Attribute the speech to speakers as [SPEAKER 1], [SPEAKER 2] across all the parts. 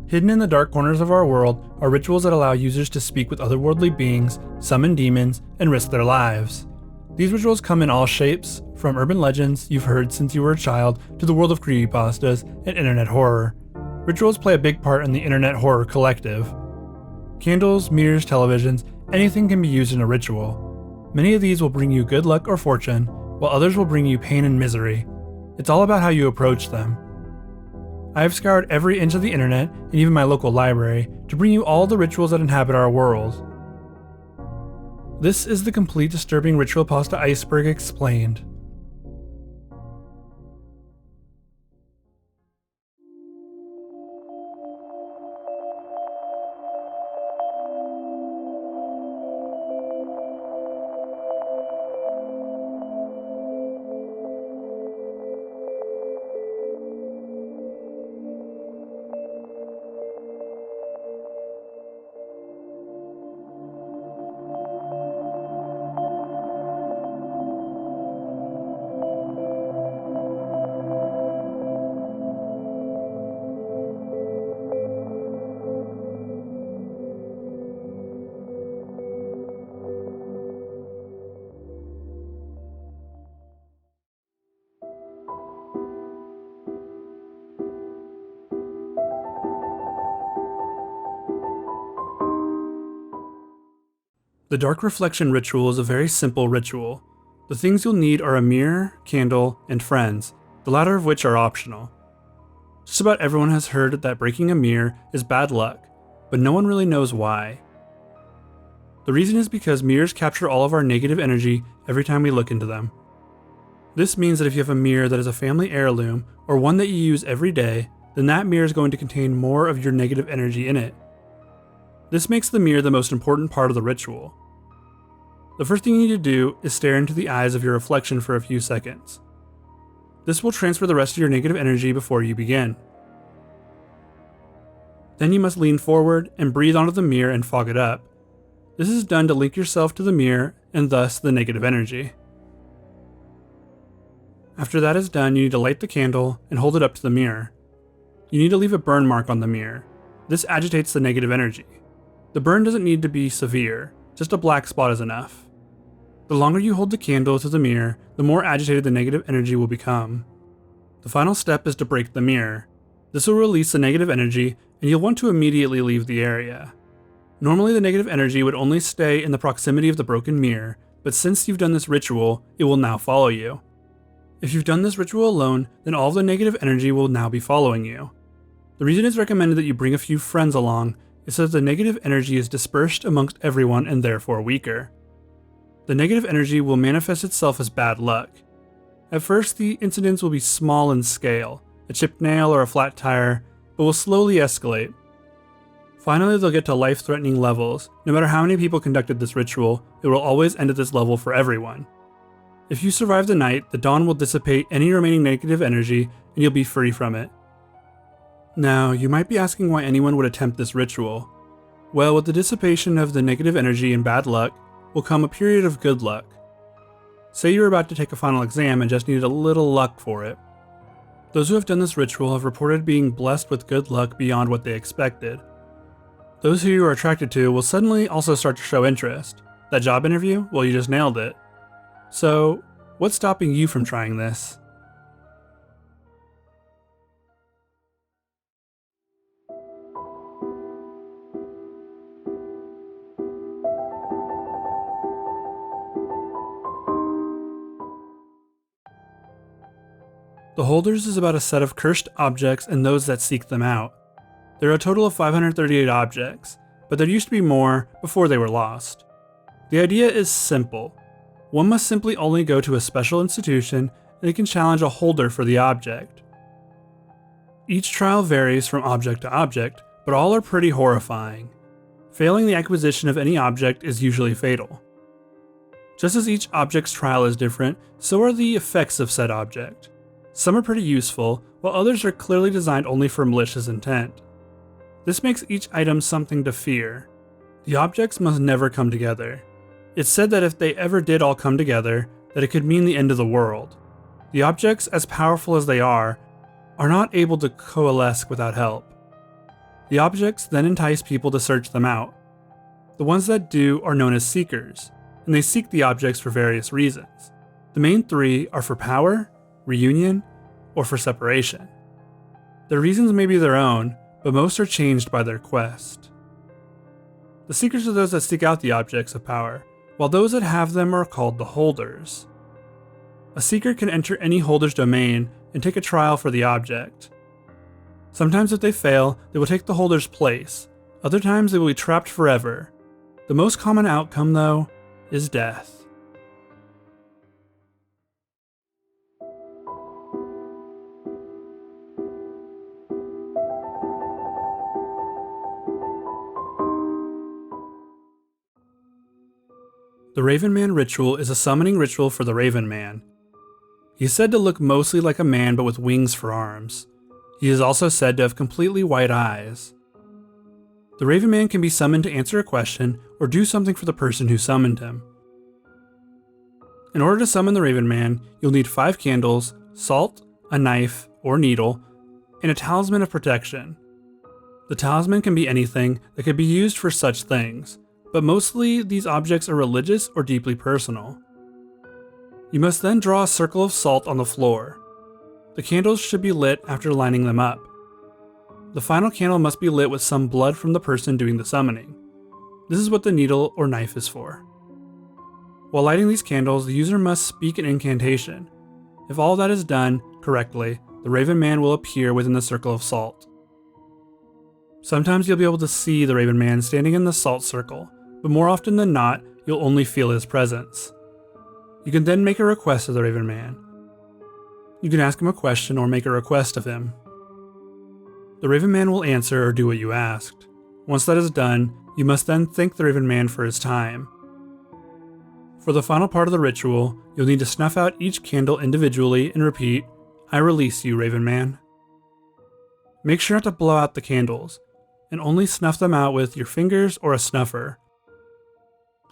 [SPEAKER 1] Hidden in the dark corners of our world are rituals that allow users to speak with otherworldly beings, summon demons, and risk their lives. These rituals come in all shapes, from urban legends you've heard since you were a child to the world of creepypastas and internet horror. Rituals play a big part in the internet horror collective. Candles, mirrors, televisions, anything can be used in a ritual. Many of these will bring you good luck or fortune, while others will bring you pain and misery. It's all about how you approach them. I have scoured every inch of the internet, and even my local library, to bring you all the rituals that inhabit our world. This is the complete disturbing Creepypasta Iceberg explained. The Dark Reflection Ritual is a very simple ritual. The things you'll need are a mirror, candle, and friends, the latter of which are optional. Just about everyone has heard that breaking a mirror is bad luck, but no one really knows why. The reason is because mirrors capture all of our negative energy every time we look into them. This means that if you have a mirror that is a family heirloom, or one that you use every day, then that mirror is going to contain more of your negative energy in it. This makes the mirror the most important part of the ritual. The first thing you need to do is stare into the eyes of your reflection for a few seconds. This will transfer the rest of your negative energy before you begin. Then you must lean forward and breathe onto the mirror and fog it up. This is done to link yourself to the mirror and thus the negative energy. After that is done, you need to light the candle and hold it up to the mirror. You need to leave a burn mark on the mirror. This agitates the negative energy. The burn doesn't need to be severe, just a black spot is enough. The longer you hold the candle to the mirror, the more agitated the negative energy will become. The final step is to break the mirror. This will release the negative energy, and you'll want to immediately leave the area. Normally the negative energy would only stay in the proximity of the broken mirror, but since you've done this ritual, it will now follow you. If you've done this ritual alone, then all of the negative energy will now be following you. The reason it's recommended that you bring a few friends along is so that the negative energy is dispersed amongst everyone and therefore weaker. The negative energy will manifest itself as bad luck. At first, the incidents will be small in scale, a chipped nail or a flat tire, but will slowly escalate. Finally, they'll get to life-threatening levels. No matter how many people conducted this ritual, it will always end at this level for everyone. If you survive the night, the dawn will dissipate any remaining negative energy and you'll be free from it. Now, you might be asking why anyone would attempt this ritual. Well, with the dissipation of the negative energy and bad luck will come a period of good luck. Say you're about to take a final exam and just needed a little luck for it. Those who have done this ritual have reported being blessed with good luck beyond what they expected. Those who you are attracted to will suddenly also start to show interest. That job interview? Well, you just nailed it. So, what's stopping you from trying this? The Holders is about a set of cursed objects and those that seek them out. There are a total of 538 objects, but there used to be more before they were lost. The idea is simple. One must simply only go to a special institution and it can challenge a holder for the object. Each trial varies from object to object, but all are pretty horrifying. Failing the acquisition of any object is usually fatal. Just as each object's trial is different, so are the effects of said object. Some are pretty useful, while others are clearly designed only for malicious intent. This makes each item something to fear. The objects must never come together. It's said that if they ever did all come together, that it could mean the end of the world. The objects, as powerful as they are not able to coalesce without help. The objects then entice people to search them out. The ones that do are known as seekers, and they seek the objects for various reasons. The main three are for power, reunion, or for separation. Their reasons may be their own, but most are changed by their quest. The seekers are those that seek out the objects of power, while those that have them are called the holders. A seeker can enter any holder's domain and take a trial for the object. Sometimes if they fail, they will take the holder's place. Other times they will be trapped forever. The most common outcome, though, is death. The Ravenman Ritual is a summoning ritual for the Ravenman. He is said to look mostly like a man but with wings for arms. He is also said to have completely white eyes. The Ravenman can be summoned to answer a question or do something for the person who summoned him. In order to summon the Ravenman, you'll need 5 candles, salt, a knife or needle, and a talisman of protection. The talisman can be anything that could be used for such things, but mostly these objects are religious or deeply personal. You must then draw a circle of salt on the floor. The candles should be lit after lining them up. The final candle must be lit with some blood from the person doing the summoning. This is what the needle or knife is for. While lighting these candles, the user must speak an incantation. If all that is done correctly, the Ravenman will appear within the circle of salt. Sometimes you'll be able to see the Ravenman standing in the salt circle, but more often than not, you'll only feel his presence. You can then make a request of the Ravenman. You can ask him a question or make a request of him. The Ravenman will answer or do what you asked. Once that is done, you must then thank the Ravenman for his time. For the final part of the ritual, you'll need to snuff out each candle individually and repeat, "I release you, Ravenman." Make sure not to blow out the candles, and only snuff them out with your fingers or a snuffer.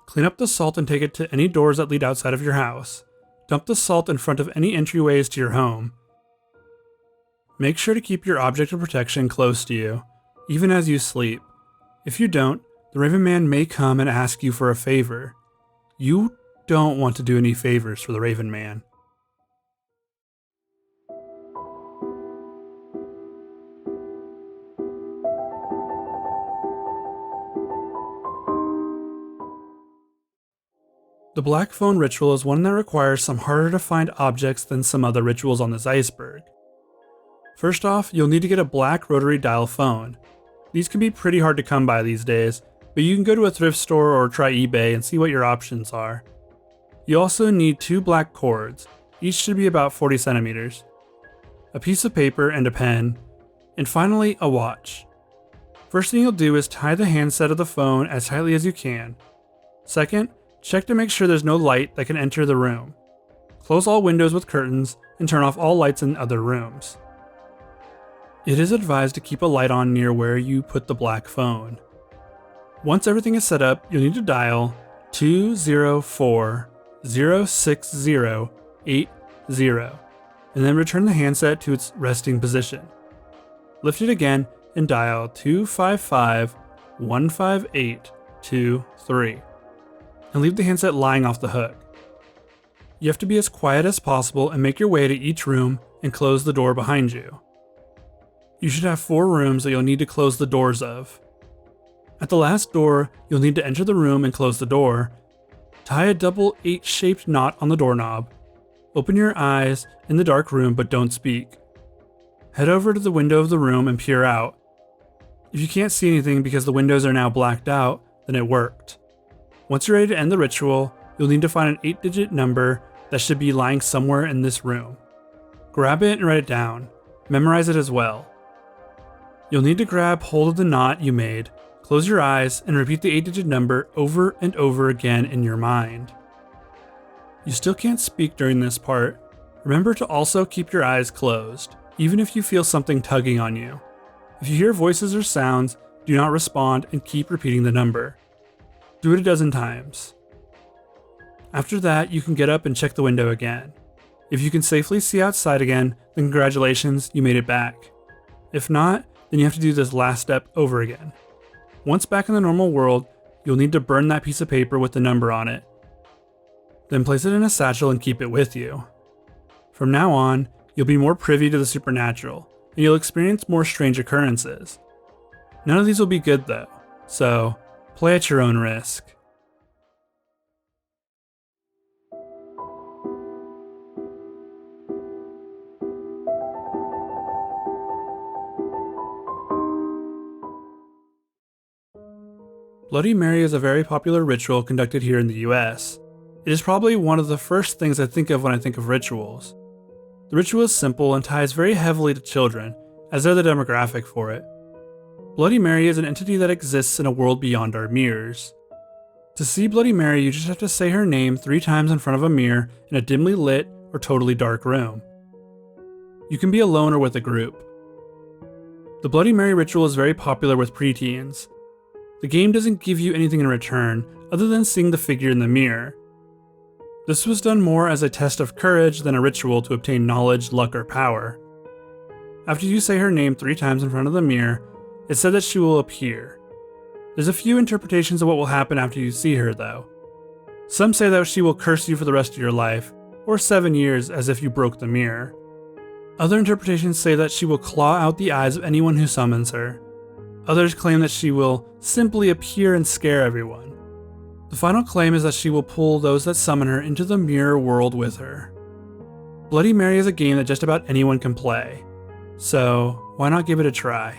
[SPEAKER 1] Clean up the salt and take it to any doors that lead outside of your house. Dump the salt in front of any entryways to your home. Make sure to keep your object of protection close to you, even as you sleep. If you don't, the Ravenman may come and ask you for a favor. You don't want to do any favors for the Ravenman. The Black Phone Ritual is one that requires some harder to find objects than some other rituals on this iceberg. First off, you'll need to get a black rotary dial phone. These can be pretty hard to come by these days, but you can go to a thrift store or try eBay and see what your options are. You also need 2 black cords, each should be about 40 centimeters, a piece of paper and a pen, and finally a watch. First thing you'll do is tie the handset of the phone as tightly as you can. Second, check to make sure there's no light that can enter the room. Close all windows with curtains and turn off all lights in other rooms. It is advised to keep a light on near where you put the black phone. Once everything is set up, you'll need to dial 204-060-80 and then return the handset to its resting position. Lift it again and dial 255-158-23. And leave the handset lying off the hook. You have to be as quiet as possible and make your way to each room and close the door behind you. You should have 4 rooms that you'll need to close the doors of. At the last door, you'll need to enter the room and close the door. Tie a double 8-shaped knot on the doorknob. Open your eyes in the dark room but don't speak. Head over to the window of the room and peer out. If you can't see anything because the windows are now blacked out, then it worked. Once you're ready to end the ritual, you'll need to find an 8-digit number that should be lying somewhere in this room. Grab it and write it down. Memorize it as well. You'll need to grab hold of the knot you made, close your eyes, and repeat the 8-digit number over and over again in your mind. You still can't speak during this part. Remember to also keep your eyes closed, even if you feel something tugging on you. If you hear voices or sounds, do not respond and keep repeating the number. Do it a dozen times. After that, you can get up and check the window again. If you can safely see outside again, then congratulations, you made it back. If not, then you have to do this last step over again. Once back in the normal world, you'll need to burn that piece of paper with the number on it. Then place it in a satchel and keep it with you. From now on, you'll be more privy to the supernatural, and you'll experience more strange occurrences. None of these will be good though, so play at your own risk. Bloody Mary is a very popular ritual conducted here in the US. It is probably one of the first things I think of when I think of rituals. The ritual is simple and ties very heavily to children, as they're the demographic for it. Bloody Mary is an entity that exists in a world beyond our mirrors. To see Bloody Mary, you just have to say her name 3 times in front of a mirror in a dimly lit or totally dark room. You can be alone or with a group. The Bloody Mary ritual is very popular with preteens. The game doesn't give you anything in return other than seeing the figure in the mirror. This was done more as a test of courage than a ritual to obtain knowledge, luck, or power. After you say her name 3 times in front of the mirror, it's said that she will appear. There's a few interpretations of what will happen after you see her though. Some say that she will curse you for the rest of your life, or 7 years as if you broke the mirror. Other interpretations say that she will claw out the eyes of anyone who summons her. Others claim that she will simply appear and scare everyone. The final claim is that she will pull those that summon her into the mirror world with her. Bloody Mary is a game that just about anyone can play, so why not give it a try?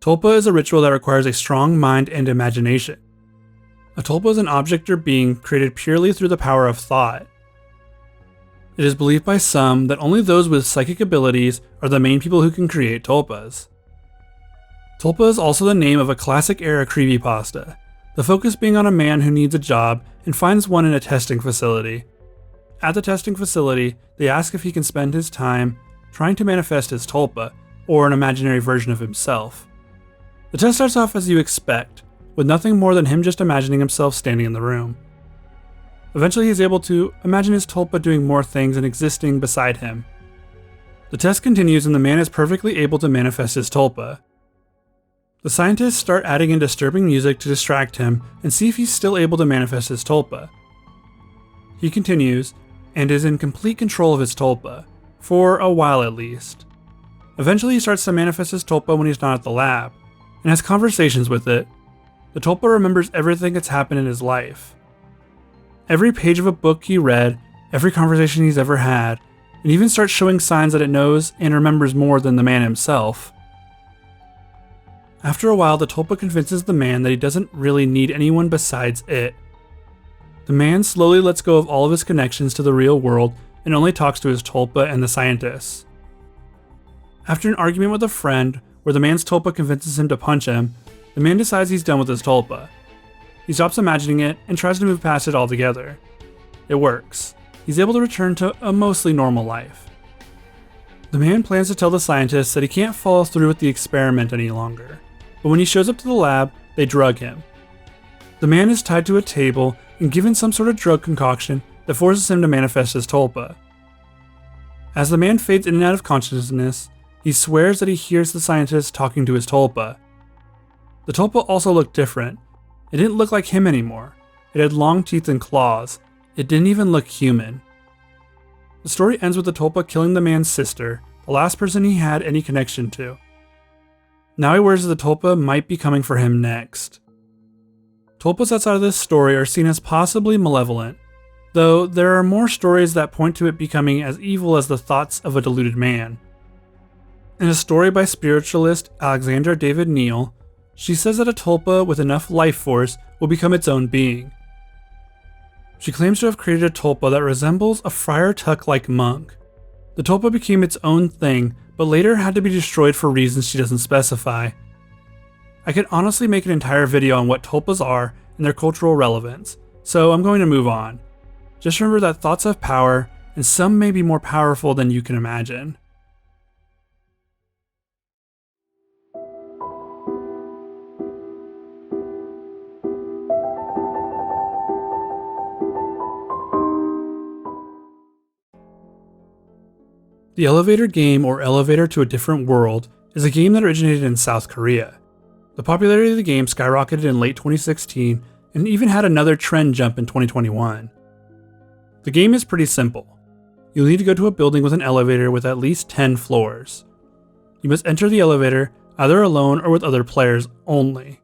[SPEAKER 1] Tulpa is a ritual that requires a strong mind and imagination. A tulpa is an object or being created purely through the power of thought. It is believed by some that only those with psychic abilities are the main people who can create tulpas. Tulpa is also the name of a classic era creepypasta, the focus being on a man who needs a job and finds one in a testing facility. At the testing facility, they ask if he can spend his time trying to manifest his tulpa, or an imaginary version of himself. The test starts off as you expect, with nothing more than him just imagining himself standing in the room. Eventually he's able to imagine his tulpa doing more things and existing beside him. The test continues and the man is perfectly able to manifest his tulpa. The scientists start adding in disturbing music to distract him and see if he's still able to manifest his tulpa. He continues, and is in complete control of his tulpa, for a while at least. Eventually he starts to manifest his tulpa when he's not at the lab, and has conversations with it. The tulpa remembers everything that's happened in his life. Every page of a book he read, every conversation he's ever had, and even starts showing signs that it knows and remembers more than the man himself. After a while, the tulpa convinces the man that he doesn't really need anyone besides it. The man slowly lets go of all of his connections to the real world and only talks to his tulpa and the scientists. After an argument with a friend, where the man's tulpa convinces him to punch him, the man decides he's done with his tulpa. He stops imagining it and tries to move past it altogether. It works. He's able to return to a mostly normal life. The man plans to tell the scientists that he can't follow through with the experiment any longer, but when he shows up to the lab, they drug him. The man is tied to a table and given some sort of drug concoction that forces him to manifest his tulpa. As the man fades in and out of consciousness, he swears that he hears the scientist talking to his tulpa. The tulpa also looked different. It didn't look like him anymore. It had long teeth and claws. It didn't even look human. The story ends with the tulpa killing the man's sister, the last person he had any connection to. Now he worries that the tulpa might be coming for him next. Tulpas outside of this story are seen as possibly malevolent, though there are more stories that point to it becoming as evil as the thoughts of a deluded man. In a story by spiritualist Alexandra David Neal, she says that a tulpa with enough life force will become its own being. She claims to have created a tulpa that resembles a Friar Tuck-like monk. The tulpa became its own thing, but later had to be destroyed for reasons she doesn't specify. I could honestly make an entire video on what tulpas are and their cultural relevance, so I'm going to move on. Just remember that thoughts have power, and some may be more powerful than you can imagine. The elevator game, or Elevator to a Different World, is a game that originated in South Korea. The popularity of the game skyrocketed in late 2016 and even had another trend jump in 2021. The game is pretty simple. You'll need to go to a building with an elevator with at least 10 floors. You must enter the elevator either alone or with other players only.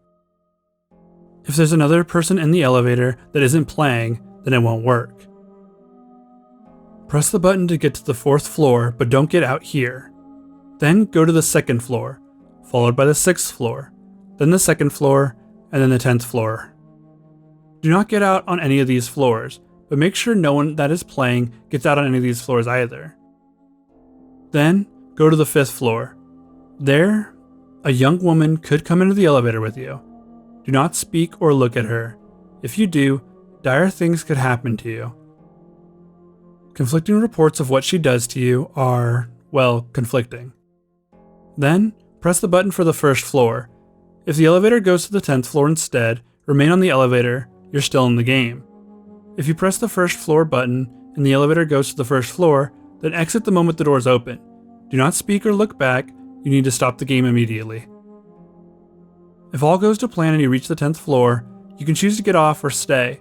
[SPEAKER 1] If there's another person in the elevator that isn't playing, then it won't work. Press the button to get to the 4th floor, but don't get out here. Then go to the 2nd floor, followed by the 6th floor, then the 2nd floor, and then the 10th floor. Do not get out on any of these floors, but make sure no one that is playing gets out on any of these floors either. Then, go to the 5th floor. There, a young woman could come into the elevator with you. Do not speak or look at her. If you do, dire things could happen to you. Conflicting reports of what she does to you are, well, conflicting. Then, press the button for the 1st floor. If the elevator goes to the 10th floor instead, remain on the elevator, you're still in the game. If you press the 1st floor button and the elevator goes to the 1st floor, then exit the moment the doors open. Do not speak or look back, you need to stop the game immediately. If all goes to plan and you reach the 10th floor, you can choose to get off or stay.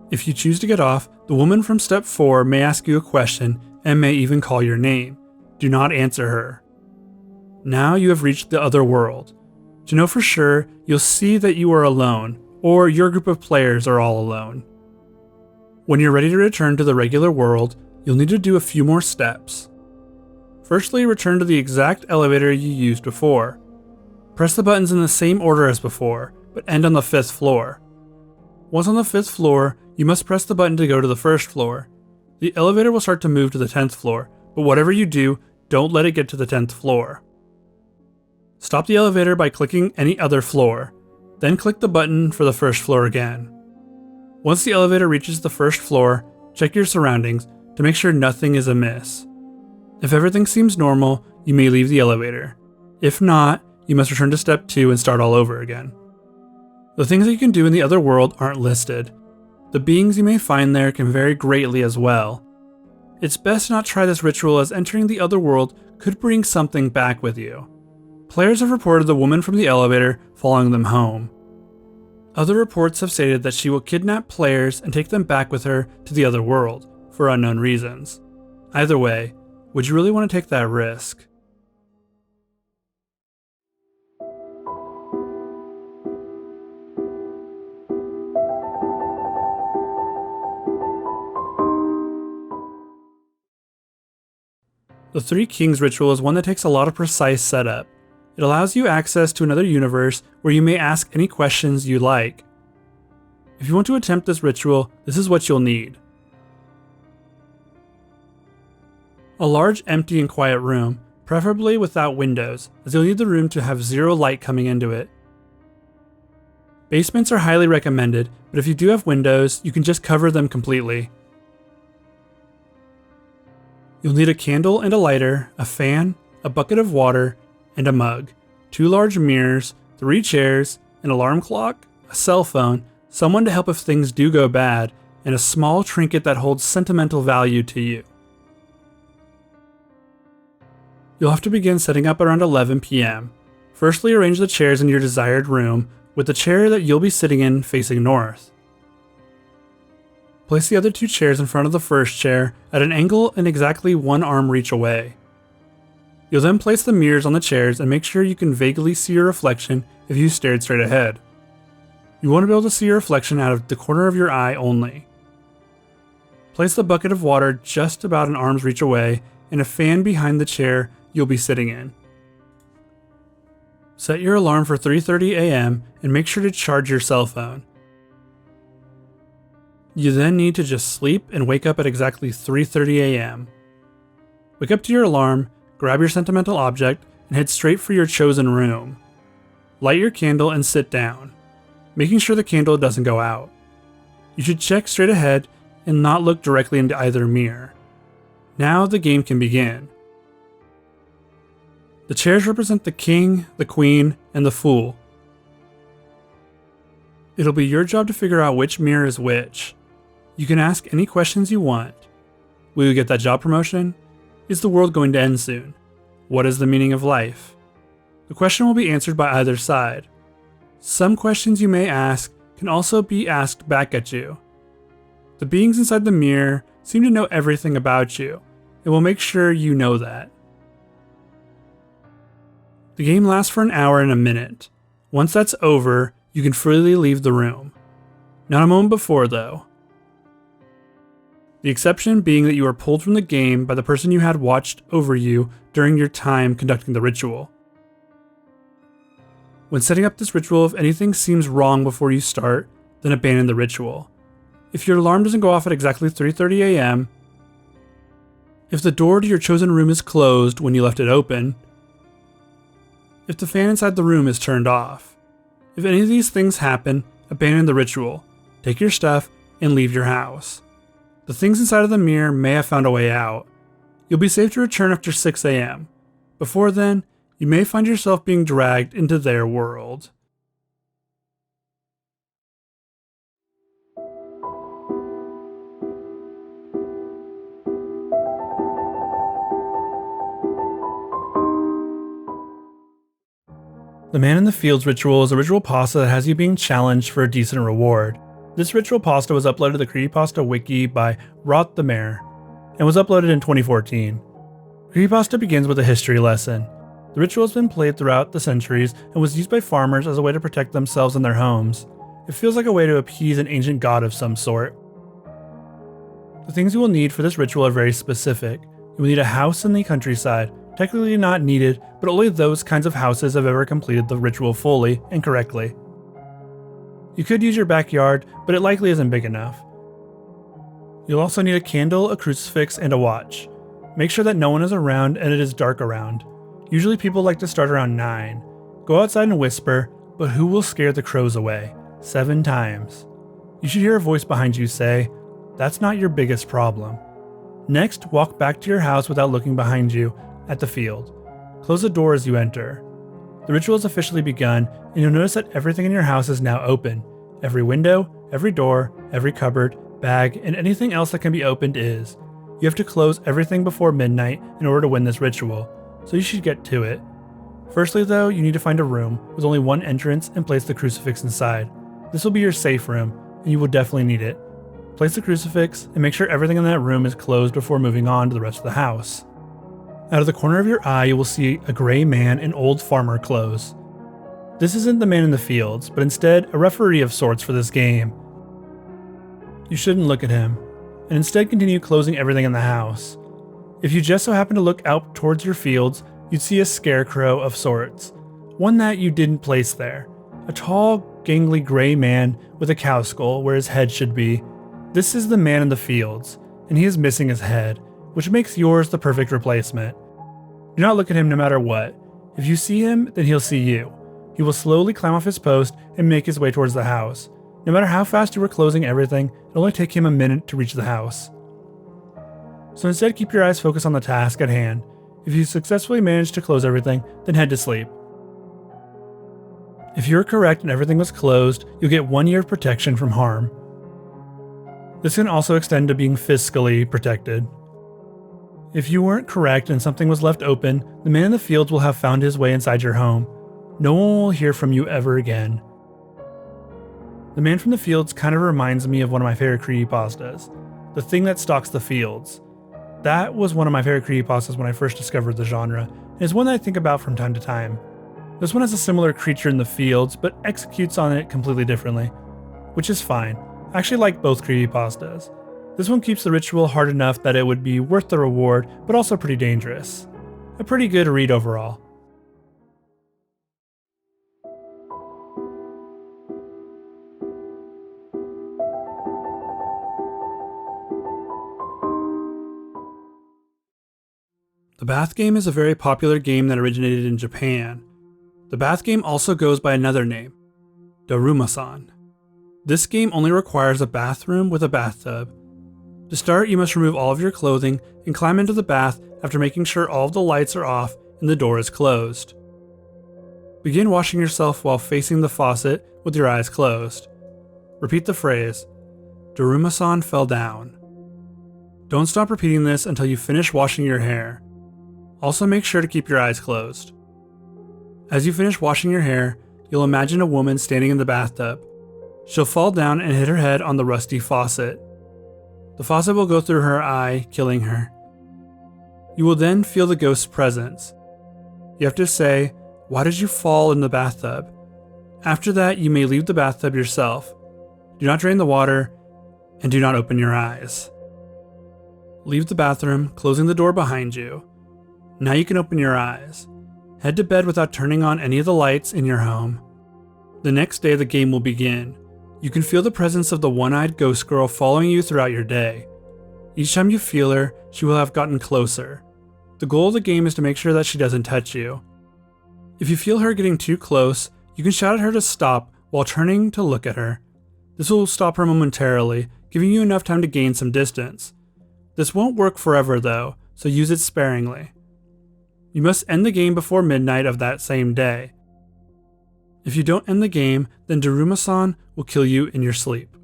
[SPEAKER 1] If you choose to get off, the woman from step 4 may ask you a question and may even call your name. Do not answer her. Now you have reached the other world. To know for sure, you'll see that you are alone, or your group of players are all alone. When you're ready to return to the regular world, you'll need to do a few more steps. Firstly, return to the exact elevator you used before. Press the buttons in the same order as before, but end on the 5th floor. Once on the 5th floor, you must press the button to go to the 1st floor. The elevator will start to move to the 10th floor, but whatever you do, don't let it get to the 10th floor. Stop the elevator by clicking any other floor, then click the button for the 1st floor again. Once the elevator reaches the 1st floor, check your surroundings to make sure nothing is amiss. If everything seems normal, you may leave the elevator. If not, you must return to step 2 and start all over again. The things that you can do in the other world aren't listed. The beings you may find there can vary greatly as well. It's best to not try this ritual as entering the other world could bring something back with you. Players have reported the woman from the elevator following them home. Other reports have stated that she will kidnap players and take them back with her to the other world, for unknown reasons. Either way, would you really want to take that risk? The Three Kings ritual is one that takes a lot of precise setup. It allows you access to another universe where you may ask any questions you like. If you want to attempt this ritual, this is what you'll need. A large, empty, and quiet room, preferably without windows, as you'll need the room to have zero light coming into it. Basements are highly recommended, but if you do have windows, you can just cover them completely. You'll need a candle and a lighter, a fan, a bucket of water, and a mug, 2 large mirrors, 3 chairs, an alarm clock, a cell phone, someone to help if things do go bad, and a small trinket that holds sentimental value to you. You'll have to begin setting up around 11 p.m. Firstly, arrange the chairs in your desired room, with the chair that you'll be sitting in facing north. Place the other 2 chairs in front of the first chair at an angle and exactly 1 arm reach away. You'll then place the mirrors on the chairs and make sure you can vaguely see your reflection if you stared straight ahead. You want to be able to see your reflection out of the corner of your eye only. Place the bucket of water just about an arm's reach away and a fan behind the chair you'll be sitting in. Set your alarm for 3:30 a.m. and make sure to charge your cell phone. You then need to just sleep and wake up at exactly 3:30 a.m. Wake up to your alarm, grab your sentimental object, and head straight for your chosen room. Light your candle and sit down, making sure the candle doesn't go out. You should check straight ahead and not look directly into either mirror. Now the game can begin. The chairs represent the king, the queen, and the fool. It'll be your job to figure out which mirror is which. You can ask any questions you want. Will you get that job promotion? Is the world going to end soon? What is the meaning of life? The question will be answered by either side. Some questions you may ask can also be asked back at you. The beings inside the mirror seem to know everything about you, and will make sure you know that. The game lasts for an hour and a minute. Once that's over, you can freely leave the room. Not a moment before, though. The exception being that you are pulled from the game by the person you had watched over you during your time conducting the ritual. When setting up this ritual, if anything seems wrong before you start, then abandon the ritual. If your alarm doesn't go off at exactly 3:30 a.m., if the door to your chosen room is closed when you left it open, if the fan inside the room is turned off, if any of these things happen, abandon the ritual, take your stuff, and leave your house. The things inside of the mirror may have found a way out. You'll be safe to return after 6 a.m. Before then, you may find yourself being dragged into their world. The Man in the Fields ritual is a ritual pasta that has you being challenged for a decent reward. This ritual pasta was uploaded to the Creepypasta Wiki by Rot the Mare, and was uploaded in 2014. Creepypasta begins with a history lesson. The ritual has been played throughout the centuries and was used by farmers as a way to protect themselves and their homes. It feels like a way to appease an ancient god of some sort. The things you will need for this ritual are very specific. You will need a house in the countryside, technically not needed, but only those kinds of houses have ever completed the ritual fully and correctly. You could use your backyard, but it likely isn't big enough. You'll also need a candle, a crucifix, and a watch. Make sure that no one is around and it is dark around. Usually people like to start around 9. Go outside and whisper, but who will scare the crows away? 7 times. You should hear a voice behind you say, "That's not your biggest problem." Next, walk back to your house without looking behind you at the field. Close the door as you enter. The ritual has officially begun, and you'll notice that everything in your house is now open. Every window, every door, every cupboard, bag, and anything else that can be opened is. You have to close everything before midnight in order to win this ritual, so you should get to it. Firstly though, you need to find a room with only one entrance and place the crucifix inside. This will be your safe room, and you will definitely need it. Place the crucifix, and make sure everything in that room is closed before moving on to the rest of the house. Out of the corner of your eye, you will see a gray man in old farmer clothes. This isn't the Man in the Fields, but instead a referee of sorts for this game. You shouldn't look at him, and instead continue closing everything in the house. If you just so happen to look out towards your fields, you'd see a scarecrow of sorts, one that you didn't place there. A tall, gangly gray man with a cow skull where his head should be. This is the Man in the Fields, and he is missing his head, which makes yours the perfect replacement. Do not look at him no matter what. If you see him, then he'll see you. He will slowly climb off his post and make his way towards the house. No matter how fast you were closing everything, it'll only take him a minute to reach the house. So instead, keep your eyes focused on the task at hand. If you successfully manage to close everything, then head to sleep. If you're correct and everything was closed, you'll get 1 year of protection from harm. This can also extend to being fiscally protected. If you weren't correct and something was left open, the Man in the Fields will have found his way inside your home. No one will hear from you ever again. The Man from the Fields kind of reminds me of one of my favorite creepypastas, The Thing That Stalks the Fields. That was one of my favorite creepypastas when I first discovered the genre, and is one that I think about from time to time. This one has a similar creature in the fields, but executes on it completely differently, which is fine. I actually like both creepypastas. This one keeps the ritual hard enough that it would be worth the reward, but also pretty dangerous. A pretty good read overall. The Bath game is a very popular game that originated in Japan. The Bath game also goes by another name, Daruma-san. This game only requires a bathroom with a bathtub. To start, you must remove all of your clothing and climb into the bath after making sure all of the lights are off and the door is closed. Begin washing yourself while facing the faucet with your eyes closed. Repeat the phrase, Daruma-san fell down. Don't stop repeating this until you finish washing your hair. Also make sure to keep your eyes closed. As you finish washing your hair, you'll imagine a woman standing in the bathtub. She'll fall down and hit her head on the rusty faucet. The faucet will go through her eye, killing her. You will then feel the ghost's presence. You have to say, "Why did you fall in the bathtub?" After that, you may leave the bathtub yourself. Do not drain the water, and do not open your eyes. Leave the bathroom, closing the door behind you. Now you can open your eyes. Head to bed without turning on any of the lights in your home. The next day, the game will begin. You can feel the presence of the one-eyed ghost girl following you throughout your day. Each time you feel her, she will have gotten closer. The goal of the game is to make sure that she doesn't touch you. If you feel her getting too close, you can shout at her to stop while turning to look at her. This will stop her momentarily, giving you enough time to gain some distance. This won't work forever though, so use it sparingly. You must end the game before midnight of that same day. If you don't end the game, then Daruma-san will kill you in your sleep.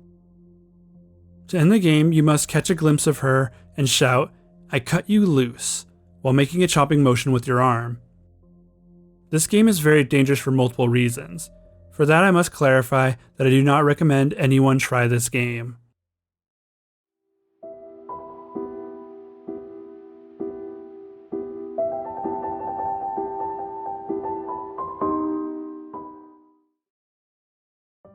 [SPEAKER 1] To end the game, you must catch a glimpse of her and shout, "I cut you loose," while making a chopping motion with your arm. This game is very dangerous for multiple reasons. For that, I must clarify that I do not recommend anyone try this game.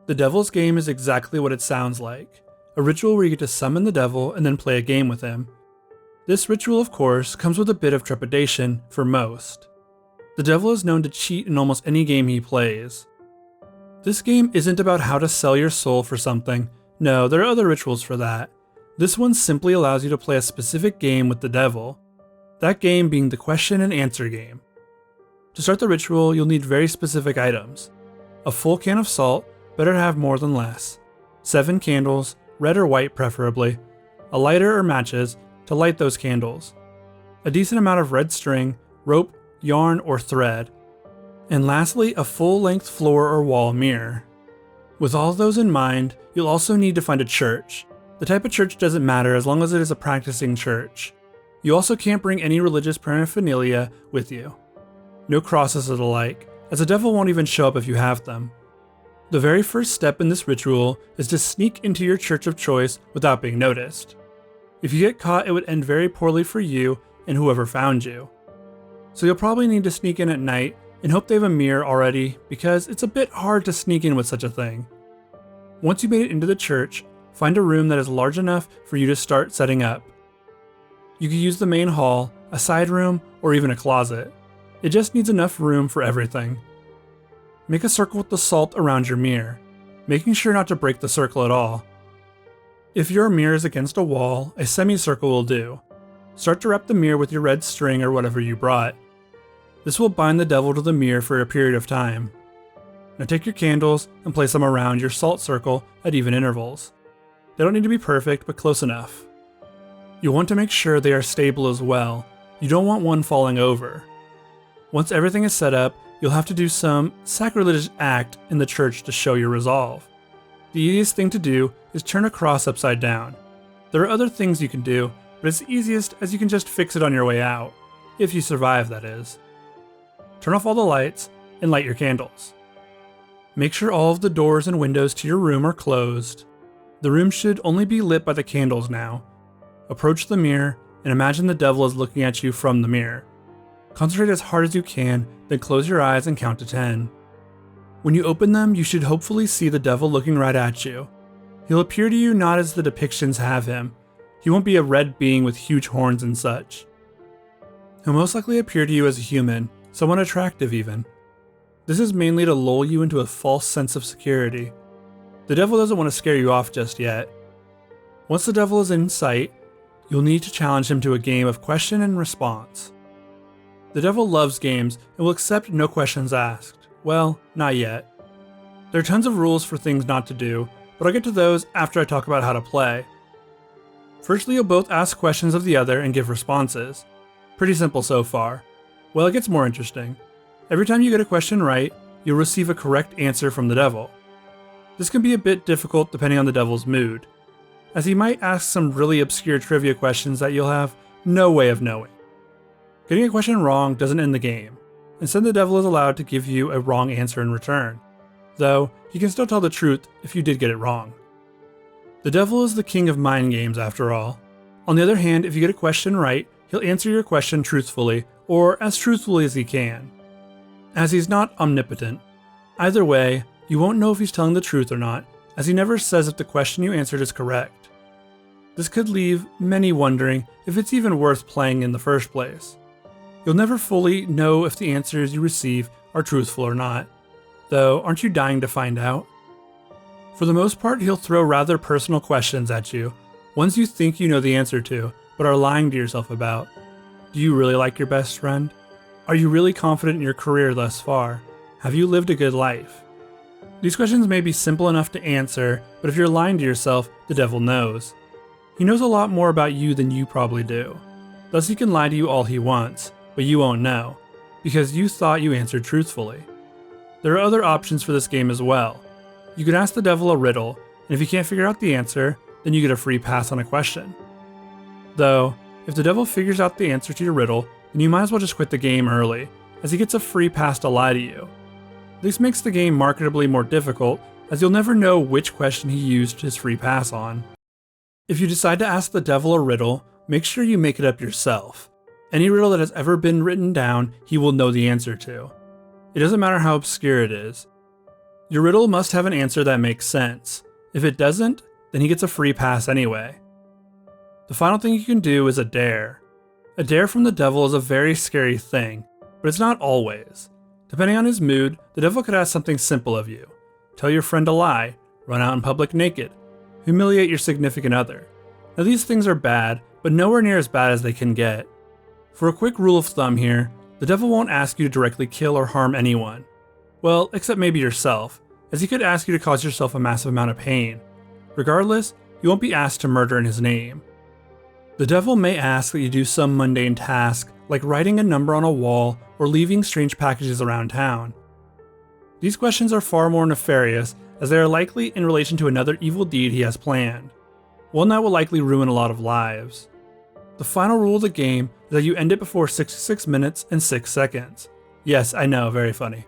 [SPEAKER 1] The Devil's Game is exactly what it sounds like, a ritual where you get to summon the devil and then play a game with him. This ritual, of course, comes with a bit of trepidation for most. The devil is known to cheat in almost any game he plays. This game isn't about how to sell your soul for something. No, there are other rituals for that. This one simply allows you to play a specific game with the devil, that game being the question and answer game. To start the ritual, you'll need very specific items. A full can of salt, better to have more than less. 7 candles, red or white preferably. A lighter or matches to light those candles. A decent amount of red string, rope, yarn, or thread. And lastly, a full-length floor or wall mirror. With all of those in mind, you'll also need to find a church. The type of church doesn't matter as long as it is a practicing church. You also can't bring any religious paraphernalia with you. No crosses or the like, as the devil won't even show up if you have them. The very first step in this ritual is to sneak into your church of choice without being noticed. If you get caught, it would end very poorly for you and whoever found you. So you'll probably need to sneak in at night and hope they have a mirror already, because it's a bit hard to sneak in with such a thing. Once you made it into the church, find a room that is large enough for you to start setting up. You could use the main hall, a side room, or even a closet. It just needs enough room for everything. Make a circle with the salt around your mirror, making sure not to break the circle at all. If your mirror is against a wall, a semicircle will do. Start to wrap the mirror with your red string or whatever you brought. This will bind the devil to the mirror for a period of time. Now take your candles and place them around your salt circle at even intervals. They don't need to be perfect, but close enough. You'll want to make sure they are stable as well. You don't want one falling over. Once everything is set up, you'll have to do some sacrilegious act in the church to show your resolve. The easiest thing to do is turn a cross upside down. There are other things you can do, but it's easiest as you can just fix it on your way out. If you survive, that is. Turn off all the lights and light your candles. Make sure all of the doors and windows to your room are closed. The room should only be lit by the candles now. Approach the mirror and imagine the devil is looking at you from the mirror. Concentrate as hard as you can, then close your eyes and count to 10. When you open them, you should hopefully see the devil looking right at you. He'll appear to you not as the depictions have him. He won't be a red being with huge horns and such. He'll most likely appear to you as a human, somewhat attractive even. This is mainly to lull you into a false sense of security. The devil doesn't want to scare you off just yet. Once the devil is in sight, you'll need to challenge him to a game of question and response. The devil loves games and will accept no questions asked. Well, not yet. There are tons of rules for things not to do, but I'll get to those after I talk about how to play. Firstly, you'll both ask questions of the other and give responses. Pretty simple so far. Well, it gets more interesting. Every time you get a question right, you'll receive a correct answer from the devil. This can be a bit difficult depending on the devil's mood. as he might ask some really obscure trivia questions that you'll have no way of knowing. Getting a question wrong doesn't end the game. Instead, the devil is allowed to give you a wrong answer in return, though he can still tell the truth if you did get it wrong. The devil is the king of mind games after all. On the other hand, if you get a question right, he'll answer your question truthfully, or as truthfully as he can, as he's not omnipotent. Either way, you won't know if he's telling the truth or not, as he never says if the question you answered is correct. This could leave many wondering if it's even worth playing in the first place. You'll never fully know if the answers you receive are truthful or not, though aren't you dying to find out? For the most part, he'll throw rather personal questions at you, ones you think you know the answer to, but are lying to yourself about. Do you really like your best friend? Are you really confident in your career thus far? Have you lived a good life? These questions may be simple enough to answer, but if you're lying to yourself, the devil knows. He knows a lot more about you than you probably do. Thus he can lie to you all he wants, but you won't know, because you thought you answered truthfully. There are other options for this game as well. You can ask the devil a riddle, and if you can't figure out the answer, then you get a free pass on a question. Though, if the devil figures out the answer to your riddle, then you might as well just quit the game early, as he gets a free pass to lie to you. This makes the game marketably more difficult, as you'll never know which question he used his free pass on. If you decide to ask the devil a riddle, make sure you make it up yourself. Any riddle that has ever been written down, he will know the answer to. It doesn't matter how obscure it is. Your riddle must have an answer that makes sense. If it doesn't, then he gets a free pass anyway. The final thing you can do is a dare. A dare from the devil is a very scary thing, but it's not always. Depending on his mood, the devil could ask something simple of you. Tell your friend a lie, run out in public naked, humiliate your significant other. Now these things are bad, but nowhere near as bad as they can get. For a quick rule of thumb here, the devil won't ask you to directly kill or harm anyone. Well, except maybe yourself, as he could ask you to cause yourself a massive amount of pain. Regardless, you won't be asked to murder in his name. The devil may ask that you do some mundane task, like writing a number on a wall or leaving strange packages around town. These questions are far more nefarious, as they are likely in relation to another evil deed he has planned, one that will likely ruin a lot of lives. The final rule of the game is that you end it before 66 minutes and 6 seconds. Yes, I know, very funny.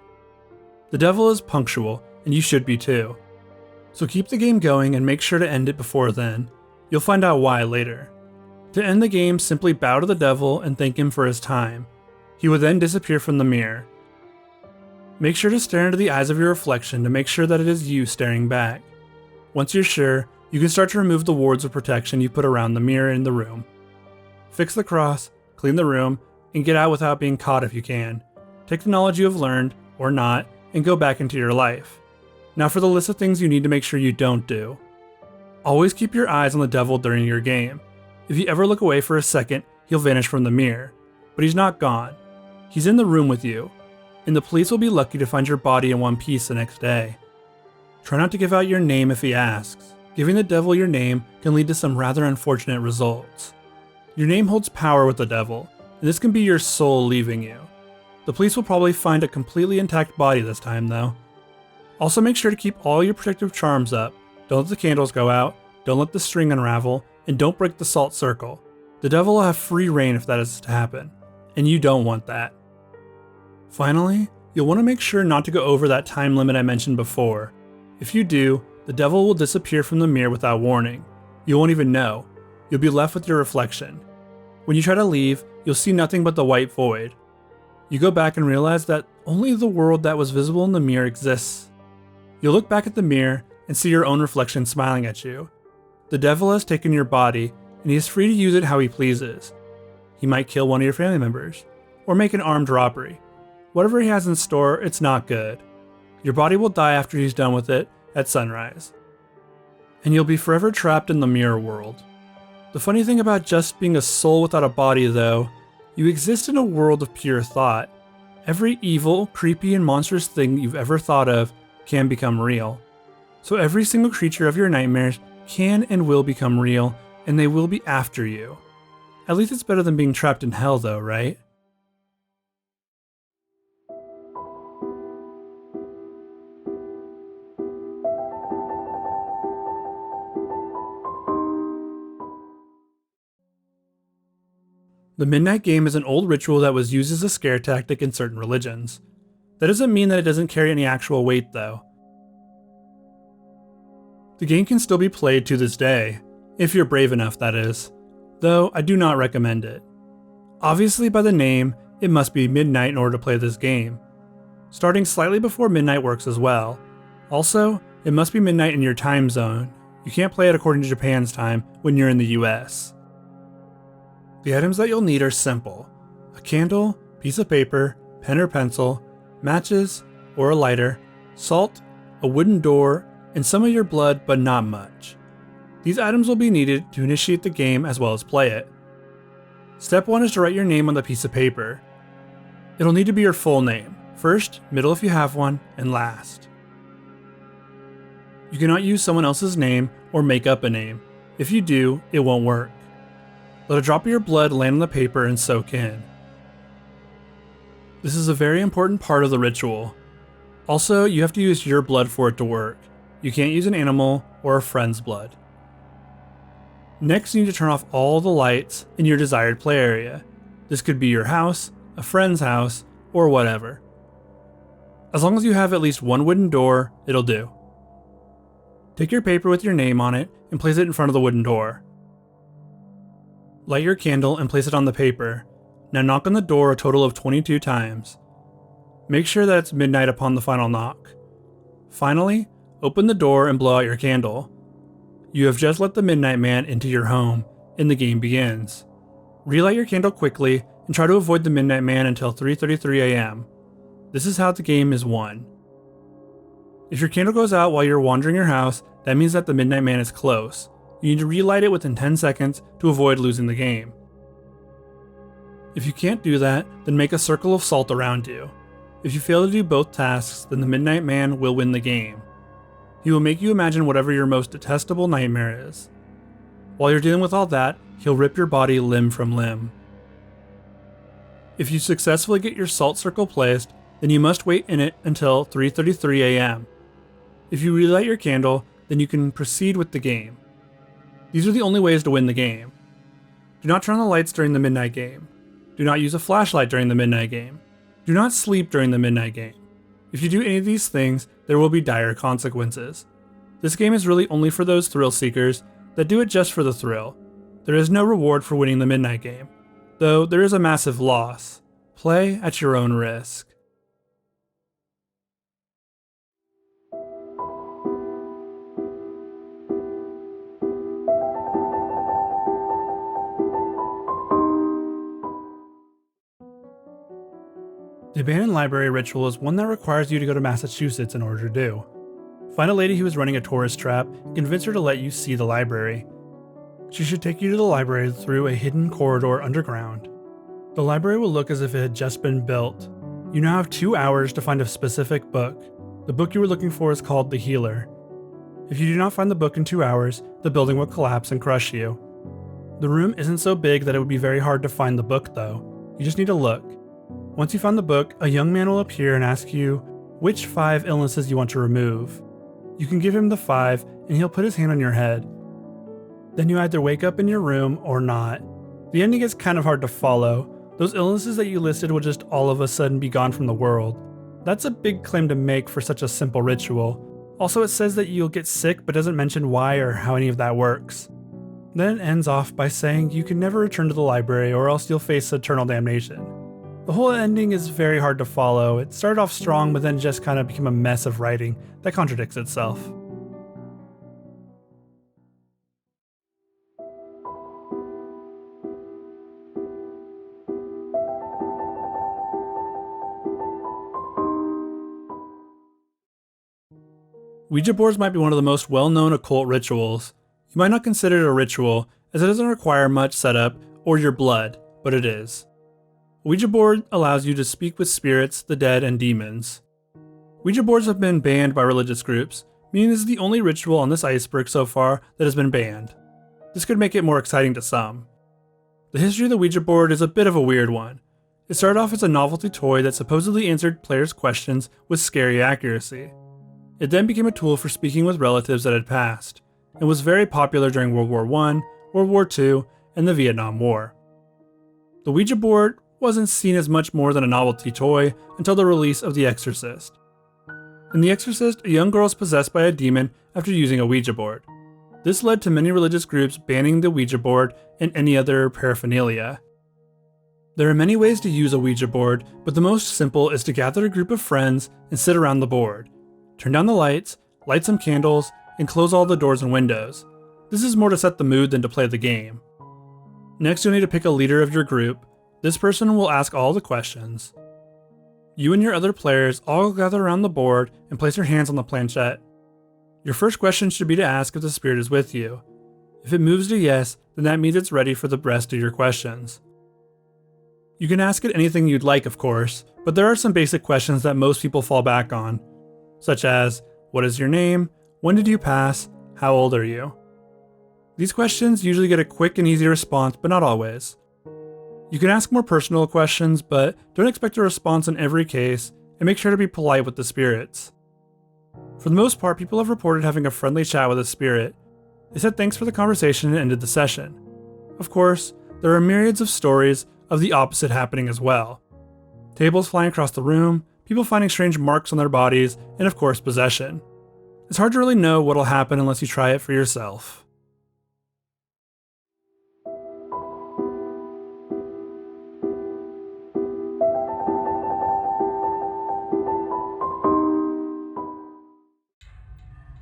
[SPEAKER 1] The devil is punctual, and you should be too. So keep the game going and make sure to end it before then. You'll find out why later. To end the game, simply bow to the devil and thank him for his time. He will then disappear from the mirror. Make sure to stare into the eyes of your reflection to make sure that it is you staring back. Once you're sure, you can start to remove the wards of protection you put around the mirror in the room. Fix the cross, clean the room, and get out without being caught if you can. Take the knowledge you have learned, or not, and go back into your life. Now for the list of things you need to make sure you don't do. Always keep your eyes on the devil during your game. If you ever look away for a second, he'll vanish from the mirror. But he's not gone. He's in the room with you, and the police will be lucky to find your body in one piece the next day. Try not to give out your name if he asks. Giving the devil your name can lead to some rather unfortunate results. Your name holds power with the devil, and this can be your soul leaving you. The police will probably find a completely intact body this time though. Also make sure to keep all your protective charms up. Don't let the candles go out, don't let the string unravel, and don't break the salt circle. The devil will have free reign if that is to happen, and you don't want that. Finally, you'll want to make sure not to go over that time limit I mentioned before. If you do, the devil will disappear from the mirror without warning. You won't even know. You'll be left with your reflection. When you try to leave, you'll see nothing but the white void. You go back and realize that only the world that was visible in the mirror exists. You'll look back at the mirror and see your own reflection smiling at you. The devil has taken your body, and he is free to use it how he pleases. He might kill one of your family members, or make an armed robbery. Whatever he has in store, it's not good. Your body will die after he's done with it at sunrise. And you'll be forever trapped in the mirror world. The funny thing about just being a soul without a body though, you exist in a world of pure thought. Every evil, creepy, and monstrous thing you've ever thought of can become real. So every single creature of your nightmares can and will become real, and they will be after you. At least it's better than being trapped in hell though, right? The midnight game is an old ritual that was used as a scare tactic in certain religions. That doesn't mean that it doesn't carry any actual weight though. The game can still be played to this day, if you're brave enough that is, though I do not recommend it. Obviously by the name, it must be midnight in order to play this game. Starting slightly before midnight works as well. Also, it must be midnight in your time zone. You can't play it according to Japan's time when you're in the US. The items that you'll need are simple: a candle, piece of paper, pen or pencil, matches or a lighter, salt, a wooden door, and some of your blood but not much. These items will be needed to initiate the game as well as play it. Step 1 is to write your name on the piece of paper. It'll need to be your full name, first, middle if you have one, and last. You cannot use someone else's name or make up a name. If you do, it won't work. Let a drop of your blood land on the paper and soak in. This is a very important part of the ritual. Also, you have to use your blood for it to work. You can't use an animal or a friend's blood. Next, you need to turn off all the lights in your desired play area. This could be your house, a friend's house, or whatever. As long as you have at least one wooden door, it'll do. Take your paper with your name on it and place it in front of the wooden door. Light your candle and place it on the paper. Now knock on the door a total of 22 times. Make sure that it's midnight upon the final knock. Finally, open the door and blow out your candle. You have just let the Midnight Man into your home, and the game begins. Relight your candle quickly and try to avoid the Midnight Man until 3:33 AM. This is how the game is won. If your candle goes out while you're wandering your house, that means that the Midnight Man is close. You need to relight it within 10 seconds to avoid losing the game. If you can't do that, then make a circle of salt around you. If you fail to do both tasks, then the Midnight Man will win the game. He will make you imagine whatever your most detestable nightmare is. While you're dealing with all that, he'll rip your body limb from limb. If you successfully get your salt circle placed, then you must wait in it until 3:33 AM. If you relight your candle, then you can proceed with the game. These are the only ways to win the game. Do not turn on the lights during the midnight game. Do not use a flashlight during the midnight game. Do not sleep during the midnight game. If you do any of these things, there will be dire consequences. This game is really only for those thrill seekers that do it just for the thrill. There is no reward for winning the midnight game, though there is a massive loss. Play at your own risk. The abandoned library ritual is one that requires you to go to Massachusetts in order to do. Find a lady who is running a tourist trap and convince her to let you see the library. She should take you to the library through a hidden corridor underground. The library will look as if it had just been built. You now have 2 hours to find a specific book. The book you were looking for is called The Healer. If you do not find the book in 2 hours, the building will collapse and crush you. The room isn't so big that it would be very hard to find the book though. You just need to look. Once you find the book, a young man will appear and ask you which 5 illnesses you want to remove. You can give him the 5 and he'll put his hand on your head. Then you either wake up in your room or not. The ending is kind of hard to follow. Those illnesses that you listed will just all of a sudden be gone from the world. That's a big claim to make for such a simple ritual. Also, it says that you'll get sick but doesn't mention why or how any of that works. Then it ends off by saying you can never return to the library or else you'll face eternal damnation. The whole ending is very hard to follow. It started off strong but then just kind of became a mess of writing that contradicts itself. Ouija boards might be one of the most well-known occult rituals. You might not consider it a ritual, as it doesn't require much setup or your blood, but it is. A Ouija board allows you to speak with spirits, the dead, and demons. Ouija boards have been banned by religious groups, meaning this is the only ritual on this iceberg so far that has been banned. This could make it more exciting to some. The history of the Ouija board is a bit of a weird one. It started off as a novelty toy that supposedly answered players' questions with scary accuracy. It then became a tool for speaking with relatives that had passed, and was very popular during World War I, World War II, and the Vietnam War. The Ouija board wasn't seen as much more than a novelty toy until the release of The Exorcist. In The Exorcist, a young girl is possessed by a demon after using a Ouija board. This led to many religious groups banning the Ouija board and any other paraphernalia. There are many ways to use a Ouija board, but the most simple is to gather a group of friends and sit around the board. Turn down the lights, light some candles, and close all the doors and windows. This is more to set the mood than to play the game. Next, you'll need to pick a leader of your group. This person will ask all the questions. You and your other players all gather around the board and place your hands on the planchette. Your first question should be to ask if the spirit is with you. If it moves to yes, then that means it's ready for the rest of your questions. You can ask it anything you'd like, of course, but there are some basic questions that most people fall back on, such as, what is your name? When did you pass? How old are you? These questions usually get a quick and easy response, but not always. You can ask more personal questions, but don't expect a response in every case, and make sure to be polite with the spirits. For the most part, people have reported having a friendly chat with a spirit. They said thanks for the conversation and ended the session. Of course, there are myriads of stories of the opposite happening as well. Tables flying across the room, people finding strange marks on their bodies, and of course possession. It's hard to really know what'll happen unless you try it for yourself.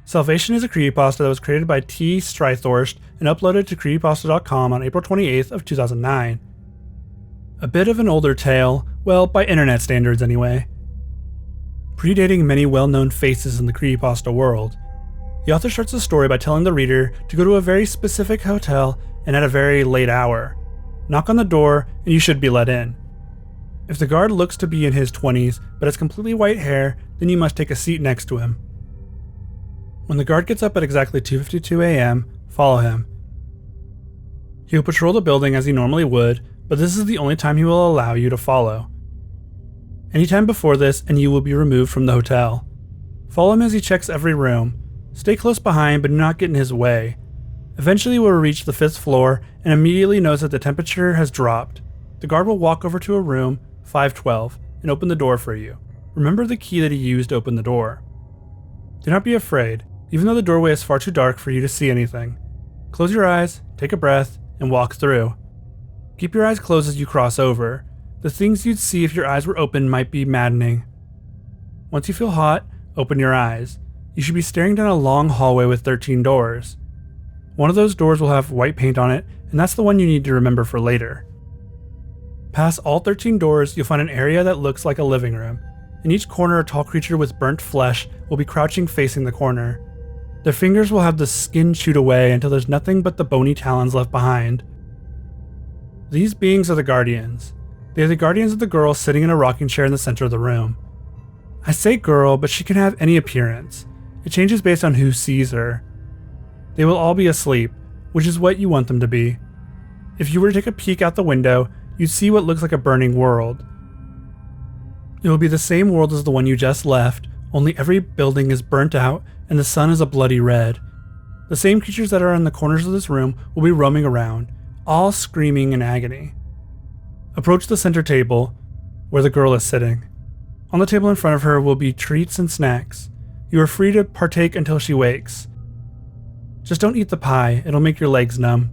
[SPEAKER 1] Salvation is a creepypasta that was created by T. Strythorst and uploaded to creepypasta.com on April 28th of 2009. A bit of an older tale, well, by internet standards anyway. Predating many well-known faces in the creepypasta world, the author starts the story by telling the reader to go to a very specific hotel and at a very late hour. Knock on the door and you should be let in. If the guard looks to be in his 20s but has completely white hair, then you must take a seat next to him. When the guard gets up at exactly 2:52 a.m., follow him. He will patrol the building as he normally would, but this is the only time he will allow you to follow. Anytime before this and you will be removed from the hotel. Follow him as he checks every room. Stay close behind but do not get in his way. Eventually you will reach the 5th floor and immediately notice that the temperature has dropped. The guard will walk over to a room, 512, and open the door for you. Remember the key that he used to open the door. Do not be afraid, even though the doorway is far too dark for you to see anything. Close your eyes, take a breath, and walk through. Keep your eyes closed as you cross over. The things you'd see if your eyes were open might be maddening. Once you feel hot, open your eyes. You should be staring down a long hallway with 13 doors. One of those doors will have white paint on it, and that's the one you need to remember for later. Past all 13 doors, you'll find an area that looks like a living room. In each corner, a tall creature with burnt flesh will be crouching facing the corner. Their fingers will have the skin chewed away until there's nothing but the bony talons left behind. These beings are the guardians. They are the guardians of the girl sitting in a rocking chair in the center of the room. I say girl, but she can have any appearance. It changes based on who sees her. They will all be asleep, which is what you want them to be. If you were to take a peek out the window, you'd see what looks like a burning world. It will be the same world as the one you just left, only every building is burnt out and the sun is a bloody red. The same creatures that are in the corners of this room will be roaming around, all screaming in agony. Approach the center table, where the girl is sitting. On the table in front of her will be treats and snacks. You are free to partake until she wakes. Just don't eat the pie, it'll make your legs numb.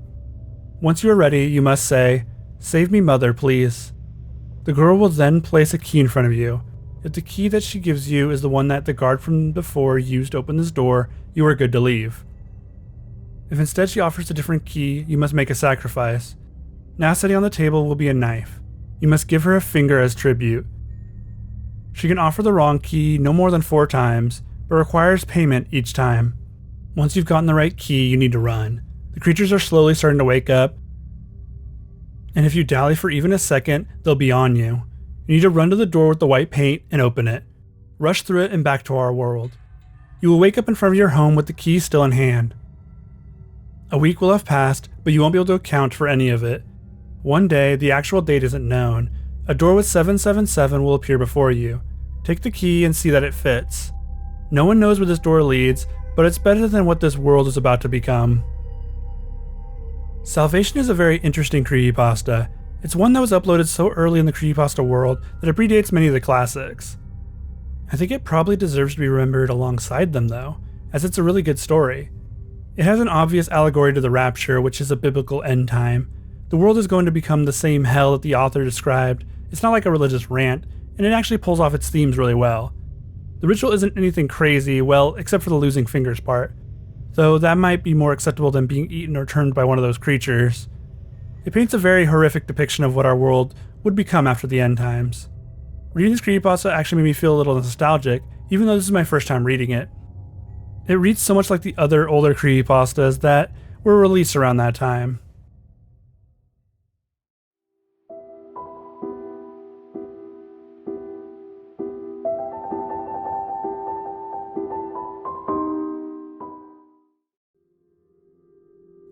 [SPEAKER 1] Once you are ready, you must say, "Save me, mother, please." The girl will then place a key in front of you. If the key that she gives you is the one that the guard from before used to open this door, you are good to leave. If instead she offers a different key, you must make a sacrifice. Now sitting on the table will be a knife. You must give her a finger as tribute. She can offer the wrong key no more than 4 times, but requires payment each time. Once you've gotten the right key, you need to run. The creatures are slowly starting to wake up, and if you dally for even a second, they'll be on you. You need to run to the door with the white paint and open it. Rush through it and back to our world. You will wake up in front of your home with the key still in hand. A week will have passed, but you won't be able to account for any of it. One day, the actual date isn't known. A door with 777 will appear before you. Take the key and see that it fits. No one knows where this door leads, but it's better than what this world is about to become. Salvation is a very interesting creepypasta. It's one that was uploaded so early in the creepypasta world that it predates many of the classics. I think it probably deserves to be remembered alongside them though, as it's a really good story. It has an obvious allegory to the rapture, which is a biblical end time. The world is going to become the same hell that the author described. It's not like a religious rant, and it actually pulls off its themes really well. The ritual isn't anything crazy, well, except for the losing fingers part, though that might be more acceptable than being eaten or turned by one of those creatures. It paints a very horrific depiction of what our world would become after the end times. Reading this creepypasta actually made me feel a little nostalgic, even though this is my first time reading it. It reads so much like the other older creepypastas that were released around that time.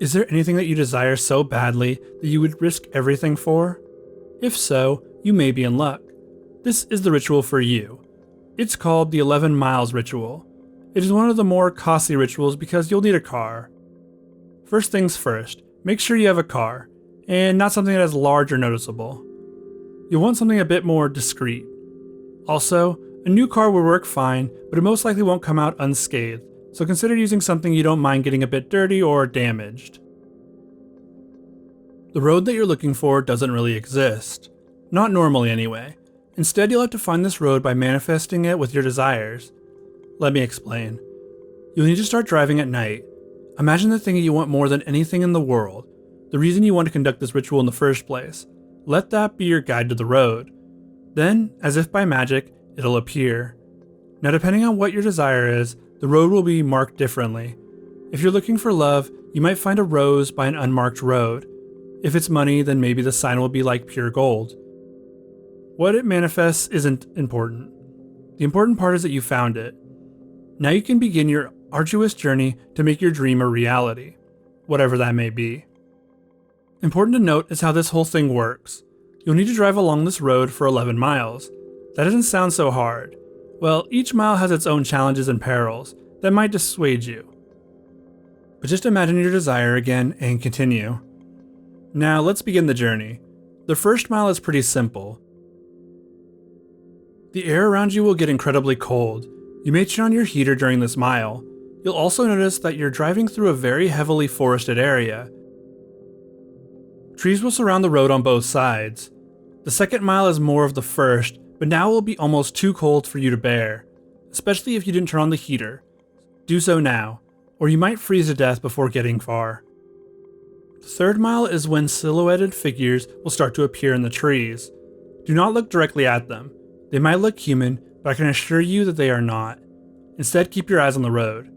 [SPEAKER 1] Is there anything that you desire so badly that you would risk everything for? If so, you may be in luck. This is the ritual for you. It's called the 11 Miles Ritual. It is one of the more costly rituals because you'll need a car. First things first, make sure you have a car, and not something that is large or noticeable. You'll want something a bit more discreet. Also, a new car will work fine, but it most likely won't come out unscathed, so consider using something you don't mind getting a bit dirty or damaged. The road that you're looking for doesn't really exist. Not normally anyway. Instead, you'll have to find this road by manifesting it with your desires. Let me explain. You'll need to start driving at night. Imagine the thing that you want more than anything in the world, the reason you want to conduct this ritual in the first place. Let that be your guide to the road. Then, as if by magic, it'll appear. Now, depending on what your desire is, the road will be marked differently. If you're looking for love, you might find a rose by an unmarked road. If it's money, then maybe the sign will be like pure gold. What it manifests isn't important. The important part is that you found it. Now you can begin your arduous journey to make your dream a reality, whatever that may be. Important to note is how this whole thing works. You'll need to drive along this road for 11 miles. That doesn't sound so hard. Well, each mile has its own challenges and perils that might dissuade you. But just imagine your desire again and continue. Now let's begin the journey. The first mile is pretty simple. The air around you will get incredibly cold. You may turn on your heater during this mile. You'll also notice that you're driving through a very heavily forested area. Trees will surround the road on both sides. The second mile is more of the first, but now it will be almost too cold for you to bear, especially if you didn't turn on the heater. Do so now, or you might freeze to death before getting far. The third mile is when silhouetted figures will start to appear in the trees. Do not look directly at them. They might look human, but I can assure you that they are not. Instead, keep your eyes on the road.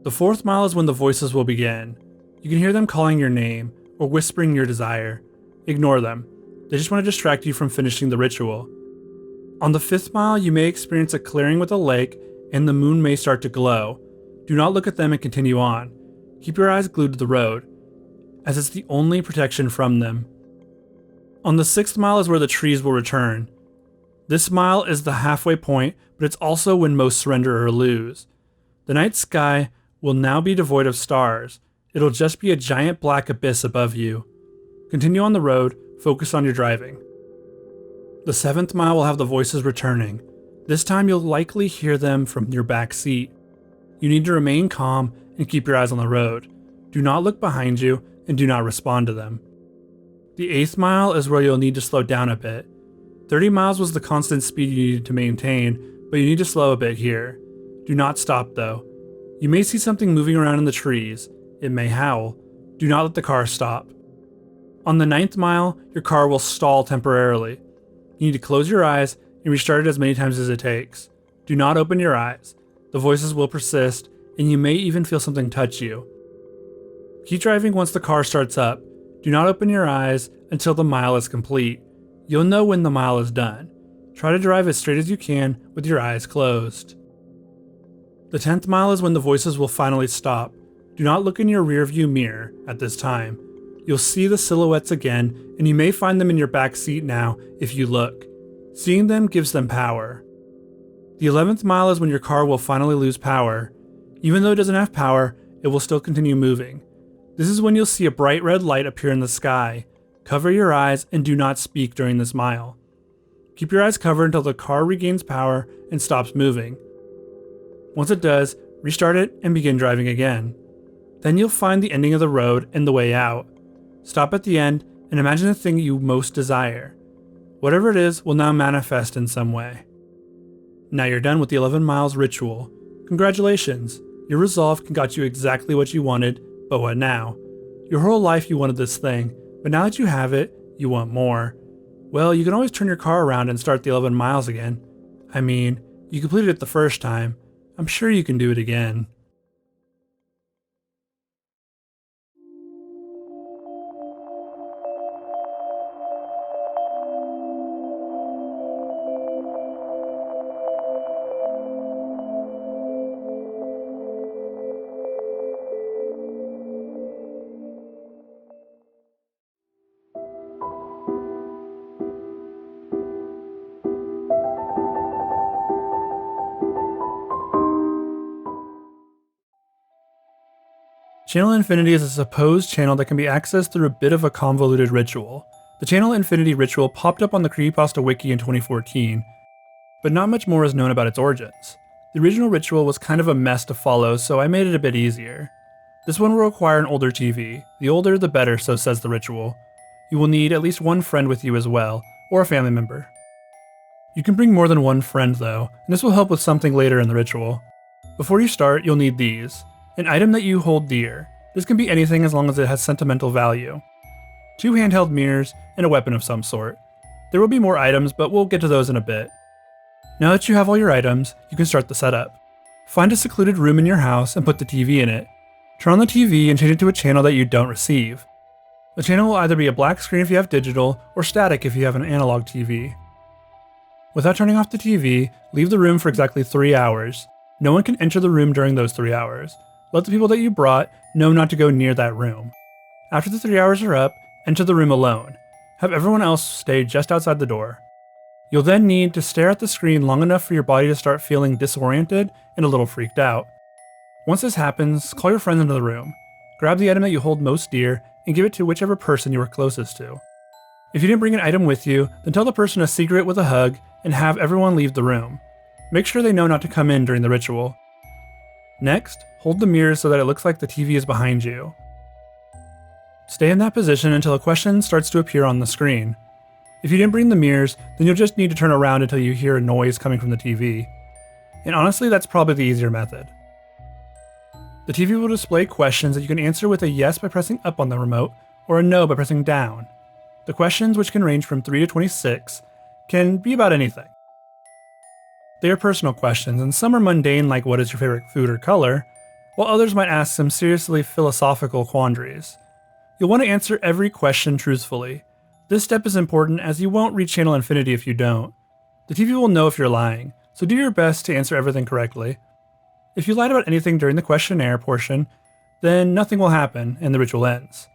[SPEAKER 1] The fourth mile is when the voices will begin. You can hear them calling your name, or whispering your desire. Ignore them. They just want to distract you from finishing the ritual. On the fifth mile, you may experience a clearing with a lake, and the moon may start to glow. Do not look at them and continue on. Keep your eyes glued to the road, as it's the only protection from them. On the sixth mile is where the trees will return. This mile is the halfway point, but it's also when most surrender or lose. The night sky will now be devoid of stars. It'll just be a giant black abyss above you. Continue on the road, focus on your driving. The seventh mile will have the voices returning. This time you'll likely hear them from your back seat. You need to remain calm and keep your eyes on the road. Do not look behind you and do not respond to them. The eighth mile is where you'll need to slow down a bit. 30 miles was the constant speed you needed to maintain, but you need to slow a bit here. Do not stop though. You may see something moving around in the trees. It may howl. Do not let the car stop. On the 9th mile, your car will stall temporarily. You need to close your eyes and restart it as many times as it takes. Do not open your eyes. The voices will persist, and you may even feel something touch you. Keep driving once the car starts up. Do not open your eyes until the mile is complete. You'll know when the mile is done. Try to drive as straight as you can with your eyes closed. The 10th mile is when the voices will finally stop. Do not look in your rearview mirror at this time. You'll see the silhouettes again, and you may find them in your back seat now if you look. Seeing them gives them power. The 11th mile is when your car will finally lose power. Even though it doesn't have power, it will still continue moving. This is when you'll see a bright red light appear in the sky. Cover your eyes and do not speak during this mile. Keep your eyes covered until the car regains power and stops moving. Once it does, restart it and begin driving again. Then you'll find the ending of the road and the way out. Stop at the end and imagine the thing you most desire. Whatever it is will now manifest in some way. Now you're done with the 11 miles ritual. Congratulations, your resolve got you exactly what you wanted, but what now? Your whole life you wanted this thing, but now that you have it, you want more. Well, you can always turn your car around and start the 11 miles again. I mean, you completed it the first time. I'm sure you can do it again. Channel Infinity is a supposed channel that can be accessed through a bit of a convoluted ritual. The Channel Infinity ritual popped up on the Creepypasta Wiki in 2014, but not much more is known about its origins. The original ritual was kind of a mess to follow, so I made it a bit easier. This one will require an older TV. The older the better, so says the ritual. You will need at least one friend with you as well, or a family member. You can bring more than one friend though, and this will help with something later in the ritual. Before you start, you'll need these. An item that you hold dear. This can be anything as long as it has sentimental value. 2 handheld mirrors, and a weapon of some sort. There will be more items, but we'll get to those in a bit. Now that you have all your items, you can start the setup. Find a secluded room in your house and put the TV in it. Turn on the TV and change it to a channel that you don't receive. The channel will either be a black screen if you have digital, or static if you have an analog TV. Without turning off the TV, leave the room for exactly 3 hours. No one can enter the room during those 3 hours. Let the people that you brought know not to go near that room. After the 3 hours are up, enter the room alone. Have everyone else stay just outside the door. You'll then need to stare at the screen long enough for your body to start feeling disoriented and a little freaked out. Once this happens, call your friends into the room. Grab the item that you hold most dear and give it to whichever person you are closest to. If you didn't bring an item with you, then tell the person a secret with a hug and have everyone leave the room. Make sure they know not to come in during the ritual. Next, hold the mirror so that it looks like the TV is behind you. Stay in that position until a question starts to appear on the screen. If you didn't bring the mirrors, then you'll just need to turn around until you hear a noise coming from the TV. And honestly, that's probably the easier method. The TV will display questions that you can answer with a yes by pressing up on the remote, or a no by pressing down. The questions, which can range from 3 to 26, can be about anything. They are personal questions, and some are mundane like what is your favorite food or color, while others might ask some seriously philosophical quandaries. You'll want to answer every question truthfully. This step is important as you won't reach Channel Infinity if you don't. The TV will know if you're lying, so do your best to answer everything correctly. If you lied about anything during the questionnaire portion, then nothing will happen and the ritual ends.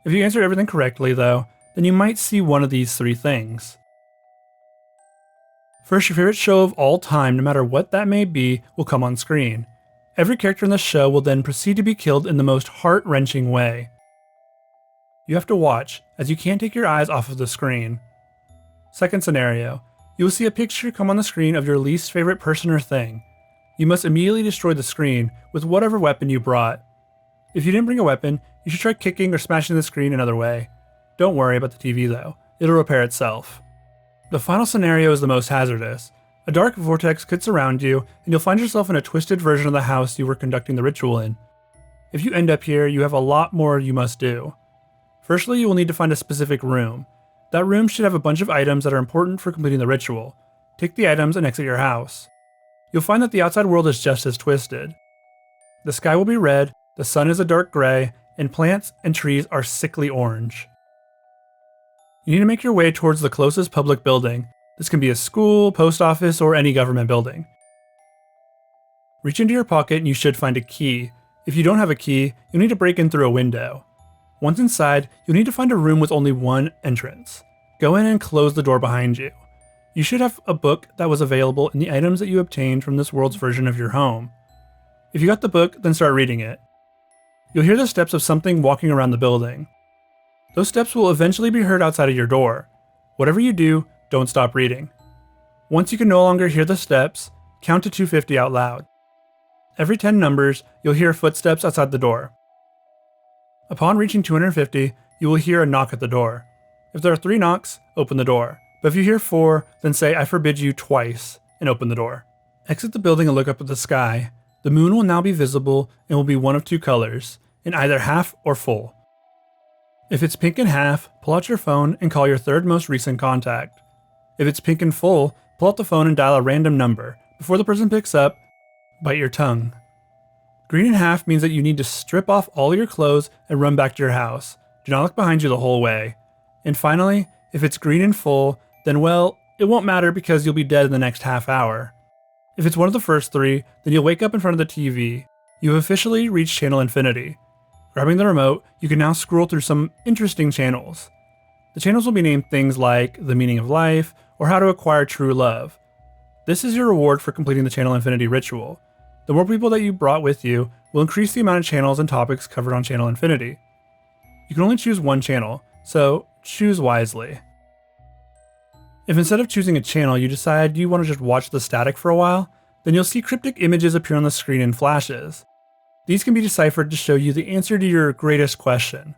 [SPEAKER 1] If you answer everything correctly though, then you might see one of these 3 things. First, your favorite show of all time, no matter what that may be, will come on screen. Every character in the show will then proceed to be killed in the most heart-wrenching way. You have to watch, as you can't take your eyes off of the screen. Second scenario, you will see a picture come on the screen of your least favorite person or thing. You must immediately destroy the screen with whatever weapon you brought. If you didn't bring a weapon, you should try kicking or smashing the screen another way. Don't worry about the TV though, it'll repair itself. The final scenario is the most hazardous. A dark vortex could surround you, and you'll find yourself in a twisted version of the house you were conducting the ritual in. If you end up here, you have a lot more you must do. Firstly, you will need to find a specific room. That room should have a bunch of items that are important for completing the ritual. Take the items and exit your house. You'll find that the outside world is just as twisted. The sky will be red, the sun is a dark gray, and plants and trees are sickly orange. You need to make your way towards the closest public building. This can be a school, post office, or any government building. Reach into your pocket and you should find a key. If you don't have a key, you'll need to break in through a window. Once inside, you'll need to find a room with only one entrance. Go in and close the door behind you. You should have a book that was available in the items that you obtained from this world's version of your home. If you got the book, then start reading it. You'll hear the steps of something walking around the building. Those steps will eventually be heard outside of your door. Whatever you do, don't stop reading. Once you can no longer hear the steps, count to 250 out loud. Every 10 numbers, you'll hear footsteps outside the door. Upon reaching 250, you will hear a knock at the door. If there are 3 knocks, open the door. But if you hear 4, then say "I forbid you" twice and open the door. Exit the building and look up at the sky. The moon will now be visible and will be one of 2 colors, in either half or full. If it's pink in half, pull out your phone and call your 3rd most recent contact. If it's pink in full, pull out the phone and dial a random number. Before the person picks up, bite your tongue. Green in half means that you need to strip off all your clothes and run back to your house. Do not look behind you the whole way. And finally, if it's green in full, then well, it won't matter because you'll be dead in the next half hour. If it's one of the first 3, then you'll wake up in front of the TV. You have officially reached channel infinity. Grabbing the remote, you can now scroll through some interesting channels. The channels will be named things like The Meaning of Life or How to Acquire True Love. This is your reward for completing the channel infinity ritual. The more people that you brought with you will increase the amount of channels and topics covered on channel infinity. You can only choose one channel, so choose wisely. If instead of choosing a channel you decide you want to just watch the static for a while, then you'll see cryptic images appear on the screen in flashes. These can be deciphered to show you the answer to your greatest question.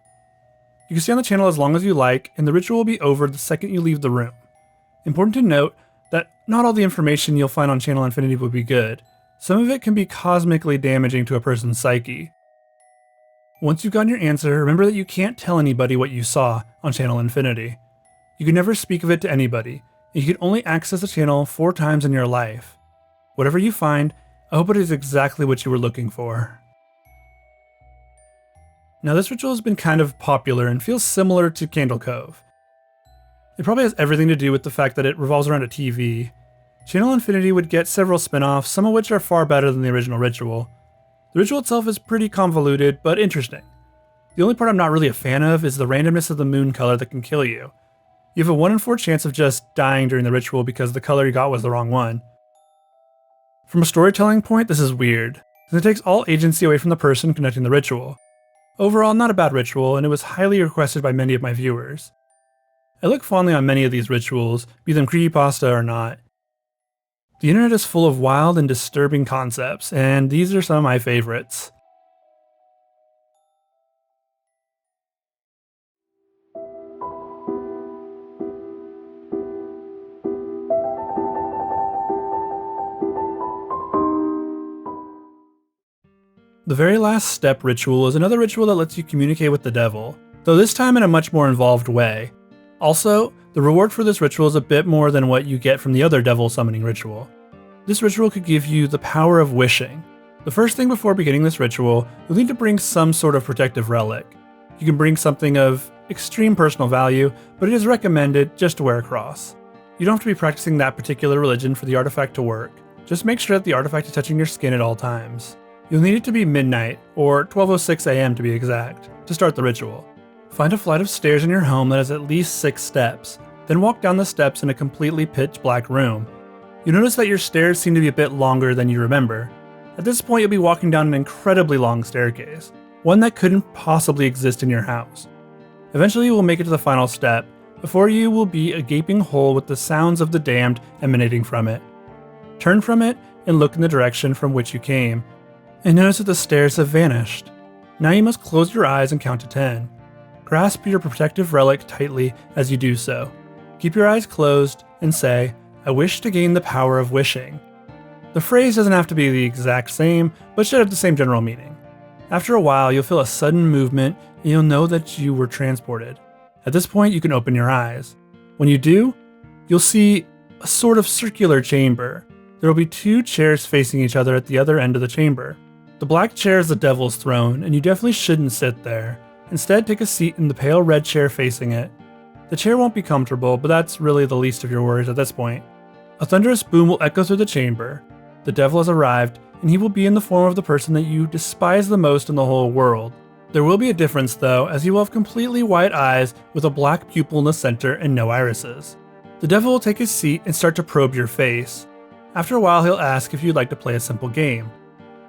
[SPEAKER 1] You can stay on the channel as long as you like, and the ritual will be over the second you leave the room. Important to note that not all the information you'll find on channel infinity will be good. Some of it can be cosmically damaging to a person's psyche. Once you've gotten your answer, remember that you can't tell anybody what you saw on channel infinity. You can never speak of it to anybody, and you can only access the channel 4 times in your life. Whatever you find, I hope it is exactly what you were looking for. Now this ritual has been kind of popular and feels similar to Candle Cove. It probably has everything to do with the fact that it revolves around a TV. Channel Infinity would get several spin-offs, some of which are far better than the original ritual. The ritual itself is pretty convoluted, but interesting. The only part I'm not really a fan of is the randomness of the moon color that can kill you. You have a 1 in 4 chance of just dying during the ritual because the color you got was the wrong one. From a storytelling point, this is weird, since it takes all agency away from the person conducting the ritual. Overall, not a bad ritual, and it was highly requested by many of my viewers. I look fondly on many of these rituals, be them creepypasta or not. The internet is full of wild and disturbing concepts, and these are some of my favorites. The very last step ritual is another ritual that lets you communicate with the devil, though this time in a much more involved way. Also, the reward for this ritual is a bit more than what you get from the other devil summoning ritual. This ritual could give you the power of wishing. The first thing before beginning this ritual, you'll need to bring some sort of protective relic. You can bring something of extreme personal value, but it is recommended just to wear a cross. You don't have to be practicing that particular religion for the artifact to work. Just make sure that the artifact is touching your skin at all times. You'll need it to be midnight, or 12:06 AM to be exact, to start the ritual. Find a flight of stairs in your home that has at least 6 steps, then walk down the steps in a completely pitch black room. You'll notice that your stairs seem to be a bit longer than you remember. At this point you'll be walking down an incredibly long staircase, one that couldn't possibly exist in your house. Eventually you will make it to the final step. Before you will be a gaping hole with the sounds of the damned emanating from it. Turn from it and look in the direction from which you came, and notice that the stairs have vanished. Now you must close your eyes and count to 10. Grasp your protective relic tightly as you do so. Keep your eyes closed and say, "I wish to gain the power of wishing." The phrase doesn't have to be the exact same, but should have the same general meaning. After a while, you'll feel a sudden movement and you'll know that you were transported. At this point, you can open your eyes. When you do, you'll see a sort of circular chamber. There will be 2 chairs facing each other at the other end of the chamber. The black chair is the devil's throne, and you definitely shouldn't sit there. Instead, take a seat in the pale red chair facing it. The chair won't be comfortable, but that's really the least of your worries at this point. A thunderous boom will echo through the chamber. The devil has arrived, and he will be in the form of the person that you despise the most in the whole world. There will be a difference though, as he will have completely white eyes with a black pupil in the center and no irises. The devil will take his seat and start to probe your face. After a while, he'll ask if you'd like to play a simple game.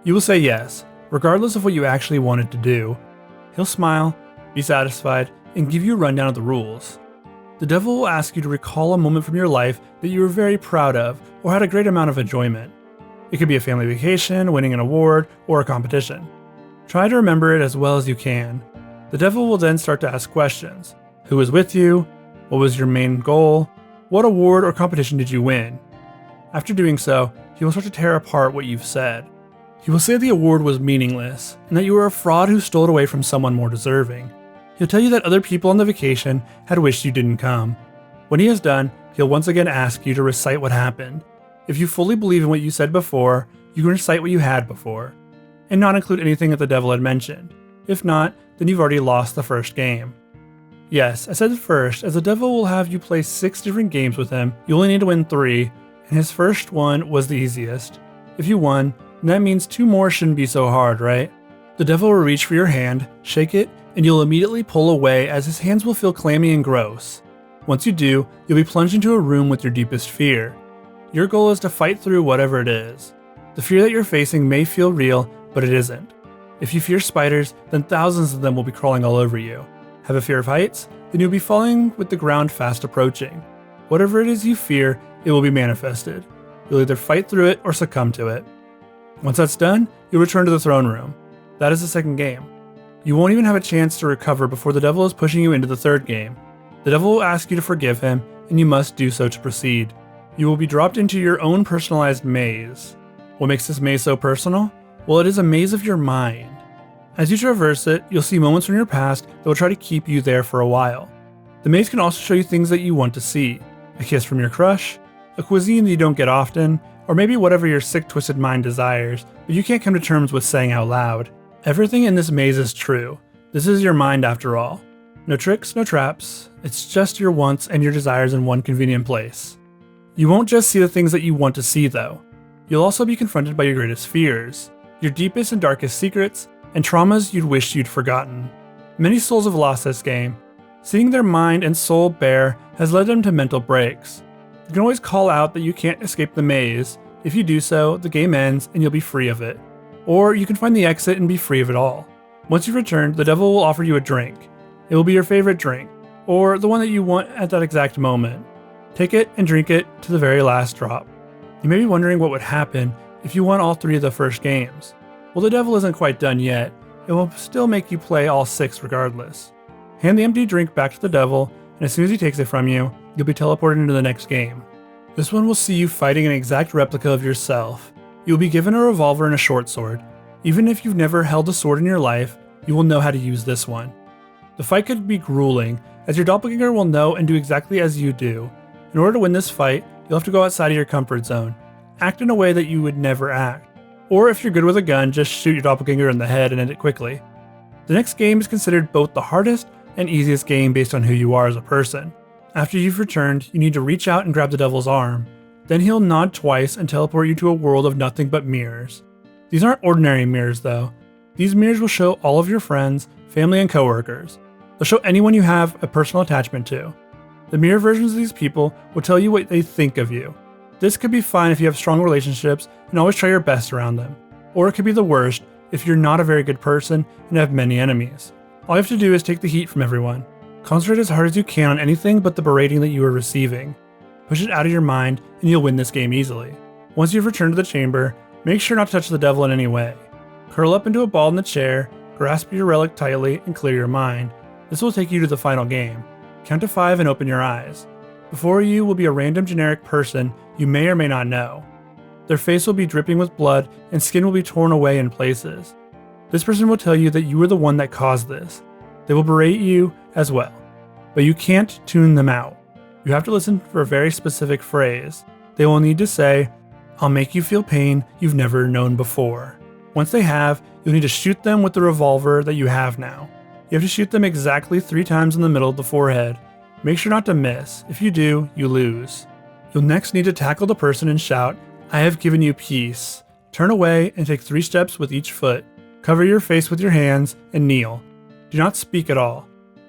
[SPEAKER 1] You will say yes, regardless of what you actually wanted to do. He'll smile, be satisfied, and give you a rundown of the rules. The devil will ask you to recall a moment from your life that you were very proud of or had a great amount of enjoyment. It could be a family vacation, winning an award, or a competition. Try to remember it as well as you can. The devil will then start to ask questions. Who was with you? What was your main goal? What award or competition did you win? After doing so, he will start to tear apart what you've said. He will say the award was meaningless, and that you were a fraud who stole it away from someone more deserving. He'll tell you that other people on the vacation had wished you didn't come. When he is done, he'll once again ask you to recite what happened. If you fully believe in what you said before, you can recite what you had before, and not include anything that the devil had mentioned. If not, then you've already lost the first game. Yes, I said first, as the devil will have you play 6 different games with him. You only need to win 3, and his first one was the easiest. If you won, then that means 2 more shouldn't be so hard, right? The devil will reach for your hand, shake it, and you'll immediately pull away as his hands will feel clammy and gross. Once you do, you'll be plunged into a room with your deepest fear. Your goal is to fight through whatever it is. The fear that you're facing may feel real, but it isn't. If you fear spiders, then thousands of them will be crawling all over you. Have a fear of heights? Then you'll be falling with the ground fast approaching. Whatever it is you fear, it will be manifested. You'll either fight through it or succumb to it. Once that's done, you'll return to the throne room. That is the second game. You won't even have a chance to recover before the devil is pushing you into the third game. The devil will ask you to forgive him, and you must do so to proceed. You will be dropped into your own personalized maze. What makes this maze so personal? Well, it is a maze of your mind. As you traverse it, you'll see moments from your past that will try to keep you there for a while. The maze can also show you things that you want to see. A kiss from your crush, a cuisine that you don't get often, or maybe whatever your sick, twisted mind desires, but you can't come to terms with saying out loud. Everything in this maze is true. This is your mind after all. No tricks, no traps. It's just your wants and your desires in one convenient place. You won't just see the things that you want to see though. You'll also be confronted by your greatest fears, your deepest and darkest secrets, and traumas you'd wish you'd forgotten. Many souls have lost this game. Seeing their mind and soul bare has led them to mental breaks. You can always call out that you can't escape the maze. If you do so, the game ends and you'll be free of it. Or you can find the exit and be free of it all. Once you've returned, the devil will offer you a drink. It will be your favorite drink, or the one that you want at that exact moment. Take it and drink it to the very last drop. You may be wondering what would happen if you won all 3 of the first games. Well, the devil isn't quite done yet. It will still make you play all 6 regardless. Hand the empty drink back to the devil, and as soon as he takes it from you, you'll be teleported into the next game. This one will see you fighting an exact replica of yourself. You'll be given a revolver and a short sword. Even if you've never held a sword in your life, you will know how to use this one. The fight could be grueling, as your doppelganger will know and do exactly as you do. In order to win this fight, you'll have to go outside of your comfort zone. Act in a way that you would never act. Or if you're good with a gun, just shoot your doppelganger in the head and end it quickly. The next game is considered both the hardest and easiest game based on who you are as a person. After you've returned, you need to reach out and grab the devil's arm. Then he'll nod twice and teleport you to a world of nothing but mirrors. These aren't ordinary mirrors though. These mirrors will show all of your friends, family, and coworkers. They'll show anyone you have a personal attachment to. The mirror versions of these people will tell you what they think of you. This could be fine if you have strong relationships and always try your best around them. Or it could be the worst if you're not a very good person and have many enemies. All you have to do is take the heat from everyone. Concentrate as hard as you can on anything but the berating that you are receiving. Push it out of your mind and you'll win this game easily. Once you've returned to the chamber, make sure not to touch the devil in any way. Curl up into a ball in the chair, grasp your relic tightly, and clear your mind. This will take you to the final game. Count to 5 and open your eyes. Before you will be a random generic person you may or may not know. Their face will be dripping with blood and skin will be torn away in places. This person will tell you that you were the one that caused this. They will berate you as well, but you can't tune them out. You have to listen for a very specific phrase. They will need to say, "I'll make you feel pain you've never known before." Once they have, you'll need to shoot them with the revolver that you have now. You have to shoot them exactly 3 times in the middle of the forehead. Make sure not to miss. If you do, you lose. You'll next need to tackle the person and shout, "I have given you peace." Turn away and take 3 steps with each foot. Cover your face with your hands and kneel. Do not speak at all.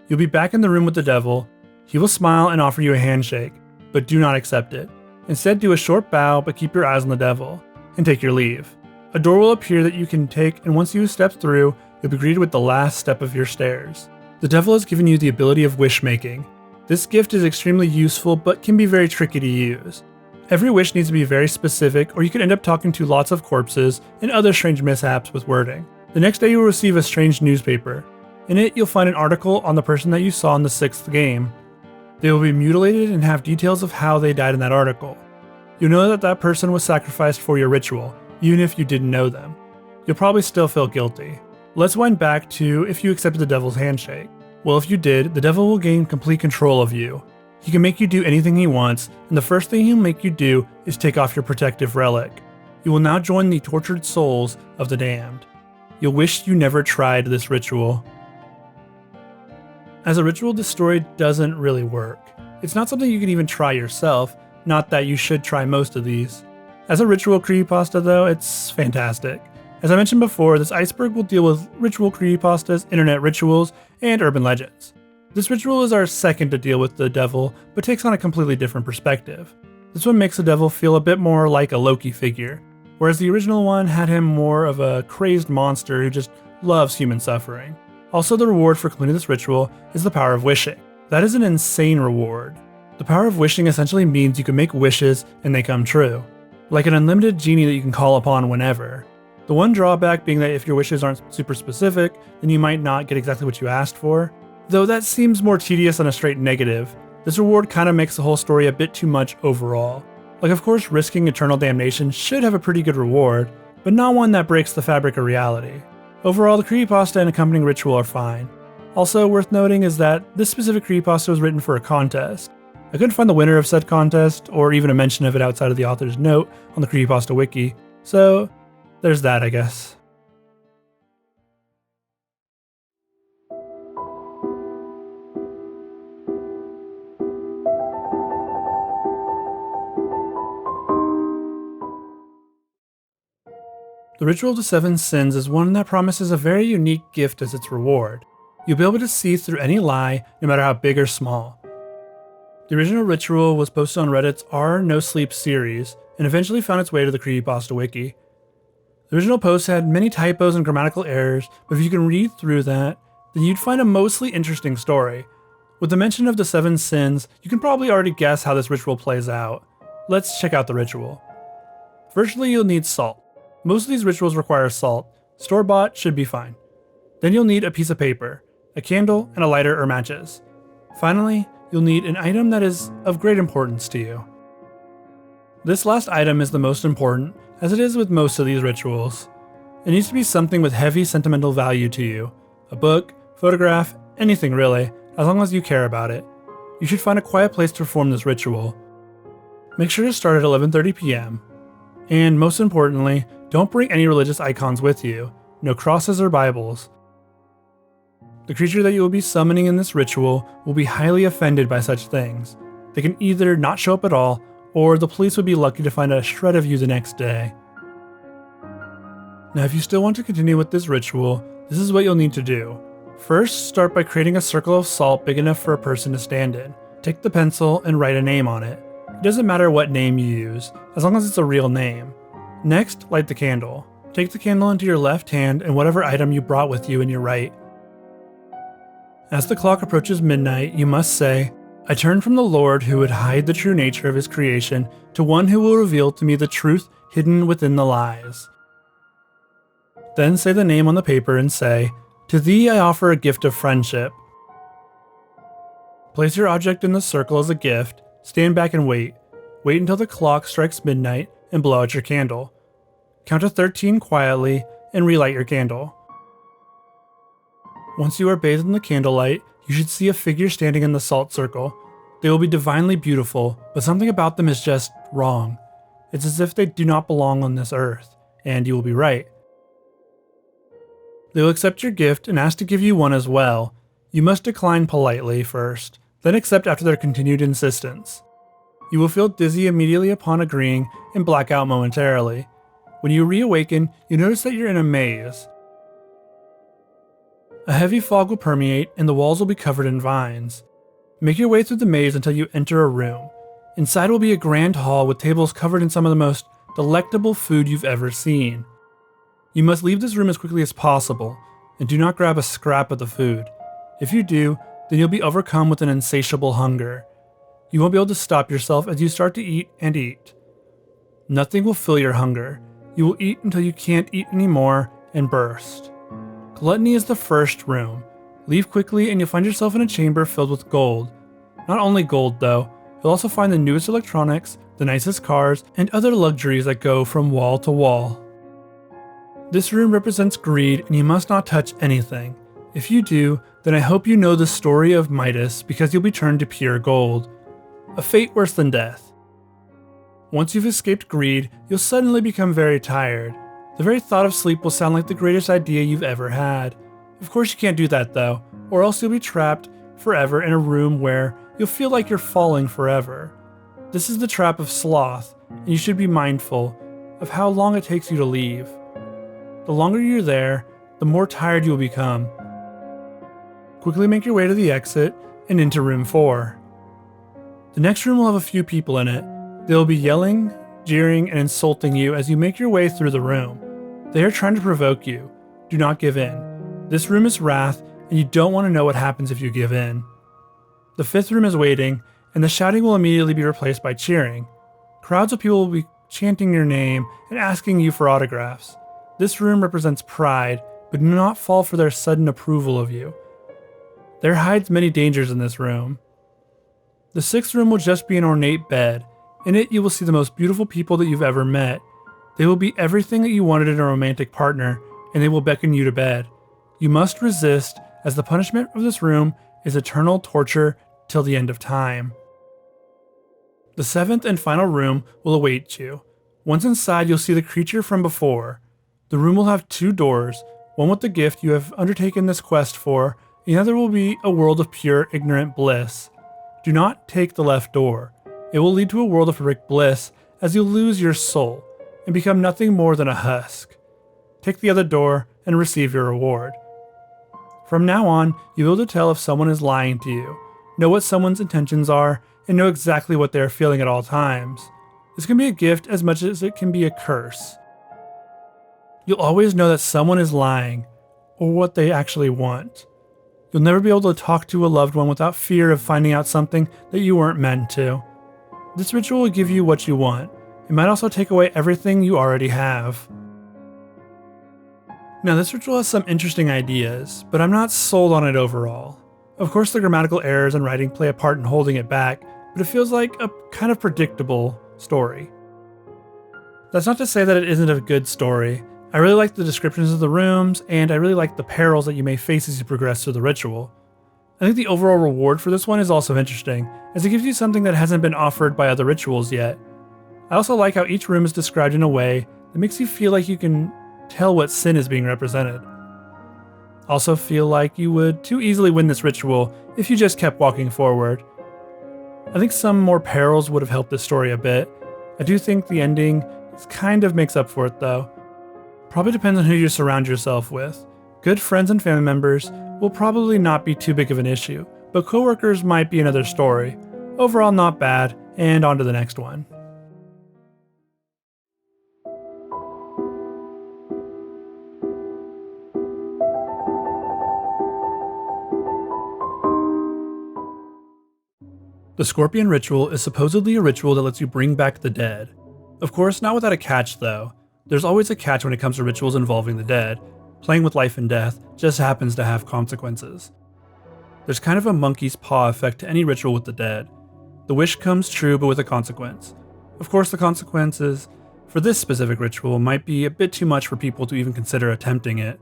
[SPEAKER 1] You'll be back in the room with the devil. He will smile and offer you a handshake, but do not accept it. Instead, do a short bow, but keep your eyes on the devil, and take your leave. A door will appear that you can take, and once you step through, you'll be greeted with the last step of your stairs. The devil has given you the ability of wish making. This gift is extremely useful but can be very tricky to use. Every wish needs to be very specific, or you could end up talking to lots of corpses and other strange mishaps with wording. The next day you'll receive a strange newspaper. In it, you'll find an article on the person that you saw in the 6th game. They will be mutilated and have details of how they died in that article. You'll know that that person was sacrificed for your ritual, even if you didn't know them. You'll probably still feel guilty. Let's wind back to if you accepted the devil's handshake. Well, if you did, the devil will gain complete control of you. He can make you do anything he wants, and the first thing he'll make you do is take off your protective relic. You will now join the tortured souls of the damned. You'll wish you never tried this ritual. As a ritual, this story doesn't really work. It's not something you can even try yourself, not that you should try most of these. As a ritual creepypasta though, it's fantastic. As I mentioned before, this iceberg will deal with ritual creepypastas, internet rituals, and urban legends. This ritual is our second to deal with the devil, but takes on a completely different perspective. This one makes the devil feel a bit more like a Loki figure, whereas the original one had him more of a crazed monster who just loves human suffering. Also, the reward for completing this ritual is the power of wishing. That is an insane reward. The power of wishing essentially means you can make wishes and they come true, like an unlimited genie that you can call upon whenever. The one drawback being that if your wishes aren't super specific, then you might not get exactly what you asked for. Though that seems more tedious than a straight negative, this reward kind of makes the whole story a bit too much overall. Like, of course, risking eternal damnation should have a pretty good reward, but not one that breaks the fabric of reality. Overall, the creepypasta and accompanying ritual are fine. Also worth noting is that this specific creepypasta was written for a contest. I couldn't find the winner of said contest, or even a mention of it outside of the author's note on the Creepypasta Wiki, so there's that, I guess. The Ritual of the Seven Sins is one that promises a very unique gift as its reward. You'll be able to see through any lie, no matter how big or small. The original ritual was posted on Reddit's r No Sleep series, and eventually found its way to the Creepypasta Wiki. The original post had many typos and grammatical errors, but if you can read through that, then you'd find a mostly interesting story. With the mention of the 7 sins, you can probably already guess how this ritual plays out. Let's check out the ritual. Firstly, you'll need salt. Most of these rituals require salt. Store-bought should be fine. Then you'll need a piece of paper, a candle, and a lighter or matches. Finally, you'll need an item that is of great importance to you. This last item is the most important, as it is with most of these rituals. It needs to be something with heavy sentimental value to you. A book, photograph, anything really, as long as you care about it. You should find a quiet place to perform this ritual. Make sure to start at 11:30 p.m. And most importantly, don't bring any religious icons with you. No crosses or Bibles. The creature that you will be summoning in this ritual will be highly offended by such things. They can either not show up at all, or the police would be lucky to find a shred of you the next day. Now if you still want to continue with this ritual, this is what you'll need to do. First, start by creating a circle of salt big enough for a person to stand in. Take the pencil and write a name on it. It doesn't matter what name you use, as long as it's a real name. Next, light the candle. Take the candle into your left hand and whatever item you brought with you in your right. As the clock approaches midnight, you must say, "I turn from the Lord who would hide the true nature of his creation to one who will reveal to me the truth hidden within the lies." Then say the name on the paper and say, "To thee I offer a gift of friendship." Place your object in the circle as a gift, stand back and wait. Wait until the clock strikes midnight and blow out your candle. Count to 13 quietly and relight your candle. Once you are bathed in the candlelight, you should see a figure standing in the salt circle. They will be divinely beautiful, but something about them is just wrong. It's as if they do not belong on this earth, and you will be right. They will accept your gift and ask to give you one as well. You must decline politely first, then accept after their continued insistence. You will feel dizzy immediately upon agreeing and black out momentarily. When you reawaken, you notice that you're in a maze. A heavy fog will permeate and the walls will be covered in vines. Make your way through the maze until you enter a room. Inside will be a grand hall with tables covered in some of the most delectable food you've ever seen. You must leave this room as quickly as possible, and do not grab a scrap of the food. If you do, then you'll be overcome with an insatiable hunger. You won't be able to stop yourself as you start to eat and eat. Nothing will fill your hunger. You will eat until you can't eat anymore and burst. Gluttony is the first room. Leave quickly and you'll find yourself in a chamber filled with gold. Not only gold though, you'll also find the newest electronics, the nicest cars, and other luxuries that go from wall to wall. This room represents greed and you must not touch anything. If you do, then I hope you know the story of Midas because you'll be turned to pure gold. A fate worse than death. Once you've escaped greed, you'll suddenly become very tired. The very thought of sleep will sound like the greatest idea you've ever had. Of course you can't do that though, or else you'll be trapped forever in a room where you'll feel like you're falling forever. This is the trap of sloth, and you should be mindful of how long it takes you to leave. The longer you're there, the more tired you'll become. Quickly make your way to the exit and into room 4. The next room will have a few people in it. They will be yelling, jeering, and insulting you as you make your way through the room. They are trying to provoke you. Do not give in. This room is wrath, and you don't want to know what happens if you give in. The 5th room is waiting, and the shouting will immediately be replaced by cheering. Crowds of people will be chanting your name and asking you for autographs. This room represents pride, but do not fall for their sudden approval of you. There hides many dangers in this room. The 6th room will just be an ornate bed. In it, you will see the most beautiful people that you've ever met. They will be everything that you wanted in a romantic partner, and they will beckon you to bed. You must resist, as the punishment of this room is eternal torture till the end of time. The 7th and final room will await you. Once inside, you'll see the creature from before. The room will have 2 doors, one with the gift you have undertaken this quest for, and the other will be a world of pure ignorant bliss. Do not take the left door. It will lead to a world of horrific bliss as you lose your soul and become nothing more than a husk. Take the other door and receive your reward. From now on, you'll be able to tell if someone is lying to you, know what someone's intentions are, and know exactly what they are feeling at all times. This can be a gift as much as it can be a curse. You'll always know that someone is lying, or what they actually want. You'll never be able to talk to a loved one without fear of finding out something that you weren't meant to. This ritual will give you what you want. It might also take away everything you already have. Now this ritual has some interesting ideas, but I'm not sold on it overall. Of course the grammatical errors and writing play a part in holding it back, but it feels like a kind of predictable story. That's not to say that it isn't a good story. I really like the descriptions of the rooms, and I really like the perils that you may face as you progress through the ritual. I think the overall reward for this one is also interesting, as it gives you something that hasn't been offered by other rituals yet. I also like how each room is described in a way that makes you feel like you can tell what sin is being represented. I also feel like you would too easily win this ritual if you just kept walking forward. I think some more perils would have helped this story a bit. I do think the ending kind of makes up for it though. Probably depends on who you surround yourself with. Good friends and family members will probably not be too big of an issue, but coworkers might be another story. Overall not bad, and on to the next one. The Scorpion Ritual is supposedly a ritual that lets you bring back the dead. Of course, not without a catch though. There's always a catch when it comes to rituals involving the dead. Playing with life and death just happens to have consequences. There's kind of a monkey's paw effect to any ritual with the dead. The wish comes true but with a consequence. Of course, the consequences for this specific ritual might be a bit too much for people to even consider attempting it.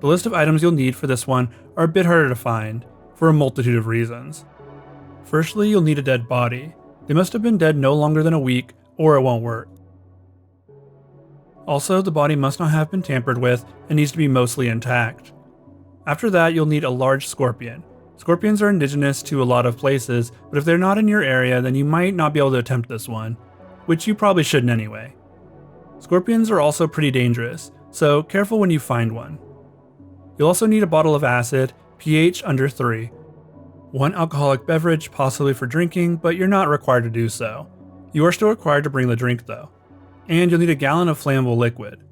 [SPEAKER 1] The list of items you'll need for this one are a bit harder to find, for a multitude of reasons. Firstly, you'll need a dead body. They must have been dead no longer than a week, or it won't work. Also, the body must not have been tampered with and needs to be mostly intact. After that, you'll need a large scorpion. Scorpions are indigenous to a lot of places, but if they're not in your area, then you might not be able to attempt this one, which you probably shouldn't anyway. Scorpions are also pretty dangerous, so careful when you find one. You'll also need a bottle of acid, pH under 3. One alcoholic beverage, possibly for drinking, but you're not required to do so. You are still required to bring the drink though. And you'll need a gallon of flammable liquid.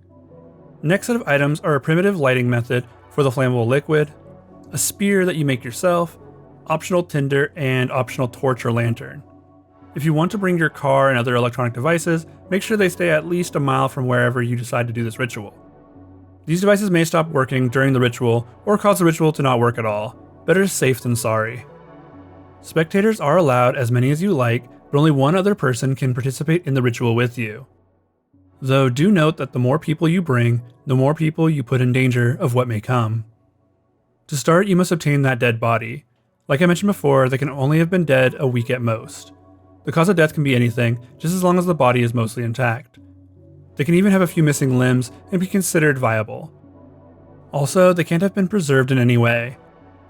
[SPEAKER 1] Next set of items are a primitive lighting method for the flammable liquid, a spear that you make yourself, optional tinder, and optional torch or lantern. If you want to bring your car and other electronic devices, make sure they stay at least a mile from wherever you decide to do this ritual. These devices may stop working during the ritual or cause the ritual to not work at all. Better safe than sorry. Spectators are allowed as many as you like, but only one other person can participate in the ritual with you. Though do note that the more people you bring, the more people you put in danger of what may come. To start, you must obtain that dead body. Like I mentioned before, they can only have been dead a week at most. The cause of death can be anything, just as long as the body is mostly intact. They can even have a few missing limbs and be considered viable. Also, they can't have been preserved in any way.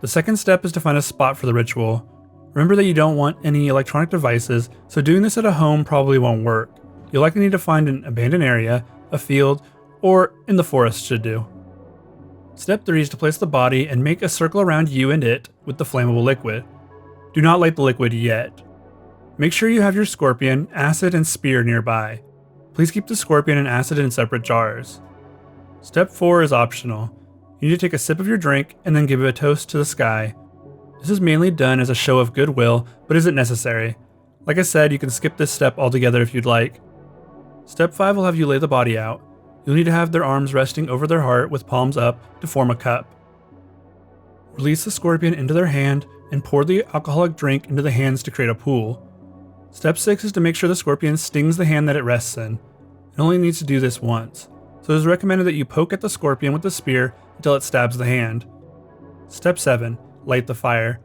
[SPEAKER 1] The second step is to find a spot for the ritual. Remember that you don't want any electronic devices, so doing this at a home probably won't work. You'll likely need to find an abandoned area, a field, or in the forest should do. Step 3 is to place the body and make a circle around you and it with the flammable liquid. Do not light the liquid yet. Make sure you have your scorpion, acid, and spear nearby. Please keep the scorpion and acid in separate jars. Step 4 is optional. You need to take a sip of your drink and then give a toast to the sky. This is mainly done as a show of goodwill, but isn't necessary. Like I said, you can skip this step altogether if you'd like. Step 5 will have you lay the body out. You'll need to have their arms resting over their heart with palms up to form a cup. Release the scorpion into their hand and pour the alcoholic drink into the hands to create a pool. Step 6 is to make sure the scorpion stings the hand that it rests in. It only needs to do this once, so it is recommended that you poke at the scorpion with the spear until it stabs the hand. Step 7. Light the fire.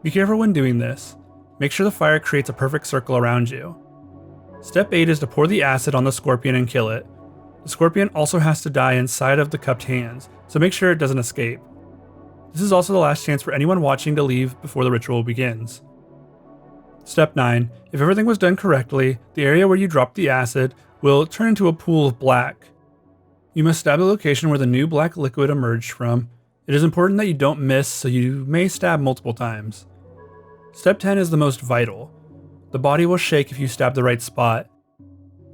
[SPEAKER 1] Be careful when doing this. Make sure the fire creates a perfect circle around you. Step 8 is to pour the acid on the scorpion and kill it. The scorpion also has to die inside of the cupped hands, so make sure it doesn't escape. This is also the last chance for anyone watching to leave before the ritual begins. Step 9. If everything was done correctly, the area where you dropped the acid will turn into a pool of black. You must stab the location where the new black liquid emerged from. It is important that you don't miss, so you may stab multiple times. Step 10 is the most vital. The body will shake if you stab the right spot.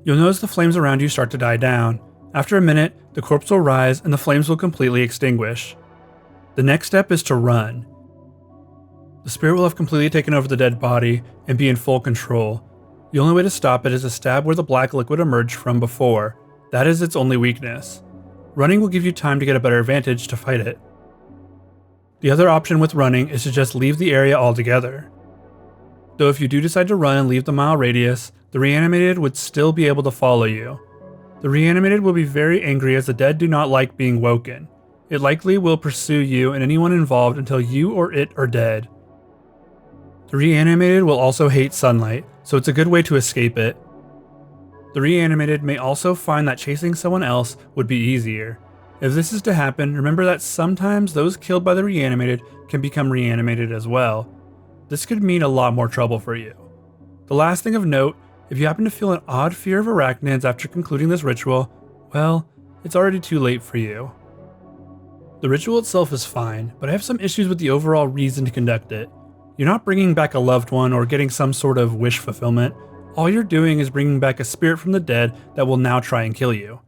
[SPEAKER 1] You'll notice the flames around you start to die down. After a minute, the corpse will rise and the flames will completely extinguish. The next step is to run. The spirit will have completely taken over the dead body and be in full control. The only way to stop it is to stab where the black liquid emerged from before. That is its only weakness. Running will give you time to get a better advantage to fight it. The other option with running is to just leave the area altogether. Though if you do decide to run and leave the mile radius, the reanimated would still be able to follow you. The reanimated will be very angry as the dead do not like being woken. It likely will pursue you and anyone involved until you or it are dead. The reanimated will also hate sunlight, so it's a good way to escape it. The reanimated may also find that chasing someone else would be easier. If this is to happen, remember that sometimes those killed by the reanimated can become reanimated as well. This could mean a lot more trouble for you. The last thing of note, if you happen to feel an odd fear of arachnids after concluding this ritual, well, it's already too late for you. The ritual itself is fine, but I have some issues with the overall reason to conduct it. You're not bringing back a loved one or getting some sort of wish fulfillment. All you're doing is bringing back a spirit from the dead that will now try and kill you.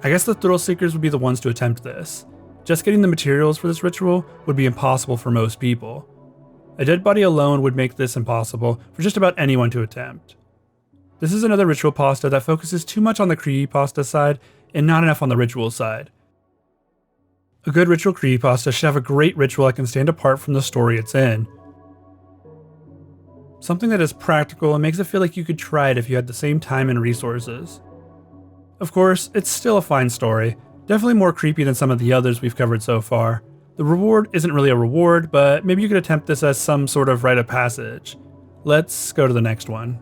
[SPEAKER 1] I guess the thrill seekers would be the ones to attempt this. Just getting the materials for this ritual would be impossible for most people. A dead body alone would make this impossible for just about anyone to attempt. This is another ritual pasta that focuses too much on the creepypasta side and not enough on the ritual side. A good ritual creepypasta should have a great ritual that can stand apart from the story it's in. Something that is practical and makes it feel like you could try it if you had the same time and resources. Of course, it's still a fine story, definitely more creepy than some of the others we've covered so far. The reward isn't really a reward, but maybe you could attempt this as some sort of rite of passage. Let's go to the next one.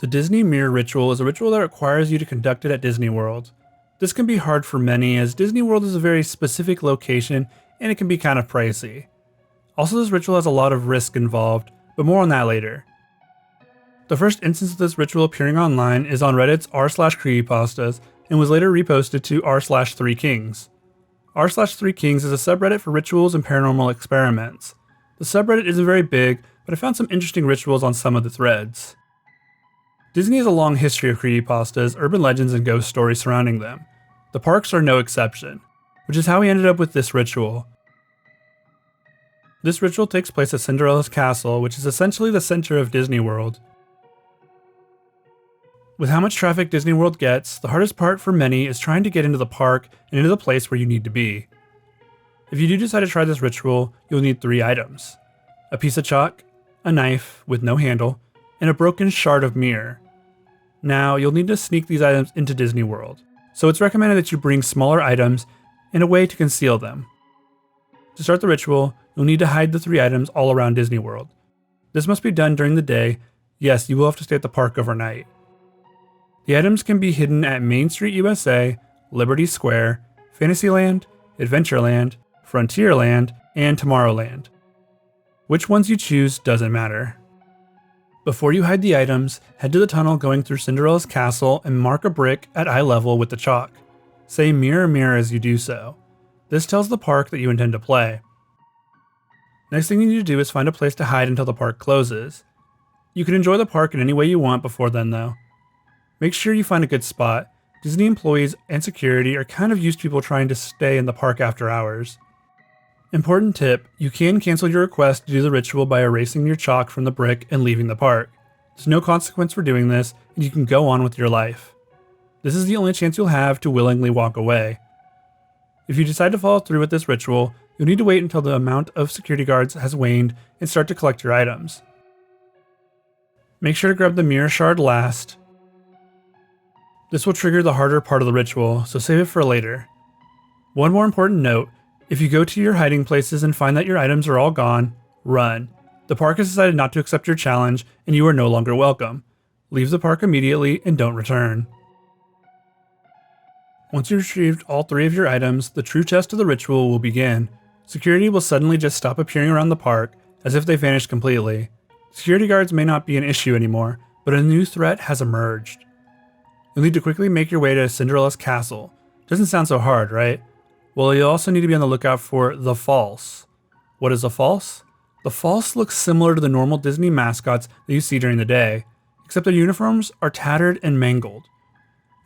[SPEAKER 1] The Disney Mirror Ritual is a ritual that requires you to conduct it at Disney World. This can be hard for many as Disney World is a very specific location and it can be kind of pricey. Also, this ritual has a lot of risk involved, but more on that later. The first instance of this ritual appearing online is on Reddit's r/creepypastas and was later reposted to r/3kings. r/3kings is a subreddit for rituals and paranormal experiments. The subreddit isn't very big, but but I found some interesting rituals on some of the threads. Disney has a long history of creepypastas, urban legends, and ghost stories surrounding them. The parks are no exception, which is how we ended up with this ritual. This ritual takes place at Cinderella's castle, which is essentially the center of Disney World. With how much traffic Disney World gets, the hardest part for many is trying to get into the park and into the place where you need to be. If you do decide to try this ritual, you'll need 3 items: a piece of chalk, a knife with no handle, and a broken shard of mirror. Now, you'll need to sneak these items into Disney World, so it's recommended that you bring smaller items and a way to conceal them. To start the ritual, you'll need to hide the 3 items all around Disney World. This must be done during the day. Yes, you will have to stay at the park overnight. The items can be hidden at Main Street USA, Liberty Square, Fantasyland, Adventureland, Frontierland, and Tomorrowland. Which ones you choose doesn't matter. Before you hide the items, head to the tunnel going through Cinderella's castle and mark a brick at eye level with the chalk. Say "Mirror, mirror" as you do so. This tells the park that you intend to play. Next thing you need to do is find a place to hide until the park closes. You can enjoy the park in any way you want before then though. Make sure you find a good spot. Disney employees and security are kind of used to people trying to stay in the park after hours. Important tip, you can cancel your request to do the ritual by erasing your chalk from the brick and leaving the park. There's no consequence for doing this, and you can go on with your life. This is the only chance you'll have to willingly walk away. If you decide to follow through with this ritual, you'll need to wait until the amount of security guards has waned and start to collect your items. Make sure to grab the mirror shard last. This will trigger the harder part of the ritual, so save it for later. One more important note, if you go to your hiding places and find that your items are all gone, run. The park has decided not to accept your challenge and you are no longer welcome. Leave the park immediately and don't return. Once you've retrieved all 3 of your items, the true test of the ritual will begin. Security will suddenly just stop appearing around the park, as if they vanished completely. Security guards may not be an issue anymore, but a new threat has emerged. You'll need to quickly make your way to Cinderella's castle. Doesn't sound so hard, right? Well, you'll also need to be on the lookout for the False. What is a False? The False looks similar to the normal Disney mascots that you see during the day, except their uniforms are tattered and mangled.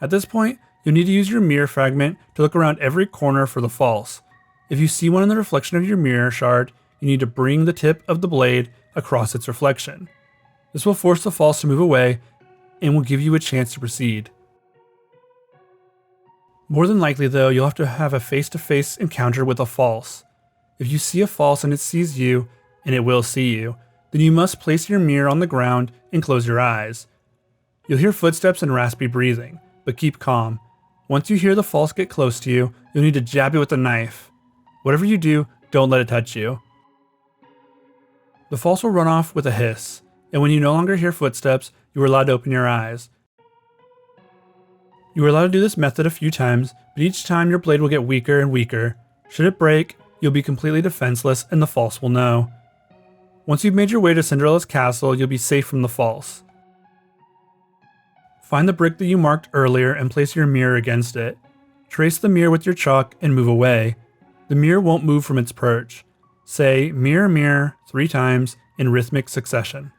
[SPEAKER 1] At this point, you'll need to use your mirror fragment to look around every corner for the False. If you see one in the reflection of your mirror shard, you need to bring the tip of the blade across its reflection. This will force the False to move away and will give you a chance to proceed. More than likely though, you'll have to have a face-to-face encounter with a False. If you see a False and it sees you, and it will see you, then you must place your mirror on the ground and close your eyes. You'll hear footsteps and raspy breathing, but keep calm. Once you hear the False get close to you, you'll need to jab it with a knife. Whatever you do, don't let it touch you. The False will run off with a hiss, and when you no longer hear footsteps, you are allowed to open your eyes. You are allowed to do this method a few times, but each time your blade will get weaker and weaker. Should it break, you'll be completely defenseless and the False will know. Once you've made your way to Cinderella's castle, you'll be safe from the False. Find the brick that you marked earlier and place your mirror against it. Trace the mirror with your chalk and move away. The mirror won't move from its perch. Say "mirror, mirror" 3 times in rhythmic succession.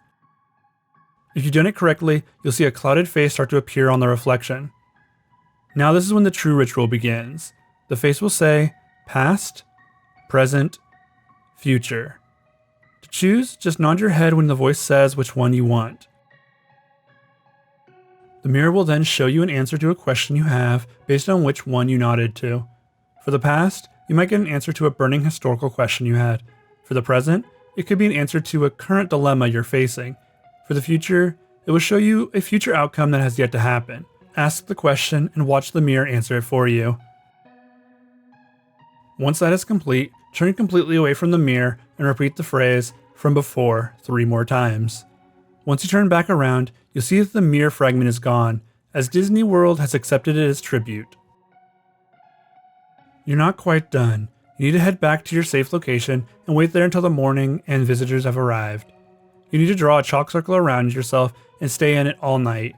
[SPEAKER 1] If you've done it correctly, you'll see a clouded face start to appear on the reflection. Now this is when the true ritual begins. The face will say, past, present, future. To choose, just nod your head when the voice says which one you want. The mirror will then show you an answer to a question you have based on which one you nodded to. For the past, you might get an answer to a burning historical question you had. For the present, it could be an answer to a current dilemma you're facing. For the future, it will show you a future outcome that has yet to happen. Ask the question and watch the mirror answer it for you. Once that is complete, turn completely away from the mirror and repeat the phrase "from before" 3 more times. Once you turn back around, you'll see that the mirror fragment is gone, as Disney World has accepted it as tribute. You're not quite done. You need to head back to your safe location and wait there until the morning and visitors have arrived. You need to draw a chalk circle around yourself and stay in it all night.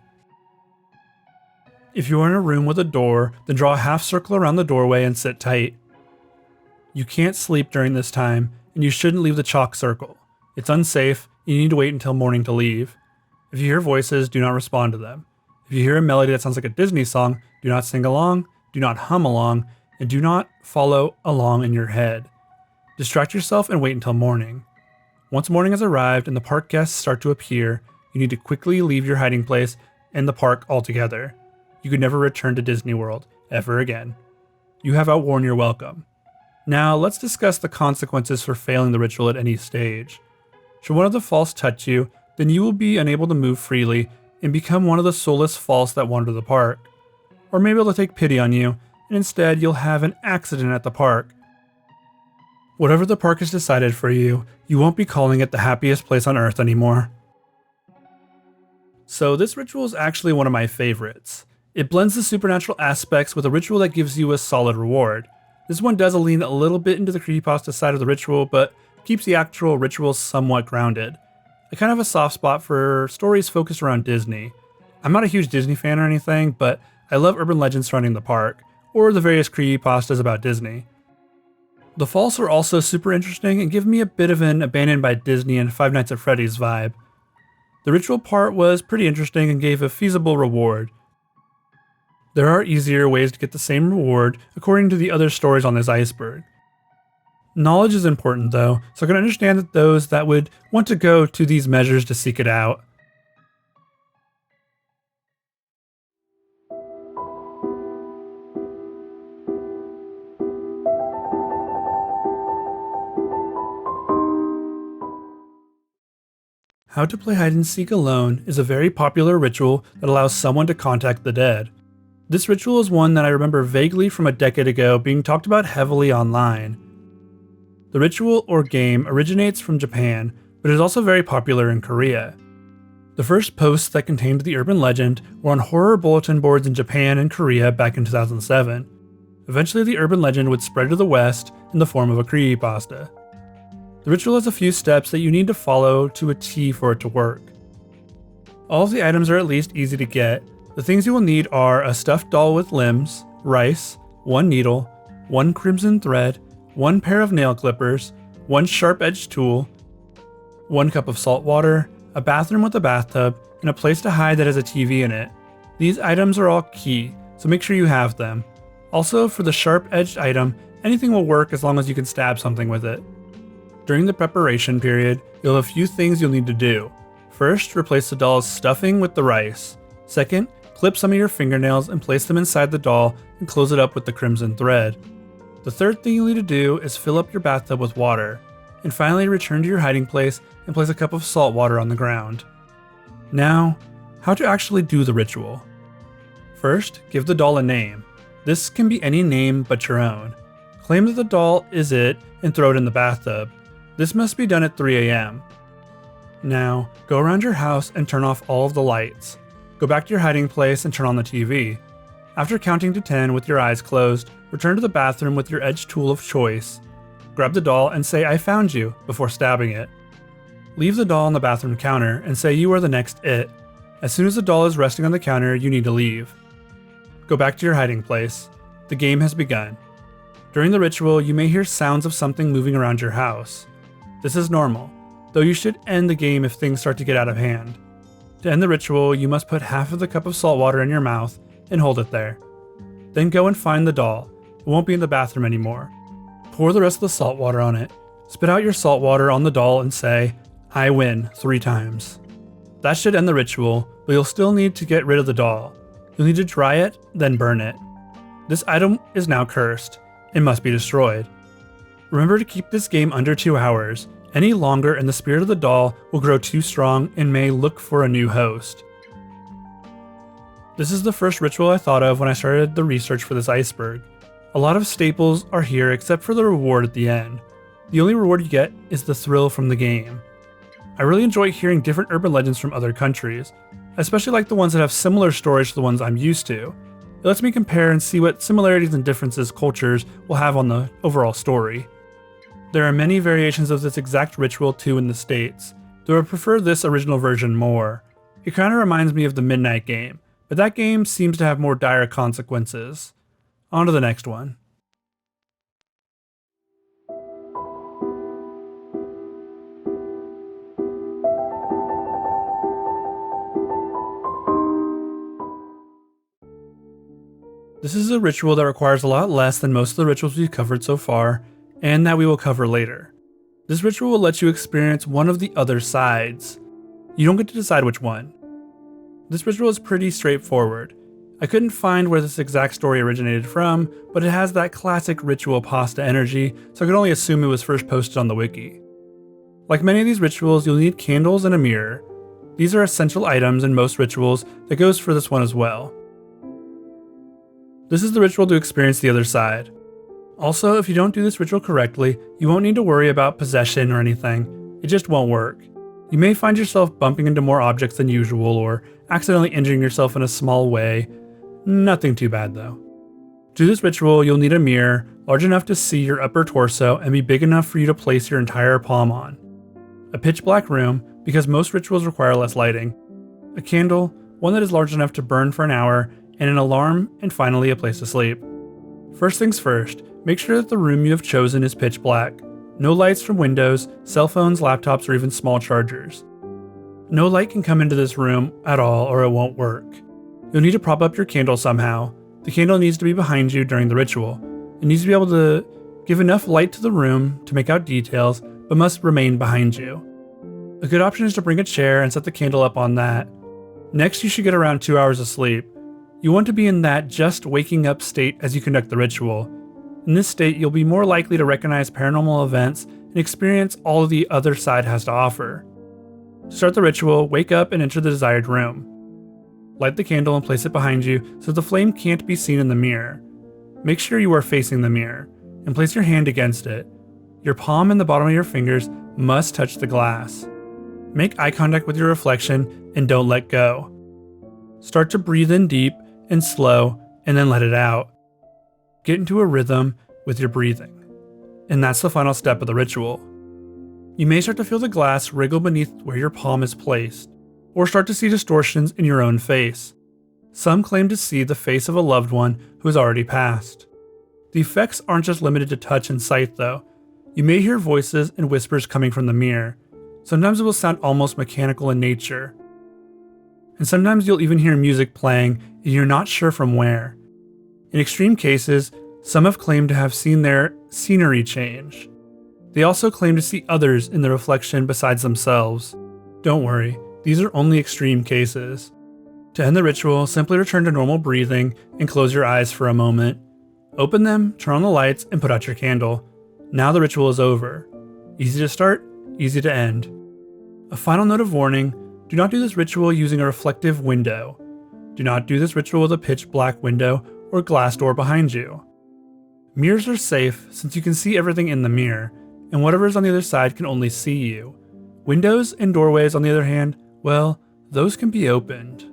[SPEAKER 1] If you are in a room with a door, then draw a half circle around the doorway and sit tight. You can't sleep during this time, and you shouldn't leave the chalk circle. It's unsafe, You need to wait until morning to leave. If you hear voices, do not respond to them. If you hear a melody that sounds like a Disney song, do not sing along, do not hum along, and do not follow along in your head. Distract yourself and wait until morning. Once morning has arrived and the park guests start to appear, you need to quickly leave your hiding place and the park altogether. You could never return to Disney World ever again. You have outworn your welcome. Now let's discuss the consequences for failing the ritual at any stage. Should one of the false touch you, then you will be unable to move freely and become one of the soulless false that wander the park. Or maybe they'll take pity on you, and instead you'll have an accident at the park. Whatever the park has decided for you, you won't be calling it the happiest place on earth anymore. So this ritual is actually one of my favorites. It blends the supernatural aspects with a ritual that gives you a solid reward. This one does lean a little bit into the creepypasta side of the ritual, but keeps the actual ritual somewhat grounded. I kind of have a soft spot for stories focused around Disney. I'm not a huge Disney fan or anything, but I love urban legends surrounding the park, or the various creepypastas about Disney. The false are also super interesting and give me a bit of an Abandoned by Disney and Five Nights at Freddy's vibe. The ritual part was pretty interesting and gave a feasible reward. There are easier ways to get the same reward according to the other stories on this iceberg. Knowledge is important though, so I can understand that those that would want to go to these measures to seek it out. How to play hide and seek alone is a very popular ritual that allows someone to contact the dead. This ritual is one that I remember vaguely from a decade ago being talked about heavily online. The ritual or game originates from Japan, but is also very popular in Korea. The first posts that contained the urban legend were on horror bulletin boards in Japan and Korea back in 2007. Eventually the urban legend would spread to the West in the form of a creepypasta. The ritual has a few steps that you need to follow to a T for it to work. All of the items are at least easy to get. The things you will need are a stuffed doll with limbs, rice, one needle, one crimson thread, one pair of nail clippers, one sharp-edged tool, one cup of salt water, a bathroom with a bathtub, and a place to hide that has a TV in it. These items are all key, so make sure you have them. Also, for the sharp-edged item, anything will work as long as you can stab something with it. During the preparation period, you'll have a few things you'll need to do. First, replace the doll's stuffing with the rice. Second, clip some of your fingernails and place them inside the doll and close it up with the crimson thread. The third thing you'll need to do is fill up your bathtub with water. And finally, return to your hiding place and place a cup of salt water on the ground. Now, how to actually do the ritual. First, give the doll a name. This can be any name but your own. Claim that the doll is it and throw it in the bathtub. This must be done at 3 a.m. Now, go around your house and turn off all of the lights. Go back to your hiding place and turn on the TV. After counting to 10 with your eyes closed, return to the bathroom with your edge tool of choice. Grab the doll and say "I found you" before stabbing it. Leave the doll on the bathroom counter and say you are the next it. As soon as the doll is resting on the counter, you need to leave. Go back to your hiding place. The game has begun. During the ritual, you may hear sounds of something moving around your house. This is normal, though you should end the game if things start to get out of hand. To end the ritual, you must put half of the cup of salt water in your mouth and hold it there. Then go and find the doll. It won't be in the bathroom anymore. Pour the rest of the salt water on it. Spit out your salt water on the doll and say, "I win," 3 times. That should end the ritual, but you'll still need to get rid of the doll. You'll need to dry it, then burn it. This item is now cursed. It must be destroyed. Remember to keep this game under 2 hours. Any longer and the spirit of the doll will grow too strong and may look for a new host. This is the first ritual I thought of when I started the research for this iceberg. A lot of staples are here except for the reward at the end. The only reward you get is the thrill from the game. I really enjoy hearing different urban legends from other countries. I especially like the ones that have similar stories to the ones I'm used to. It lets me compare and see what similarities and differences cultures will have on the overall story. There are many variations of this exact ritual too in the States, though I prefer this original version more. It kinda reminds me of the Midnight game, but that game seems to have more dire consequences. On to the next one. This is a ritual that requires a lot less than most of the rituals we've covered so far, and that we will cover later. This ritual will let you experience one of the other sides. You don't get to decide which one. This ritual is pretty straightforward. I couldn't find where this exact story originated from, but it has that classic ritual pasta energy, so I could only assume it was first posted on the wiki. Like many of these rituals, you'll need candles and a mirror. These are essential items in most rituals, that goes for this one as well. This is the ritual to experience the other side. Also, if you don't do this ritual correctly, you won't need to worry about possession or anything. It just won't work. You may find yourself bumping into more objects than usual or accidentally injuring yourself in a small way. Nothing too bad though. To do this ritual, you'll need a mirror large enough to see your upper torso and be big enough for you to place your entire palm on. A pitch black room, because most rituals require less lighting. A candle, one that is large enough to burn for an hour, and an alarm, and finally a place to sleep. First things first, make sure that the room you have chosen is pitch black. No lights from windows, cell phones, laptops, or even small chargers. No light can come into this room at all or it won't work. You'll need to prop up your candle somehow. The candle needs to be behind you during the ritual. It needs to be able to give enough light to the room to make out details, but must remain behind you. A good option is to bring a chair and set the candle up on that. Next, you should get around 2 hours of sleep. You want to be in that just waking up state as you conduct the ritual. In this state, you'll be more likely to recognize paranormal events and experience all the other side has to offer. To start the ritual, wake up and enter the desired room. Light the candle and place it behind you so the flame can't be seen in the mirror. Make sure you are facing the mirror, and place your hand against it. Your palm and the bottom of your fingers must touch the glass. Make eye contact with your reflection and don't let go. Start to breathe in deep and slow, and then let it out. Get into a rhythm with your breathing. And that's the final step of the ritual. You may start to feel the glass wriggle beneath where your palm is placed, or start to see distortions in your own face. Some claim to see the face of a loved one who has already passed. The effects aren't just limited to touch and sight though. You may hear voices and whispers coming from the mirror. Sometimes it will sound almost mechanical in nature. And sometimes you'll even hear music playing and you're not sure from where. In extreme cases, some have claimed to have seen their scenery change. They also claim to see others in the reflection besides themselves. Don't worry, these are only extreme cases. To end the ritual, simply return to normal breathing and close your eyes for a moment. Open them, turn on the lights, and put out your candle. Now the ritual is over. Easy to start, easy to end. A final note of warning, do not do this ritual using a reflective window. Do not do this ritual with a pitch black window or glass door behind you. Mirrors are safe since you can see everything in the mirror, and whatever is on the other side can only see you. Windows and doorways, on the other hand, well, those can be opened.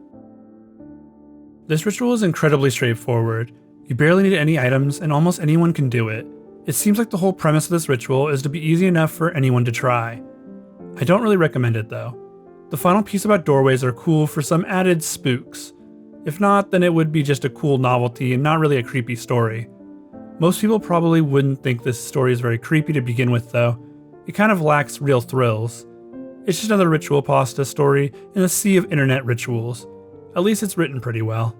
[SPEAKER 1] This ritual is incredibly straightforward. You barely need any items and almost anyone can do it. It seems like the whole premise of this ritual is to be easy enough for anyone to try. I don't really recommend it though. The final piece about doorways are cool for some added spooks. If not, then it would be just a cool novelty and not really a creepy story. Most people probably wouldn't think this story is very creepy to begin with though. It kind of lacks real thrills. It's just another ritual pasta story in a sea of internet rituals. At least it's written pretty well.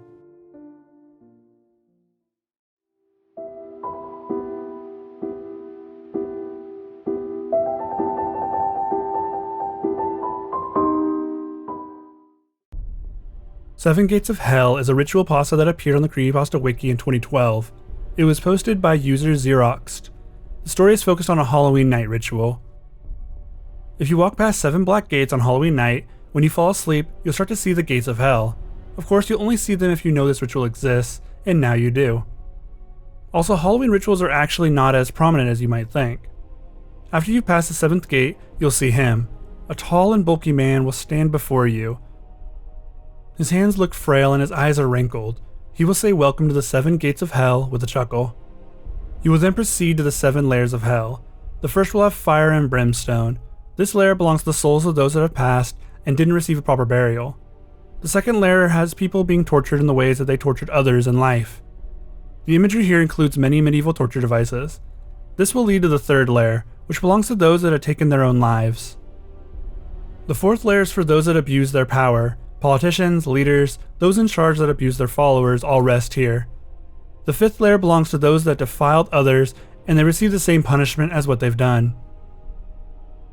[SPEAKER 1] Seven Gates of Hell is a ritual pasta that appeared on the Creepypasta Wiki in 2012. It was posted by user Xeroxed. The story is focused on a Halloween night ritual. If you walk past 7 black gates on Halloween night, when you fall asleep, you'll start to see the gates of hell. Of course, you'll only see them if you know this ritual exists, and now you do. Also, Halloween rituals are actually not as prominent as you might think. After you pass the 7th gate, you'll see him. A tall and bulky man will stand before you. His hands look frail and his eyes are wrinkled. He will say welcome to the 7 gates of hell with a chuckle. You will then proceed to the 7 layers of hell. The first will have fire and brimstone. This layer belongs to the souls of those that have passed and didn't receive a proper burial. The second layer has people being tortured in the ways that they tortured others in life. The imagery here includes many medieval torture devices. This will lead to the 3rd layer, which belongs to those that have taken their own lives. The 4th layer is for those that abuse their power. Politicians, leaders, those in charge that abuse their followers all rest here. The 5th layer belongs to those that defiled others, and they receive the same punishment as what they've done.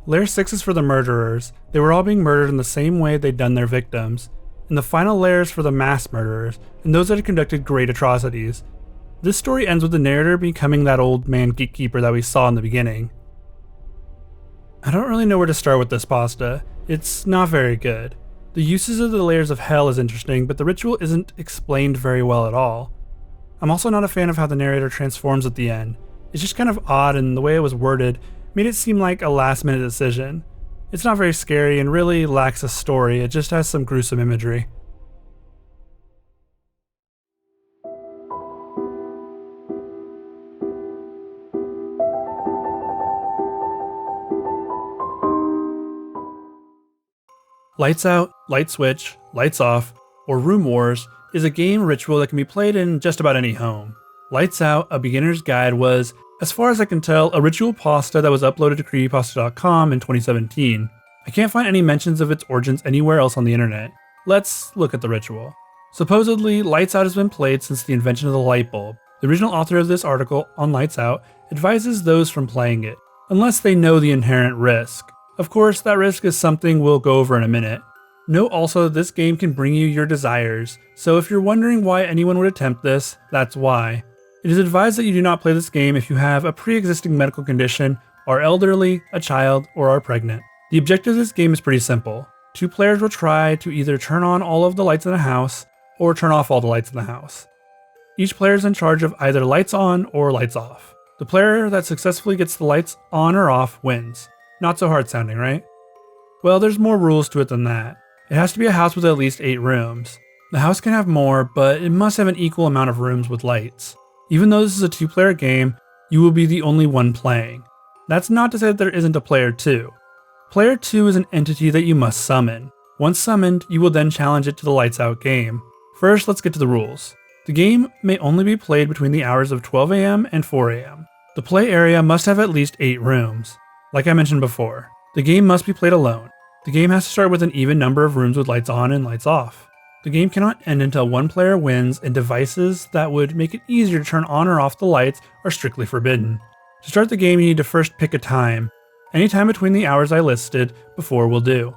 [SPEAKER 1] Layer 6 is for the murderers. They were all being murdered in the same way they'd done their victims. And the final layer is for the mass murderers, and those that had conducted great atrocities. This story ends with the narrator becoming that old man gatekeeper that we saw in the beginning. I don't really know where to start with this pasta. It's not very good. The uses of the layers of hell is interesting, but the ritual isn't explained very well at all. I'm also not a fan of how the narrator transforms at the end. It's just kind of odd, and the way it was worded made it seem like a last-minute decision. It's not very scary and really lacks a story, it just has some gruesome imagery. Lights Out, Light Switch, Lights Off, or Room Wars is a game ritual that can be played in just about any home. Lights Out, a beginner's guide, was, as far as I can tell, a ritual pasta that was uploaded to creepypasta.com in 2017. I can't find any mentions of its origins anywhere else on the internet. Let's look at the ritual. Supposedly, Lights Out has been played since the invention of the light bulb. The original author of this article on Lights Out advises those from playing it, unless they know the inherent risk. Of course, that risk is something we'll go over in a minute. Note also that this game can bring you your desires, so if you're wondering why anyone would attempt this, that's why. It is advised that you do not play this game if you have a pre-existing medical condition, are elderly, a child, or are pregnant. The objective of this game is pretty simple. 2 players will try to either turn on all of the lights in the house, or turn off all the lights in the house. Each player is in charge of either lights on or lights off. The player that successfully gets the lights on or off wins. Not so hard sounding, right? Well, there's more rules to it than that. It has to be a house with at least 8 rooms. The house can have more, but it must have an equal amount of rooms with lights. Even though this is a 2-player game, you will be the only one playing. That's not to say that there isn't a player 2. Player 2 is an entity that you must summon. Once summoned, you will then challenge it to the Lights Out game. First, let's get to the rules. The game may only be played between the hours of 12 AM and 4 AM. The play area must have at least 8 rooms. Like I mentioned before, the game must be played alone. The game has to start with an even number of rooms with lights on and lights off. The game cannot end until one player wins, and devices that would make it easier to turn on or off the lights are strictly forbidden. To start the game, you need to first pick a time. Any time between the hours I listed before will do.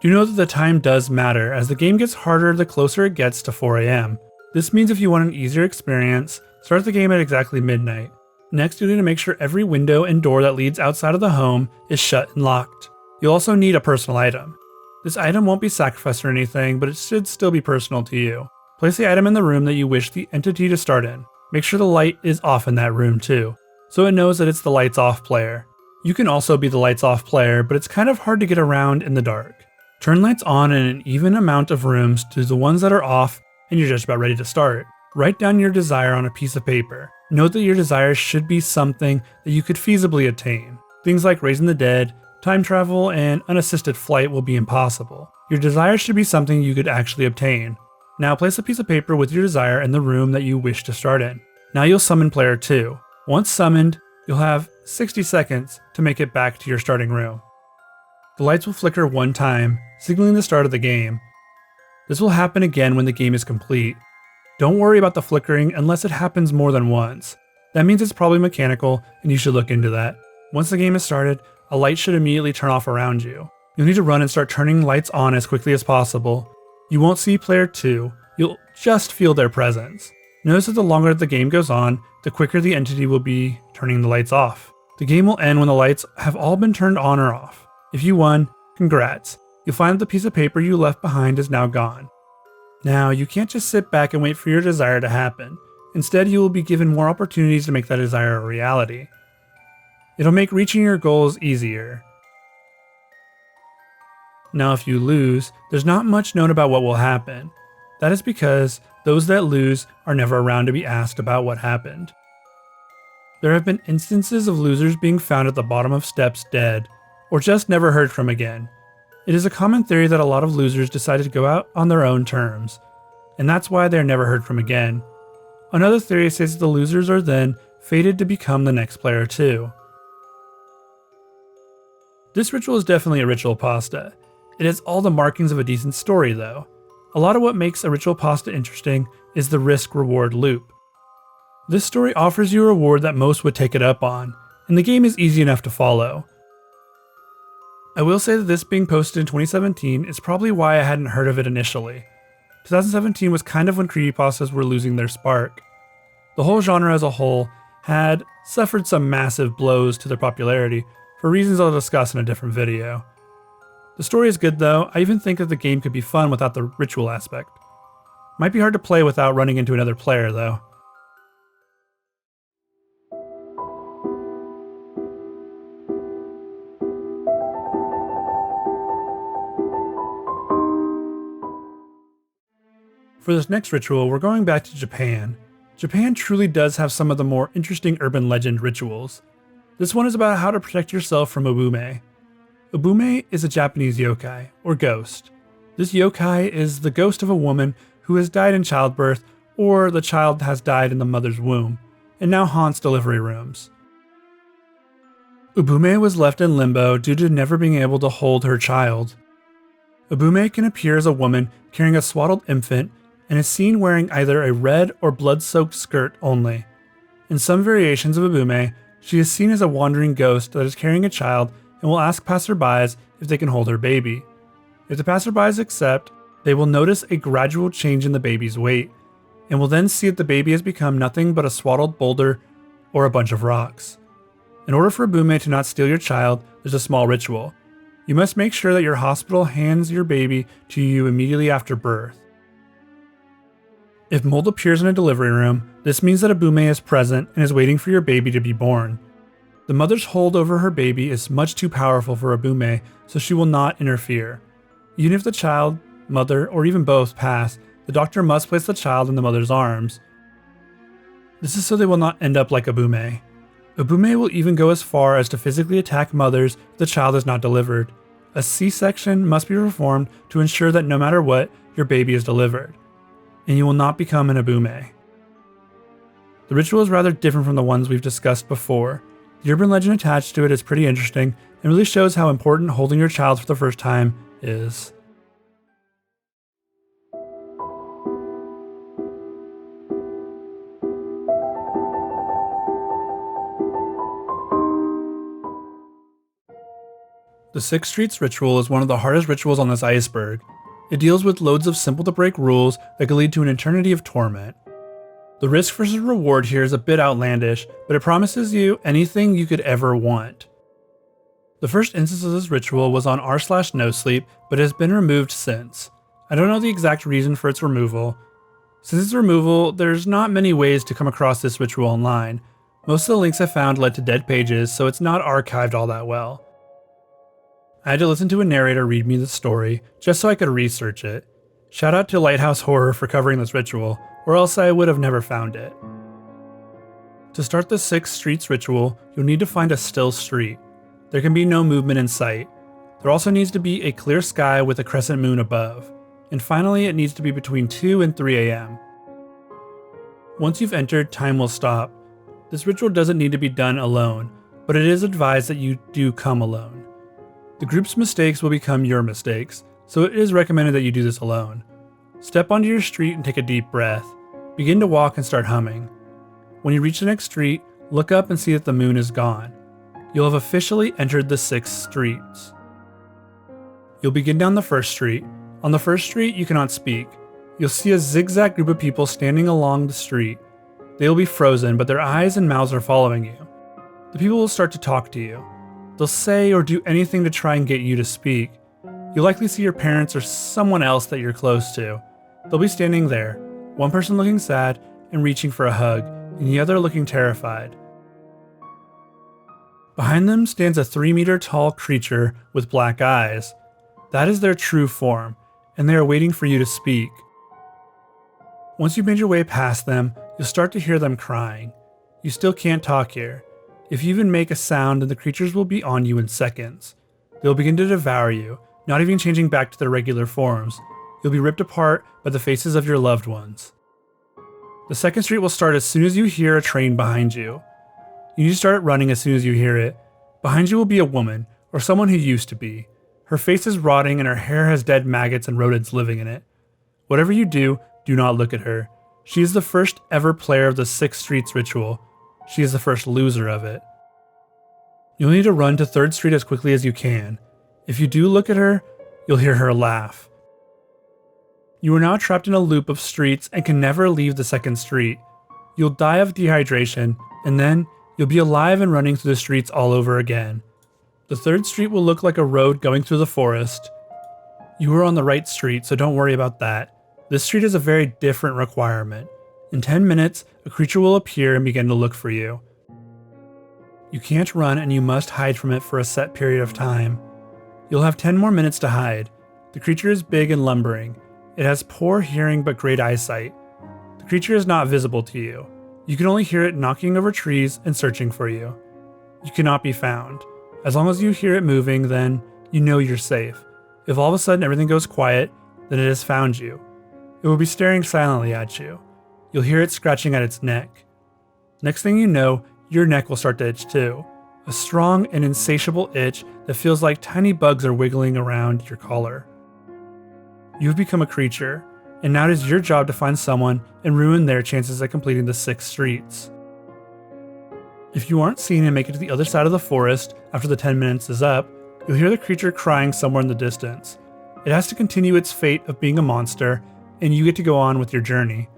[SPEAKER 1] Do know that the time does matter, as the game gets harder the closer it gets to 4 AM. This means if you want an easier experience, start the game at exactly midnight. Next, you'll need to make sure every window and door that leads outside of the home is shut and locked. You'll also need a personal item. This item won't be sacrificed or anything, but it should still be personal to you. Place the item in the room that you wish the entity to start in. Make sure the light is off in that room too, so it knows that it's the lights off player. You can also be the lights off player, but it's kind of hard to get around in the dark. Turn lights on in an even amount of rooms to the ones that are off, and you're just about ready to start. Write down your desire on a piece of paper. Note that your desire should be something that you could feasibly attain. Things like raising the dead, time travel, and unassisted flight will be impossible. Your desire should be something you could actually obtain. Now place a piece of paper with your desire in the room that you wish to start in. Now you'll summon player 2. Once summoned, you'll have 60 seconds to make it back to your starting room. The lights will flicker one time, signaling the start of the game. This will happen again when the game is complete. Don't worry about the flickering unless it happens more than once. That means it's probably mechanical, and you should look into that. Once the game is started, a light should immediately turn off around you. You'll need to run and start turning lights on as quickly as possible. You won't see player 2, you'll just feel their presence. Notice that the longer the game goes on, the quicker the entity will be turning the lights off. The game will end when the lights have all been turned on or off. If you won, congrats. You'll find that the piece of paper you left behind is now gone. Now, you can't just sit back and wait for your desire to happen. Instead, you will be given more opportunities to make that desire a reality. It'll make reaching your goals easier. Now, if you lose, there's not much known about what will happen. That is because those that lose are never around to be asked about what happened. There have been instances of losers being found at the bottom of steps dead, or just never heard from again. It is a common theory that a lot of losers decided to go out on their own terms, and that's why they're never heard from again. Another theory says that the losers are then fated to become the next player too. This ritual is definitely a ritual pasta. It has all the markings of a decent story though. A lot of what makes a ritual pasta interesting is the risk-reward loop. This story offers you a reward that most would take it up on, and the game is easy enough to follow. I will say that this being posted in 2017 is probably why I hadn't heard of it initially. 2017 was kind of when creepypastas were losing their spark. The whole genre as a whole had suffered some massive blows to their popularity for reasons I'll discuss in a different video. The story is good though. I even think that the game could be fun without the ritual aspect. Might be hard to play without running into another player though. For this next ritual, we're going back to Japan. Japan truly does have some of the more interesting urban legend rituals. This one is about how to protect yourself from Ubume. Ubume is a Japanese yokai, or ghost. This yokai is the ghost of a woman who has died in childbirth, or the child has died in the mother's womb, and now haunts delivery rooms. Ubume was left in limbo due to never being able to hold her child. Ubume can appear as a woman carrying a swaddled infant and is seen wearing either a red or blood-soaked skirt only. In some variations of Ubume, she is seen as a wandering ghost that is carrying a child and will ask passerbys if they can hold her baby. If the passerbys accept, they will notice a gradual change in the baby's weight, and will then see that the baby has become nothing but a swaddled boulder or a bunch of rocks. In order for Ubume to not steal your child, there's a small ritual. You must make sure that your hospital hands your baby to you immediately after birth. If mold appears in a delivery room, this means that Ubume is present and is waiting for your baby to be born. The mother's hold over her baby is much too powerful for Ubume, so she will not interfere. Even if the child, mother, or even both pass, the doctor must place the child in the mother's arms. This is so they will not end up like Ubume. Ubume will even go as far as to physically attack mothers if the child is not delivered. A C-section must be performed to ensure that no matter what, your baby is delivered, and you will not become an Ubume. The ritual is rather different from the ones we've discussed before. The urban legend attached to it is pretty interesting and really shows how important holding your child for the first time is. The Six Streets Ritual is one of the hardest rituals on this iceberg. It deals with loads of simple to break rules that could lead to an eternity of torment. The risk versus reward here is a bit outlandish, but it promises you anything you could ever want. The first instance of this ritual was on r/nosleep, but has been removed since. I don't know the exact reason for its removal. Since its removal, there's not many ways to come across this ritual online. Most of the links I found led to dead pages, so it's not archived all that well. I had to listen to a narrator read me the story, just so I could research it. Shout out to Lighthouse Horror for covering this ritual, or else I would have never found it. To start the Six Streets Ritual, you'll need to find a still street. There can be no movement in sight. There also needs to be a clear sky with a crescent moon above. And finally, it needs to be between 2 and 3 a.m. Once you've entered, time will stop. This ritual doesn't need to be done alone, but it is advised that you do come alone. The group's mistakes will become your mistakes, so it is recommended that you do this alone. Step onto your street and take a deep breath. Begin to walk and start humming. When you reach the next street, look up and see that the moon is gone. You'll have officially entered the 6 streets. You'll begin down the first street. On the first street, you cannot speak. You'll see a zigzag group of people standing along the street. They will be frozen, but their eyes and mouths are following you. The people will start to talk to you. They'll say or do anything to try and get you to speak. You'll likely see your parents or someone else that you're close to. They'll be standing there, one person looking sad and reaching for a hug, and the other looking terrified. Behind them stands a 3-meter tall creature with black eyes. That is their true form, and they are waiting for you to speak. Once you've made your way past them, you'll start to hear them crying. You still can't talk here. If you even make a sound, then the creatures will be on you in seconds. They'll begin to devour you, not even changing back to their regular forms. You'll be ripped apart by the faces of your loved ones. The second street will start as soon as you hear a train behind you. You need to start running as soon as you hear it. Behind you will be a woman, or someone who used to be. Her face is rotting and her hair has dead maggots and rodents living in it. Whatever you do, do not look at her. She is the first ever player of the Six Streets Ritual. She is the first loser of it. You'll need to run to 3rd Street as quickly as you can. If you do look at her, you'll hear her laugh. You are now trapped in a loop of streets and can never leave the 2nd Street. You'll die of dehydration, and then you'll be alive and running through the streets all over again. The 3rd Street will look like a road going through the forest. You are on the right street, so don't worry about that. This street is a very different requirement. In 10 minutes, a creature will appear and begin to look for you. You can't run and you must hide from it for a set period of time. You'll have 10 more minutes to hide. The creature is big and lumbering. It has poor hearing but great eyesight. The creature is not visible to you. You can only hear it knocking over trees and searching for you. You cannot be found. As long as you hear it moving, then you know you're safe. If all of a sudden everything goes quiet, then it has found you. It will be staring silently at you. You'll hear it scratching at its neck. Next thing you know, your neck will start to itch too. A strong and insatiable itch that feels like tiny bugs are wiggling around your collar. You've become a creature, and now it is your job to find someone and ruin their chances at completing the 6 streets. If you aren't seen and make it to the other side of the forest after the 10 minutes is up, you'll hear the creature crying somewhere in the distance. It has to continue its fate of being a monster, and you get to go on with your journey.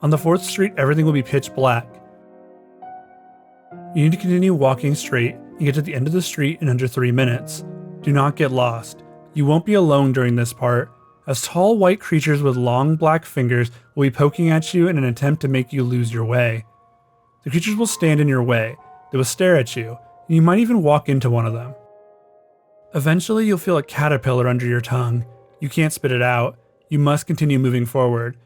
[SPEAKER 1] On the 4th Street, everything will be pitch black. You need to continue walking straight and get to the end of the street in under 3 minutes. Do not get lost. You won't be alone during this part, as tall white creatures with long black fingers will be poking at you in an attempt to make you lose your way. The creatures will stand in your way, they will stare at you, and you might even walk into one of them. Eventually you'll feel a caterpillar under your tongue. You can't spit it out, you must continue moving forward.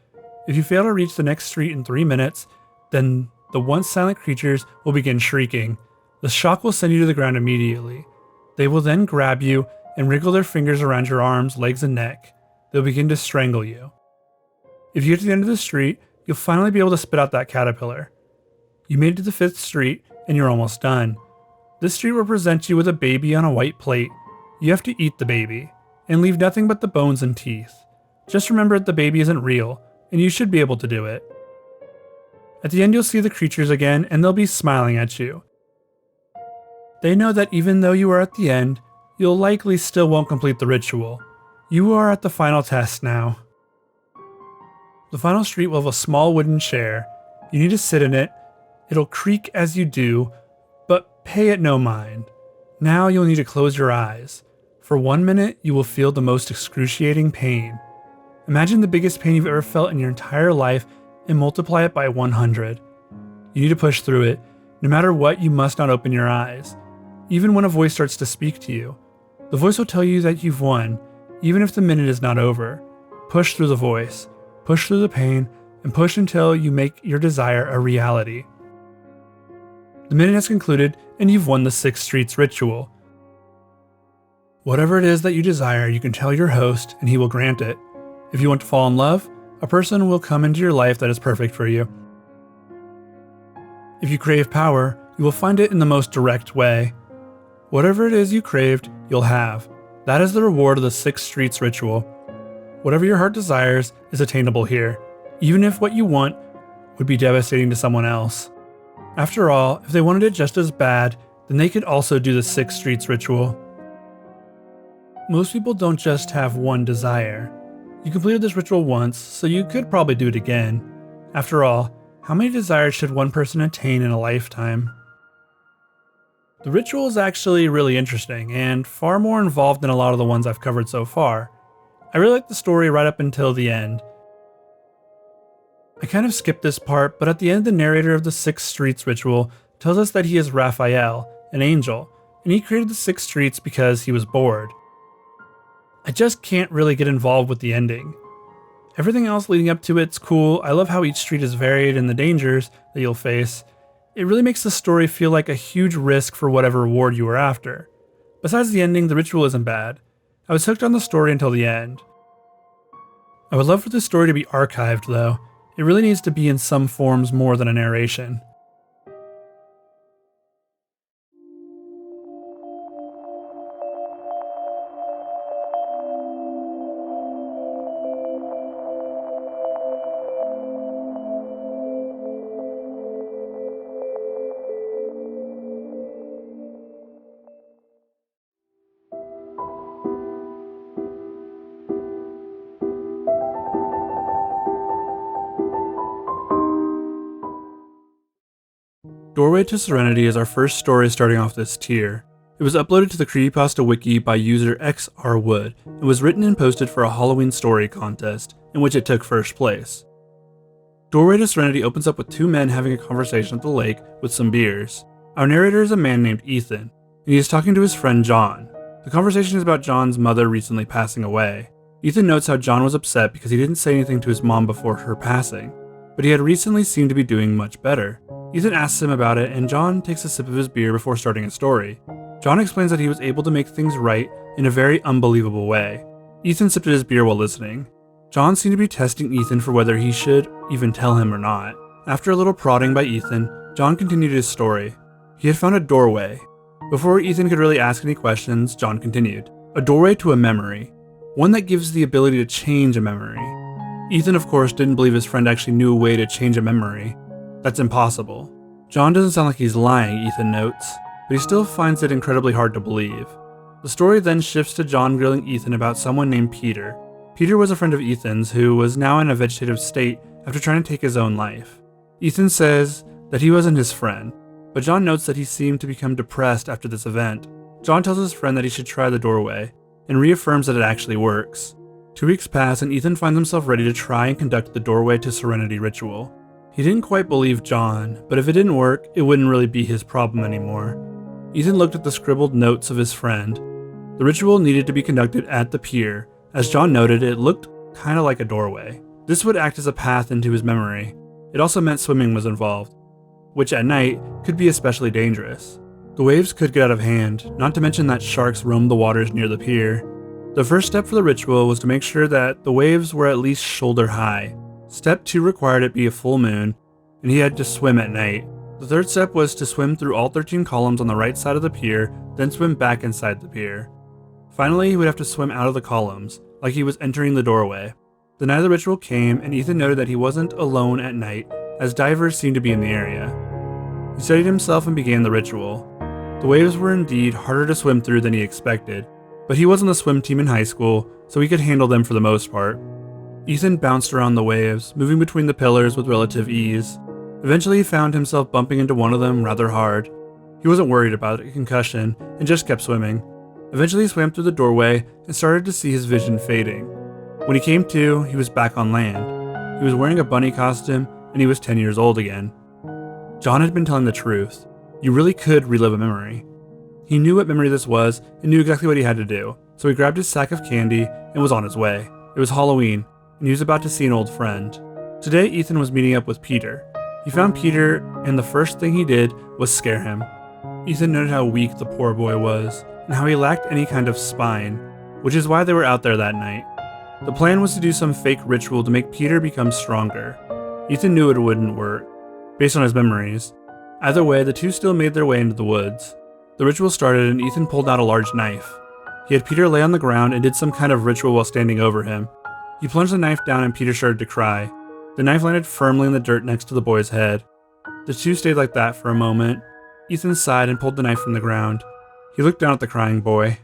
[SPEAKER 1] If you fail to reach the next street in 3 minutes, then the once silent creatures will begin shrieking. The shock will send you to the ground immediately. They will then grab you and wriggle their fingers around your arms, legs, and neck. They'll begin to strangle you. If you get to the end of the street, you'll finally be able to spit out that caterpillar. You made it to the 5th Street, and you're almost done. This street will present you with a baby on a white plate. You have to eat the baby, and leave nothing but the bones and teeth. Just remember that the baby isn't real, and you should be able to do it. At the end you'll see the creatures again, and they'll be smiling at you. They know that even though you are at the end, you'll likely still won't complete the ritual. You are at the final test now. The final street will have a small wooden chair. You need to sit in it. It'll creak as you do, but pay it no mind. Now you'll need to close your eyes. For 1 minute, you will feel the most excruciating pain. Imagine the biggest pain you've ever felt in your entire life and multiply it by 100. You need to push through it. No matter what, you must not open your eyes. Even when a voice starts to speak to you, the voice will tell you that you've won, even if the minute is not over. Push through the voice, push through the pain, and push until you make your desire a reality. The minute has concluded, and you've won the 6 Streets Ritual. Whatever it is that you desire, you can tell your host, and he will grant it. If you want to fall in love, a person will come into your life that is perfect for you. If you crave power, you will find it in the most direct way. Whatever it is you craved, you'll have. That is the reward of the 6 Streets Ritual. Whatever your heart desires is attainable here, even if what you want would be devastating to someone else. After all, if they wanted it just as bad, then they could also do the 6 Streets Ritual. Most people don't just have one desire. You completed this ritual once, so you could probably do it again. After all, how many desires should one person attain in a lifetime? The ritual is actually really interesting, and far more involved than a lot of the ones I've covered so far. I really like the story right up until the end. I kind of skipped this part, but at the end the narrator of the 6 Streets Ritual tells us that he is Raphael, an angel, and he created the 6 streets because he was bored. I just can't really get involved with the ending. Everything else leading up to it's cool. I love how each street is varied and the dangers that you'll face. It really makes the story feel like a huge risk for whatever reward you were after. Besides the ending, the ritual isn't bad. I was hooked on the story until the end. I would love for this story to be archived though. It really needs to be in some forms more than a narration. Doorway to Serenity is our first story starting off this tier. It was uploaded to the Creepypasta Wiki by user XRWood and was written and posted for a Halloween story contest, in which it took first place. Doorway to Serenity opens up with two men having a conversation at the lake with some beers. Our narrator is a man named Ethan, and he is talking to his friend John. The conversation is about John's mother recently passing away. Ethan notes how John was upset because he didn't say anything to his mom before her passing, but he had recently seemed to be doing much better. Ethan asks him about it, and John takes a sip of his beer before starting a story. John explains that he was able to make things right in a very unbelievable way. Ethan sipped at his beer while listening. John seemed to be testing Ethan for whether he should even tell him or not. After a little prodding by Ethan, John continued his story. He had found a doorway. Before Ethan could really ask any questions, John continued. A doorway to a memory. One that gives the ability to change a memory. Ethan, of course, didn't believe his friend actually knew a way to change a memory. That's impossible. John doesn't sound like he's lying, Ethan notes, but he still finds it incredibly hard to believe. The story then shifts to John grilling Ethan about someone named Peter. Peter was a friend of Ethan's who was now in a vegetative state after trying to take his own life. Ethan says that he wasn't his friend, but John notes that he seemed to become depressed after this event. John tells his friend that he should try the doorway, and reaffirms that it actually works. 2 weeks pass and Ethan finds himself ready to try and conduct the Doorway to Serenity ritual. He didn't quite believe John, but if it didn't work, it wouldn't really be his problem anymore. Ethan looked at the scribbled notes of his friend. The ritual needed to be conducted at the pier. As John noted, it looked kinda like a doorway. This would act as a path into his memory. It also meant swimming was involved, which at night could be especially dangerous. The waves could get out of hand, not to mention that sharks roamed the waters near the pier. The first step for the ritual was to make sure that the waves were at least shoulder high. Step 2 required it be a full moon, and he had to swim at night. The third step was to swim through all 13 columns on the right side of the pier, then swim back inside the pier. Finally, he would have to swim out of the columns, like he was entering the doorway. The night of the ritual came, and Ethan noted that he wasn't alone at night, as divers seemed to be in the area. He steadied himself and began the ritual. The waves were indeed harder to swim through than he expected, but he was on the swim team in high school, so he could handle them for the most part. Ethan bounced around the waves, moving between the pillars with relative ease. Eventually he found himself bumping into one of them rather hard. He wasn't worried about a concussion, and just kept swimming. Eventually he swam through the doorway and started to see his vision fading. When he came to, he was back on land. He was wearing a bunny costume, and he was 10 years old again. John had been telling the truth. You really could relive a memory. He knew what memory this was and knew exactly what he had to do, so he grabbed his sack of candy and was on his way. It was Halloween, and he was about to see an old friend. Today, Ethan was meeting up with Peter. He found Peter, and the first thing he did was scare him. Ethan noted how weak the poor boy was, and how he lacked any kind of spine, which is why they were out there that night. The plan was to do some fake ritual to make Peter become stronger. Ethan knew it wouldn't work, based on his memories. Either way, the two still made their way into the woods. The ritual started and Ethan pulled out a large knife. He had Peter lay on the ground and did some kind of ritual while standing over him. He plunged the knife down and Peter started to cry. The knife landed firmly in the dirt next to the boy's head. The two stayed like that for a moment. Ethan sighed and pulled the knife from the ground. He looked down at the crying boy.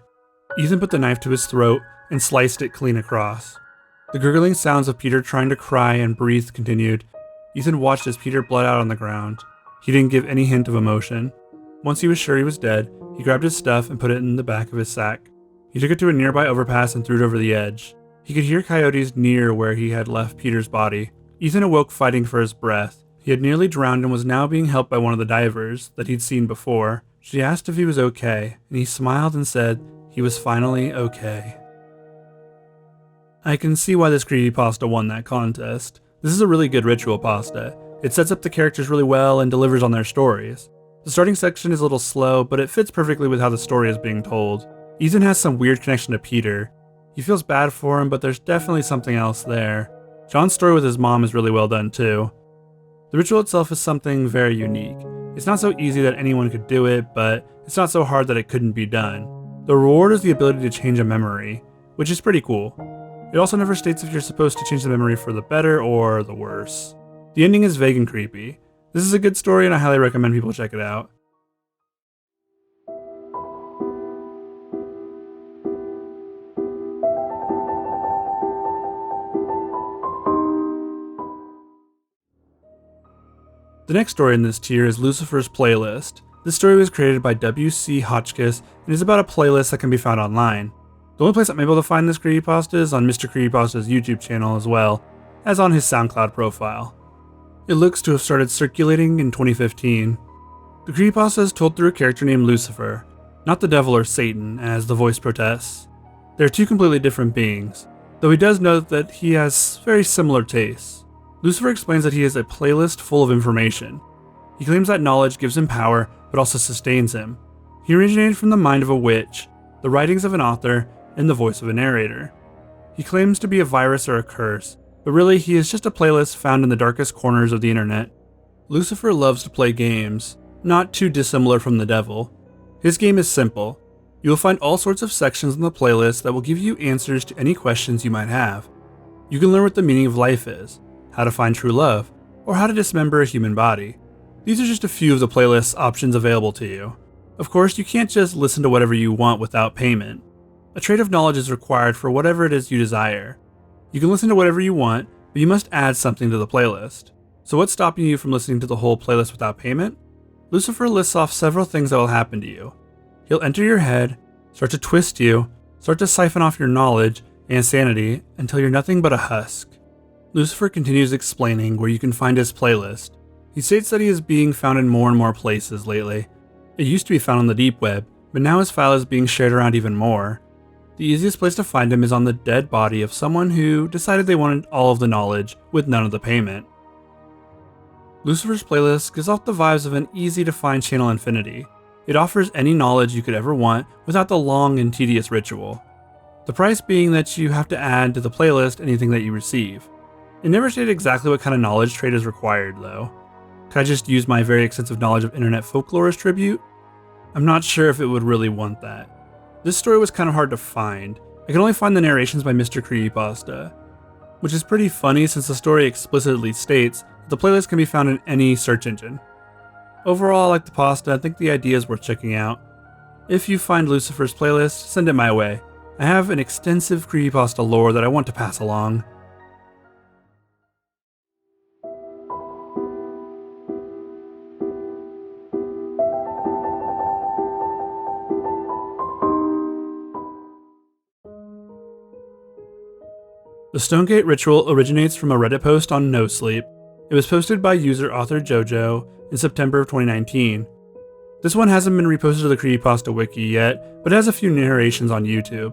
[SPEAKER 1] Ethan put the knife to his throat and sliced it clean across. The gurgling sounds of Peter trying to cry and breathe continued. Ethan watched as Peter bled out on the ground. He didn't give any hint of emotion. Once he was sure he was dead, he grabbed his stuff and put it in the back of his sack. He took it to a nearby overpass and threw it over the edge. He could hear coyotes near where he had left Peter's body. Ethan awoke fighting for his breath. He had nearly drowned and was now being helped by one of the divers that he'd seen before. She asked if he was okay, and he smiled and said he was finally okay. I can see why this creepypasta won that contest. This is a really good ritual pasta. It sets up the characters really well and delivers on their stories. The starting section is a little slow, but it fits perfectly with how the story is being told. Ethan has some weird connection to Peter. He feels bad for him, but there's definitely something else there. John's story with his mom is really well done too. The ritual itself is something very unique. It's not so easy that anyone could do it, but it's not so hard that it couldn't be done. The reward is the ability to change a memory, which is pretty cool. It also never states if you're supposed to change the memory for the better or the worse. The ending is vague and creepy. This is a good story and I highly recommend people check it out. The next story in this tier is Lucifer's Playlist. This story was created by W.C. Hotchkiss and is about a playlist that can be found online. The only place I'm able to find this creepypasta is on Mr. Creepypasta's YouTube channel as well as on his SoundCloud profile. It looks to have started circulating in 2015. The creepypasta is told through a character named Lucifer, not the devil or Satan as the voice protests. They are two completely different beings, though he does note that he has very similar tastes. Lucifer explains that he is a playlist full of information. He claims that knowledge gives him power, but also sustains him. He originated from the mind of a witch, the writings of an author, and the voice of a narrator. He claims to be a virus or a curse, but really he is just a playlist found in the darkest corners of the internet. Lucifer loves to play games, not too dissimilar from the devil. His game is simple. You will find all sorts of sections in the playlist that will give you answers to any questions you might have. You can learn what the meaning of life is, how to find true love, or how to dismember a human body. These are just a few of the playlist's options available to you. Of course, you can't just listen to whatever you want without payment. A trade of knowledge is required for whatever it is you desire. You can listen to whatever you want, but you must add something to the playlist. So what's stopping you from listening to the whole playlist without payment? Lucifer lists off several things that will happen to you. He'll enter your head, start to twist you, start to siphon off your knowledge and sanity until you're nothing but a husk. Lucifer continues explaining where you can find his playlist. He states that he is being found in more and more places lately. It used to be found on the deep web, but now his file is being shared around even more. The easiest place to find him is on the dead body of someone who decided they wanted all of the knowledge with none of the payment. Lucifer's playlist gives off the vibes of an easy to find channel infinity. It offers any knowledge you could ever want without the long and tedious ritual. The price being that you have to add to the playlist anything that you receive. It never stated exactly what kind of knowledge trade is required though. Could I just use my very extensive knowledge of internet folklore as tribute? I'm not sure if it would really want that. This story was kind of hard to find. I could only find the narrations by Mr. Creepypasta, which is pretty funny since the story explicitly states that the playlist can be found in any search engine. Overall, I like the pasta. I think the idea is worth checking out. If you find Lucifer's playlist, send it my way. I have an extensive creepypasta lore that I want to pass along. The Stonegate Ritual originates from a Reddit post on No Sleep. It was posted by user author Jojo in September of 2019. This one hasn't been reposted to the Creepypasta Wiki yet, but it has a few narrations on YouTube.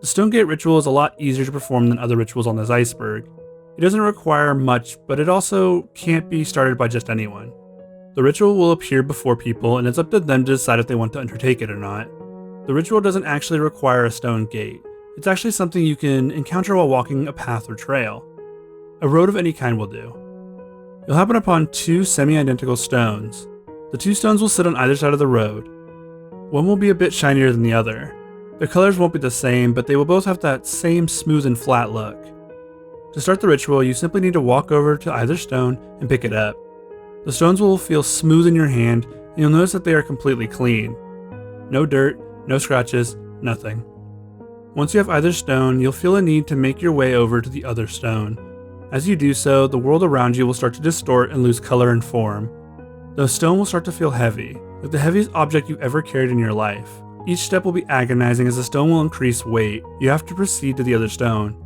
[SPEAKER 1] The Stonegate Ritual is a lot easier to perform than other rituals on this iceberg. It doesn't require much, but it also can't be started by just anyone. The ritual will appear before people, and it's up to them to decide if they want to undertake it or not. The ritual doesn't actually require a stone gate. It's actually something you can encounter while walking a path or trail. A road of any kind will do. You'll happen upon two semi-identical stones. The two stones will sit on either side of the road. One will be a bit shinier than the other. Their colors won't be the same, but they will both have that same smooth and flat look. To start the ritual, you simply need to walk over to either stone and pick it up. The stones will feel smooth in your hand, and you'll notice that they are completely clean. No dirt, no scratches, nothing. Once you have either stone, you'll feel a need to make your way over to the other stone. As you do so, the world around you will start to distort and lose color and form. The stone will start to feel heavy, like the heaviest object you've ever carried in your life. Each step will be agonizing as the stone will increase weight. You have to proceed to the other stone.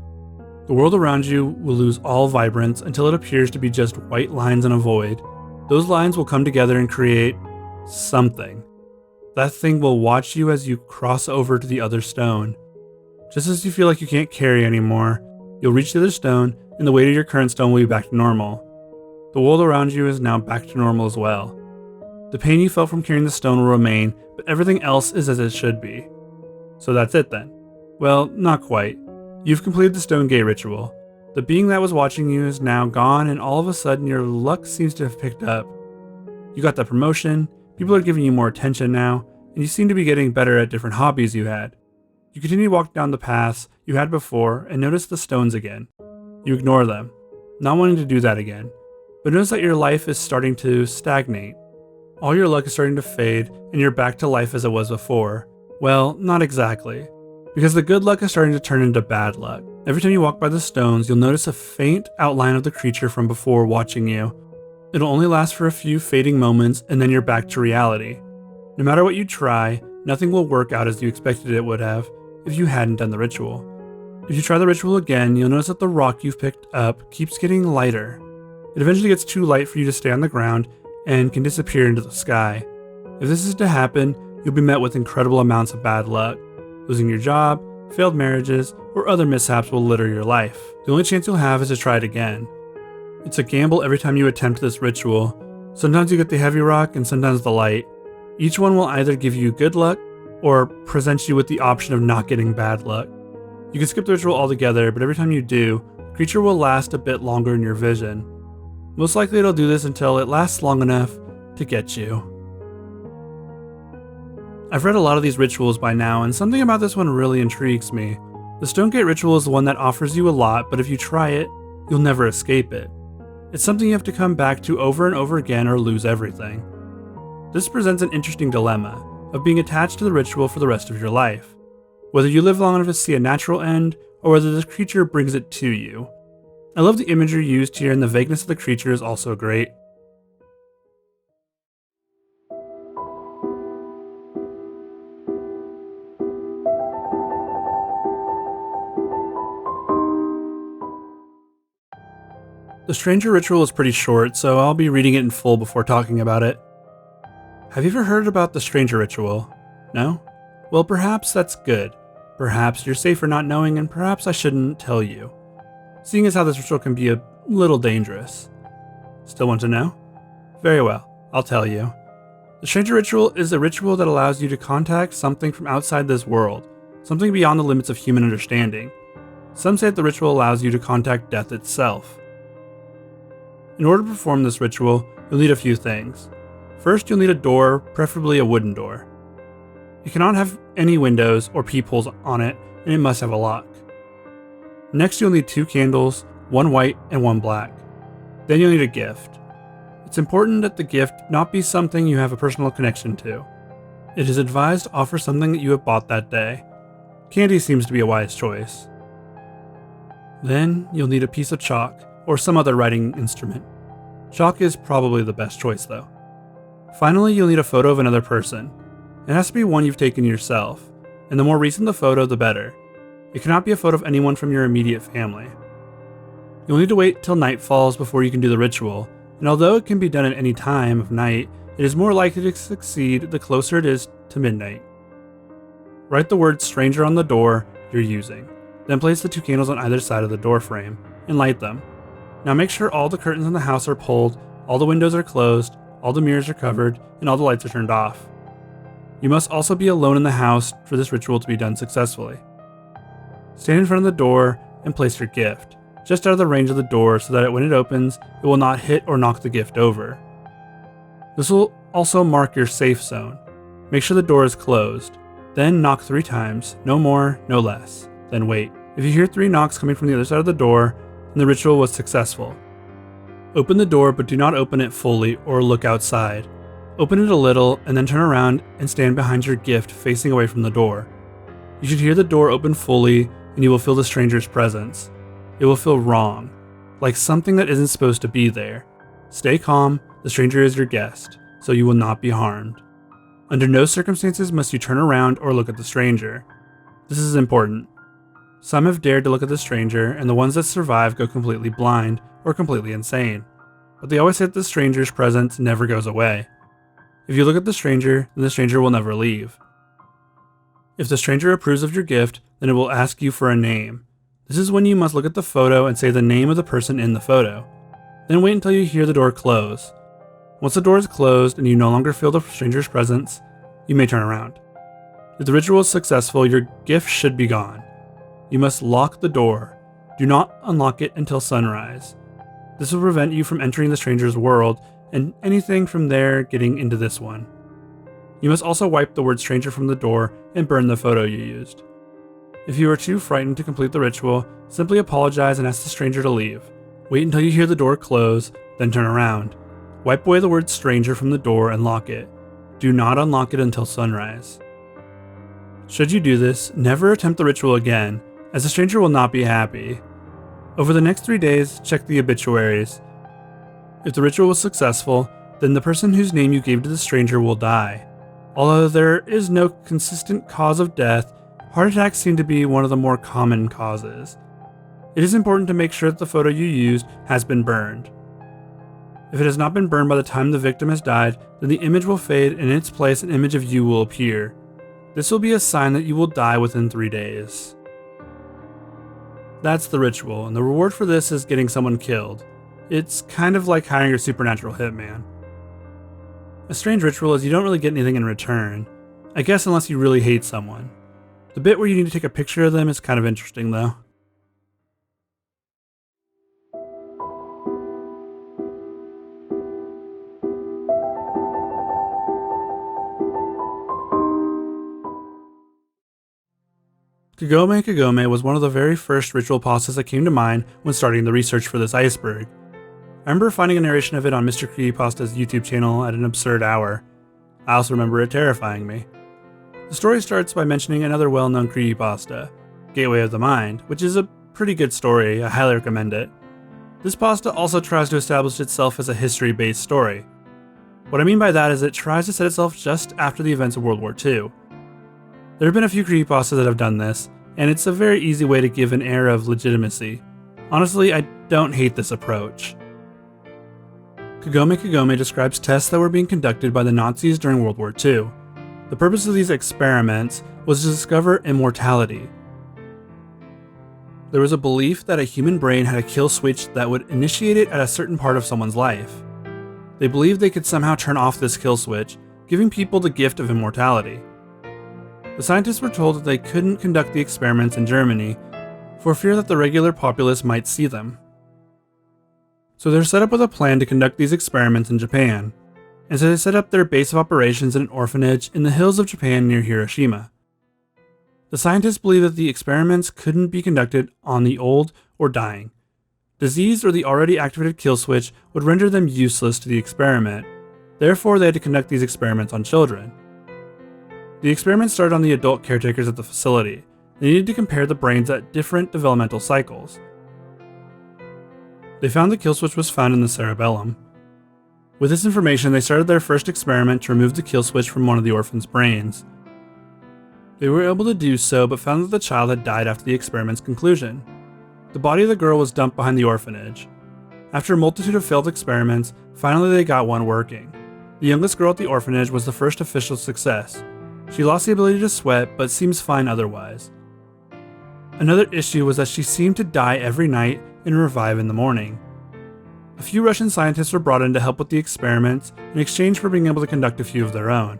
[SPEAKER 1] The world around you will lose all vibrance until it appears to be just white lines in a void. Those lines will come together and create something. That thing will watch you as you cross over to the other stone. Just as you feel like you can't carry anymore, you'll reach the other stone, and the weight of your current stone will be back to normal. The world around you is now back to normal as well. The pain you felt from carrying the stone will remain, but everything else is as it should be. So that's it then. Well, not quite. You've completed the Stonegate Ritual. The being that was watching you is now gone, and all of a sudden your luck seems to have picked up. You got that promotion, people are giving you more attention now, and you seem to be getting better at different hobbies you had. You continue to walk down the paths you had before and notice the stones again. You ignore them, not wanting to do that again, but notice that your life is starting to stagnate. All your luck is starting to fade and you're back to life as it was before. Well, not exactly, because the good luck is starting to turn into bad luck. Every time you walk by the stones, you'll notice a faint outline of the creature from before watching you. It'll only last for a few fading moments and then you're back to reality. No matter what you try, nothing will work out as you expected it would have if you hadn't done the ritual. If you try the ritual again, you'll notice that the rock you've picked up keeps getting lighter. It eventually gets too light for you to stay on the ground and can disappear into the sky. If this is to happen, you'll be met with incredible amounts of bad luck. Losing your job, failed marriages, or other mishaps will litter your life. The only chance you'll have is to try it again. It's a gamble every time you attempt this ritual. Sometimes you get the heavy rock and sometimes the light. Each one will either give you good luck or present you with the option of not getting bad luck. You can skip the ritual altogether, but every time you do, the creature will last a bit longer in your vision. Most likely it'll do this until it lasts long enough to get you. I've read a lot of these rituals by now, and something about this one really intrigues me. The Stonegate ritual is the one that offers you a lot, but if you try it, you'll never escape it. It's something you have to come back to over and over again or lose everything. This presents an interesting dilemma of being attached to the ritual for the rest of your life. Whether you live long enough to see a natural end, or whether this creature brings it to you. I love the imagery used here, and the vagueness of the creature is also great. The Stranger Ritual is pretty short, so I'll be reading it in full before talking about it. Have you ever heard about the Stranger Ritual? No? Well, perhaps that's good. Perhaps you're safer not knowing, and perhaps I shouldn't tell you. Seeing as how this ritual can be a little dangerous. Still want to know? Very well, I'll tell you. The Stranger Ritual is a ritual that allows you to contact something from outside this world, something beyond the limits of human understanding. Some say that the ritual allows you to contact death itself. In order to perform this ritual, you'll need a few things. First, you'll need a door, preferably a wooden door. It cannot have any windows or peepholes on it, and it must have a lock. Next, you'll need 2 candles, 1 white and 1 black. Then you'll need a gift. It's important that the gift not be something you have a personal connection to. It is advised to offer something that you have bought that day. Candy seems to be a wise choice. Then, you'll need a piece of chalk, or some other writing instrument. Chalk is probably the best choice though. Finally, you'll need a photo of another person. It has to be one you've taken yourself, and the more recent the photo, the better. It cannot be a photo of anyone from your immediate family. You'll need to wait till night falls before you can do the ritual, and although it can be done at any time of night, it is more likely to succeed the closer it is to midnight. Write the word stranger on the door you're using, then place the 2 candles on either side of the door frame, and light them. Now make sure all the curtains in the house are pulled, all the windows are closed, all the mirrors are covered, and all the lights are turned off. You must also be alone in the house for this ritual to be done successfully. Stand in front of the door and place your gift, just out of the range of the door so that when it opens, it will not hit or knock the gift over. This will also mark your safe zone. Make sure the door is closed. Then knock 3 times, no more, no less. Then wait. If you hear 3 knocks coming from the other side of the door, then the ritual was successful. Open the door, but do not open it fully or look outside. Open it a little and then turn around and stand behind your gift facing away from the door. You should hear the door open fully and you will feel the stranger's presence. It will feel wrong, like something that isn't supposed to be there. Stay calm, the stranger is your guest, so you will not be harmed. Under no circumstances must you turn around or look at the stranger. This is important. Some have dared to look at the stranger, and the ones that survive go completely blind or completely insane. But they always say that the stranger's presence never goes away. If you look at the stranger, then the stranger will never leave. If the stranger approves of your gift, then it will ask you for a name. This is when you must look at the photo and say the name of the person in the photo. Then wait until you hear the door close. Once the door is closed and you no longer feel the stranger's presence, you may turn around. If the ritual is successful, your gift should be gone. You must lock the door. Do not unlock it until sunrise. This will prevent you from entering the stranger's world and anything from there getting into this one. You must also wipe the word stranger from the door and burn the photo you used. If you are too frightened to complete the ritual, simply apologize and ask the stranger to leave. Wait until you hear the door close, then turn around. Wipe away the word stranger from the door and lock it. Do not unlock it until sunrise. Should you do this, never attempt the ritual again, as the stranger will not be happy. Over the next 3 days, check the obituaries. If the ritual was successful, then the person whose name you gave to the stranger will die. Although there is no consistent cause of death, heart attacks seem to be one of the more common causes. It is important to make sure that the photo you used has been burned. If it has not been burned by the time the victim has died, then the image will fade and in its place an image of you will appear. This will be a sign that you will die within 3 days. That's the ritual, and the reward for this is getting someone killed. It's kind of like hiring a supernatural hitman. A strange ritual is you don't really get anything in return. I guess unless you really hate someone. The bit where you need to take a picture of them is kind of interesting though. Kagome Kagome was one of the very first ritual pastas that came to mind when starting the research for this iceberg. I remember finding a narration of it on Mr. Creepypasta's YouTube channel at an absurd hour. I also remember it terrifying me. The story starts by mentioning another well-known creepypasta, Gateway of the Mind, which is a pretty good story. I highly recommend it. This pasta also tries to establish itself as a history-based story. What I mean by that is it tries to set itself just after the events of World War II. There have been a few creepypastas that have done this, and it's a very easy way to give an air of legitimacy. Honestly, I don't hate this approach. Kagome Kagome describes tests that were being conducted by the Nazis during World War II. The purpose of these experiments was to discover immortality. There was a belief that a human brain had a kill switch that would initiate it at a certain part of someone's life. They believed they could somehow turn off this kill switch, giving people the gift of immortality. The scientists were told that they couldn't conduct the experiments in Germany for fear that the regular populace might see them. So they're set up with a plan to conduct these experiments in Japan, and so they set up their base of operations in an orphanage in the hills of Japan near Hiroshima. The scientists believed that the experiments couldn't be conducted on the old or dying. Disease or the already activated kill switch would render them useless to the experiment, therefore they had to conduct these experiments on children. The experiment started on the adult caretakers at the facility. They needed to compare the brains at different developmental cycles. They found the kill switch was found in the cerebellum. With this information, they started their first experiment to remove the kill switch from one of the orphan's brains. They were able to do so, but found that the child had died after the experiment's conclusion. The body of the girl was dumped behind the orphanage. After a multitude of failed experiments, finally they got one working. The youngest girl at the orphanage was the first official success. She lost the ability to sweat, but seems fine otherwise. Another issue was that she seemed to die every night and revive in the morning. A few Russian scientists were brought in to help with the experiments in exchange for being able to conduct a few of their own.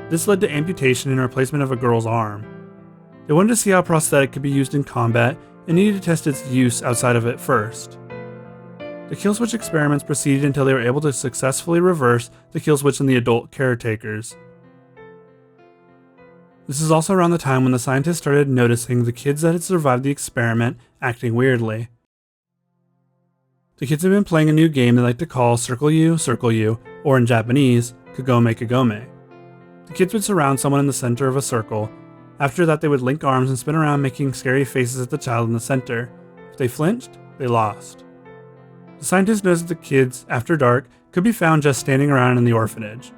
[SPEAKER 1] This led to amputation and replacement of a girl's arm. They wanted to see how a prosthetic could be used in combat and needed to test its use outside of it first. The kill switch experiments proceeded until they were able to successfully reverse the kill switch in the adult caretakers. This is also around the time when the scientists started noticing the kids that had survived the experiment acting weirdly. The kids had been playing a new game they like to call Circle You, or in Japanese, Kagome Kagome. The kids would surround someone in the center of a circle. After that, they would link arms and spin around making scary faces at the child in the center. If they flinched, they lost. The scientists noticed that the kids, after dark, could be found just standing around in the orphanage,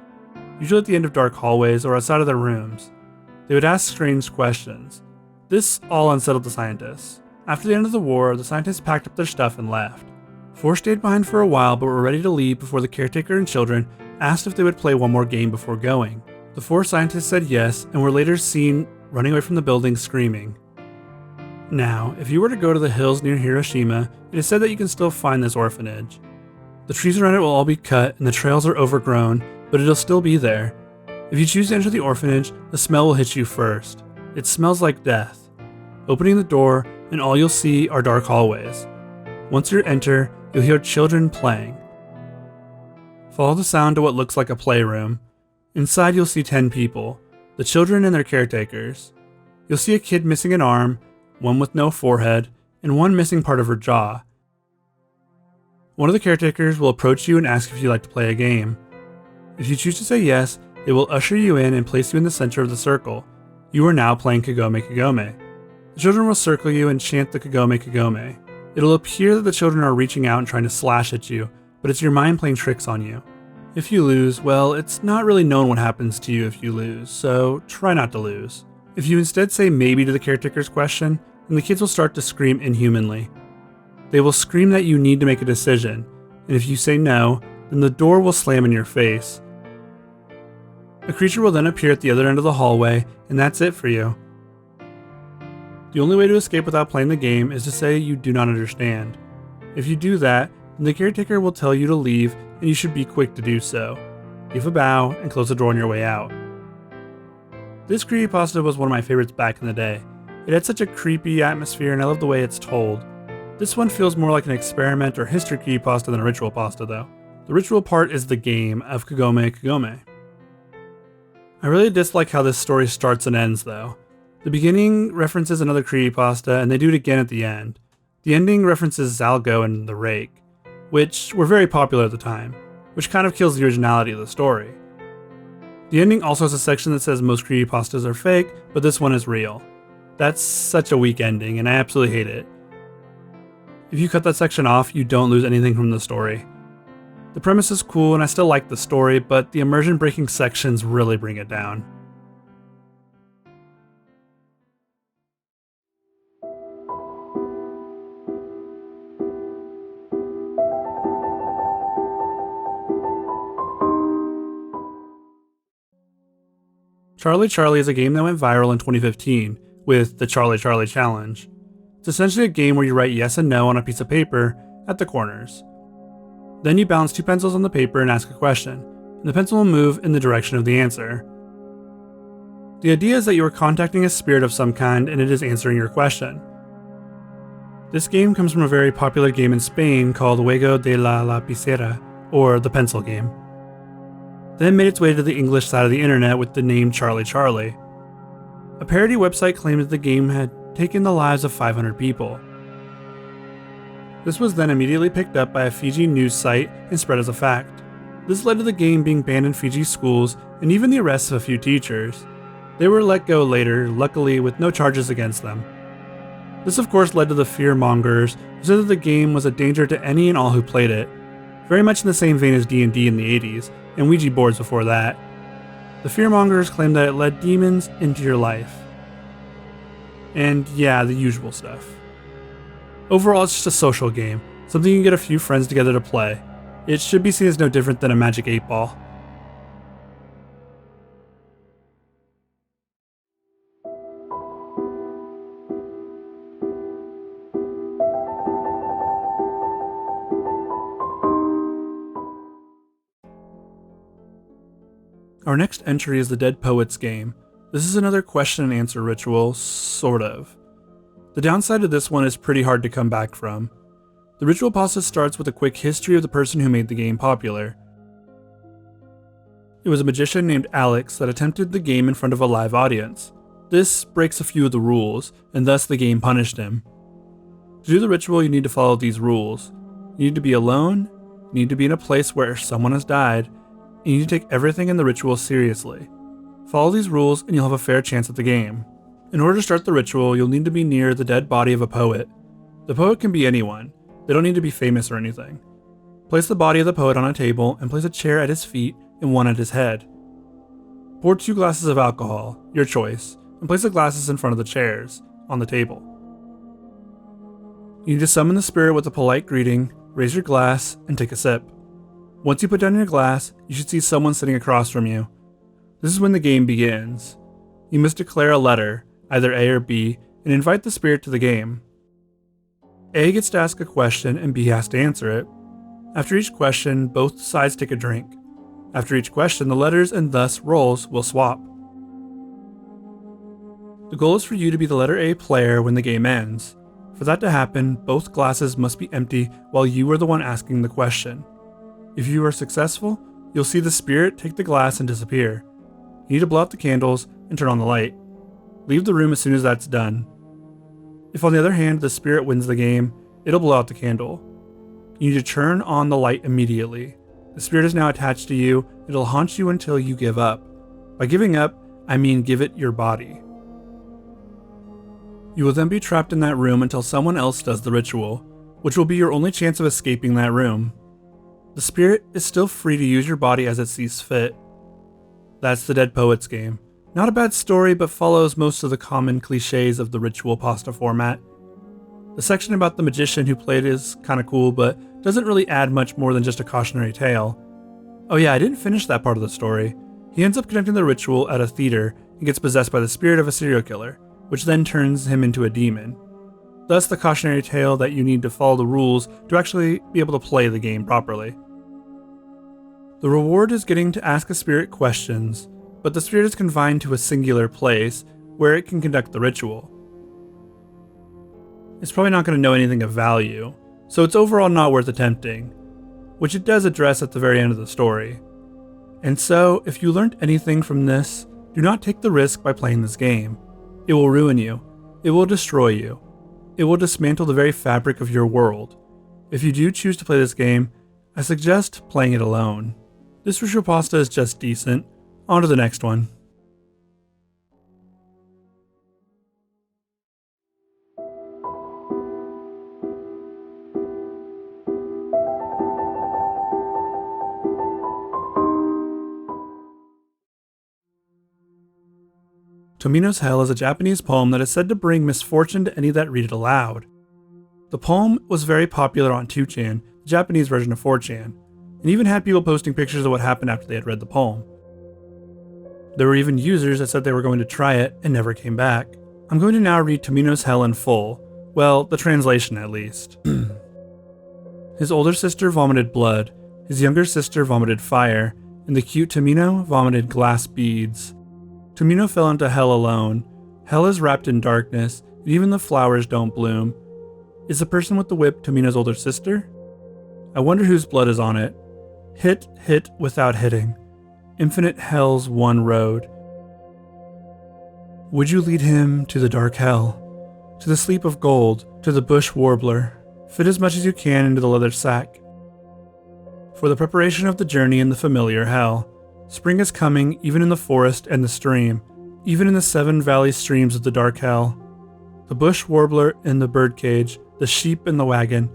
[SPEAKER 1] usually at the end of dark hallways or outside of their rooms. They would ask strange questions. This all unsettled the scientists. After the end of the war, the scientists packed up their stuff and left. 4 stayed behind for a while but were ready to leave before the caretaker and children asked if they would play one more game before going. The 4 scientists said yes and were later seen running away from the building screaming. Now, if you were to go to the hills near Hiroshima, it is said that you can still find this orphanage. The trees around it will all be cut and the trails are overgrown, but it'll still be there. If you choose to enter the orphanage, the smell will hit you first. It smells like death. Opening the door, and all you'll see are dark hallways. Once you enter, you'll hear children playing. Follow the sound to what looks like a playroom. Inside you'll see 10 people, the children and their caretakers. You'll see a kid missing an arm, one with no forehead, and one missing part of her jaw. One of the caretakers will approach you and ask if you'd like to play a game. If you choose to say yes, they will usher you in and place you in the center of the circle. You are now playing Kagome Kagome. The children will circle you and chant the Kagome Kagome. It'll appear that the children are reaching out and trying to slash at you, but but it's your mind playing tricks on you. If you lose, well, it's not really known what happens to you if you lose, so try not to lose. If you instead say maybe to the caretaker's question, then the kids will start to scream inhumanly. They will scream that you need to make a decision, and if you say no, then the door will slam in your face. A creature will then appear at the other end of the hallway, and that's it for you. The only way to escape without playing the game is to say you do not understand. If you do that, then the caretaker will tell you to leave, and you should be quick to do so. Give a bow and close the door on your way out. This creepypasta was one of my favorites back in the day. It had such a creepy atmosphere, and I love the way it's told. This one feels more like an experiment or history creepypasta than a ritual pasta though. The ritual part is the game of Kagome Kagome. I really dislike how this story starts and ends though. The beginning references another creepypasta, and they do it again at the end. The ending references Zalgo and the Rake, which were very popular at the time, which kind of kills the originality of the story. The ending also has a section that says most creepypastas are fake, but this one is real. That's such a weak ending, and I absolutely hate it. If you cut that section off, you don't lose anything from the story. The premise is cool, and I still like the story, but the immersion-breaking sections really bring it down. Charlie Charlie is a game that went viral in 2015 with the Charlie Charlie Challenge. It's essentially a game where you write yes and no on a piece of paper at the corners. Then you balance 2 pencils on the paper and ask a question, and the pencil will move in the direction of the answer. The idea is that you are contacting a spirit of some kind and it is answering your question. This game comes from a very popular game in Spain called Juego de la Lapicera, or the pencil game. Then made its way to the English side of the internet with the name Charlie Charlie. A parody website claimed that the game had taken the lives of 500 people. This was then immediately picked up by a Fiji news site and spread as a fact. This led to the game being banned in Fiji schools and even the arrests of a few teachers. They were let go later, luckily with no charges against them. This of course led to the fear-mongers who said that the game was a danger to any and all who played it, very much in the same vein as D&D in the 80s, and Ouija Boards before that. The fearmongers claimed that it led demons into your life. And yeah, the usual stuff. Overall, it's just a social game, something you can get a few friends together to play. It should be seen as no different than a Magic 8-Ball. Our next entry is the Dead Poets game. This is another question and answer ritual, sort of. The downside of this one is pretty hard to come back from. The ritual process starts with a quick history of the person who made the game popular. It was a magician named Alex that attempted the game in front of a live audience. This breaks a few of the rules, and thus the game punished him. To do the ritual, you need to follow these rules. You need to be alone, you need to be in a place where someone has died, and you need to take everything in the ritual seriously. Follow these rules and you'll have a fair chance at the game. In order to start the ritual, you'll need to be near the dead body of a poet. The poet can be anyone. They don't need to be famous or anything. Place the body of the poet on a table and place a chair at his feet and one at his head. Pour 2 glasses of alcohol, your choice, and place the glasses in front of the chairs, on the table. You need to summon the spirit with a polite greeting, raise your glass, and take a sip. Once you put down your glass, you should see someone sitting across from you. This is when the game begins. You must declare a letter, either A or B, and invite the spirit to the game. A gets to ask a question and B has to answer it. After each question, both sides take a drink. After each question, the letters and thus roles will swap. The goal is for you to be the letter A player when the game ends. For that to happen, both glasses must be empty while you are the one asking the question. If you are successful, you'll see the spirit take the glass and disappear. You need to blow out the candles and turn on the light. Leave the room as soon as that's done. If on the other hand the spirit wins the game, it'll blow out the candle. You need to turn on the light immediately. The spirit is now attached to you, it'll haunt you until you give up. By giving up, I mean give it your body. You will then be trapped in that room until someone else does the ritual, which will be your only chance of escaping that room. The spirit is still free to use your body as it sees fit. That's the Dead Poets game. Not a bad story, but follows most of the common cliches of the ritual pasta format. The section about the magician who played is kinda cool, but doesn't really add much more than just a cautionary tale. Oh yeah, I didn't finish that part of the story. He ends up conducting the ritual at a theater and gets possessed by the spirit of a serial killer, which then turns him into a demon. Thus the cautionary tale that you need to follow the rules to actually be able to play the game properly. The reward is getting to ask a spirit questions, but the spirit is confined to a singular place where it can conduct the ritual. It's probably not going to know anything of value, so it's overall not worth attempting, which it does address at the very end of the story. And so, if you learned anything from this, do not take the risk by playing this game. It will ruin you. It will destroy you. It will dismantle the very fabric of your world. If you do choose to play this game, I suggest playing it alone. This ritual pasta is just decent. On to the next one. Tomino's Hell is a Japanese poem that is said to bring misfortune to any that read it aloud. The poem was very popular on 2chan, the Japanese version of 4chan, and even had people posting pictures of what happened after they had read the poem. There were even users that said they were going to try it and never came back. I'm going to now read Tomino's Hell in full. Well, the translation at least. His older sister vomited blood, his younger sister vomited fire, and the cute Tomino vomited glass beads. Tomino fell into hell alone. Hell is wrapped in darkness, and even the flowers don't bloom. Is the person with the whip Tomino's older sister? I wonder whose blood is on it. Hit without hitting. Infinite hell's one road. Would you lead him to the dark hell? To the sleep of gold, to the bush warbler. Fit as much as you can into the leather sack. For the preparation of the journey in the familiar hell. Spring is coming, even in the forest and the stream, even in the 7 valley streams of the dark hell. The bush warbler in the birdcage, the sheep in the wagon.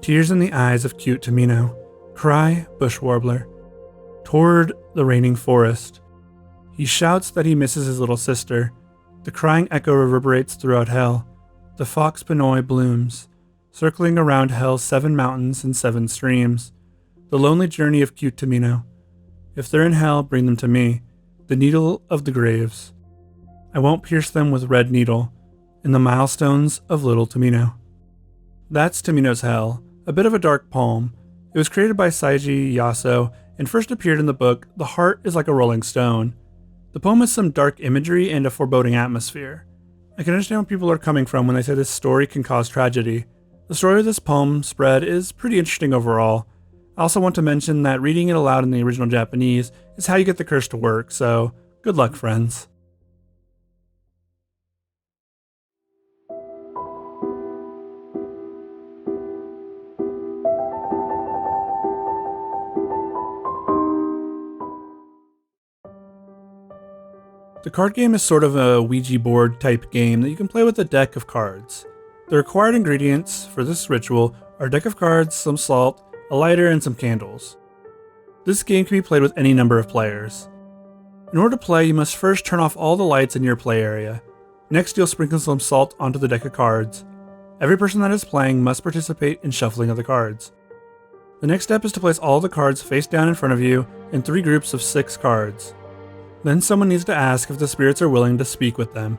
[SPEAKER 1] Tears in the eyes of cute Tomino. Cry, bush warbler. Toward the raining forest. He shouts that he misses his little sister. The crying echo reverberates throughout hell. The fox pinoy blooms, circling around hell's 7 mountains and 7 streams. The lonely journey of cute Tomino. If they're in hell, bring them to me, the needle of the graves. I won't pierce them with red needle, in the milestones of little Tomino. That's Tomino's Hell, a bit of a dark poem. It was created by Seiji Yaso and first appeared in the book The Heart is Like a Rolling Stone. The poem has some dark imagery and a foreboding atmosphere. I can understand where people are coming from when they say this story can cause tragedy. The story of this poem spread is pretty interesting overall. I also want to mention that reading it aloud in the original Japanese is how you get the curse to work, so good luck, friends. The card game is sort of a Ouija board type game that you can play with a deck of cards. The required ingredients for this ritual are a deck of cards, some salt, a lighter, and some candles. This game can be played with any number of players. In order to play, you must first turn off all the lights in your play area. Next, you'll sprinkle some salt onto the deck of cards. Every person that is playing must participate in shuffling of the cards. The next step is to place all the cards face down in front of you in 3 groups of 6 cards. Then someone needs to ask if the spirits are willing to speak with them.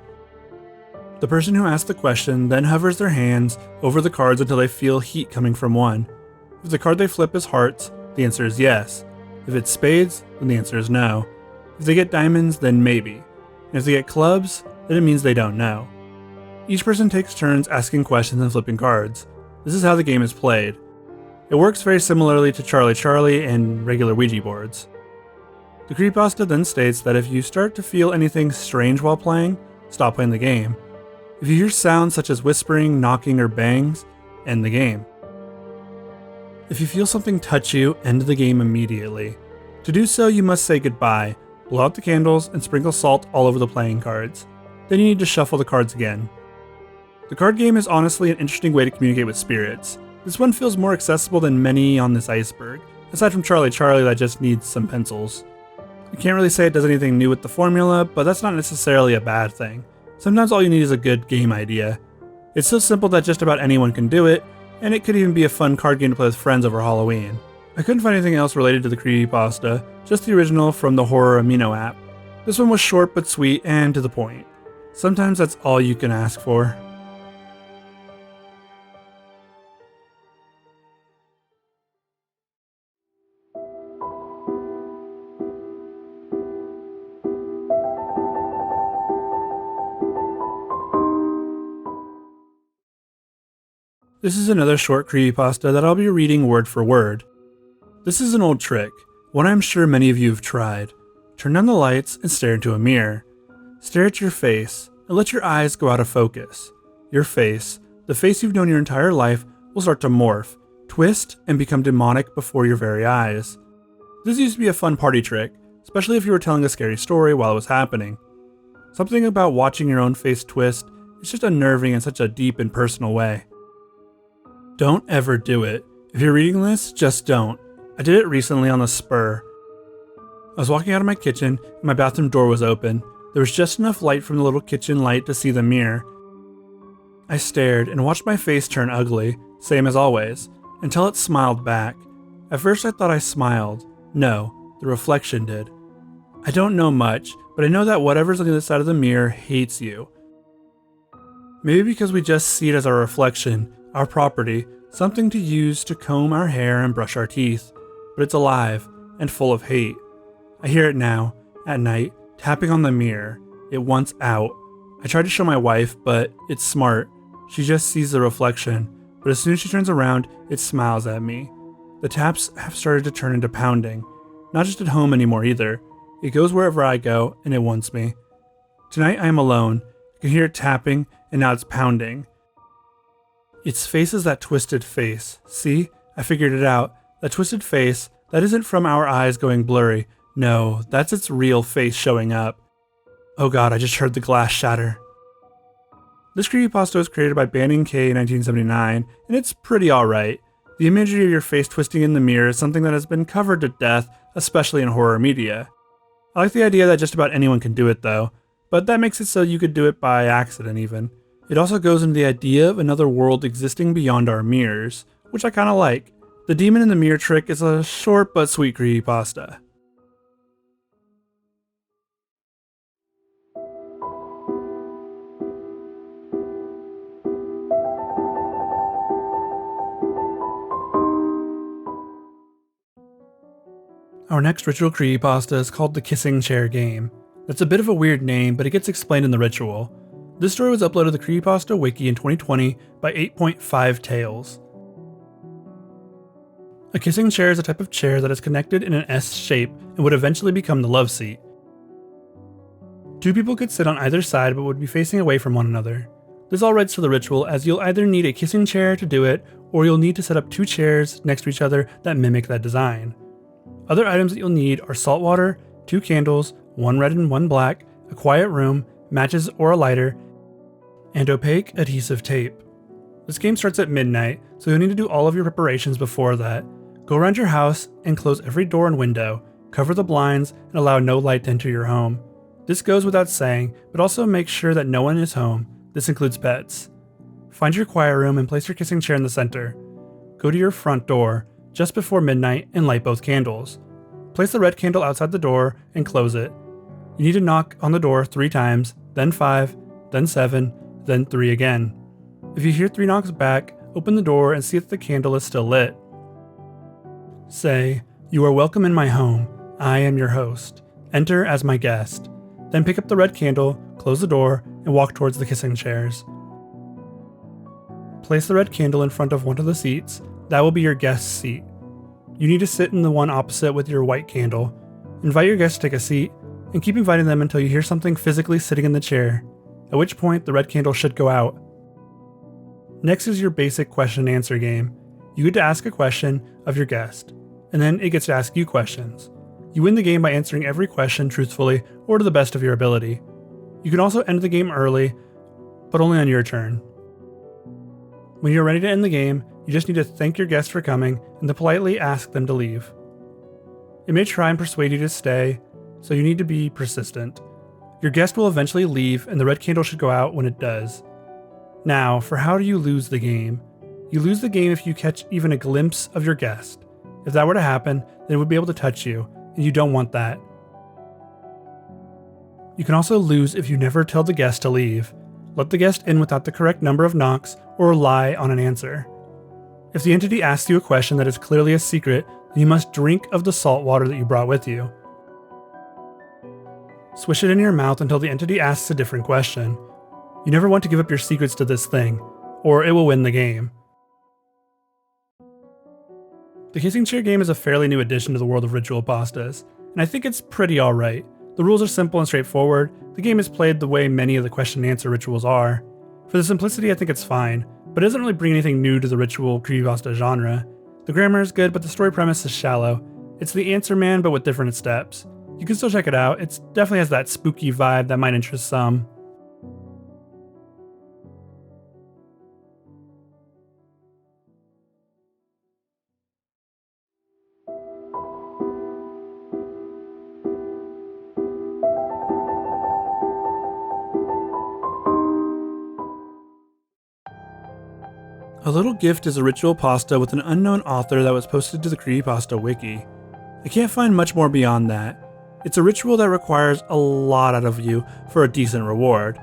[SPEAKER 1] The person who asks the question then hovers their hands over the cards until they feel heat coming from one. If the card they flip is hearts, the answer is yes. If it's spades, then the answer is no. If they get diamonds, then maybe. And if they get clubs, then it means they don't know. Each person takes turns asking questions and flipping cards. This is how the game is played. It works very similarly to Charlie Charlie and regular Ouija boards. The creepypasta then states that if you start to feel anything strange while playing, stop playing the game. If you hear sounds such as whispering, knocking, or bangs, end the game. If you feel something touch you, end the game immediately. To do so, you must say goodbye, blow out the candles, and sprinkle salt all over the playing cards. Then you need to shuffle the cards again. The card game is honestly an interesting way to communicate with spirits. This one feels more accessible than many on this iceberg, aside from Charlie Charlie that just needs some pencils. You can't really say it does anything new with the formula, but that's not necessarily a bad thing. Sometimes all you need is a good game idea. It's so simple that just about anyone can do it, and it could even be a fun card game to play with friends over Halloween. I couldn't find anything else related to the creepypasta, just the original from the horror Kamino app. This one was short but sweet and to the point. Sometimes that's all you can ask for. This is another short creepypasta that I'll be reading word for word. This is an old trick, one I'm sure many of you have tried. Turn down the lights and stare into a mirror. Stare at your face and let your eyes go out of focus. Your face, the face you've known your entire life, will start to morph, twist, and become demonic before your very eyes. This used to be a fun party trick, especially if you were telling a scary story while it was happening. Something about watching your own face twist is just unnerving in such a deep and personal way. Don't ever do it. If you're reading this, just don't. I did it recently on the spur. I was walking out of my kitchen and my bathroom door was open. There was just enough light from the little kitchen light to see the mirror. I stared and watched my face turn ugly, same as always, until it smiled back. At first I thought I smiled. No, the reflection did. I don't know much, but I know that whatever's on the other side of the mirror hates you. Maybe because we just see it as our reflection, our property, something to use to comb our hair and brush our teeth, but it's alive and full of hate. I hear it now, at night, tapping on the mirror. It wants out. I tried to show my wife, but it's smart. She just sees the reflection, but as soon as she turns around, it smiles at me. The taps have started to turn into pounding. Not just at home anymore either. It goes wherever I go, and it wants me. Tonight I am alone. I can hear it tapping, and now it's pounding. Its face is that twisted face. See? I figured it out. That twisted face, that isn't from our eyes going blurry. No, that's its real face showing up. Oh god, I just heard the glass shatter. This creepypasta was created by Vending in 1979, and it's pretty alright. The imagery of your face twisting in the mirror is something that has been covered to death, especially in horror media. I like the idea that just about anyone can do it though, but that makes it so you could do it by accident even. It also goes into the idea of another world existing beyond our mirrors, which I kinda like. The demon in the mirror trick is a short but sweet creepypasta. Our next ritual creepypasta is called the Kissing Chair Game. That's a bit of a weird name, but it gets explained in the ritual. This story was uploaded to the Creepypasta Wiki in 2020 by 8.5 Tales. A kissing chair is a type of chair that is connected in an S shape and would eventually become the love seat. Two people could sit on either side but would be facing away from one another. This all writes to the ritual as you'll either need a kissing chair to do it, or you'll need to set up two chairs next to each other that mimic that design. Other items that you'll need are salt water, 2 candles, 1 red and 1 black, a quiet room, matches or a lighter, and opaque adhesive tape. This game starts at midnight, so you'll need to do all of your preparations before that. Go around your house and close every door and window, cover the blinds, and allow no light to enter your home. This goes without saying, but also make sure that no one is home. This includes pets. Find your quiet room and place your kissing chair in the center. Go to your front door, just before midnight, and light both candles. Place the red candle outside the door and close it. You need to knock on the door 3 times, then 5, then 7, then 3 again. If you hear 3 knocks back, open the door and see if the candle is still lit. Say, "You are welcome in my home. I am your host. Enter as my guest." Then pick up the red candle, close the door, and walk towards the kissing chairs. Place the red candle in front of one of the seats. That will be your guest's seat. You need to sit in the one opposite with your white candle. Invite your guest to take a seat, and keep inviting them until you hear something physically sitting in the chair, at which point the red candle should go out. Next is your basic question and answer game. You get to ask a question of your guest, and then it gets to ask you questions. You win the game by answering every question truthfully or to the best of your ability. You can also end the game early, but only on your turn. When you're ready to end the game, You just need to thank your guest for coming and to politely ask them to leave. It may try and persuade you to stay, so you need to be persistent. Your guest will eventually leave, and the red candle should go out when it does. Now, for how do you lose the game? You lose the game if you catch even a glimpse of your guest. If that were to happen, then it would be able to touch you, and you don't want that. You can also lose if you never tell the guest to leave. Let the guest in without the correct number of knocks, or lie on an answer. If the entity asks you a question that is clearly a secret, then you must drink of the salt water that you brought with you. Swish it in your mouth until the entity asks a different question. You never want to give up your secrets to this thing, or it will win the game. The kissing chair game is a fairly new addition to the world of ritual pastas, and I think it's pretty alright. The rules are simple and straightforward. The game is played the way many of the question and answer rituals are. For the simplicity, I think it's fine, but it doesn't really bring anything new to the ritual creepypasta genre. The grammar is good, but the story premise is shallow. It's the answer man, but with different steps. You can still check it out. It definitely has that spooky vibe that might interest some. A Little Gift is a ritual pasta with an unknown author that was posted to the Creepypasta Wiki. I can't find much more beyond that. It's a ritual that requires a lot out of you for a decent reward.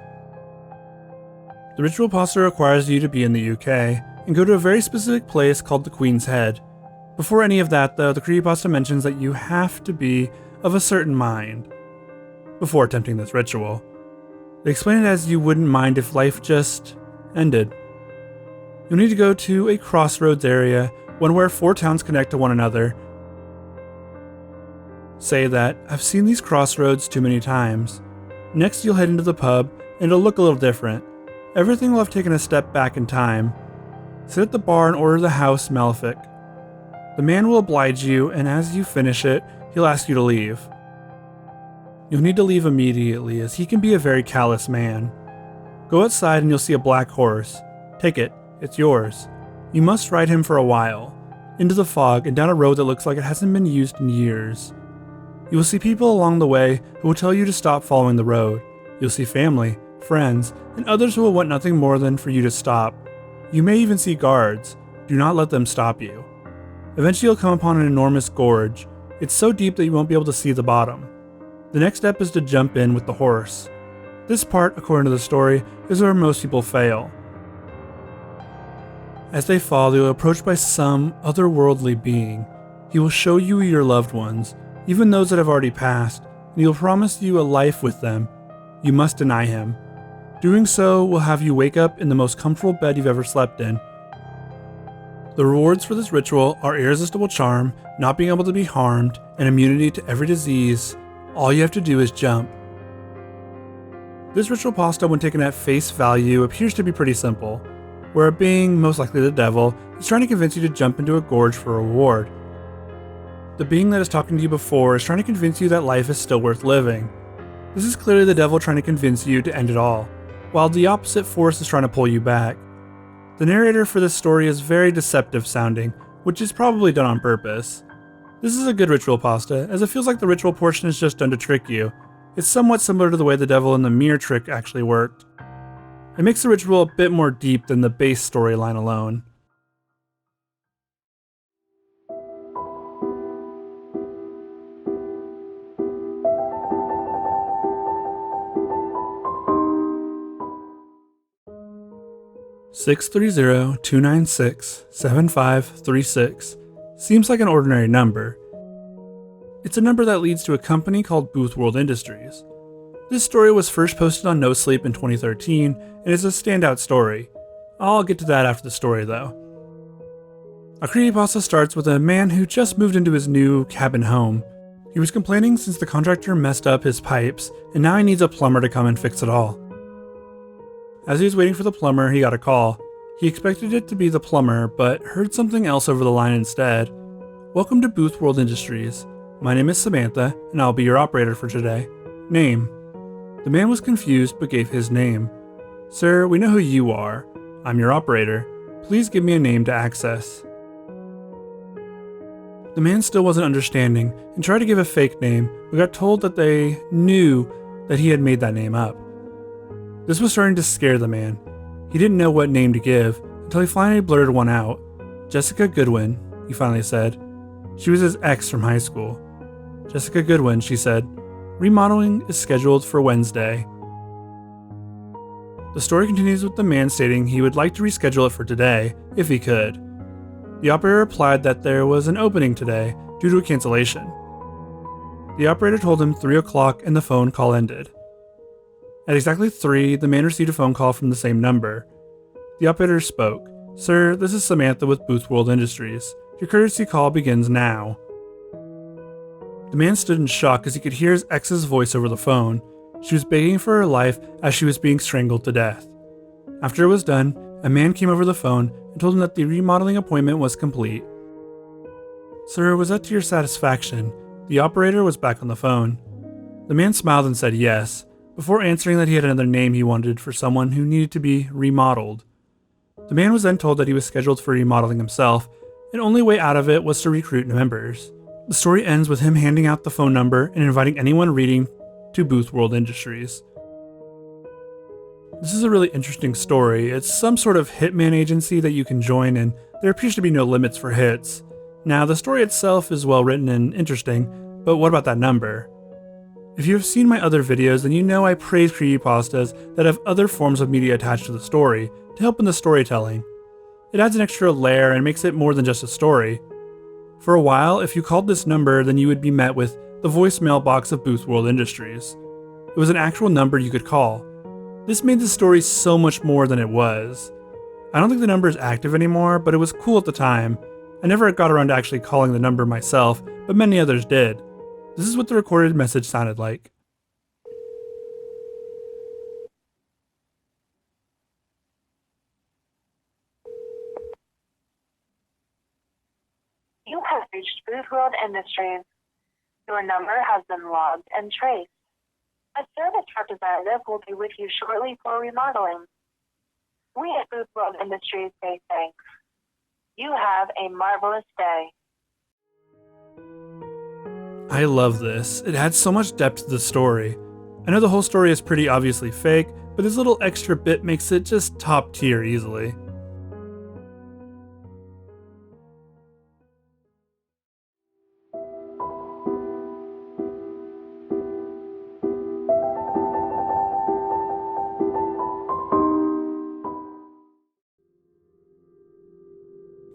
[SPEAKER 1] The ritual pasta requires you to be in the UK and go to a very specific place called the Queen's Head. Before any of that though, the Creepypasta mentions that you have to be of a certain mind before attempting this ritual. They explain it as you wouldn't mind if life just ended. You'll need to go to a crossroads area, one where 4 towns connect to one another. Say that, I've seen these crossroads too many times. Next you'll head into the pub, and it'll look a little different. Everything will have taken a step back in time. Sit at the bar and order the house Malefic. The man will oblige you, and as you finish it, he'll ask you to leave. You'll need to leave immediately, as he can be a very callous man. Go outside and you'll see a black horse. Take it. It's yours. You must ride him for a while, into the fog and down a road that looks like it hasn't been used in years. You will see people along the way who will tell you to stop following the road. You'll see family, friends, and others who will want nothing more than for you to stop. You may even see guards. Do not let them stop you. Eventually you'll come upon an enormous gorge. It's so deep that you won't be able to see the bottom. The next step is to jump in with the horse. This part, according to the story, is where most people fail. As they fall, they will approach by some otherworldly being. He will show you your loved ones, even those that have already passed, and he will promise you a life with them. You must deny him. Doing so will have you wake up in the most comfortable bed you've ever slept in. The rewards for this ritual are irresistible charm, not being able to be harmed, and immunity to every disease. All you have to do is jump. This ritual pasta, when taken at face value, appears to be pretty simple, where a being, most likely the devil, is trying to convince you to jump into a gorge for a reward. The being that is talking to you before is trying to convince you that life is still worth living. This is clearly the devil trying to convince you to end it all, while the opposite force is trying to pull you back. The narrator for this story is very deceptive sounding, which is probably done on purpose. This is a good ritual pasta, as it feels like the ritual portion is just done to trick you. It's somewhat similar to the way the devil in the mirror trick actually worked. It makes the ritual a bit more deep than the base storyline alone. (630-296-7536) seems like an ordinary number. It's a number that leads to a company called Booth World Industries. This story was first posted on No Sleep in 2013 and is a standout story. I'll get to that after the story though. A creepypasta starts with a man who just moved into his new cabin home. He was complaining since the contractor messed up his pipes and now he needs a plumber to come and fix it all. As he was waiting for the plumber, he got a call. He expected it to be the plumber, but heard something else over the line instead. Welcome to Booth World Industries. My name is Samantha, and I'll be your operator for today. Name. The man was confused, but gave his name. Sir, we know who you are. I'm your operator. Please give me a name to access. The man still wasn't understanding and tried to give a fake name, but got told that they knew that he had made that name up. This was starting to scare the man. He didn't know what name to give until he finally blurted one out. Jessica Goodwin, he finally said. She was his ex from high school. Jessica Goodwin, she said. Remodeling is scheduled for Wednesday. The story continues with the man stating he would like to reschedule it for today, if he could. The operator replied that there was an opening today due to a cancellation. The operator told him 3 o'clock and the phone call ended. At exactly 3, the man received a phone call from the same number. The operator spoke. Sir, this is Samantha with Booth World Industries. Your courtesy call begins now. The man stood in shock as he could hear his ex's voice over the phone. She was begging for her life as she was being strangled to death. After it was done, a man came over the phone and told him that the remodeling appointment was complete. Sir, was that to your satisfaction? The operator was back on the phone. The man smiled and said yes, before answering that he had another name he wanted for someone who needed to be remodeled. The man was then told that he was scheduled for remodeling himself, and only way out of it was to recruit members. The story ends with him handing out the phone number and inviting anyone reading to Booth World Industries. This is a really interesting story. It's some sort of hitman agency that you can join, and there appears to be no limits for hits. Now, the story itself is well written and interesting, but what about that number? If you have seen my other videos, then you know I praise creepypastas that have other forms of media attached to the story to help in the storytelling. It adds an extra layer and makes it more than just a story. For a while, if you called this number, then you would be met with the voicemail box of Booth World Industries. It was an actual number you could call. This made the story so much more than it was. I don't think the number is active anymore, but it was cool at the time. I never got around to actually calling the number myself, but many others did. This is what the recorded message sounded like.
[SPEAKER 2] You have reached Booth World Industries. Your number has been logged and traced. A service representative will be with you shortly for remodeling. We at Booth World Industries say thanks. You have a marvelous day.
[SPEAKER 1] I love this. It adds so much depth to the story. I know the whole story is pretty obviously fake, but this little extra bit makes it just top tier easily.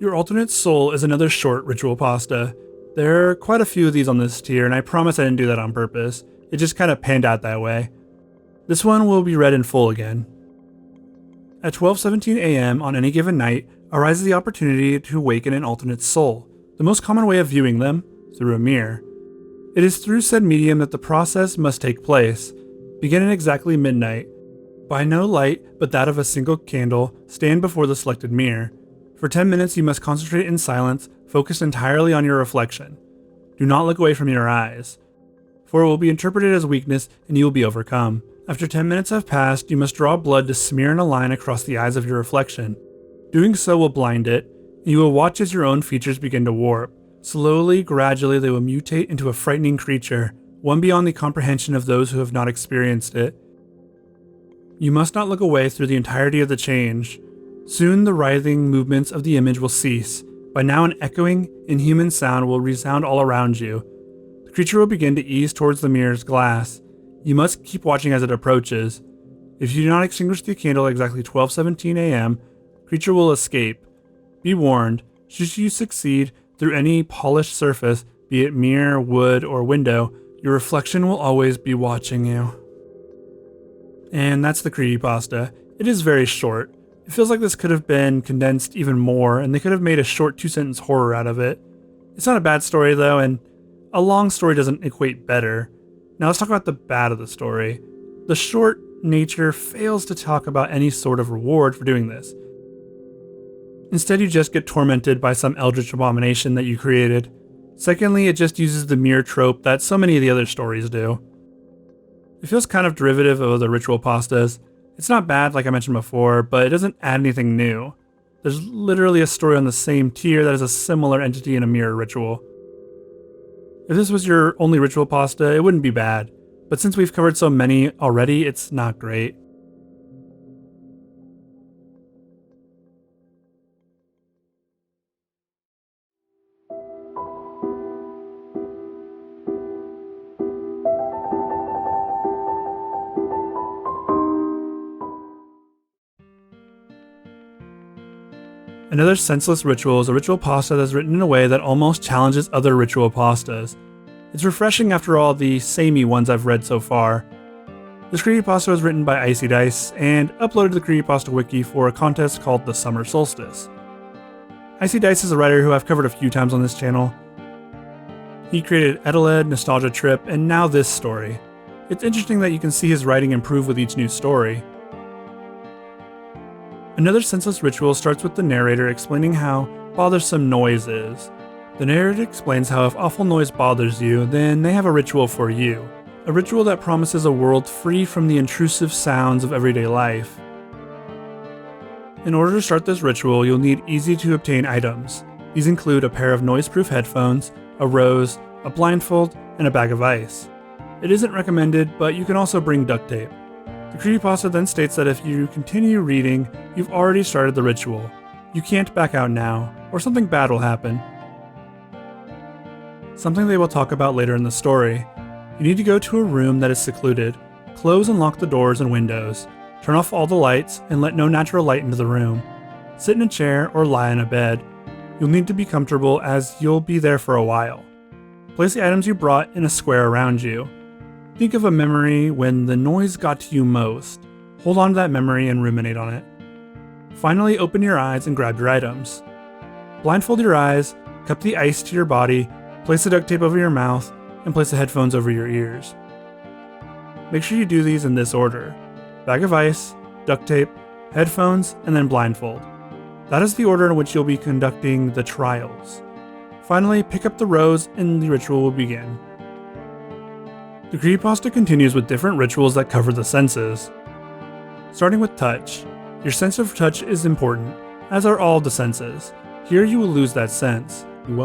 [SPEAKER 1] Your Alternate Soul is another short ritual pasta. There are quite a few of these on this tier, and I promise I didn't do that on purpose. It just kind of panned out that way. This one will be read in full again. At 12:17 a.m. on any given night arises the opportunity to awaken an alternate soul, the most common way of viewing them, through a mirror. It is through said medium that the process must take place. Begin at exactly midnight. By no light but that of a single candle, stand before the selected mirror. For 10 minutes you must concentrate in silence, focused entirely on your reflection. Do not look away from your eyes, for it will be interpreted as weakness and you will be overcome. After 10 minutes have passed, you must draw blood to smear in a line across the eyes of your reflection. Doing so will blind it, and you will watch as your own features begin to warp. Slowly, gradually, they will mutate into a frightening creature, one beyond the comprehension of those who have not experienced it. You must not look away through the entirety of the change. Soon the writhing movements of the image will cease. By now an echoing, inhuman sound will resound all around you. The creature will begin to ease towards the mirror's glass. You must keep watching as it approaches. If you do not extinguish the candle at exactly 12:17 a.m., creature will escape. Be warned, should you succeed through any polished surface, be it mirror, wood, or window, your reflection will always be watching you. And that's the creepypasta. It is very short. It feels like this could have been condensed even more, and they could have made a short 2-sentence horror out of it. It's not a bad story though, and a long story doesn't equate better. Now let's talk about the bad of the story. The short nature fails to talk about any sort of reward for doing this. Instead, you just get tormented by some eldritch abomination that you created. Secondly, it just uses the mirror trope that so many of the other stories do. It feels kind of derivative of other ritual pastas. It's not bad, like I mentioned before, but it doesn't add anything new. There's literally a story on the same tier that is a similar entity in a mirror ritual. If this was your only ritual pasta, it wouldn't be bad, but since we've covered so many already, it's not great. Another Senseless Ritual is a ritual pasta that's written in a way that almost challenges other ritual pastas. It's refreshing after all the samey ones I've read so far. This creepypasta was written by Icy Dice and uploaded to the Creepypasta Wiki for a contest called the Summer Solstice. Icy Dice is a writer who I've covered a few times on this channel. He created Edeled, Nostalgia Trip, and now this story. It's interesting that you can see his writing improve with each new story. Another Senseless Ritual starts with the narrator explaining how bothersome noise is. The narrator explains how if awful noise bothers you, then they have a ritual for you. A ritual that promises a world free from the intrusive sounds of everyday life. In order to start this ritual, you'll need easy to obtain items. These include a pair of noise-proof headphones, a rose, a blindfold, and a bag of ice. It isn't recommended, but you can also bring duct tape. The creepypasta then states that if you continue reading, you've already started the ritual. You can't back out now, or something bad will happen. Something they will talk about later in the story. You need to go to a room that is secluded, close and lock the doors and windows, turn off all the lights, and let no natural light into the room. Sit in a chair or lie in a bed. You'll need to be comfortable as you'll be there for a while. Place the items you brought in a square around you. Think of a memory when the noise got to you most. Hold on to that memory and ruminate on it. Finally, open your eyes and grab your items. Blindfold your eyes, cup the ice to your body, place the duct tape over your mouth, and place the headphones over your ears. Make sure you do these in this order: bag of ice, duct tape, headphones, and then blindfold. That is the order in which you'll be conducting the trials. Finally, pick up the rose and the ritual will begin. The creepypasta continues with different rituals that cover the senses. Starting with touch. Your sense of touch is important, as are all the senses. Here you will lose that sense. You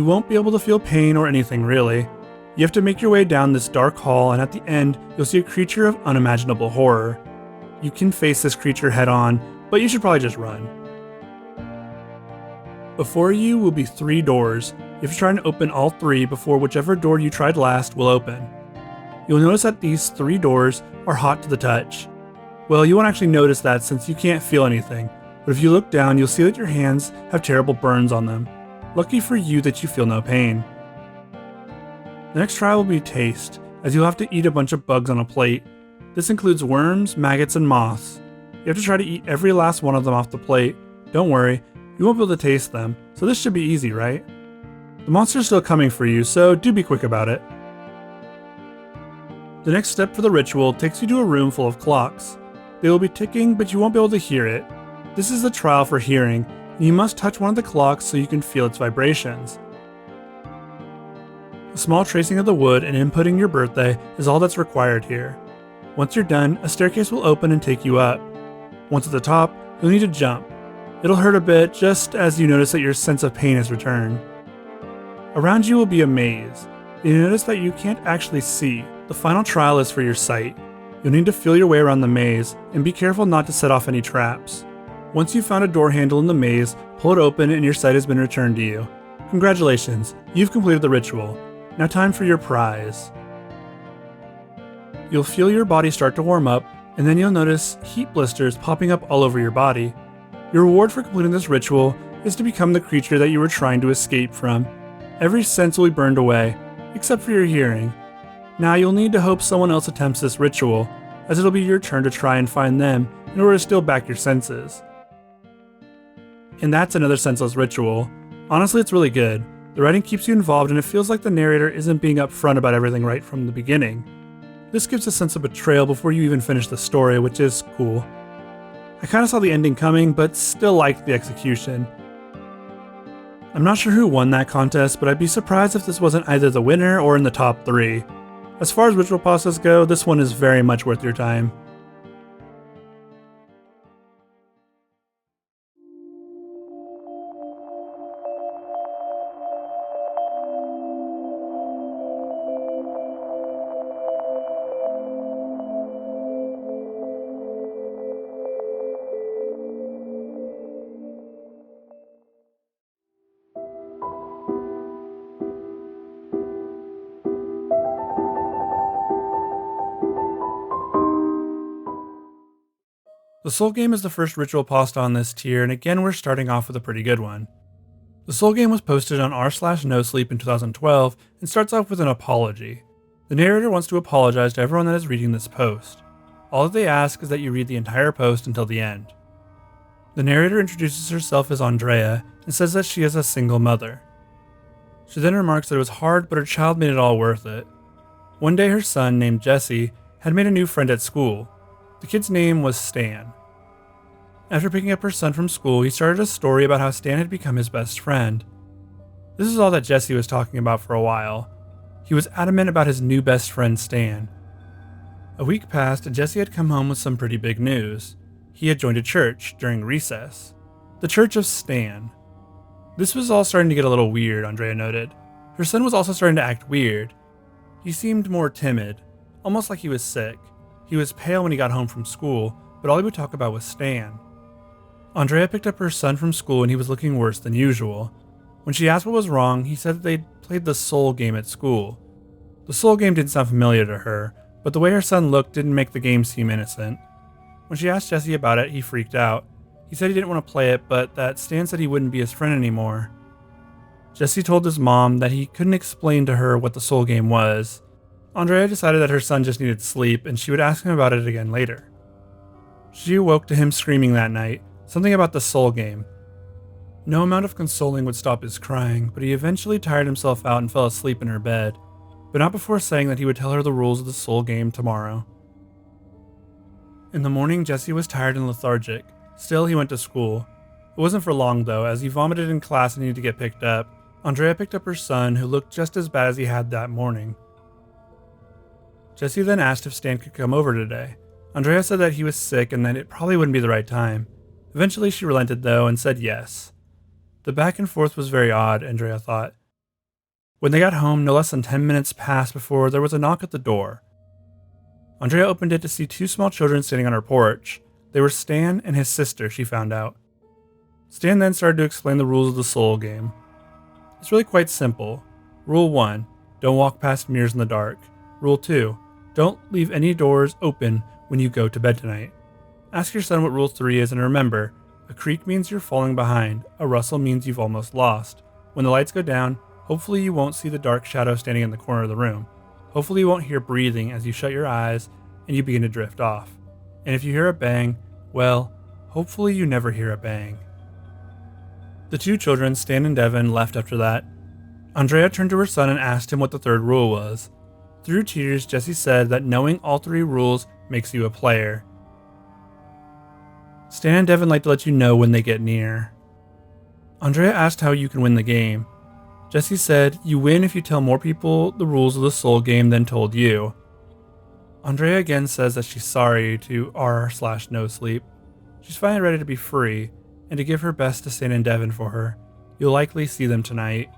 [SPEAKER 1] won't be able to feel pain or anything really. You have to make your way down this dark hall, and at the end, you'll see a creature of unimaginable horror. You can face this creature head on, but you should probably just run. Before you will be 3 doors. You have to try and open all 3 before whichever door you tried last will open. You'll notice that these 3 doors are hot to the touch. Well, you won't actually notice that since you can't feel anything, but if you look down, you'll see that your hands have terrible burns on them. Lucky for you that you feel no pain. The next trial will be taste, as you'll have to eat a bunch of bugs on a plate. This includes worms, maggots, and moths. You have to try to eat every last one of them off the plate. Don't worry, you won't be able to taste them, so this should be easy, right? The monster's still coming for you, so do be quick about it. The next step for the ritual takes you to a room full of clocks. They will be ticking, but you won't be able to hear it. This is the trial for hearing, and you must touch one of the clocks so you can feel its vibrations. A small tracing of the wood and inputting your birthday is all that's required here. Once you're done, a staircase will open and take you up. Once at the top, you'll need to jump. It'll hurt a bit just as you notice that your sense of pain has returned. Around you will be a maze. You notice that you can't actually see. The final trial is for your sight. You'll need to feel your way around the maze, and be careful not to set off any traps. Once you've found a door handle in the maze, pull it open and your sight has been returned to you. Congratulations, you've completed the ritual. Now time for your prize. You'll feel your body start to warm up, and then you'll notice heat blisters popping up all over your body. Your reward for completing this ritual is to become the creature that you were trying to escape from. Every sense will be burned away, except for your hearing. Now you'll need to hope someone else attempts this ritual, as it'll be your turn to try and find them in order to steal back your senses. And that's another Senseless Ritual. Honestly, it's really good. The writing keeps you involved and it feels like the narrator isn't being upfront about everything right from the beginning. This gives a sense of betrayal before you even finish the story, which is cool. I kinda saw the ending coming, but still liked the execution. I'm not sure who won that contest, but I'd be surprised if this wasn't either the winner or in the top 3. As far as ritual pastas go, this one is very much worth your time. The Soul Game is the first ritual pasta on this tier, and again we're starting off with a pretty good one. The Soul Game was posted on r/nosleep in 2012 and starts off with an apology. The narrator wants to apologize to everyone that is reading this post. All that they ask is that you read the entire post until the end. The narrator introduces herself as Andrea and says that she is a single mother. She then remarks that it was hard, but her child made it all worth it. One day her son, named Jesse, had made a new friend at school. The kid's name was Stan. After picking up her son from school, he started a story about how Stan had become his best friend. This is all that Jesse was talking about for a while. He was adamant about his new best friend Stan. A week passed and Jesse had come home with some pretty big news. He had joined a church during recess. The Church of Stan. This was all starting to get a little weird, Andrea noted. Her son was also starting to act weird. He seemed more timid, almost like he was sick. He was pale when he got home from school, but all he would talk about was Stan. Andrea picked up her son from school and he was looking worse than usual. When she asked what was wrong, he said that they'd played the Soul Game at school. The Soul Game didn't sound familiar to her, but the way her son looked didn't make the game seem innocent. When she asked Jesse about it, he freaked out. He said he didn't want to play it, but that Stan said he wouldn't be his friend anymore. Jesse told his mom that he couldn't explain to her what the Soul Game was. Andrea decided that her son just needed sleep and she would ask him about it again later. She awoke to him screaming that night, something about the Soul Game. No amount of consoling would stop his crying, but he eventually tired himself out and fell asleep in her bed, but not before saying that he would tell her the rules of the Soul Game tomorrow. In the morning, Jesse was tired and lethargic. Still, he went to school. It wasn't for long though, as he vomited in class and needed to get picked up. Andrea picked up her son, who looked just as bad as he had that morning. Jesse then asked if Stan could come over today. Andrea said that he was sick and that it probably wouldn't be the right time. Eventually she relented though and said yes. The back and forth was very odd, Andrea thought. When they got home, no less than 10 minutes passed before there was a knock at the door. Andrea opened it to see two small children standing on her porch. They were Stan and his sister, she found out. Stan then started to explain the rules of the Soul Game. It's really quite simple. Rule 1, don't walk past mirrors in the dark. Rule 2, don't leave any doors open when you go to bed tonight. Ask your son what Rule 3 is and remember, a creak means you're falling behind, a rustle means you've almost lost. When the lights go down, hopefully you won't see the dark shadow standing in the corner of the room. Hopefully you won't hear breathing as you shut your eyes and you begin to drift off. And if you hear a bang, well, hopefully you never hear a bang. The two children, Stan and Devin, left after that. Andrea turned to her son and asked him what the third rule was. Through tears, Jesse said that knowing all three rules makes you a player. Stan and Devin like to let you know when they get near. Andrea asked how you can win the game. Jesse said, you win if you tell more people the rules of the Soul Game than told you. Andrea again says that she's sorry to r/nosleep. She's finally ready to be free, and to give her best to Stan and Devin for her. You'll likely see them tonight.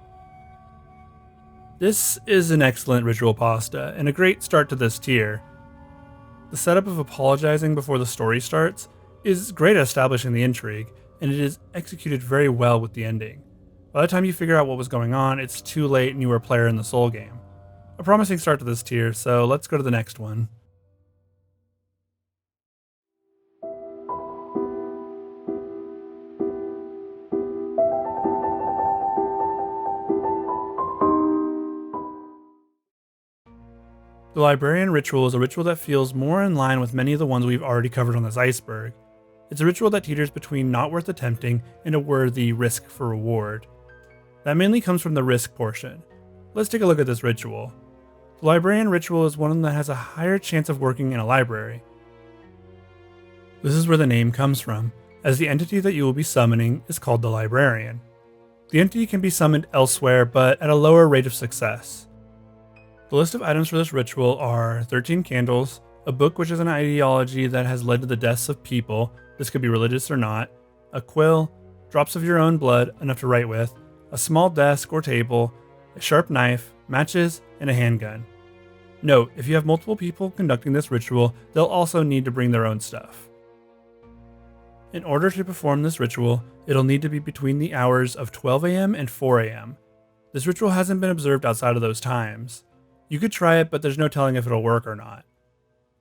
[SPEAKER 1] This is an excellent ritual pasta, and a great start to this tier. The setup of apologizing before the story starts is great at establishing the intrigue, and it is executed very well with the ending. By the time you figure out what was going on, it's too late and you were a player in the Soul Game. A promising start to this tier, so let's go to the next one. The Librarian Ritual is a ritual that feels more in line with many of the ones we've already covered on this iceberg. It's a ritual that teeters between not worth attempting and a worthy risk for reward. That mainly comes from the risk portion. Let's take a look at this ritual. The Librarian Ritual is one that has a higher chance of working in a library. This is where the name comes from, as the entity that you will be summoning is called the Librarian. The entity can be summoned elsewhere, but at a lower rate of success. The list of items for this ritual are 13 candles, a book which is an ideology that has led to the deaths of people, this could be religious or not, a quill, drops of your own blood, enough to write with, a small desk or table, a sharp knife, matches, and a handgun. Note, if you have multiple people conducting this ritual, they'll also need to bring their own stuff. In order to perform this ritual, it'll need to be between the hours of 12 a.m. and 4 a.m. This ritual hasn't been observed outside of those times. You could try it, but there's no telling if it'll work or not.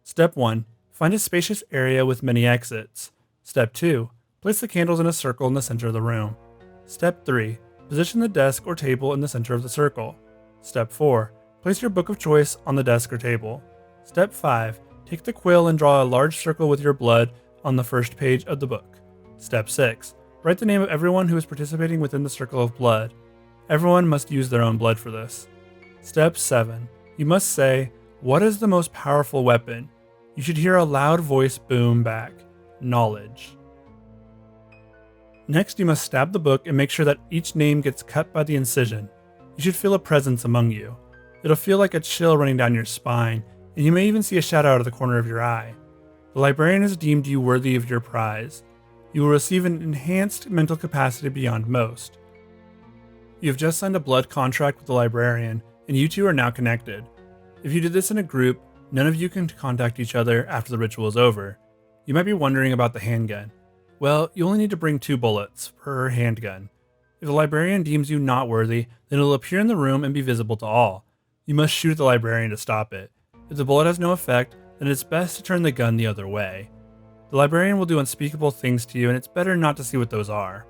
[SPEAKER 1] Step 1. Find a spacious area with many exits. Step 2. Place the candles in a circle in the center of the room. Step 3. Position the desk or table in the center of the circle. Step 4. Place your book of choice on the desk or table. Step 5. Take the quill and draw a large circle with your blood on the first page of the book. Step 6. Write the name of everyone who is participating within the circle of blood. Everyone must use their own blood for this. Step 7. You must say, "What is the most powerful weapon?" You should hear a loud voice boom back, "Knowledge." Next, you must stab the book and make sure that each name gets cut by the incision. You should feel a presence among you. It'll feel like a chill running down your spine, and you may even see a shadow out of the corner of your eye. The librarian has deemed you worthy of your prize. You will receive an enhanced mental capacity beyond most. You have just signed a blood contract with the librarian, and you two are now connected. If you did this in a group, none of you can contact each other after the ritual is over. You might be wondering about the handgun. Well, you only need to bring 2 bullets per handgun. If the librarian deems you not worthy, then it will appear in the room and be visible to all. You must shoot the librarian to stop it. If the bullet has no effect, then it's best to turn the gun the other way. The librarian will do unspeakable things to you, and it's better not to see what those are.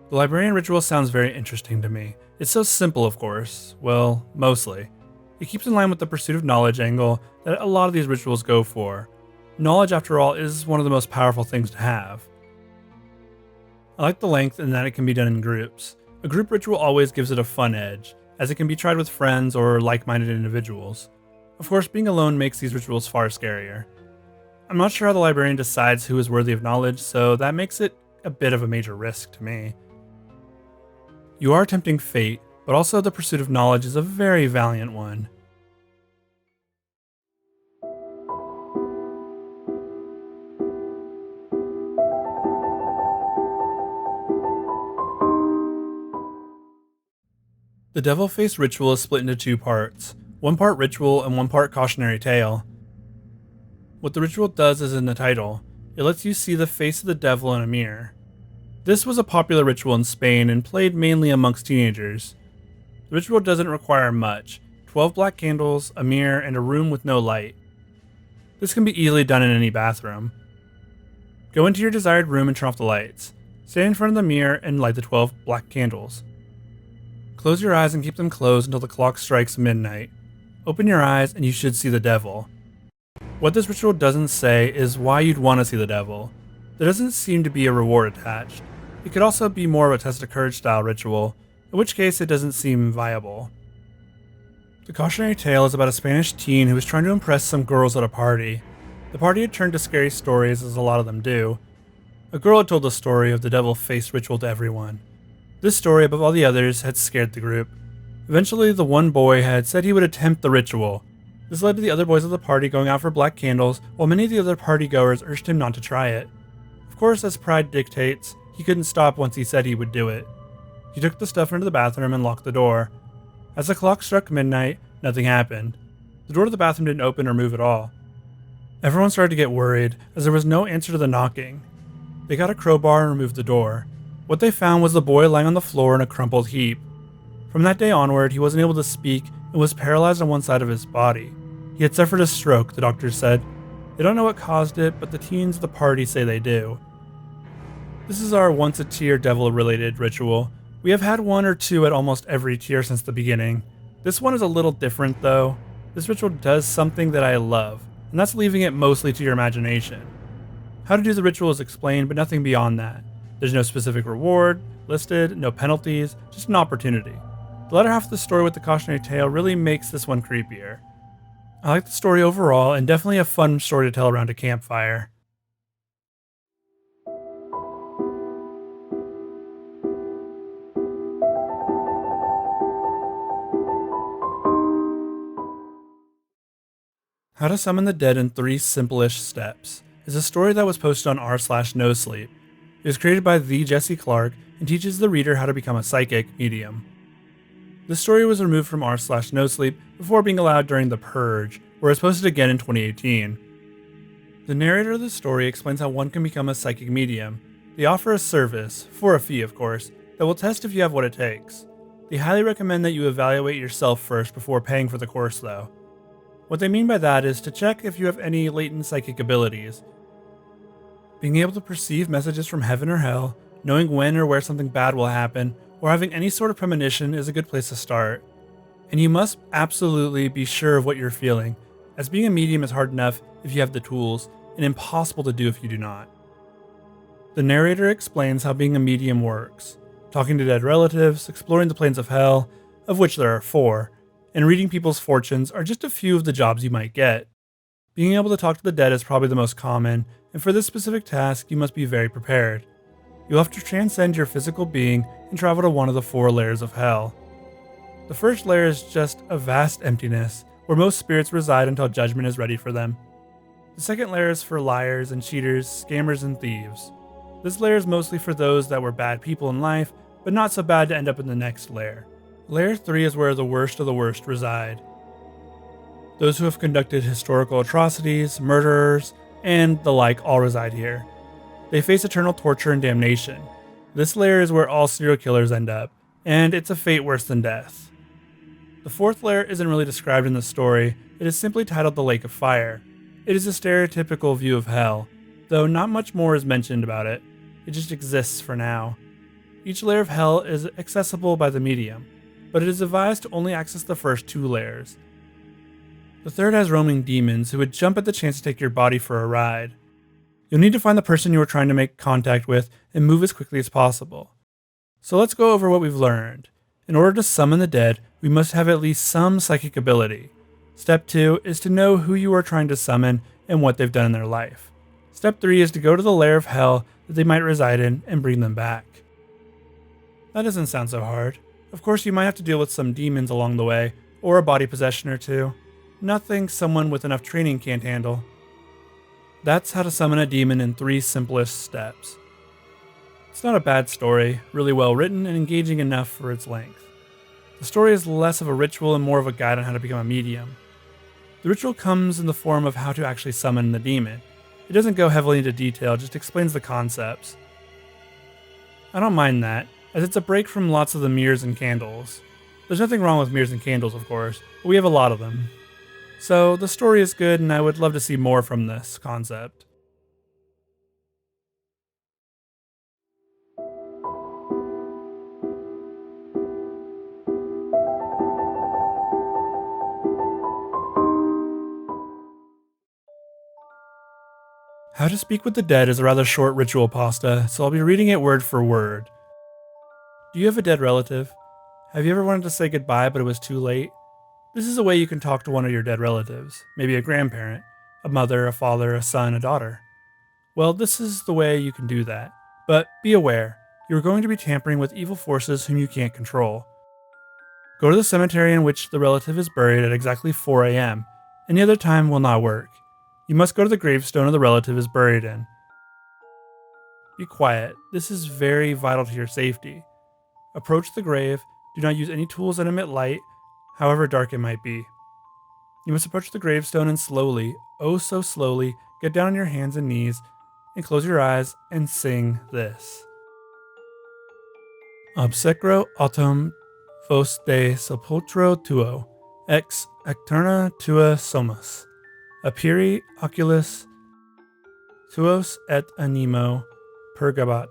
[SPEAKER 1] The Librarian Ritual sounds very interesting to me. It's so simple, of course. Well, mostly. It keeps in line with the pursuit of knowledge angle that a lot of these rituals go for. Knowledge, after all, is one of the most powerful things to have. I like the length and that it can be done in groups. A group ritual always gives it a fun edge, as it can be tried with friends or like-minded individuals. Of course, being alone makes these rituals far scarier. I'm not sure how the librarian decides who is worthy of knowledge, so that makes it a bit of a major risk to me. You are tempting fate, but also the pursuit of knowledge is a very valiant one. The Devil Face Ritual is split into 2 parts, 1 part ritual and 1 part cautionary tale. What the ritual does is in the title. It lets you see the face of the devil in a mirror. This was a popular ritual in Spain and played mainly amongst teenagers. The ritual doesn't require much, 12 black candles, a mirror, and a room with no light. This can be easily done in any bathroom. Go into your desired room and turn off the lights. Stand in front of the mirror and light the 12 black candles. Close your eyes and keep them closed until the clock strikes midnight. Open your eyes and you should see the devil. What this ritual doesn't say is why you'd want to see the devil. There doesn't seem to be a reward attached. It could also be more of a test of courage style ritual, in which case it doesn't seem viable. The cautionary tale is about a Spanish teen who was trying to impress some girls at a party. The party had turned to scary stories, as a lot of them do. A girl had told the story of the devil face ritual to everyone. This story, above all the others, had scared the group. Eventually, the one boy had said he would attempt the ritual. This led to the other boys of the party going out for black candles, while many of the other partygoers urged him not to try it. Of course, as pride dictates, he couldn't stop once he said he would do it. He took the stuff into the bathroom and locked the door. As the clock struck midnight, nothing happened. The door to the bathroom didn't open or move at all. Everyone started to get worried, as there was no answer to the knocking. They got a crowbar and removed the door. What they found was the boy lying on the floor in a crumpled heap. From that day onward, he wasn't able to speak and was paralyzed on one side of his body. He had suffered a stroke, the doctors said. They don't know what caused it, but the teens at the party say they do. This is our once-a-tier devil-related ritual. We have had 1 or 2 at almost every tier since the beginning. This one is a little different, though. This ritual does something that I love, and that's leaving it mostly to your imagination. How to do the ritual is explained, but nothing beyond that. There's no specific reward listed, no penalties, just an opportunity. The latter half of the story with the cautionary tale really makes this one creepier. I like the story overall, and definitely a fun story to tell around a campfire. How to Summon the Dead in 3 Simple-ish Steps is a story that was posted on r/nosleep. It was created by the Jesse Clark and teaches the reader how to become a psychic medium. This story was removed from r/nosleep before being allowed during the Purge, where it was posted again in 2018. The narrator of the story explains how one can become a psychic medium. They offer a service, for a fee of course, that will test if you have what it takes. They highly recommend that you evaluate yourself first before paying for the course though. What they mean by that is to check if you have any latent psychic abilities. Being able to perceive messages from heaven or hell, knowing when or where something bad will happen, or having any sort of premonition is a good place to start. And you must absolutely be sure of what you're feeling, as being a medium is hard enough if you have the tools, and impossible to do if you do not. The narrator explains how being a medium works, talking to dead relatives, exploring the planes of hell, of which there are 4, and reading people's fortunes are just a few of the jobs you might get. Being able to talk to the dead is probably the most common, and for this specific task you must be very prepared. You'll have to transcend your physical being and travel to one of the 4 layers of hell. The first layer is just a vast emptiness, where most spirits reside until judgment is ready for them. The second layer is for liars and cheaters, scammers and thieves. This layer is mostly for those that were bad people in life, but not so bad to end up in the next layer. Layer 3 is where the worst of the worst reside. Those who have conducted historical atrocities, murderers, and the like all reside here. They face eternal torture and damnation. This layer is where all serial killers end up, and it's a fate worse than death. The fourth layer isn't really described in the story, it is simply titled the Lake of Fire. It is a stereotypical view of hell, though not much more is mentioned about it. It just exists for now. Each layer of hell is accessible by the medium, but it is advised to only access the first 2 layers. The third has roaming demons who would jump at the chance to take your body for a ride. You'll need to find the person you are trying to make contact with and move as quickly as possible. So let's go over what we've learned. In order to summon the dead, we must have at least some psychic ability. Step 2 is to know who you are trying to summon and what they've done in their life. Step 3 is to go to the lair of hell that they might reside in and bring them back. That doesn't sound so hard. Of course, you might have to deal with some demons along the way, or a body possession or 2. Nothing someone with enough training can't handle. That's how to summon a demon in 3 simplest steps. It's not a bad story, really well written and engaging enough for its length. The story is less of a ritual and more of a guide on how to become a medium. The ritual comes in the form of how to actually summon the demon. It doesn't go heavily into detail, just explains the concepts. I don't mind that, as it's a break from lots of the mirrors and candles. There's nothing wrong with mirrors and candles, of course, but we have a lot of them. So the story is good and I would love to see more from this concept. How to Speak with the Dead is a rather short ritual pasta, so I'll be reading it word for word. Do you have a dead relative? Have you ever wanted to say goodbye but it was too late? This is a way you can talk to one of your dead relatives, maybe a grandparent, a mother, a father, a son, a daughter. Well, this is the way you can do that. But be aware, you are going to be tampering with evil forces whom you can't control. Go to the cemetery in which the relative is buried at exactly 4 a.m. Any other time will not work. You must go to the gravestone of the relative is buried in. Be quiet, this is very vital to your safety. Approach the grave, do not use any tools that emit light, however dark it might be. You must approach the gravestone and slowly, oh so slowly, get down on your hands and knees, and close your eyes and sing this. Obsecro autem vos de sepultro tuo, ex ecterna tua somus. Apiri oculus tuos et animo purgabat.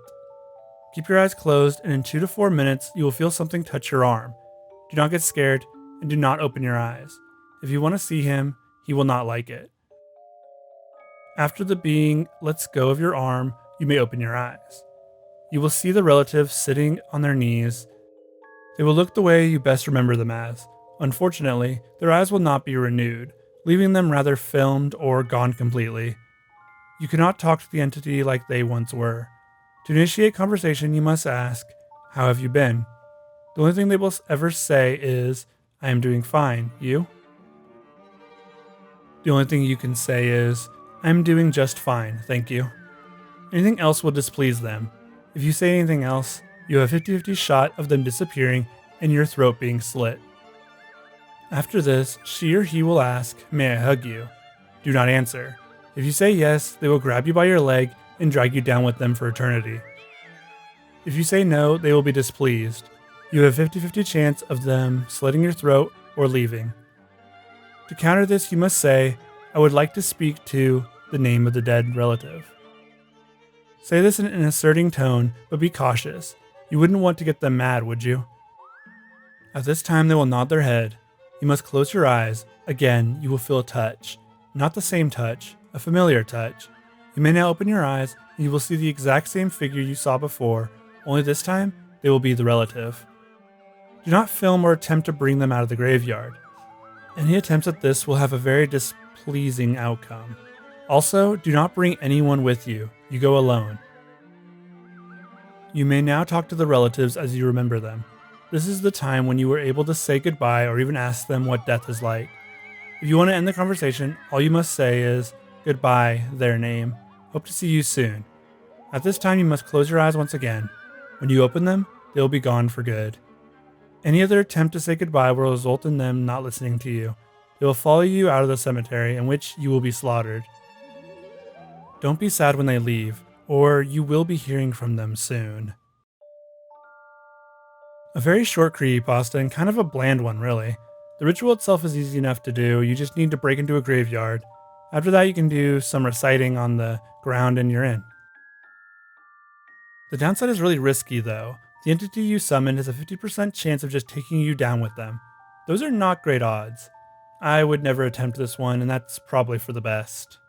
[SPEAKER 1] Keep your eyes closed, and in 2 to 4 minutes you will feel something touch your arm. Do not get scared, and do not open your eyes. If you want to see him, he will not like it. After the being lets go of your arm, you may open your eyes. You will see the relative sitting on their knees. They will look the way you best remember them as. Unfortunately, their eyes will not be renewed, leaving them rather filmed or gone completely. You cannot talk to the entity like they once were. To initiate conversation, you must ask, "How have you been?" The only thing they will ever say is, "I am doing fine, you?" The only thing you can say is, "I'm doing just fine, thank you." Anything else will displease them. If you say anything else, you have a 50-50 shot of them disappearing and your throat being slit. After this, she or he will ask, "May I hug you?" Do not answer. If you say yes, they will grab you by your leg and drag you down with them for eternity. If you say no, they will be displeased. You have a 50-50 chance of them slitting your throat or leaving. To counter this, you must say, "I would like to speak to" the name of the dead relative. Say this in an asserting tone, but be cautious. You wouldn't want to get them mad, would you? At this time, they will nod their head. You must close your eyes. Again, you will feel a touch. Not the same touch, a familiar touch. You may now open your eyes, and you will see the exact same figure you saw before, only this time, they will be the relative. Do not film or attempt to bring them out of the graveyard. Any attempts at this will have a very displeasing outcome. Also, do not bring anyone with you. You go alone. You may now talk to the relatives as you remember them. This is the time when you were able to say goodbye or even ask them what death is like. If you want to end the conversation, all you must say is, "Goodbye, their name. Hope to see you soon." At this time, you must close your eyes once again. When you open them, they will be gone for good. Any other attempt to say goodbye will result in them not listening to you. They will follow you out of the cemetery, in which you will be slaughtered. Don't be sad when they leave, or you will be hearing from them soon. A very short creepypasta and kind of a bland one, really. The ritual itself is easy enough to do, you just need to break into a graveyard. After that, you can do some reciting on the ground and you're in. The downside is really risky, though. The entity you summon has a 50% chance of just taking you down with them. Those are not great odds. I would never attempt this one, and that's probably for the best.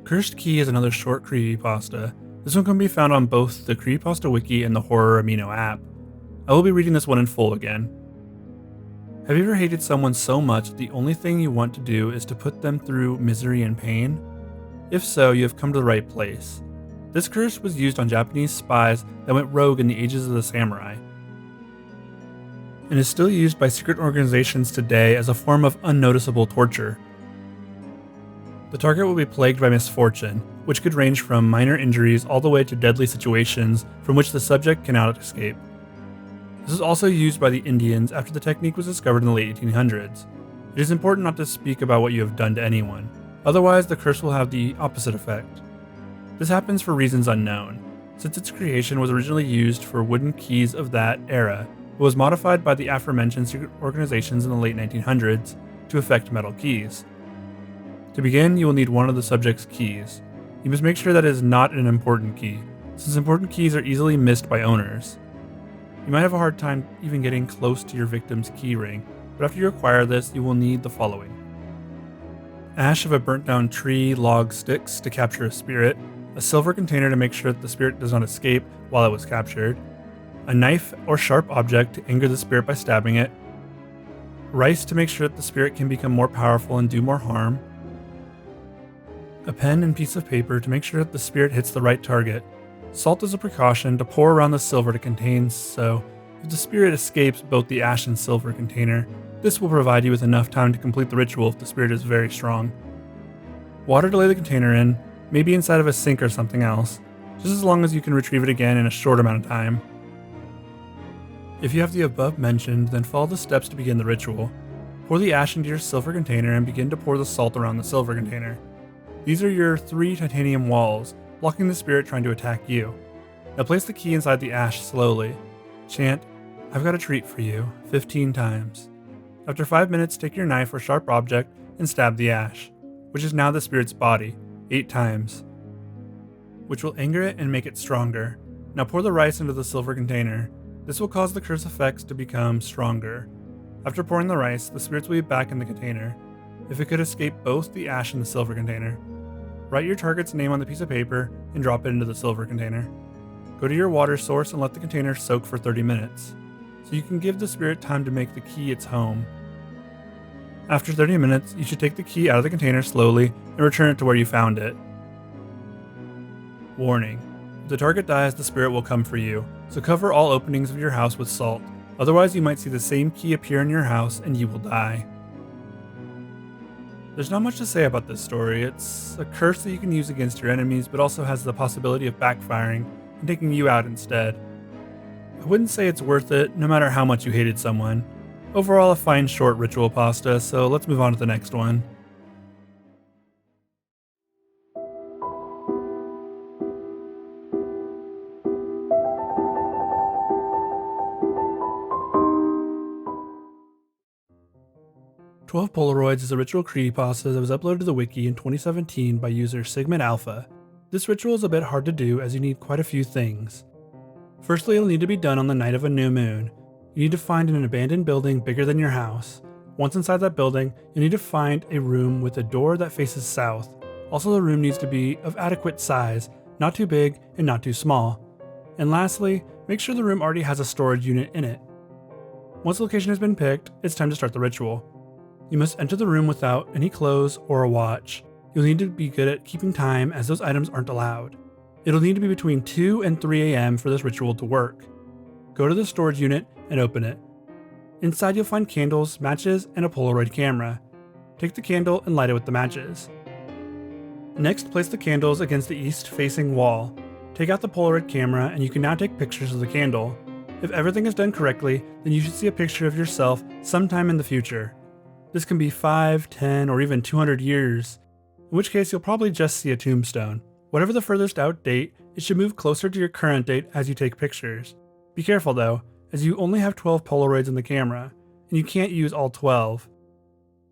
[SPEAKER 1] Cursed Key is another short creepypasta. This one can be found on both the Creepypasta Wiki and the Horror Amino app. I will be reading this one in full again. Have you ever hated someone so much that the only thing you want to do is to put them through misery and pain? If so, you have come to the right place. This curse was used on Japanese spies that went rogue in the ages of the samurai, and is still used by secret organizations today as a form of unnoticeable torture. The target will be plagued by misfortune, which could range from minor injuries all the way to deadly situations from which the subject cannot escape. This is also used by the Indians after the technique was discovered in the late 1800s. It is important not to speak about what you have done to anyone, otherwise the curse will have the opposite effect. This happens for reasons unknown, since its creation was originally used for wooden keys of that era, but was modified by the aforementioned secret organizations in the late 1900s to affect metal keys. To begin, you will need one of the subject's keys. You must make sure that it is not an important key, since important keys are easily missed by owners. You might have a hard time even getting close to your victim's key ring, but after you acquire this, you will need the following: ash of a burnt down tree, log, sticks to capture a spirit, a silver container to make sure that the spirit does not escape while it was captured, a knife or sharp object to anger the spirit by stabbing it, rice to make sure that the spirit can become more powerful and do more harm, a pen and piece of paper to make sure that the spirit hits the right target, salt as a precaution to pour around the silver to contain, so if the spirit escapes both the ash and silver container, this will provide you with enough time to complete the ritual if the spirit is very strong. Water to lay the container in, maybe inside of a sink or something else, just as long as you can retrieve it again in a short amount of time. If you have the above mentioned, then follow the steps to begin the ritual. Pour the ash into your silver container and begin to pour the salt around the silver container. These are your 3 titanium walls, blocking the spirit trying to attack you. Now place the key inside the ash slowly. Chant, "I've got a treat for you," 15 times. After 5 minutes, take your knife or sharp object and stab the ash, which is now the spirit's body, 8 times, which will anger it and make it stronger. Now pour the rice into the silver container. This will cause the curse effects to become stronger. After pouring the rice, the spirits will be back in the container. If it could escape both the ash and the silver container, write your target's name on the piece of paper and drop it into the silver container. Go to your water source and let the container soak for 30 minutes, so you can give the spirit time to make the key its home. After 30 minutes, you should take the key out of the container slowly and return it to where you found it. Warning: if the target dies, the spirit will come for you, so cover all openings of your house with salt, otherwise you might see the same key appear in your house and you will die. There's not much to say about this story. It's a curse that you can use against your enemies, but also has the possibility of backfiring and taking you out instead. I wouldn't say it's worth it, no matter how much you hated someone. Overall, a fine short ritual pasta, so let's move on to the next one. "12 Polaroids" is a ritual creepypasta that was uploaded to the Wiki in 2017 by user Sigmund Alpha. This ritual is a bit hard to do as you need quite a few things. Firstly, it'll need to be done on the night of a new moon. You need to find an abandoned building bigger than your house. Once inside that building, you need to find a room with a door that faces south. Also, the room needs to be of adequate size, not too big and not too small. And lastly, make sure the room already has a storage unit in it. Once the location has been picked, it's time to start the ritual. You must enter the room without any clothes or a watch. You'll need to be good at keeping time as those items aren't allowed. It'll need to be between 2 and 3 AM for this ritual to work. Go to the storage unit and open it. Inside you'll find candles, matches, and a Polaroid camera. Take the candle and light it with the matches. Next, place the candles against the east-facing wall. Take out the Polaroid camera and you can now take pictures of the candle. If everything is done correctly, then you should see a picture of yourself sometime in the future. This can be 5, 10, or even 200 years, in which case you'll probably just see a tombstone. Whatever the furthest out date, it should move closer to your current date as you take pictures. Be careful though, as you only have 12 Polaroids in the camera, and you can't use all 12.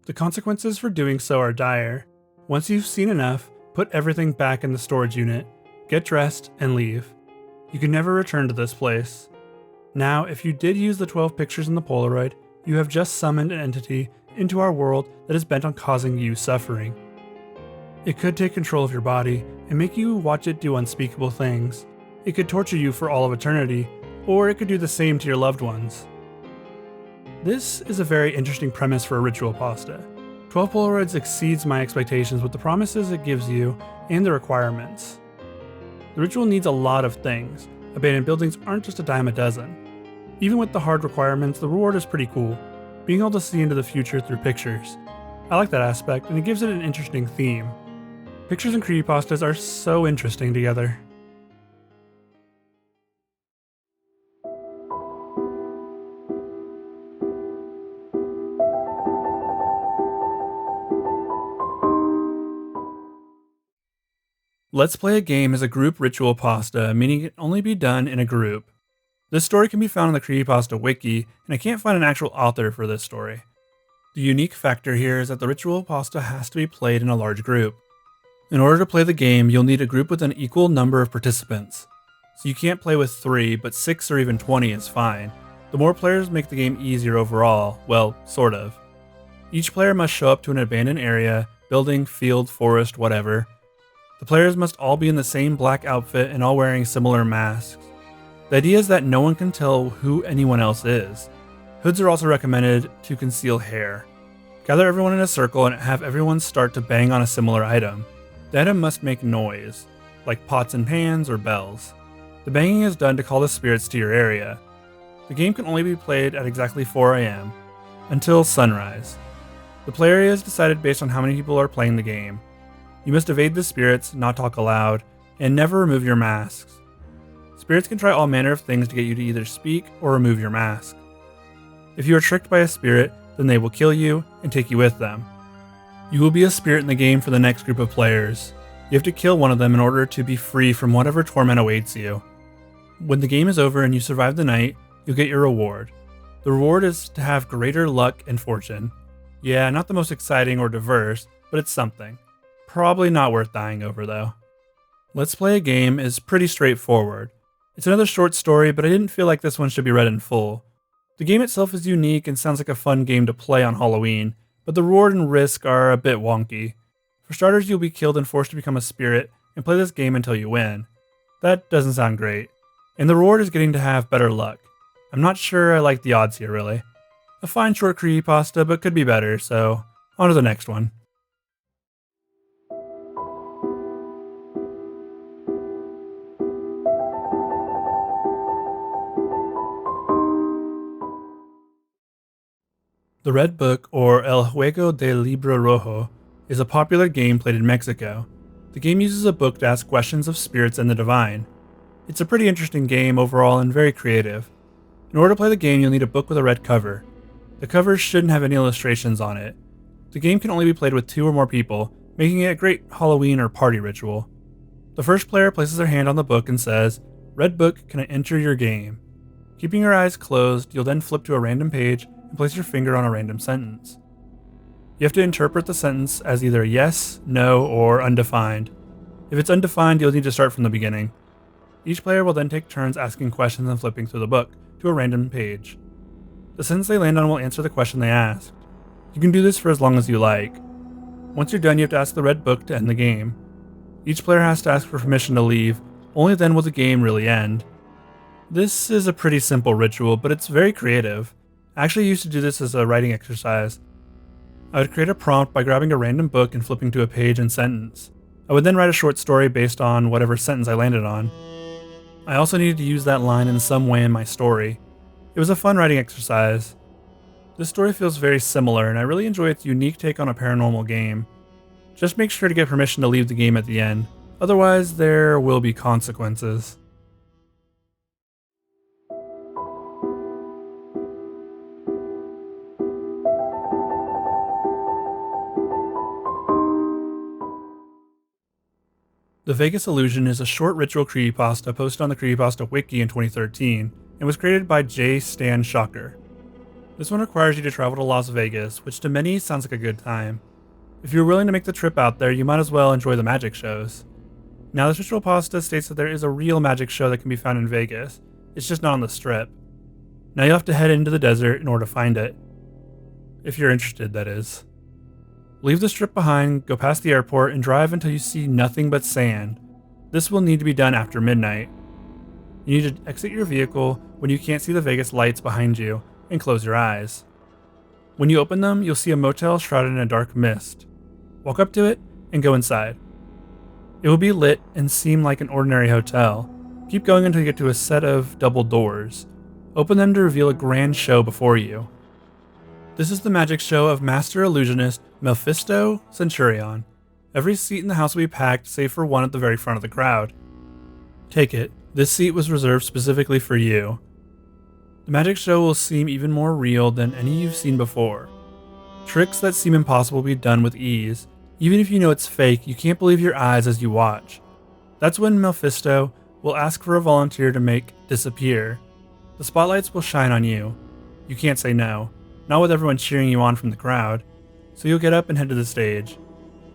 [SPEAKER 1] The consequences for doing so are dire. Once you've seen enough, put everything back in the storage unit, get dressed, and leave. You can never return to this place. Now, if you did use the 12 pictures in the Polaroid, you have just summoned an entity into our world that is bent on causing you suffering. It could take control of your body and make you watch it do unspeakable things. It could torture you for all of eternity, or it could do the same to your loved ones. This is a very interesting premise for a ritual pasta. 12 Polaroids exceeds my expectations with the promises it gives you and the requirements. The ritual needs a lot of things. Abandoned buildings aren't just a dime a dozen. Even with the hard requirements, the reward is pretty cool, being able to see into the future through pictures. I like that aspect, and it gives it an interesting theme. Pictures and creepypastas are so interesting together. Let's Play a Game is a group ritual pasta, meaning it can only be done in a group. This story can be found on the Creepypasta Wiki, and I can't find an actual author for this story. The unique factor here is that the ritual pasta has to be played in a large group. In order to play the game, you'll need a group with an equal number of participants. So you can't play with 3, but 6 or even 20 is fine. The more players make the game easier overall, well, sort of. Each player must show up to an abandoned area, building, field, forest, whatever. The players must all be in the same black outfit and all wearing similar masks. The idea is that no one can tell who anyone else is. Hoods are also recommended to conceal hair. Gather everyone in a circle and have everyone start to bang on a similar item. The item must make noise, like pots and pans or bells. The banging is done to call the spirits to your area. The game can only be played at exactly 4 AM, until sunrise. The play area is decided based on how many people are playing the game. You must evade the spirits, not talk aloud, and never remove your masks. Spirits can try all manner of things to get you to either speak or remove your mask. If you are tricked by a spirit, then they will kill you and take you with them. You will be a spirit in the game for the next group of players. You have to kill one of them in order to be free from whatever torment awaits you. When the game is over and you survive the night, you'll get your reward. The reward is to have greater luck and fortune. Yeah, not the most exciting or diverse, but it's something. Probably not worth dying over though. Let's Play a Game is pretty straightforward. It's another short story, but I didn't feel like this one should be read in full. The game itself is unique and sounds like a fun game to play on Halloween, but the reward and risk are a bit wonky. For starters, you'll be killed and forced to become a spirit and play this game until you win. That doesn't sound great. And the reward is getting to have better luck. I'm not sure I like the odds here really. A fine short creepypasta, but could be better, so on to the next one. The Red Book, or El Juego del Libro Rojo, is a popular game played in Mexico. The game uses a book to ask questions of spirits and the divine. It's a pretty interesting game overall and very creative. In order to play the game, you'll need a book with a red cover. The cover shouldn't have any illustrations on it. The game can only be played with 2 or more people, making it a great Halloween or party ritual. The first player places their hand on the book and says, "Red book, can I enter your game?" Keeping your eyes closed, you'll then flip to a random page and place your finger on a random sentence. You have to interpret the sentence as either yes, no, or undefined. If it's undefined, you'll need to start from the beginning. Each player will then take turns asking questions and flipping through the book to a random page. The sentence they land on will answer the question they asked. You can do this for as long as you like. Once you're done, you have to ask the red book to end the game. Each player has to ask for permission to leave, only then will the game really end. This is a pretty simple ritual, but it's very creative. I actually used to do this as a writing exercise. I would create a prompt by grabbing a random book and flipping to a page and sentence. I would then write a short story based on whatever sentence I landed on. I also needed to use that line in some way in my story. It was a fun writing exercise. This story feels very similar, and I really enjoy its unique take on a paranormal game. Just make sure to get permission to leave the game at the end, otherwise there will be consequences. The Vegas Illusion is a short ritual creepypasta posted on the Creepypasta Wiki in 2013 and was created by J. Stan Shocker. This one requires you to travel to Las Vegas, which to many sounds like a good time. If you're willing to make the trip out there, you might as well enjoy the magic shows. Now, this ritual pasta states that there is a real magic show that can be found in Vegas. It's just not on the strip. Now you'll have to head into the desert in order to find it. If you're interested, that is. Leave the strip behind, go past the airport, and drive until you see nothing but sand. This will need to be done after midnight. You need to exit your vehicle when you can't see the Vegas lights behind you, and close your eyes. When you open them, you'll see a motel shrouded in a dark mist. Walk up to it and go inside. It will be lit and seem like an ordinary hotel. Keep going until you get to a set of double doors. Open them to reveal a grand show before you. This is the magic show of Master Illusionist Mephisto Centurion. Every seat in the house will be packed, save for one at the very front of the crowd. Take it. This seat was reserved specifically for you. The magic show will seem even more real than any you've seen before. Tricks that seem impossible will be done with ease. Even if you know it's fake, you can't believe your eyes as you watch. That's when Mephisto will ask for a volunteer to make disappear. The spotlights will shine on you. You can't say no, not with everyone cheering you on from the crowd, so you'll get up and head to the stage.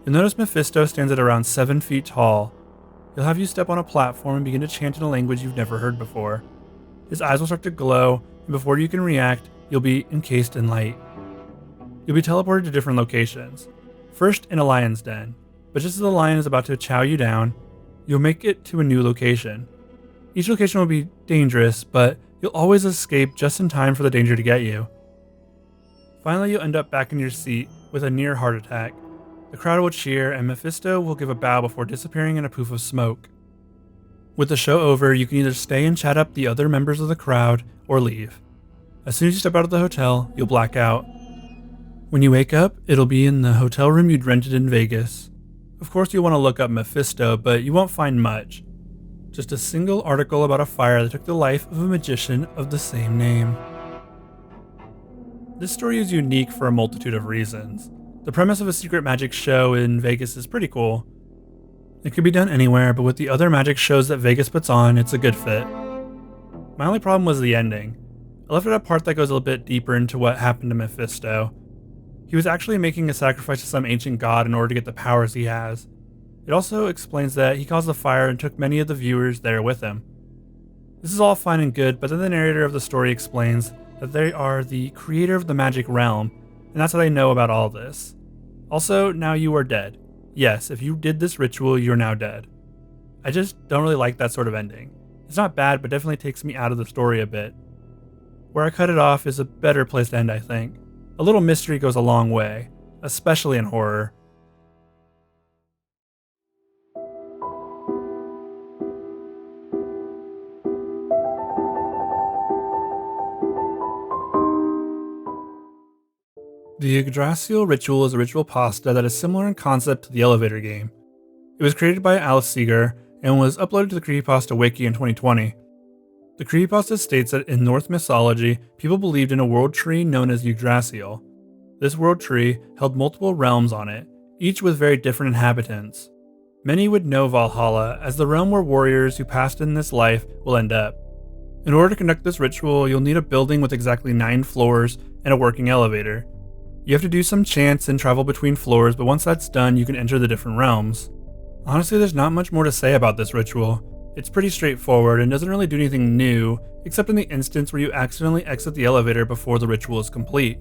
[SPEAKER 1] You'll notice Mephisto stands at around 7 feet tall. He'll have you step on a platform and begin to chant in a language you've never heard before. His eyes will start to glow, and before you can react, you'll be encased in light. You'll be teleported to different locations. First in a lion's den, but just as the lion is about to chow you down, you'll make it to a new location. Each location will be dangerous, but you'll always escape just in time for the danger to get you. Finally, you'll end up back in your seat with a near heart attack. The crowd will cheer, and Mephisto will give a bow before disappearing in a poof of smoke. With the show over, you can either stay and chat up the other members of the crowd, or leave. As soon as you step out of the hotel, you'll black out. When you wake up, it'll be in the hotel room you'd rented in Vegas. Of course, you'll want to look up Mephisto, but you won't find much. Just a single article about a fire that took the life of a magician of the same name. This story is unique for a multitude of reasons. The premise of a secret magic show in Vegas is pretty cool. It could be done anywhere, but with the other magic shows that Vegas puts on, it's a good fit. My only problem was the ending. I left at a part that goes a little bit deeper into what happened to Mephisto. He was actually making a sacrifice to some ancient god in order to get the powers he has. It also explains that he caused the fire and took many of the viewers there with him. This is all fine and good, but then the narrator of the story explains that they are the creator of the magic realm, and that's how they know about all this. Also, now you are dead. Yes, if you did this ritual, you're now dead. I just don't really like that sort of ending. It's not bad, but definitely takes me out of the story a bit. Where I cut it off is a better place to end, I think. A little mystery goes a long way, especially in horror. The Yggdrasil Ritual is a ritual pasta that is similar in concept to the elevator game. It was created by Alice Seeger and was uploaded to the Creepypasta Wiki in 2020. The creepypasta states that in Norse mythology, people believed in a world tree known as Yggdrasil. This world tree held multiple realms on it, each with very different inhabitants. Many would know Valhalla as the realm where warriors who passed in this life will end up. In order to conduct this ritual, you'll need a building with exactly 9 floors and a working elevator. You have to do some chants and travel between floors, but once that's done, you can enter the different realms. Honestly, there's not much more to say about this ritual. It's pretty straightforward and doesn't really do anything new, except in the instance where you accidentally exit the elevator before the ritual is complete.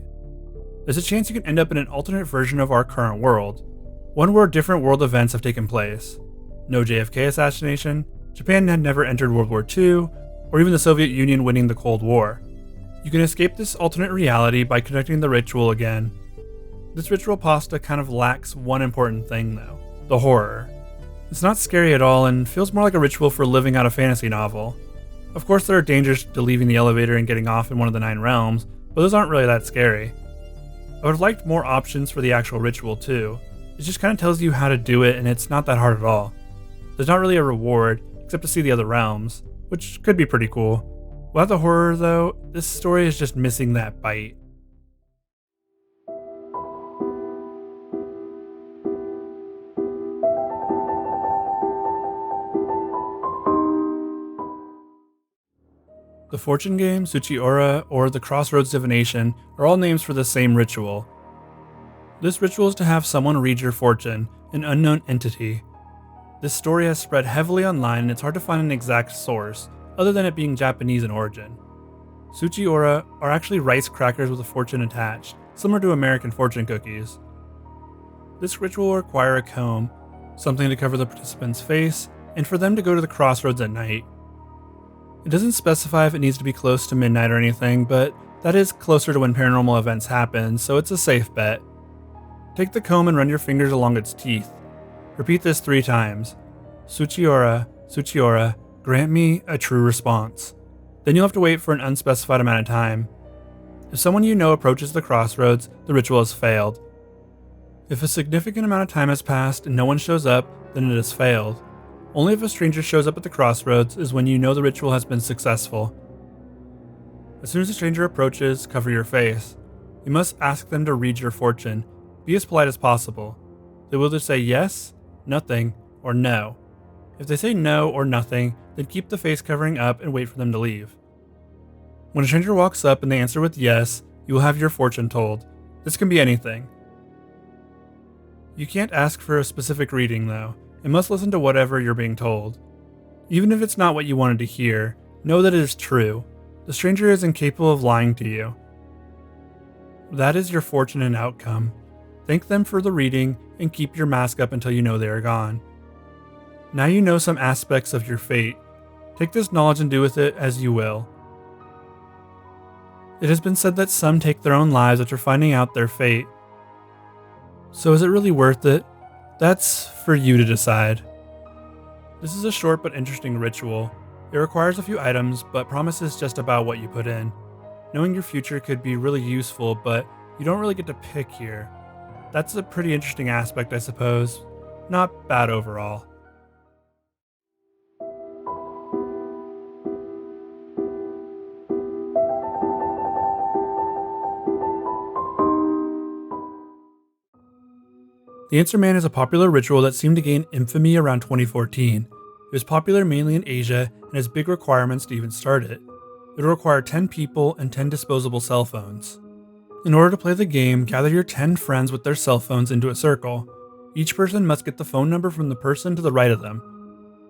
[SPEAKER 1] There's a chance you can end up in an alternate version of our current world, one where different world events have taken place. No JFK assassination, Japan had never entered World War II, or even the Soviet Union winning the Cold War. You can escape this alternate reality by conducting the ritual again. This ritual pasta kind of lacks one important thing though, the horror. It's not scary at all and feels more like a ritual for living out a fantasy novel. Of course there are dangers to leaving the elevator and getting off in one of the 9 realms, but those aren't really that scary. I would have liked more options for the actual ritual too. It just kind of tells you how to do it and it's not that hard at all. There's not really a reward, except to see the other realms, which could be pretty cool. Without the horror though, this story is just missing that bite. The fortune game, Suchi-ora, or the crossroads divination are all names for the same ritual. This ritual is to have someone read your fortune, an unknown entity. This story has spread heavily online and it's hard to find an exact source, other than it being Japanese in origin. Suchi-ora are actually rice crackers with a fortune attached, similar to American fortune cookies. This ritual will require a comb, something to cover the participant's face, and for them to go to the crossroads at night. It doesn't specify if it needs to be close to midnight or anything, but that is closer to when paranormal events happen, so it's a safe bet. Take the comb and run your fingers along its teeth. Repeat this 3 times. Suchi-ora, Suchi-ora, grant me a true response. Then you'll have to wait for an unspecified amount of time. If someone you know approaches the crossroads, the ritual has failed. If a significant amount of time has passed and no one shows up, then it has failed. Only if a stranger shows up at the crossroads is when you know the ritual has been successful. As soon as a stranger approaches, cover your face. You must ask them to read your fortune. Be as polite as possible. They will either say yes, nothing, or no. If they say no or nothing, then keep the face covering up and wait for them to leave. When a stranger walks up and they answer with yes, you will have your fortune told. This can be anything. You can't ask for a specific reading though, and must listen to whatever you're being told. Even if it's not what you wanted to hear, know that it is true. The stranger is incapable of lying to you. That is your fortune and outcome. Thank them for the reading and keep your mask up until you know they are gone. Now you know some aspects of your fate. Take this knowledge and do with it as you will. It has been said that some take their own lives after finding out their fate. So is it really worth it? That's for you to decide. This is a short but interesting ritual. It requires a few items, but promises just about what you put in. Knowing your future could be really useful, but you don't really get to pick here. That's a pretty interesting aspect, I suppose. Not bad overall. The Answer Man is a popular ritual that seemed to gain infamy around 2014. It was popular mainly in Asia and has big requirements to even start it. It will require 10 people and 10 disposable cell phones. In order to play the game, gather your 10 friends with their cell phones into a circle. Each person must get the phone number from the person to the right of them.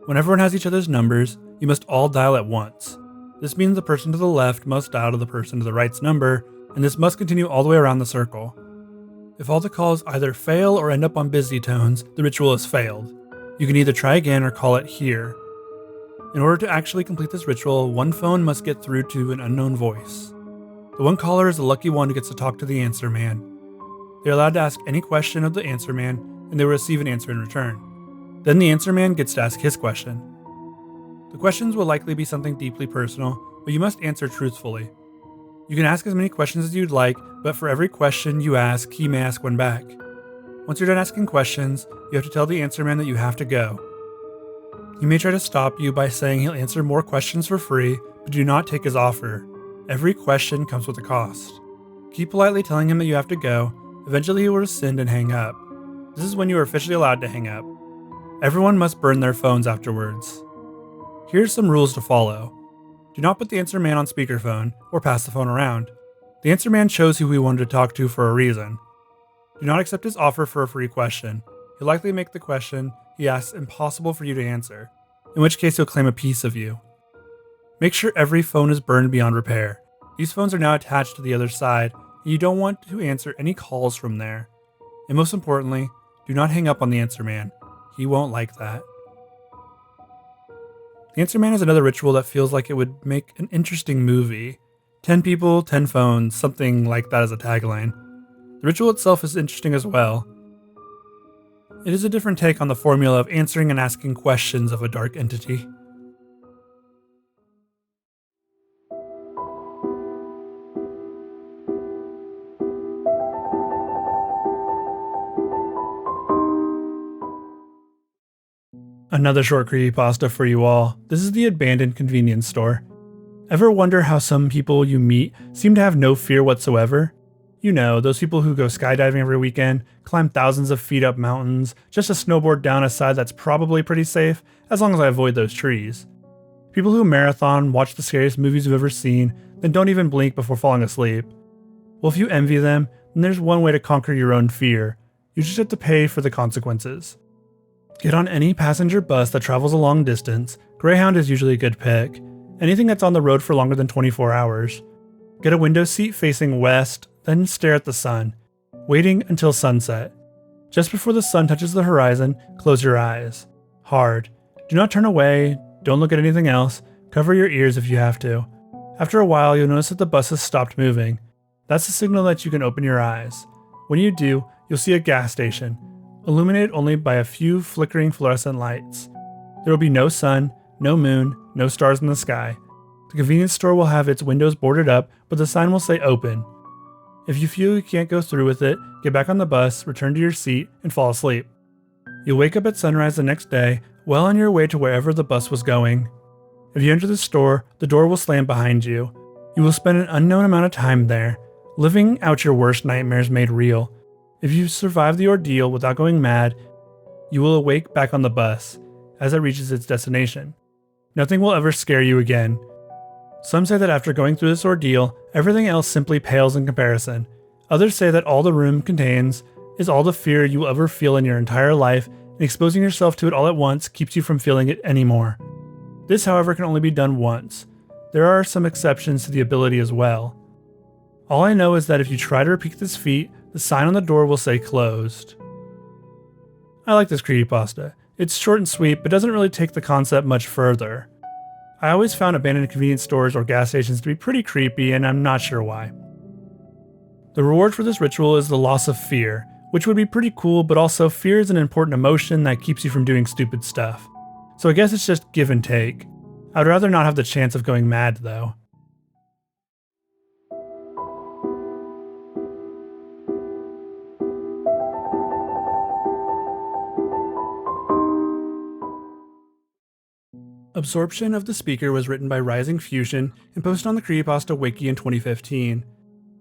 [SPEAKER 1] When everyone has each other's numbers, you must all dial at once. This means the person to the left must dial to the person to the right's number, and this must continue all the way around the circle. If all the calls either fail or end up on busy tones, the ritual has failed. You can either try again or call it here. In order to actually complete this ritual, one phone must get through to an unknown voice. The one caller is the lucky one who gets to talk to the Answer Man. They are allowed to ask any question of the Answer Man, and they will receive an answer in return. Then the Answer Man gets to ask his question. The questions will likely be something deeply personal, but you must answer truthfully. You can ask as many questions as you'd like, but for every question you ask, he may ask one back. Once you're done asking questions, you have to tell the Answer Man that you have to go. He may try to stop you by saying he'll answer more questions for free, but do not take his offer. Every question comes with a cost. Keep politely telling him that you have to go. Eventually he will rescind and hang up. This is when you are officially allowed to hang up. Everyone must burn their phones afterwards. Here are some rules to follow. Do not put the answer man on speakerphone or pass the phone around. The answer man chose who he wanted to talk to for a reason. Do not accept his offer for a free question. He'll likely make the question he asks impossible for you to answer, in which case he'll claim a piece of you. Make sure every phone is burned beyond repair. These phones are now attached to the other side, and you don't want to answer any calls from there. And most importantly, do not hang up on the answer man. He won't like that. The answer man is another ritual that feels like it would make an interesting movie. 10 people, 10 phones, something like that as a tagline. The ritual itself is interesting as well. It is a different take on the formula of answering and asking questions of a dark entity. Another short creepypasta for you all. This is the abandoned convenience store. Ever wonder how some people you meet seem to have no fear whatsoever? You know, those people who go skydiving every weekend, climb thousands of feet up mountains, just to snowboard down a side that's probably pretty safe, as long as I avoid those trees. People who marathon, watch the scariest movies you've ever seen, then don't even blink before falling asleep. Well, if you envy them, then there's one way to conquer your own fear. You just have to pay for the consequences. Get on any passenger bus that travels a long distance. Greyhound is usually a good pick. Anything that's on the road for longer than 24 hours. Get a window seat facing west, then stare at the sun, waiting until sunset. Just before the sun touches the horizon, close your eyes. Hard. Do not turn away, don't look at anything else, cover your ears if you have to. After a while, you'll notice that the bus has stopped moving. That's a signal that you can open your eyes. When you do, you'll see a gas station, illuminated only by a few flickering fluorescent lights. There will be no sun, no moon, no stars in the sky. The convenience store will have its windows boarded up, but the sign will say open. If you feel you can't go through with it, get back on the bus, return to your seat, and fall asleep. You'll wake up at sunrise the next day, well on your way to wherever the bus was going. If you enter the store, the door will slam behind you. You will spend an unknown amount of time there, living out your worst nightmares made real. If you survive the ordeal without going mad, you will awake back on the bus as it reaches its destination. Nothing will ever scare you again. Some say that after going through this ordeal, everything else simply pales in comparison. Others say that all the room contains is all the fear you will ever feel in your entire life, and exposing yourself to it all at once keeps you from feeling it anymore. This, however, can only be done once. There are some exceptions to the ability as well. All I know is that if you try to repeat this feat, the sign on the door will say closed. I like this creepypasta. It's short and sweet, but doesn't really take the concept much further. I always found abandoned convenience stores or gas stations to be pretty creepy, and I'm not sure why. The reward for this ritual is the loss of fear, which would be pretty cool, but also fear is an important emotion that keeps you from doing stupid stuff. So I guess it's just give and take. I'd rather not have the chance of going mad, though. Absorption of the Speaker was written by Rising Fusion and posted on the Creepypasta Wiki in 2015.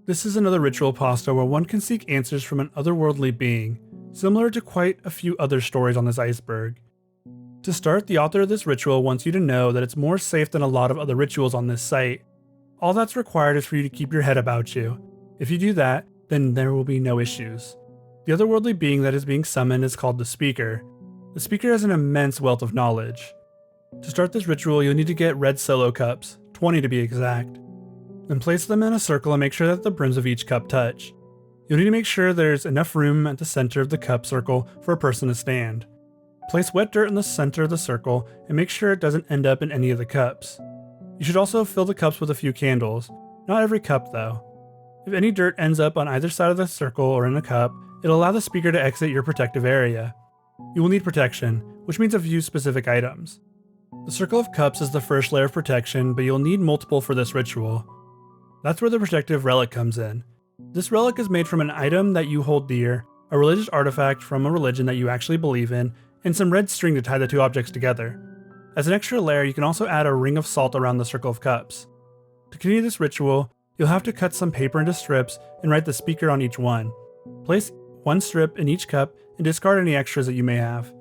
[SPEAKER 1] This is another ritual pasta where one can seek answers from an otherworldly being, similar to quite a few other stories on this iceberg. To start, the author of this ritual wants you to know that it's more safe than a lot of other rituals on this site. All that's required is for you to keep your head about you. If you do that, then there will be no issues. The otherworldly being that is being summoned is called the Speaker. The Speaker has an immense wealth of knowledge. To start this ritual, you'll need to get red solo cups, 20 to be exact. Then place them in a circle and make sure that the brims of each cup touch. You'll need to make sure there's enough room at the center of the cup circle for a person to stand. Place wet dirt in the center of the circle and make sure it doesn't end up in any of the cups. You should also fill the cups with a few candles. Not every cup though. If any dirt ends up on either side of the circle or in a cup, it'll allow the Speaker to exit your protective area. You will need protection, which means a few specific items. The Circle of Cups is the first layer of protection, but you'll need multiple for this ritual. That's where the protective relic comes in. This relic is made from an item that you hold dear, a religious artifact from a religion that you actually believe in, and some red string to tie the two objects together. As an extra layer, you can also add a ring of salt around the circle of cups. To continue this ritual, you'll have to cut some paper into strips and write the speaker on each one. Place one strip in each cup and discard any extras that you may have.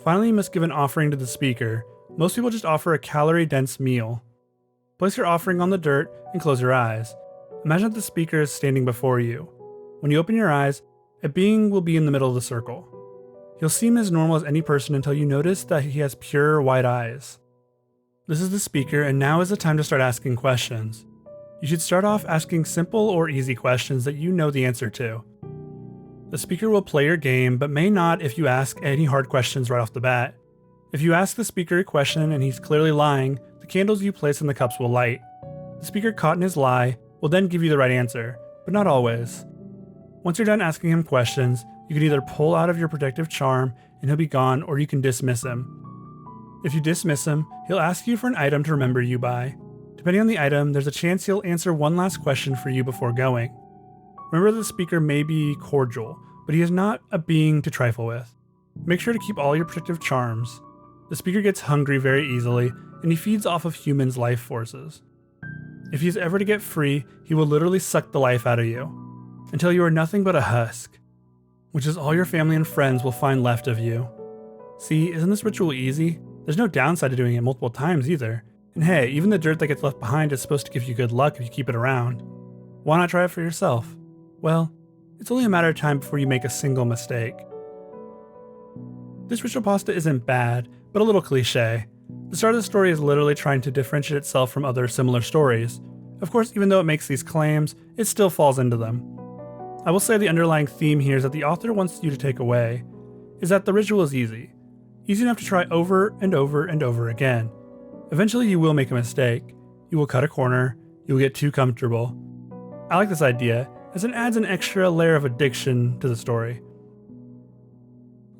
[SPEAKER 1] Finally, you must give an offering to the speaker. Most people just offer a calorie-dense meal. Place your offering on the dirt and close your eyes. Imagine that the speaker is standing before you. When you open your eyes, a being will be in the middle of the circle. He'll seem as normal as any person until you notice that he has pure white eyes. This is the speaker, and now is the time to start asking questions. You should start off asking simple or easy questions that you know the answer to. The speaker will play your game, but may not if you ask any hard questions right off the bat. If you ask the speaker a question and he's clearly lying, the candles you place in the cups will light. The speaker caught in his lie will then give you the right answer, but not always. Once you're done asking him questions, you can either pull out of your protective charm and he'll be gone, or you can dismiss him. If you dismiss him, he'll ask you for an item to remember you by. Depending on the item, there's a chance he'll answer one last question for you before going. Remember that the speaker may be cordial, but he is not a being to trifle with. Make sure to keep all your protective charms. The speaker gets hungry very easily, and he feeds off of humans' life forces. If he is ever to get free, he will literally suck the life out of you, until you are nothing but a husk, which is all your family and friends will find left of you. See, isn't this ritual easy? There's no downside to doing it multiple times either. And hey, even the dirt that gets left behind is supposed to give you good luck if you keep it around. Why not try it for yourself? Well, it's only a matter of time before you make a single mistake. This ritual pasta isn't bad, but a little cliche. The start of the story is literally trying to differentiate itself from other similar stories. Of course, even though it makes these claims, it still falls into them. I will say the underlying theme here is that the author wants you to take away is that the ritual is easy. Easy enough to try over and over and over again. Eventually you will make a mistake. You will cut a corner. You will get too comfortable. I like this idea, as it adds an extra layer of addiction to the story.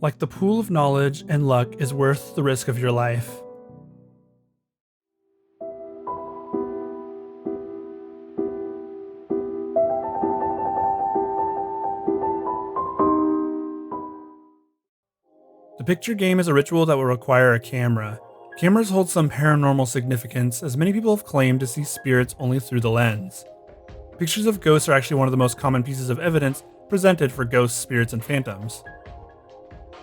[SPEAKER 1] Like the pool of knowledge and luck is worth the risk of your life. The picture game is a ritual that will require a camera. Cameras hold some paranormal significance, as many people have claimed to see spirits only through the lens. Pictures of ghosts are actually one of the most common pieces of evidence presented for ghosts, spirits, and phantoms.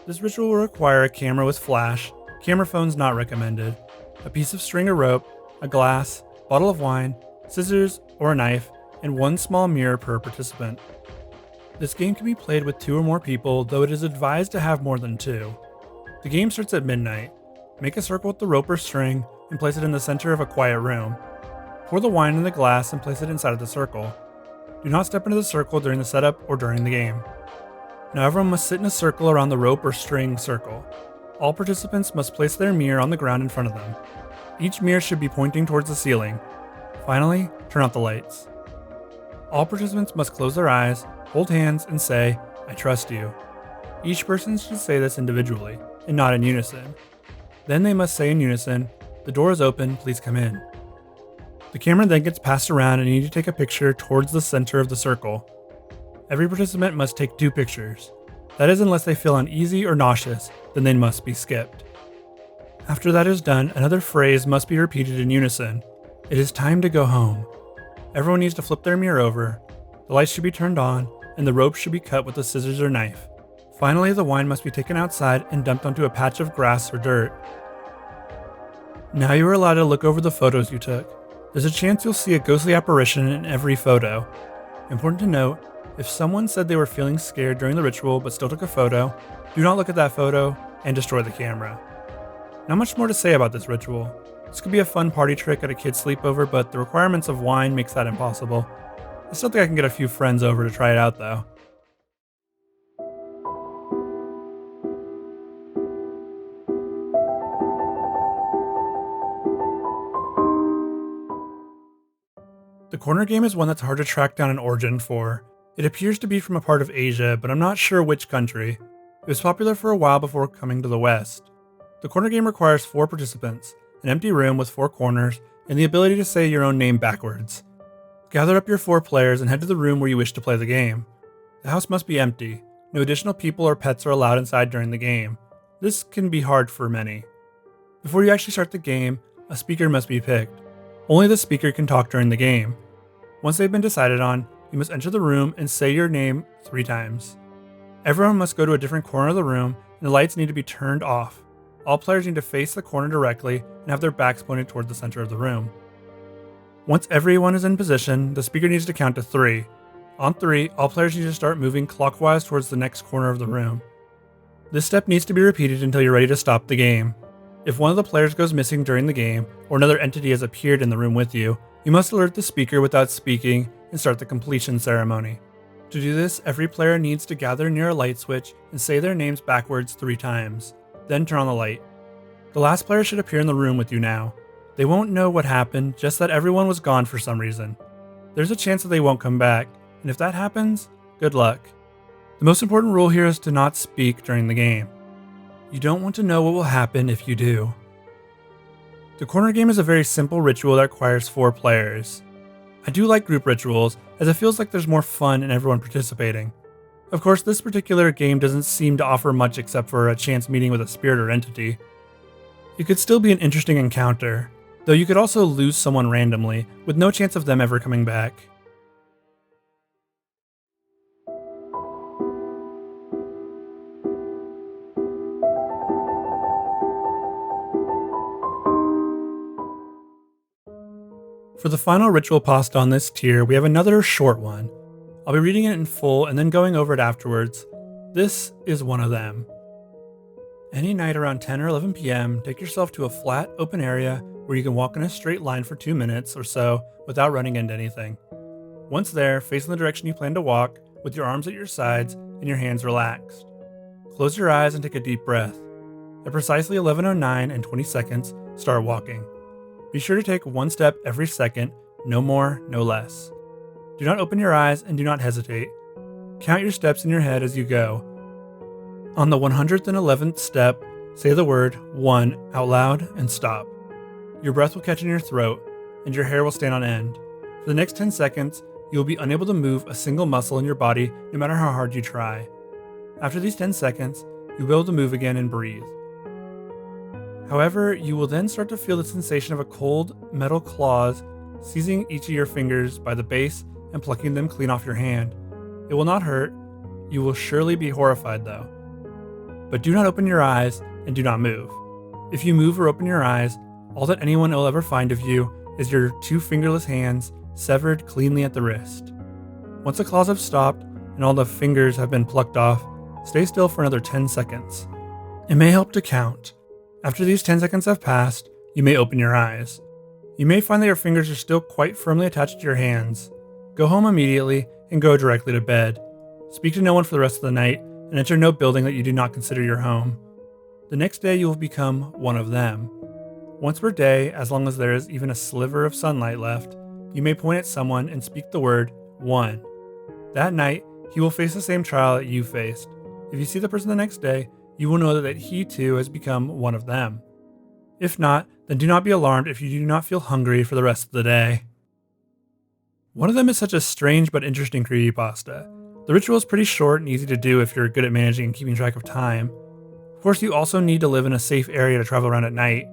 [SPEAKER 1] This ritual will require a camera with flash, camera phones not recommended, a piece of string or rope, a glass, bottle of wine, scissors or a knife, and one small mirror per participant. This game can be played with 2 or more people, though it is advised to have more than 2. The game starts at midnight. Make a circle with the rope or string and place it in the center of a quiet room. Pour the wine in the glass and place it inside of the circle. Do not step into the circle during the setup or during the game. Now everyone must sit in a circle around the rope or string circle. All participants must place their mirror on the ground in front of them. Each mirror should be pointing towards the ceiling. Finally, turn out the lights. All participants must close their eyes, hold hands, and say, "I trust you." Each person should say this individually, and not in unison. Then they must say in unison, "The door is open, please come in." The camera then gets passed around and you need to take a picture towards the center of the circle. Every participant must take 2 pictures. That is, unless they feel uneasy or nauseous, then they must be skipped. After that is done, another phrase must be repeated in unison. It is time to go home. Everyone needs to flip their mirror over. The lights should be turned on, and the rope should be cut with a scissors or knife. Finally, the wine must be taken outside and dumped onto a patch of grass or dirt. Now you are allowed to look over the photos you took. There's a chance you'll see a ghostly apparition in every photo. Important to note, if someone said they were feeling scared during the ritual but still took a photo, do not look at that photo and destroy the camera. Not much more to say about this ritual. This could be a fun party trick at a kid's sleepover, but the requirements of wine makes that impossible. I still think I can get a few friends over to try it out though. The corner game is one that's hard to track down an origin for. It appears to be from a part of Asia, but I'm not sure which country. It was popular for a while before coming to the West. The corner game requires 4 participants, an empty room with 4 corners, and the ability to say your own name backwards. Gather up your 4 players and head to the room where you wish to play the game. The house must be empty. No additional people or pets are allowed inside during the game. This can be hard for many. Before you actually start the game, a speaker must be picked. Only the speaker can talk during the game. Once they've been decided on, you must enter the room and say your name 3 times. Everyone must go to a different corner of the room, and the lights need to be turned off. All players need to face the corner directly and have their backs pointed toward the center of the room. Once everyone is in position, the speaker needs to count to 3. On 3, all players need to start moving clockwise towards the next corner of the room. This step needs to be repeated until you're ready to stop the game. If one of the players goes missing during the game, or another entity has appeared in the room with you, you must alert the speaker without speaking and start the completion ceremony. To do this, every player needs to gather near a light switch and say their names backwards 3 times, then turn on the light. The last player should appear in the room with you now. They won't know what happened, just that everyone was gone for some reason. There's a chance that they won't come back, and if that happens, good luck. The most important rule here is to not speak during the game. You don't want to know what will happen if you do. The corner game is a very simple ritual that requires 4 players. I do like group rituals, as it feels like there's more fun in everyone participating. Of course, this particular game doesn't seem to offer much except for a chance meeting with a spirit or entity. It could still be an interesting encounter, though you could also lose someone randomly, with no chance of them ever coming back. For the final ritual pasta on this tier, we have another short one. I'll be reading it in full and then going over it afterwards. This is one of them. Any night around 10 or 11 p.m., take yourself to a flat, open area where you can walk in a straight line for 2 minutes or so without running into anything. Once there, face in the direction you plan to walk, with your arms at your sides and your hands relaxed. Close your eyes and take a deep breath. At precisely 11:09 and 20 seconds, start walking. Be sure to take 1 step every second, no more, no less. Do not open your eyes and do not hesitate. Count your steps in your head as you go. On the 100th and 11th step, say the word 1 out loud and stop. Your breath will catch in your throat, and your hair will stand on end. For the next 10 seconds, you will be unable to move a single muscle in your body no matter how hard you try. After these 10 seconds, you'll be able to move again and breathe. However, you will then start to feel the sensation of a cold metal claws seizing each of your fingers by the base and plucking them clean off your hand. It will not hurt. You will surely be horrified though. But do not open your eyes and do not move. If you move or open your eyes, all that anyone will ever find of you is your 2 fingerless hands severed cleanly at the wrist. Once the claws have stopped and all the fingers have been plucked off, stay still for another 10 seconds. It may help to count. After these 10 seconds have passed, you may open your eyes. You may find that your fingers are still quite firmly attached to your hands. Go home immediately and go directly to bed. Speak to no one for the rest of the night and enter no building that you do not consider your home. The next day you will become one of them. Once per day, as long as there is even a sliver of sunlight left, you may point at someone and speak the word 1. That night, he will face the same trial that you faced. If you see the person the next day, you will know that he too has become one of them. If not, then do not be alarmed if you do not feel hungry for the rest of the day. One of them is such a strange but interesting creepypasta. The ritual is pretty short and easy to do if you're good at managing and keeping track of time. Of course, you also need to live in a safe area to travel around at night.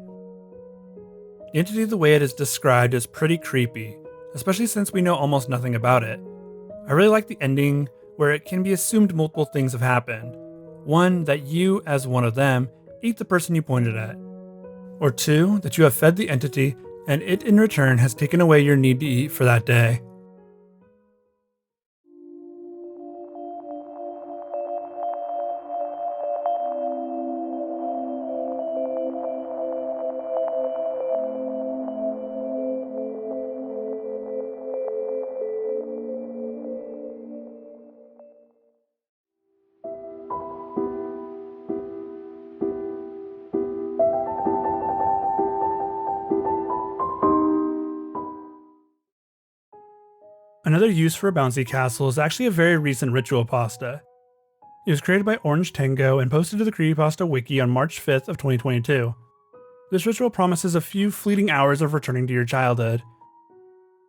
[SPEAKER 1] The entity, the way it is described, is pretty creepy, especially since we know almost nothing about it. I really like the ending, where it can be assumed multiple things have happened. 1, that you, as one of them, ate the person you pointed at. Or 2, that you have fed the entity, and it in return has taken away your need to eat for that day. Another use for a bouncy castle is actually a very recent ritual pasta. It was created by Orange Tango and posted to the Creepypasta Wiki on March 5th of 2022. This ritual promises a few fleeting hours of returning to your childhood.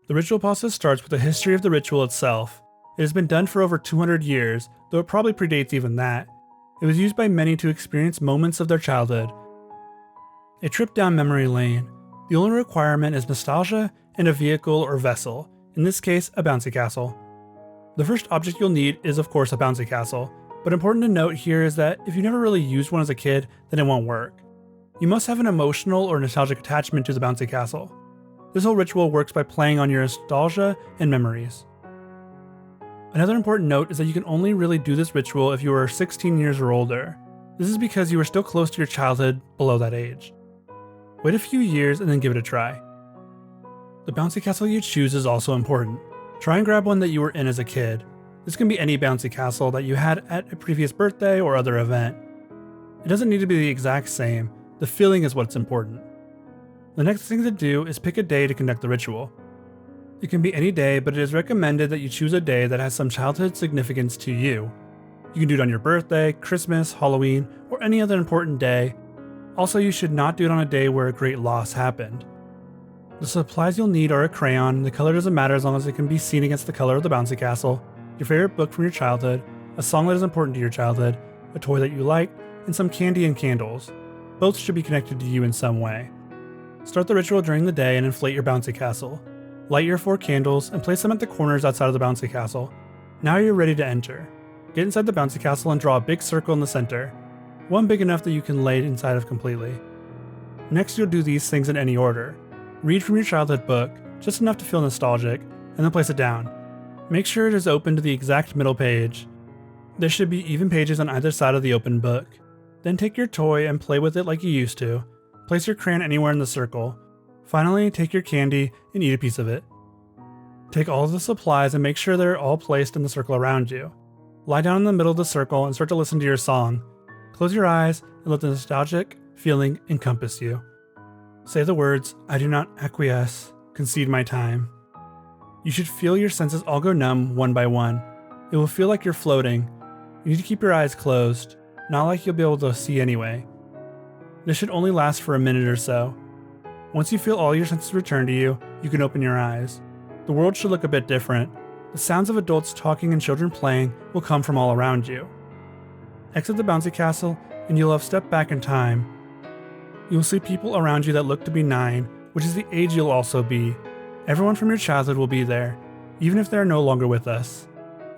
[SPEAKER 1] The ritual pasta starts with the history of the ritual itself. It has been done for over 200 years, though it probably predates even that. It was used by many to experience moments of their childhood. A trip down memory lane. The only requirement is nostalgia and a vehicle or vessel, in this case a bouncy castle. The first object you'll need is of course a bouncy castle, but important to note here is that if you never really used one as a kid, then it won't work. You must have an emotional or nostalgic attachment to the bouncy castle. This whole ritual works by playing on your nostalgia and memories. Another important note is that you can only really do this ritual if you are 16 years or older. This is because you are still close to your childhood below that age. Wait a few years and then give it a try. The bouncy castle you choose is also important. Try and grab one that you were in as a kid. This can be any bouncy castle that you had at a previous birthday or other event. It doesn't need to be the exact same, the feeling is what's important. The next thing to do is pick a day to conduct the ritual. It can be any day, but it is recommended that you choose a day that has some childhood significance to you. You can do it on your birthday, Christmas, Halloween, or any other important day. Also, you should not do it on a day where a great loss happened. The supplies you'll need are a crayon, the color doesn't matter as long as it can be seen against the color of the bouncy castle, your favorite book from your childhood, a song that is important to your childhood, a toy that you like, and some candy and candles. Both should be connected to you in some way. Start the ritual during the day and inflate your bouncy castle. Light your 4 candles and place them at the corners outside of the bouncy castle. Now you're ready to enter. Get inside the bouncy castle and draw a big circle in the center, one big enough that you can lay inside of completely. Next you'll do these things in any order. Read from your childhood book, just enough to feel nostalgic, and then place it down. Make sure it is open to the exact middle page. There should be even pages on either side of the open book. Then take your toy and play with it like you used to. Place your crayon anywhere in the circle. Finally, take your candy and eat a piece of it. Take all of the supplies and make sure they're all placed in the circle around you. Lie down in the middle of the circle and start to listen to your song. Close your eyes and let the nostalgic feeling encompass you. Say the words, "I do not acquiesce, concede my time." You should feel your senses all go numb one by one. It will feel like you're floating. You need to keep your eyes closed, not like you'll be able to see anyway. This should only last for a minute or so. Once you feel all your senses return to you, you can open your eyes. The world should look a bit different. The sounds of adults talking and children playing will come from all around you. Exit the bouncy castle and you'll have stepped back in time. You will see people around you that look to be 9, which is the age you'll also be. Everyone from your childhood will be there, even if they are no longer with us.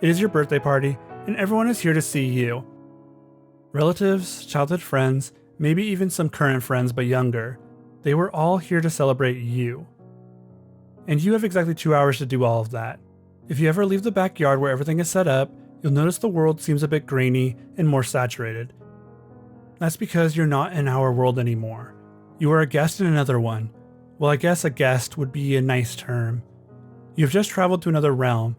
[SPEAKER 1] It is your birthday party, and everyone is here to see you. Relatives, childhood friends, maybe even some current friends but younger. They were all here to celebrate you. And you have exactly 2 hours to do all of that. If you ever leave the backyard where everything is set up, you'll notice the world seems a bit grainy and more saturated. That's because you're not in our world anymore. You are a guest in another one. Well, I guess a guest would be a nice term. You've just traveled to another realm.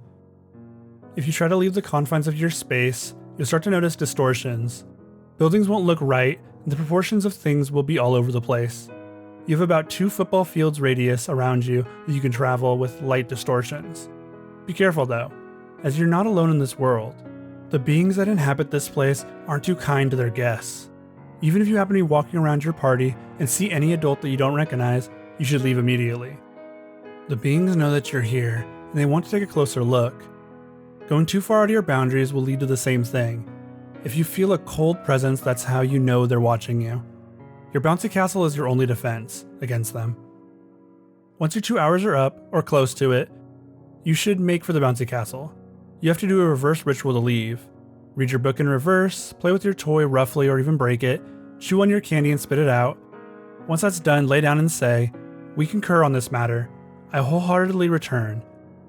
[SPEAKER 1] If you try to leave the confines of your space, you'll start to notice distortions. Buildings won't look right, and the proportions of things will be all over the place. You have about 2 football fields radius around you that you can travel with light distortions. Be careful though, as you're not alone in this world. The beings that inhabit this place aren't too kind to their guests. Even if you happen to be walking around your party and see any adult that you don't recognize, you should leave immediately. The beings know that you're here, and they want to take a closer look. Going too far out of your boundaries will lead to the same thing. If you feel a cold presence, that's how you know they're watching you. Your bouncy castle is your only defense against them. Once your 2 hours are up, or close to it, you should make for the bouncy castle. You have to do a reverse ritual to leave. Read your book in reverse, play with your toy roughly or even break it, chew on your candy and spit it out. Once that's done, lay down and say, "We concur on this matter. I wholeheartedly return."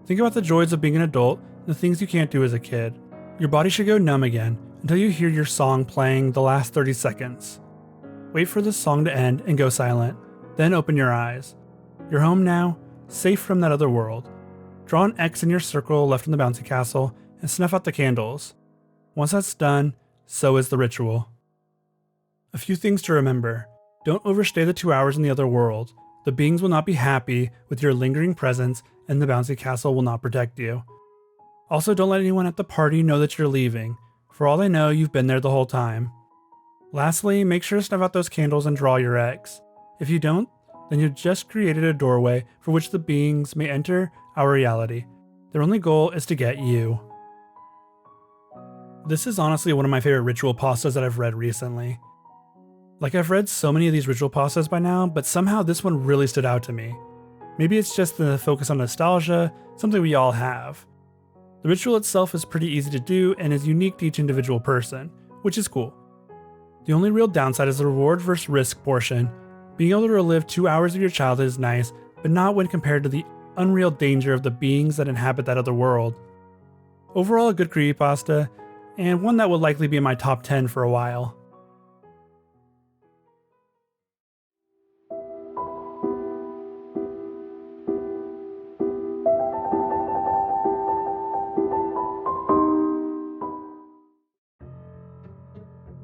[SPEAKER 1] Think about the joys of being an adult and the things you can't do as a kid. Your body should go numb again until you hear your song playing the last 30 seconds. Wait for the song to end and go silent, then open your eyes. You're home now, safe from that other world. Draw an X in your circle left in the bouncy castle and snuff out the candles. Once that's done, so is the ritual. A few things to remember. Don't overstay the 2 hours in the other world. The beings will not be happy with your lingering presence and the bouncy castle will not protect you. Also, don't let anyone at the party know that you're leaving. For all they know, you've been there the whole time. Lastly, make sure to snuff out those candles and draw your X. If you don't, then you've just created a doorway for which the beings may enter our reality. Their only goal is to get you. This is honestly one of my favorite ritual pastas that I've read recently. Like, I've read so many of these ritual pastas by now, but somehow this one really stood out to me. Maybe it's just the focus on nostalgia, something we all have. The ritual itself is pretty easy to do and is unique to each individual person, which is cool. The only real downside is the reward versus risk portion. Being able to relive 2 hours of your childhood is nice, but not when compared to the unreal danger of the beings that inhabit that other world. Overall, a good creepypasta, and one that will likely be in my top 10 for a while.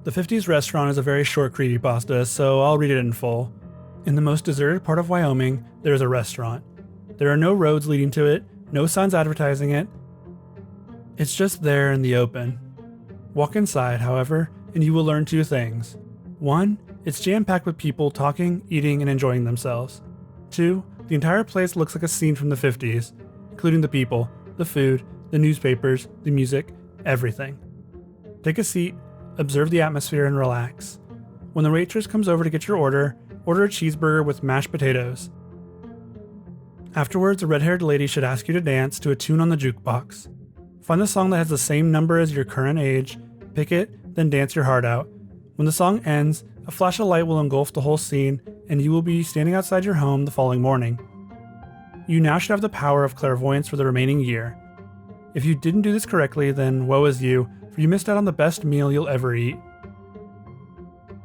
[SPEAKER 1] The 50s restaurant is a very short creepypasta, so I'll read it in full. In the most deserted part of Wyoming, there is a restaurant. There are no roads leading to it, no signs advertising it. It's just there in the open. Walk inside, however, and you will learn 2 things. 1, it's jam-packed with people talking, eating, and enjoying themselves. 2, the entire place looks like a scene from the 50s, including the people, the food, the newspapers, the music, everything. Take a seat, observe the atmosphere, and relax. When the waitress comes over to get your order a cheeseburger with mashed potatoes. Afterwards, a red-haired lady should ask you to dance to a tune on the jukebox. Find the song that has the same number as your current age, pick it, then dance your heart out. When the song ends, a flash of light will engulf the whole scene, and you will be standing outside your home the following morning. You now should have the power of clairvoyance for the remaining year. If you didn't do this correctly, then woe is you, for you missed out on the best meal you'll ever eat.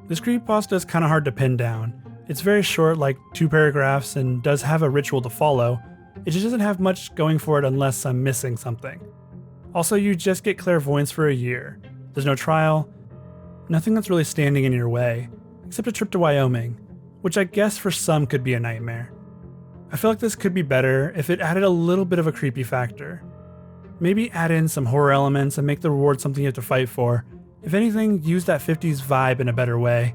[SPEAKER 1] This creepypasta is kinda hard to pin down. It's very short, like 2 paragraphs, and does have a ritual to follow. It just doesn't have much going for it unless I'm missing something. Also, you just get clairvoyance for a year. There's no trial, nothing that's really standing in your way, except a trip to Wyoming, which I guess for some could be a nightmare. I feel like this could be better if it added a little bit of a creepy factor. Maybe add in some horror elements and make the reward something you have to fight for. If anything, use that 50s vibe in a better way.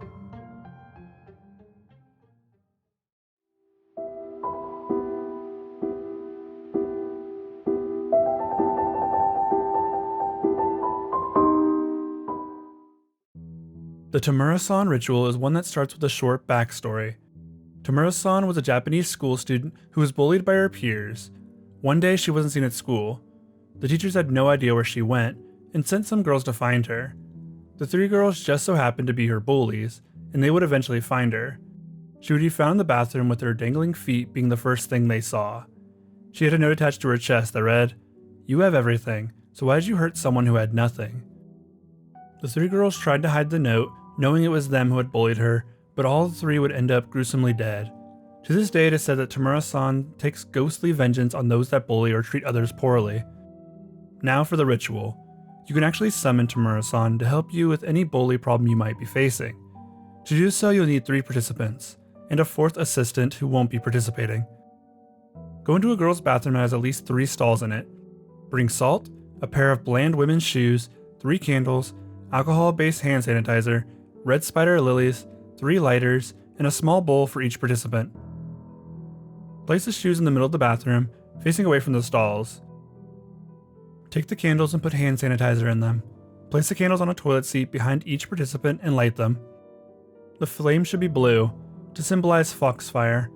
[SPEAKER 1] The Tamura-San Ritual is one that starts with a short backstory. Tamura-San was a Japanese school student who was bullied by her peers. One day she wasn't seen at school. The teachers had no idea where she went and sent some girls to find her. The 3 girls just so happened to be her bullies, and they would eventually find her. She would be found in the bathroom with her dangling feet being the first thing they saw. She had a note attached to her chest that read, "You have everything, so why did you hurt someone who had nothing?" The 3 girls tried to hide the note, knowing it was them who had bullied her, but all 3 would end up gruesomely dead. To this day, it is said that Tamura-San takes ghostly vengeance on those that bully or treat others poorly. Now for the ritual. You can actually summon Tamura-San to help you with any bully problem you might be facing. To do so, you'll need 3 participants, and a 4th assistant who won't be participating. Go into a girl's bathroom that has at least 3 stalls in it. Bring salt, a pair of bland women's shoes, 3 candles, alcohol-based hand sanitizer, red spider lilies, 3 lighters, and a small bowl for each participant. Place the shoes in the middle of the bathroom, facing away from the stalls. Take the candles and put hand sanitizer in them. Place the candles on a toilet seat behind each participant and light them. The flame should be blue, to symbolize foxfire.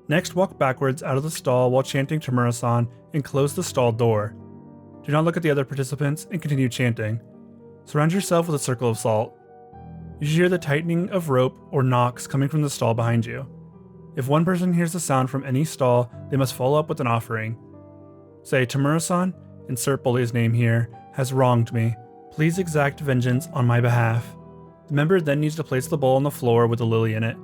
[SPEAKER 1] Next, walk backwards out of the stall while chanting Tamura-San and close the stall door. Do not look at the other participants and continue chanting. Surround yourself with a circle of salt. You should hear the tightening of rope or knocks coming from the stall behind you. If one person hears the sound from any stall, they must follow up with an offering. Say, Tamura-San, insert bully's name here, has wronged me. Please exact vengeance on my behalf. The member then needs to place the bowl on the floor with a lily in it.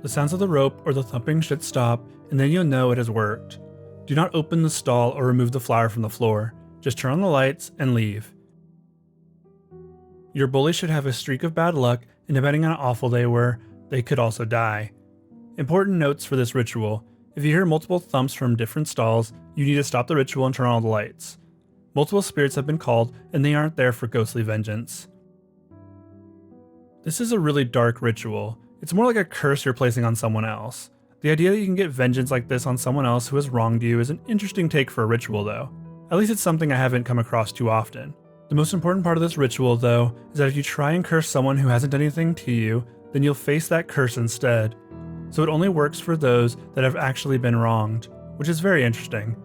[SPEAKER 1] The sounds of the rope or the thumping should stop, and then you'll know it has worked. Do not open the stall or remove the flower from the floor. Just turn on the lights and leave. Your bully should have a streak of bad luck, and depending on how awful they were, they could also die. Important notes for this ritual. If you hear multiple thumps from different stalls, you need to stop the ritual and turn on all the lights. Multiple spirits have been called, and they aren't there for ghostly vengeance. This is a really dark ritual. It's more like a curse you're placing on someone else. The idea that you can get vengeance like this on someone else who has wronged you is an interesting take for a ritual though. At least it's something I haven't come across too often. The most important part of this ritual, though, is that if you try and curse someone who hasn't done anything to you, then you'll face that curse instead. So it only works for those that have actually been wronged, which is very interesting.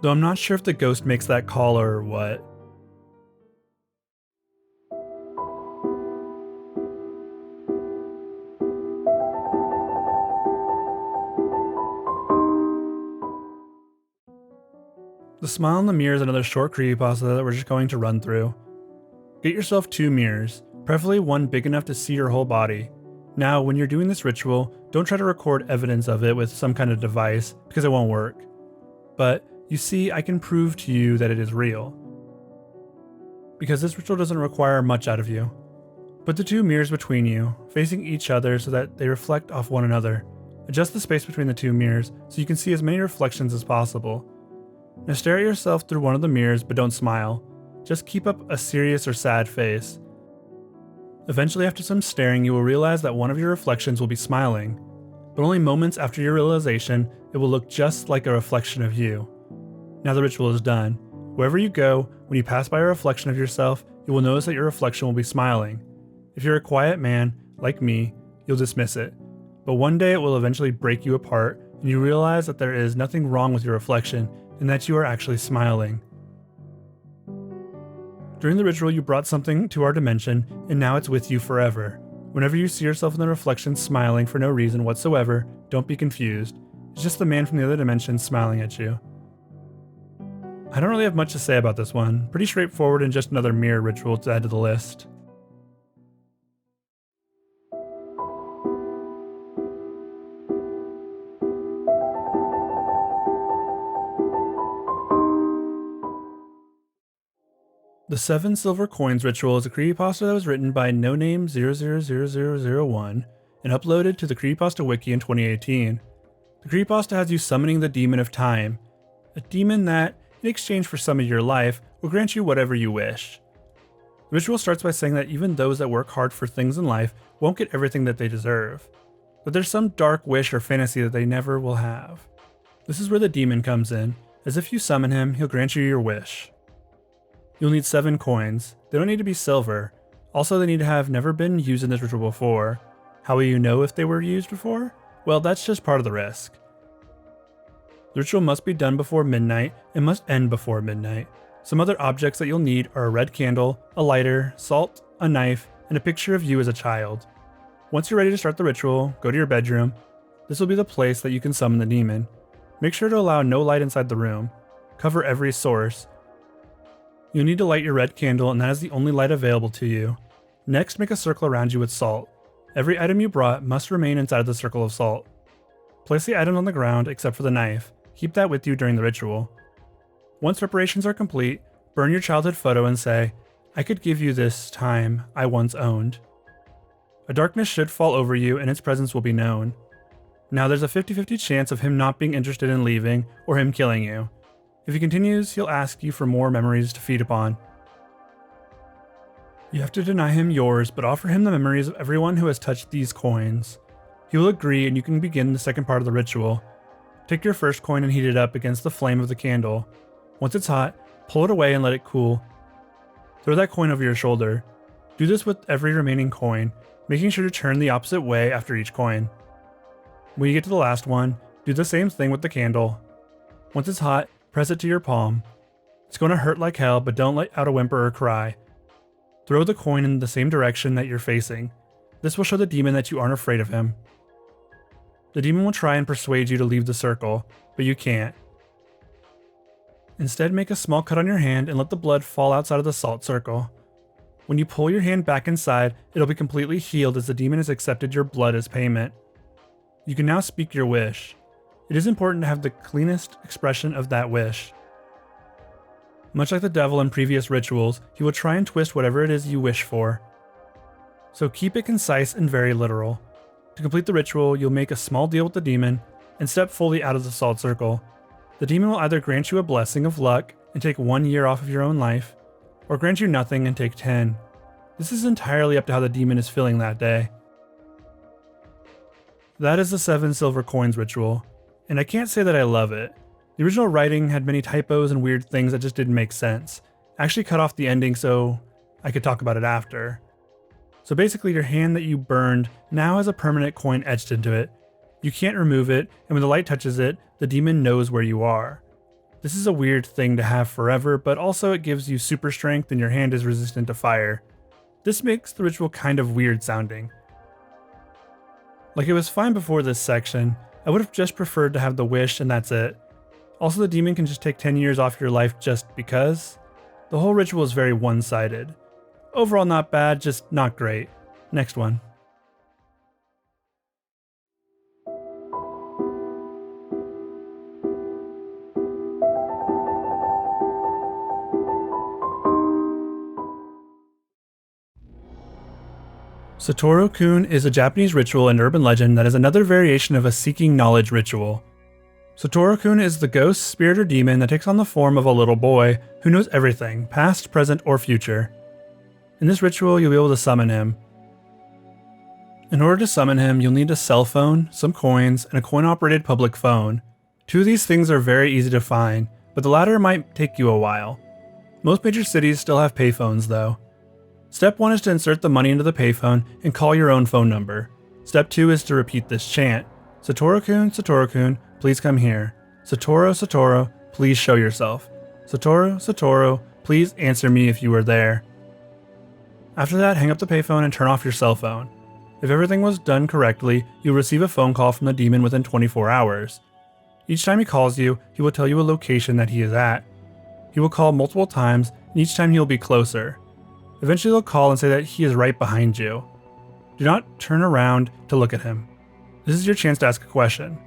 [SPEAKER 1] Though I'm not sure if the ghost makes that call or what. The smile in the mirror is another short creepypasta that we're just going to run through. Get yourself 2 mirrors, preferably one big enough to see your whole body. Now, when you're doing this ritual, don't try to record evidence of it with some kind of device, because it won't work. But, you see, I can prove to you that it is real. Because this ritual doesn't require much out of you. Put the 2 mirrors between you, facing each other so that they reflect off one another. Adjust the space between the 2 mirrors so you can see as many reflections as possible. Now stare at yourself through one of the mirrors, but don't smile. Just keep up a serious or sad face. Eventually, after some staring, you will realize that one of your reflections will be smiling, but only moments after your realization, it will look just like a reflection of you. Now the ritual is done. Wherever you go, when you pass by a reflection of yourself, you will notice that your reflection will be smiling. If you're a quiet man, like me, you'll dismiss it. But one day it will eventually break you apart, and you realize that there is nothing wrong with your reflection, and that you are actually smiling. During the ritual, you brought something to our dimension, and now it's with you forever. Whenever you see yourself in the reflection smiling for no reason whatsoever, don't be confused. It's just the man from the other dimension smiling at you. I don't really have much to say about this one. Pretty straightforward and just another mirror ritual to add to the list. The 7 Silver Coins Ritual is a creepypasta that was written by NoName000001 and uploaded to the Creepypasta Wiki in 2018. The creepypasta has you summoning the Demon of Time, a demon that, in exchange for some of your life, will grant you whatever you wish. The ritual starts by saying that even those that work hard for things in life won't get everything that they deserve, that there's some dark wish or fantasy that they never will have. This is where the demon comes in, as if you summon him, he'll grant you your wish. You'll need 7 coins. They don't need to be silver. Also, they need to have never been used in this ritual before. How will you know if they were used before? Well, that's just part of the risk. The ritual must be done before midnight and must end before midnight. Some other objects that you'll need are a red candle, a lighter, salt, a knife, and a picture of you as a child. Once you're ready to start the ritual, go to your bedroom. This will be the place that you can summon the demon. Make sure to allow no light inside the room. Cover every source. You'll need to light your red candle, and that is the only light available to you. Next, make a circle around you with salt. Every item you brought must remain inside the circle of salt. Place the items on the ground except for the knife. Keep that with you during the ritual. Once preparations are complete, burn your childhood photo and say, "I could give you this time I once owned." A darkness should fall over you and its presence will be known. Now there's a 50-50 chance of him not being interested in leaving or him killing you. If he continues, he'll ask you for more memories to feed upon. You have to deny him yours, but offer him the memories of everyone who has touched these coins. He will agree and you can begin the second part of the ritual. Take your first coin and heat it up against the flame of the candle. Once it's hot, pull it away and let it cool. Throw that coin over your shoulder. Do this with every remaining coin, making sure to turn the opposite way after each coin. When you get to the last one, do the same thing with the candle. Once it's hot, press it to your palm. It's going to hurt like hell, but don't let out a whimper or cry. Throw the coin in the same direction that you're facing. This will show the demon that you aren't afraid of him. The demon will try and persuade you to leave the circle, but you can't. Instead, make a small cut on your hand and let the blood fall outside of the salt circle. When you pull your hand back inside, it'll be completely healed as the demon has accepted your blood as payment. You can now speak your wish. It is important to have the cleanest expression of that wish. Much like the devil in previous rituals, he will try and twist whatever it is you wish for. So keep it concise and very literal. To complete the ritual, you'll make a small deal with the demon and step fully out of the salt circle. The demon will either grant you a blessing of luck and take 1 year off of your own life, or grant you nothing and take 10. This is entirely up to how the demon is feeling that day. That is the 7 Silver Coins Ritual. And I can't say that I love it. The original writing had many typos and weird things that just didn't make sense. I actually cut off the ending so I could talk about it after. So basically your hand that you burned now has a permanent coin etched into it. You can't remove it, and when the light touches it, the demon knows where you are. This is a weird thing to have forever, but also it gives you super strength and your hand is resistant to fire. This makes the ritual kind of weird sounding. Like, it was fine before this section. I would have just preferred to have the wish and that's it. Also, the demon can just take 10 years off your life just because. The whole ritual is very one-sided. Overall not bad, just not great. Next one. Satoru-Kun is a Japanese ritual and urban legend that is another variation of a seeking knowledge ritual. Satoru-Kun is the ghost, spirit, or demon that takes on the form of a little boy who knows everything, past, present, or future. In this ritual, you'll be able to summon him. In order to summon him, you'll need a cell phone, some coins, and a coin-operated public phone. Two of these things are very easy to find, but the latter might take you a while. Most major cities still have payphones though. Step 1 is to insert the money into the payphone and call your own phone number. Step 2 is to repeat this chant. Satoru-Kun, Satoru-Kun, please come here. Satoru, Satoru, please show yourself. Satoru, Satoru, please answer me if you are there. After that, hang up the payphone and turn off your cell phone. If everything was done correctly, you'll receive a phone call from the demon within 24 hours. Each time he calls you, he will tell you a location that he is at. He will call multiple times, and each time he will be closer. Eventually he'll call and say that he is right behind you. Do not turn around to look at him. This is your chance to ask a question.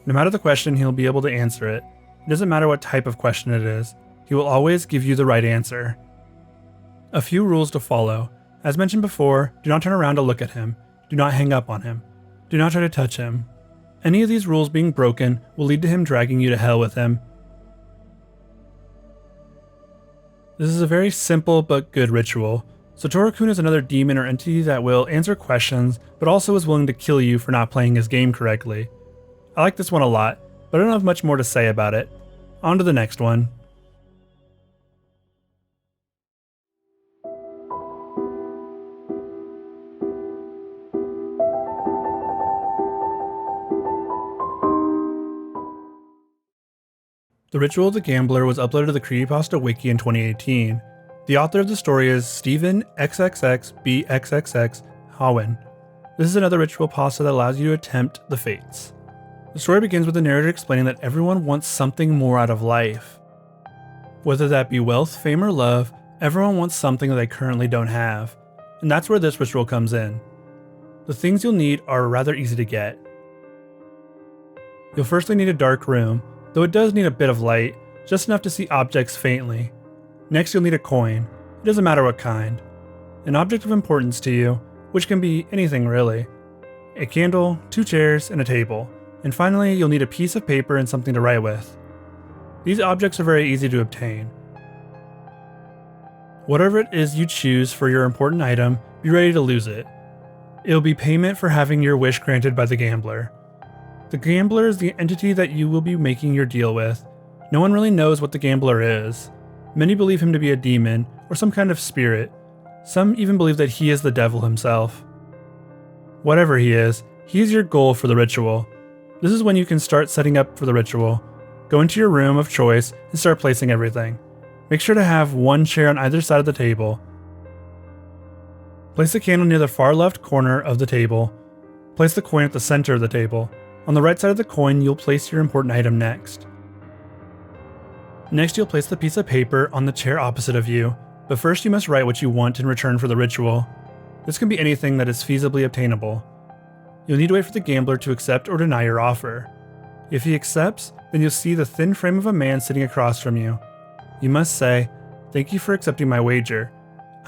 [SPEAKER 1] No matter the question, he'll be able to answer it. It doesn't matter what type of question it is. He will always give you the right answer. A few rules to follow. As mentioned before, do not turn around to look at him. Do not hang up on him. Do not try to touch him. Any of these rules being broken will lead to him dragging you to hell with him. This is a very simple but good ritual. Satoru-Kun is another demon or entity that will answer questions, but also is willing to kill you for not playing his game correctly. I like this one a lot, but I don't have much more to say about it. On to the next one. The Ritual of the Gambler was uploaded to the Creepypasta Wiki in 2018. The author of the story is Stephen XXXBXXX Howen. This is another ritual pasta that allows you to attempt the fates. The story begins with the narrator explaining that everyone wants something more out of life. Whether that be wealth, fame, or love, everyone wants something that they currently don't have. And that's where this ritual comes in. The things you'll need are rather easy to get. You'll firstly need a dark room, though it does need a bit of light, just enough to see objects faintly. Next you'll need a coin, it doesn't matter what kind. An object of importance to you, which can be anything really. A candle, 2 chairs, and a table. And finally you'll need a piece of paper and something to write with. These objects are very easy to obtain. Whatever it is you choose for your important item, be ready to lose it. It'll be payment for having your wish granted by the gambler. The gambler is the entity that you will be making your deal with. No one really knows what the gambler is. Many believe him to be a demon, or some kind of spirit. Some even believe that he is the devil himself. Whatever he is your goal for the ritual. This is when you can start setting up for the ritual. Go into your room of choice and start placing everything. Make sure to have 1 chair on either side of the table. Place the candle near the far left corner of the table. Place the coin at the center of the table. On the right side of the coin, you'll place your important item next. Next, you'll place the piece of paper on the chair opposite of you, but first you must write what you want in return for the ritual. This can be anything that is feasibly obtainable. You'll need to wait for the gambler to accept or deny your offer. If he accepts, then you'll see the thin frame of a man sitting across from you. You must say, "Thank you for accepting my wager.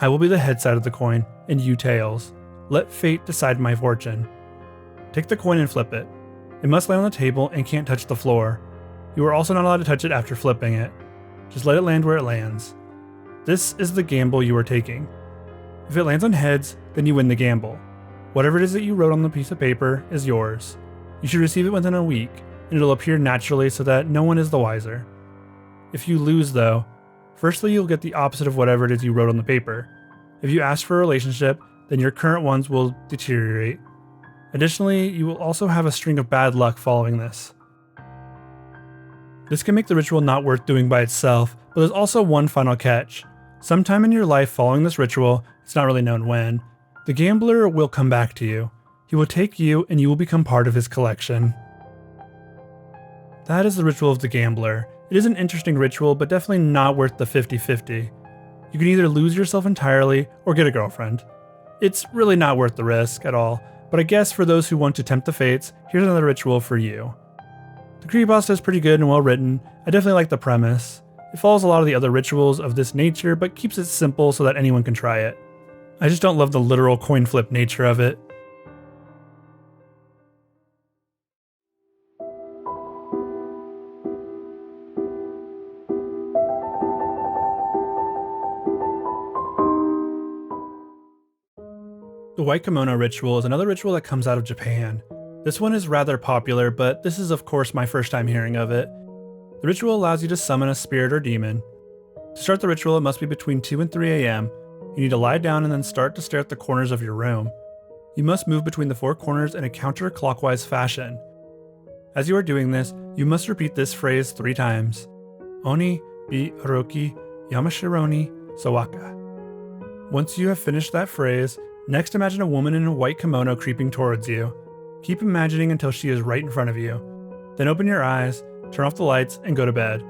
[SPEAKER 1] I will be the head side of the coin, and you tails. Let fate decide my fortune." Take the coin and flip it. It must lay on the table and can't touch the floor. You are also not allowed to touch it after flipping it. Just let it land where it lands. This is the gamble you are taking. If it lands on heads, then you win the gamble. Whatever it is that you wrote on the piece of paper is yours. You should receive it within a week, and it'll appear naturally so that no one is the wiser. If you lose though, Firstly, you'll get the opposite of whatever it is you wrote on the paper. If you ask for a relationship, then your current ones will deteriorate. Additionally, you will also have a string of bad luck following this. This can make the ritual not worth doing by itself, but there's also one final catch. Sometime in your life following this ritual, it's not really known when, the gambler will come back to you. He will take you and you will become part of his collection. That is the ritual of the gambler. It is an interesting ritual, but definitely not worth the 50-50. You can either lose yourself entirely or get a girlfriend. It's really not worth the risk at all, but I guess for those who want to tempt the fates, here's another ritual for you. The creepypasta is pretty good and well written. I definitely like the premise. It follows a lot of the other rituals of this nature, but keeps it simple so that anyone can try it. I just don't love the literal coin flip nature of it. The White Kimono Ritual is another ritual that comes out of Japan. This one is rather popular, but this is of course my first time hearing of it. The ritual allows you to summon a spirit or demon. To start the ritual, it must be between 2 and 3 a.m. You need to lie down and then start to stare at the corners of your room. You must move between the 4 corners in a counterclockwise fashion. As you are doing this, you must repeat this phrase 3 times. Oni, bi, roki, yamashironi, sawaka. Once you have finished that phrase, next imagine a woman in a white kimono creeping towards you. Keep imagining until she is right in front of you. Then open your eyes, turn off the lights, and go to bed.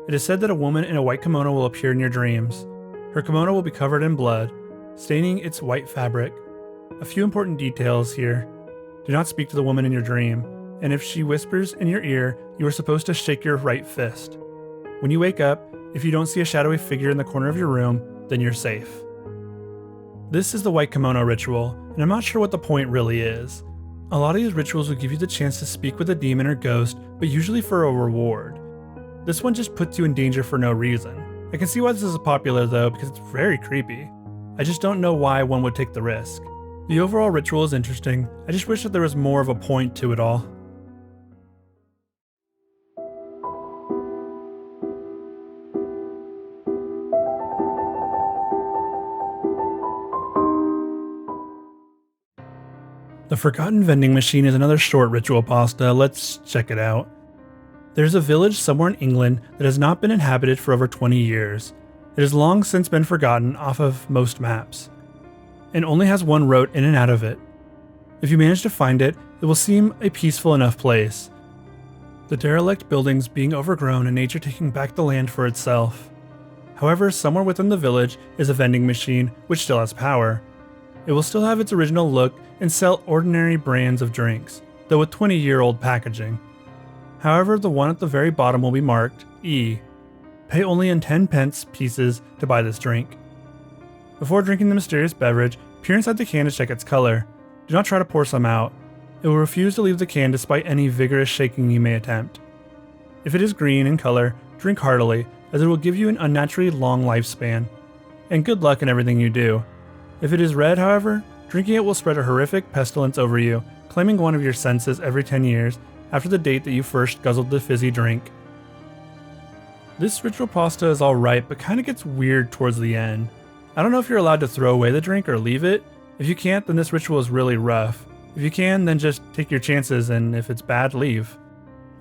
[SPEAKER 1] It is said that a woman in a white kimono will appear in your dreams. Her kimono will be covered in blood, staining its white fabric. A few important details here. Do not speak to the woman in your dream, and if she whispers in your ear, you are supposed to shake your right fist. When you wake up, if you don't see a shadowy figure in the corner of your room, then you're safe. This is the White Kimono Ritual, and I'm not sure what the point really is. A lot of these rituals will give you the chance to speak with a demon or ghost, but usually for a reward. This one just puts you in danger for no reason. I can see why this is popular though, because it's very creepy. I just don't know why one would take the risk. The overall ritual is interesting, I just wish that there was more of a point to it all. The Forgotten Vending Machine is another short ritual pasta. Let's check it out. There's a village somewhere in England that has not been inhabited for over 20 years. It has long since been forgotten off of most maps, and only has one road in and out of it. If you manage to find it, it will seem a peaceful enough place. The derelict buildings being overgrown and nature taking back the land for itself. However, somewhere within the village is a vending machine which still has power. It will still have its original look and sell ordinary brands of drinks, though with 20-year-old packaging. However, the one at the very bottom will be marked E. Pay only in 10 pence pieces to buy this drink. Before drinking the mysterious beverage, peer inside the can to check its color. Do not try to pour some out. It will refuse to leave the can despite any vigorous shaking you may attempt. If it is green in color, drink heartily, as it will give you an unnaturally long lifespan. And good luck in everything you do. If it is red, however, drinking it will spread a horrific pestilence over you, claiming one of your senses every 10 years after the date that you first guzzled the fizzy drink. This ritual pasta is alright, but kinda gets weird towards the end. I don't know if you're allowed to throw away the drink or leave it. If you can't, then this ritual is really rough. If you can, then just take your chances, and if it's bad, leave.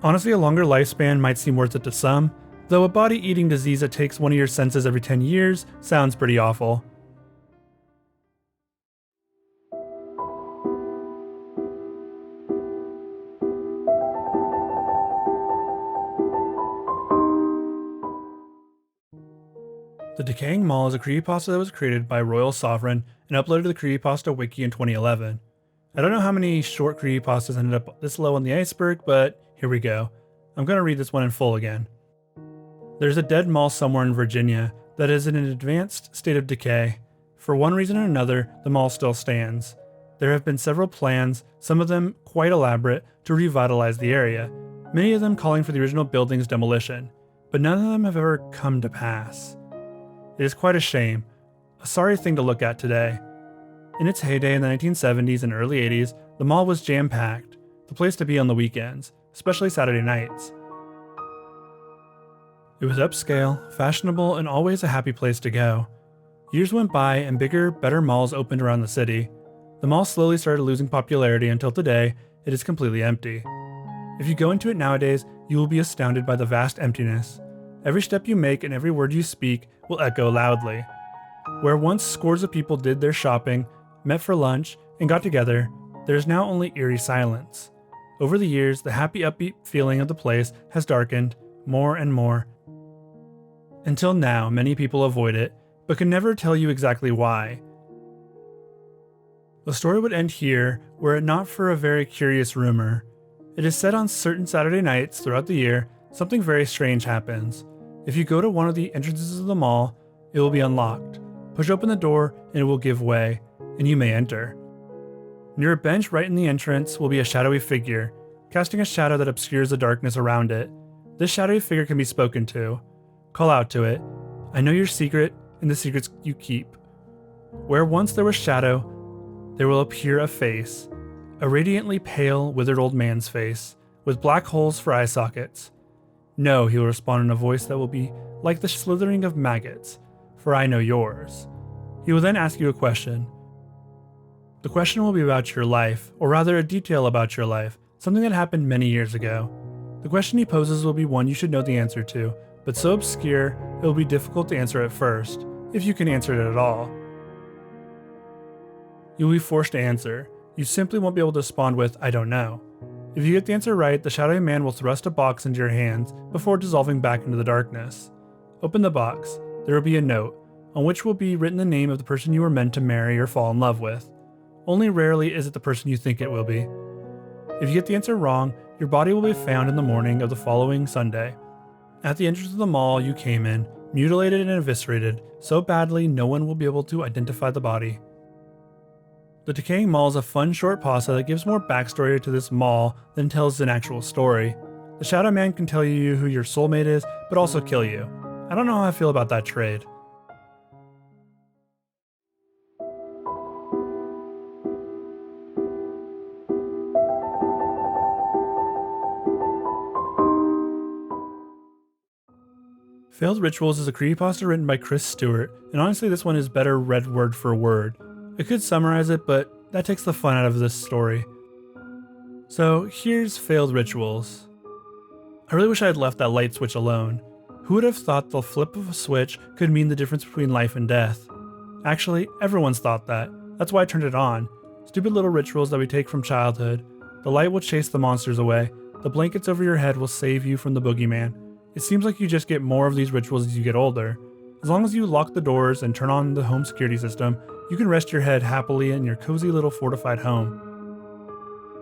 [SPEAKER 1] Honestly, a longer lifespan might seem worth it to some, though a body-eating disease that takes one of your senses every 10 years sounds pretty awful. The Decaying Mall is a creepypasta that was created by Royal Sovereign and uploaded to the Creepypasta Wiki in 2011. I don't know how many short creepypastas ended up this low on the iceberg, but here we go. I'm going to read this one in full again. There's a dead mall somewhere in Virginia that is in an advanced state of decay. For one reason or another, the mall still stands. There have been several plans, some of them quite elaborate, to revitalize the area, many of them calling for the original building's demolition, but none of them have ever come to pass. It is quite a shame, a sorry thing to look at today. In its heyday in the 1970s and early 80s, the mall was jam-packed, the place to be on the weekends, especially Saturday nights. It was upscale, fashionable, and always a happy place to go. Years went by and bigger, better malls opened around the city. The mall slowly started losing popularity until today it is completely empty. If you go into it nowadays, you will be astounded by the vast emptiness. Every step you make and every word you speak will echo loudly. Where once scores of people did their shopping, met for lunch, and got together, there is now only eerie silence. Over the years, the happy upbeat feeling of the place has darkened more and more. Until now, many people avoid it, but can never tell you exactly why. The story would end here were it not for a very curious rumor. It is said on certain Saturday nights throughout the year, something very strange happens. If you go to one of the entrances of the mall, it will be unlocked. Push open the door and it will give way, and you may enter. Near a bench right in the entrance will be a shadowy figure, casting a shadow that obscures the darkness around it. This shadowy figure can be spoken to. Call out to it. I know your secret and the secrets you keep. Where once there was shadow, there will appear a face. A radiantly pale, withered old man's face, with black holes for eye sockets. No, he will respond in a voice that will be like the slithering of maggots, for I know yours. He will then ask you a question. The question will be about your life, or rather a detail about your life, something that happened many years ago. The question he poses will be one you should know the answer to, but so obscure it will be difficult to answer at first, if you can answer it at all. You will be forced to answer. You simply won't be able to respond with, I don't know. If you get the answer right, the shadowy man will thrust a box into your hands before dissolving back into the darkness. Open the box. There will be a note, on which will be written the name of the person you were meant to marry or fall in love with. Only rarely is it the person you think it will be. If you get the answer wrong, your body will be found in the morning of the following Sunday. At the entrance of the mall you came in, mutilated and eviscerated, so badly no one will be able to identify the body. The Decaying Mall is a fun short pasta that gives more backstory to this mall than tells an actual story. The Shadow Man can tell you who your soulmate is, but also kill you. I don't know how I feel about that trade. Failed Rituals is a creepypasta written by Chris Stewart, and honestly this one is better read word for word. I could summarize it, but that takes the fun out of this story. So here's Failed Rituals. I really wish I had left that light switch alone. Who would have thought the flip of a switch could mean the difference between life and death? Actually, everyone's thought that. That's why I turned it on. Stupid little rituals that we take from childhood. The light will chase the monsters away. The blankets over your head will save you from the boogeyman. It seems like you just get more of these rituals as you get older. As long as you lock the doors and turn on the home security system, you can rest your head happily in your cozy little fortified home.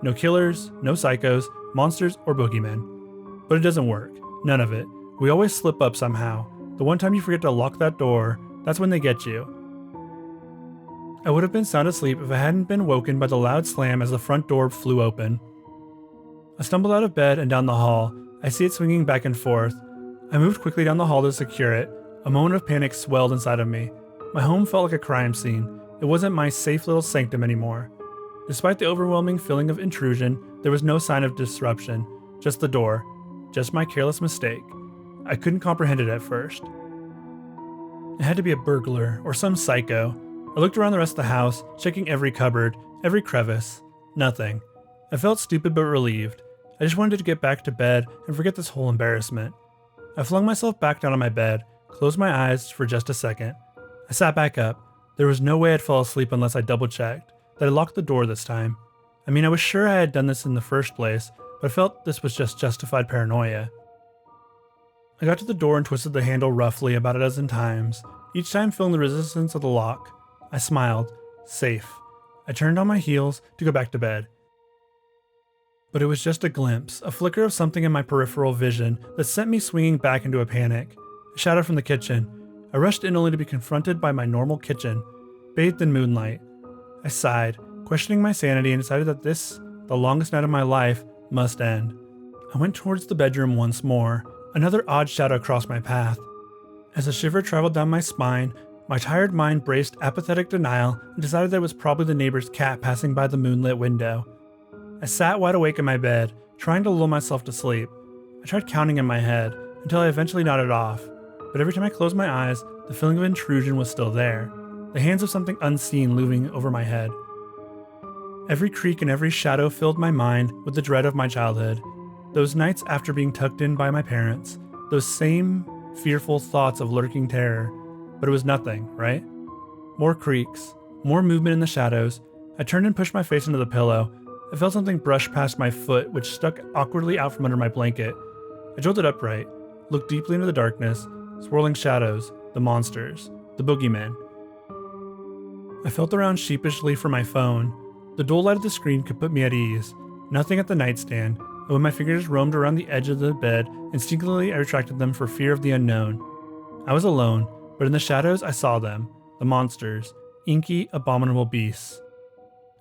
[SPEAKER 1] No killers, no psychos, monsters, or boogeymen. But it doesn't work. None of it. We always slip up somehow. The one time you forget to lock that door, that's when they get you. I would have been sound asleep if I hadn't been woken by the loud slam as the front door flew open. I stumbled out of bed and down the hall. I see it swinging back and forth. I moved quickly down the hall to secure it. A moment of panic swelled inside of me. My home felt like a crime scene. It wasn't my safe little sanctum anymore. Despite the overwhelming feeling of intrusion, there was no sign of disruption. Just the door. Just my careless mistake. I couldn't comprehend it at first. It had to be a burglar or some psycho. I looked around the rest of the house, checking every cupboard, every crevice. Nothing. I felt stupid but relieved. I just wanted to get back to bed and forget this whole embarrassment. I flung myself back down on my bed, closed my eyes for just a second. I sat back up. There was no way I'd fall asleep unless I double-checked that I locked the door this time. I mean, I was sure I had done this in the first place, but I felt this was just justified paranoia. I got to the door and twisted the handle roughly about a dozen times, each time feeling the resistance of the lock. I smiled. Safe. I turned on my heels to go back to bed. But it was just a glimpse, a flicker of something in my peripheral vision that sent me swinging back into a panic. A shadow from the kitchen. I rushed in only to be confronted by my normal kitchen, bathed in moonlight. I sighed, questioning my sanity, and decided that this, the longest night of my life, must end. I went towards the bedroom once more. Another odd shadow crossed my path. As a shiver traveled down my spine, my tired mind braced apathetic denial and decided that it was probably the neighbor's cat passing by the moonlit window. I sat wide awake in my bed, trying to lull myself to sleep. I tried counting in my head, until I eventually nodded off, but every time I closed my eyes, the feeling of intrusion was still there, the hands of something unseen looming over my head. Every creak and every shadow filled my mind with the dread of my childhood, those nights after being tucked in by my parents, those same fearful thoughts of lurking terror, but it was nothing, right? More creaks, more movement in the shadows. I turned and pushed my face into the pillow. I felt something brush past my foot, which stuck awkwardly out from under my blanket. I jolted upright, looked deeply into the darkness, swirling shadows, the monsters, the boogeymen. I felt around sheepishly for my phone. The dull light of the screen could put me at ease. Nothing at the nightstand, and when my fingers roamed around the edge of the bed, instinctively I retracted them for fear of the unknown. I was alone, but in the shadows I saw them, the monsters, inky, abominable beasts.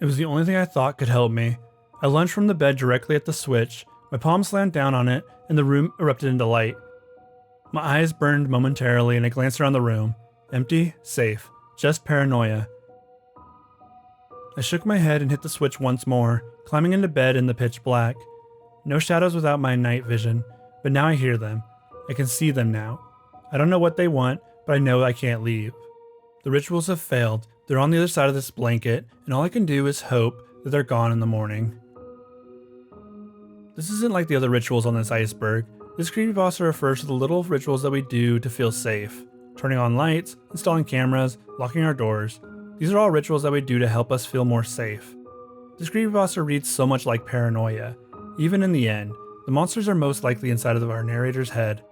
[SPEAKER 1] It was the only thing I thought could help me. I lunged from the bed directly at the switch, my palm slammed down on it, and the room erupted into light. My eyes burned momentarily and I glanced around the room. Empty, safe, just paranoia. I shook my head and hit the switch once more, climbing into bed in the pitch black. No shadows without my night vision, but now I hear them. I can see them now. I don't know what they want, but I know I can't leave. The rituals have failed. They're on the other side of this blanket, and all I can do is hope that they're gone in the morning. This isn't like the other rituals on this iceberg. This creepypasta refers to the little rituals that we do to feel safe. Turning on lights, installing cameras, locking our doors. These are all rituals that we do to help us feel more safe. This creepypasta reads so much like paranoia. Even in the end, the monsters are most likely inside of our narrator's head.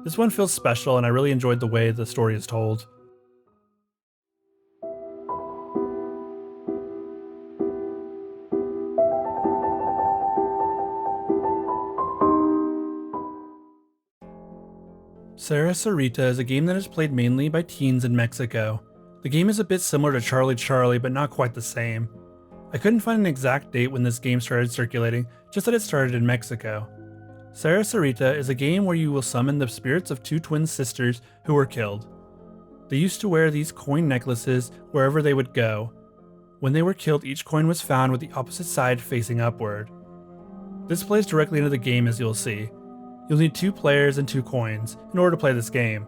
[SPEAKER 1] This one feels special and I really enjoyed the way the story is told. Sara Sarita is a game that is played mainly by teens in Mexico. The game is a bit similar to Charlie Charlie, but not quite the same. I couldn't find an exact date when this game started circulating, just that it started in Mexico. Sara Sarita is a game where you will summon the spirits of two twin sisters who were killed. They used to wear these coin necklaces wherever they would go. When they were killed, each coin was found with the opposite side facing upward. This plays directly into the game, as you'll see. You'll need 2 players and 2 coins in order to play this game.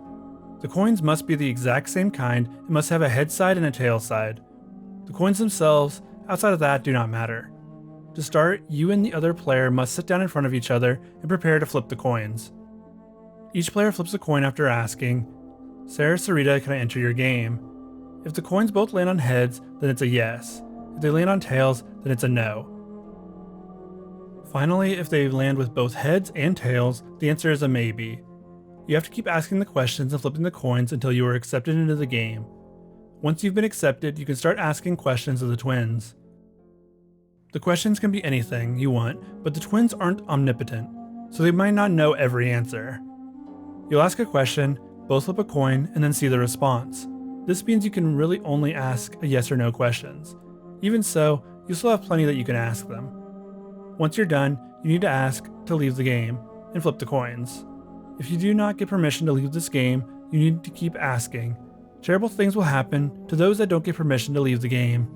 [SPEAKER 1] The coins must be the exact same kind and must have a head side and a tail side. The coins themselves, outside of that, do not matter. To start, you and the other player must sit down in front of each other and prepare to flip the coins. Each player flips a coin after asking, "Sara Sarita, can I enter your game?" If the coins both land on heads, then it's a yes. If they land on tails, then it's a no. Finally, if they land with both heads and tails, the answer is a maybe. You have to keep asking the questions and flipping the coins until you are accepted into the game. Once you've been accepted, you can start asking questions of the twins. The questions can be anything you want, but the twins aren't omnipotent, so they might not know every answer. You'll ask a question, both flip a coin, and then see the response. This means you can really only ask a yes or no questions. Even so, you still have plenty that you can ask them. Once you're done, you need to ask to leave the game, and flip the coins. If you do not get permission to leave this game, you need to keep asking. Terrible things will happen to those that don't get permission to leave the game.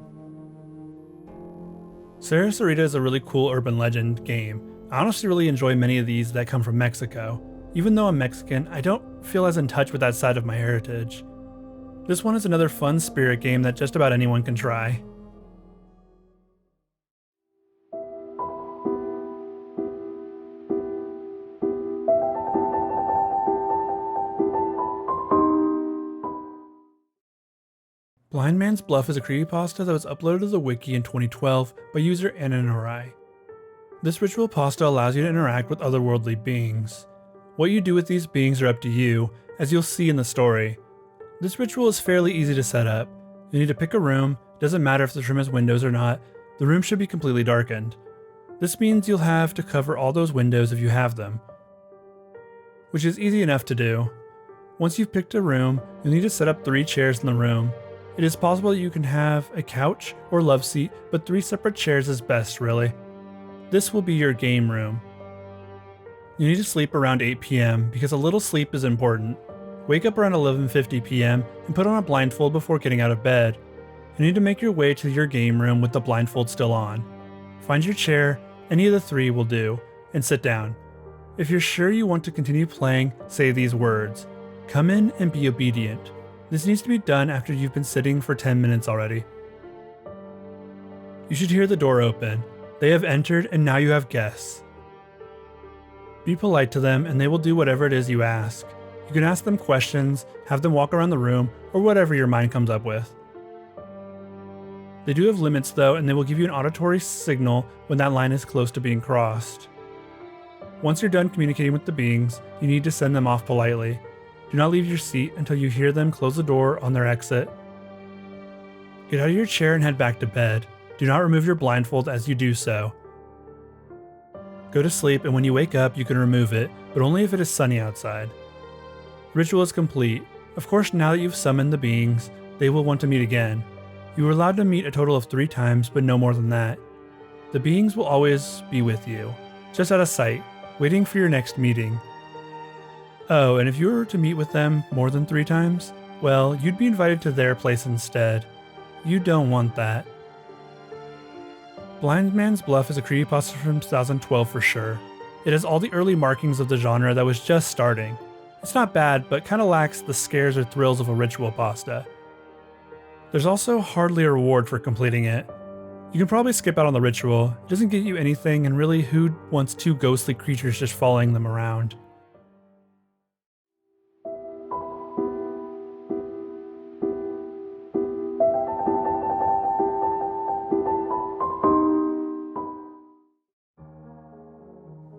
[SPEAKER 1] Sara Sarita is a really cool urban legend game. I honestly really enjoy many of these that come from Mexico. Even though I'm Mexican, I don't feel as in touch with that side of my heritage. This one is another fun spirit game that just about anyone can try. Blind Man's Bluff is a creepypasta that was uploaded to the Wiki in 2012 by user Ananorai. This ritual pasta allows you to interact with otherworldly beings. What you do with these beings are up to you, as you'll see in the story. This ritual is fairly easy to set up. You need to pick a room, it doesn't matter if the room has windows or not, the room should be completely darkened. This means you'll have to cover all those windows if you have them, which is easy enough to do. Once you've picked a room, you'll need to set up 3 chairs in the room. It is possible that you can have a couch or love seat, but 3 separate chairs is best, really. This will be your game room. You need to sleep around 8 p.m. because a little sleep is important. Wake up around 11:50 p.m. and put on a blindfold before getting out of bed. You need to make your way to your game room with the blindfold still on. Find your chair, any of the 3 will do, and sit down. If you're sure you want to continue playing, say these words. Come in and be obedient. This needs to be done after you've been sitting for 10 minutes already. You should hear the door open. They have entered and now you have guests. Be polite to them and they will do whatever it is you ask. You can ask them questions, have them walk around the room, or whatever your mind comes up with. They do have limits though, and they will give you an auditory signal when that line is close to being crossed. Once you're done communicating with the beings, you need to send them off politely. Do not leave your seat until you hear them close the door on their exit. Get out of your chair and head back to bed. Do not remove your blindfold as you do so. Go to sleep, and when you wake up, you can remove it, but only if it is sunny outside. The ritual is complete. Of course, now that you've summoned the beings, they will want to meet again. You are allowed to meet a total of 3 times, but no more than that. The beings will always be with you, just out of sight, waiting for your next meeting. Oh, and if you were to meet with them more than 3 times, well, you'd be invited to their place instead. You don't want that. Blind Man's Bluff is a creepypasta from 2012 for sure. It has all the early markings of the genre that was just starting. It's not bad, but kinda lacks the scares or thrills of a ritual pasta. There's also hardly a reward for completing it. You can probably skip out on the ritual, it doesn't get you anything, and really who wants 2 ghostly creatures just following them around?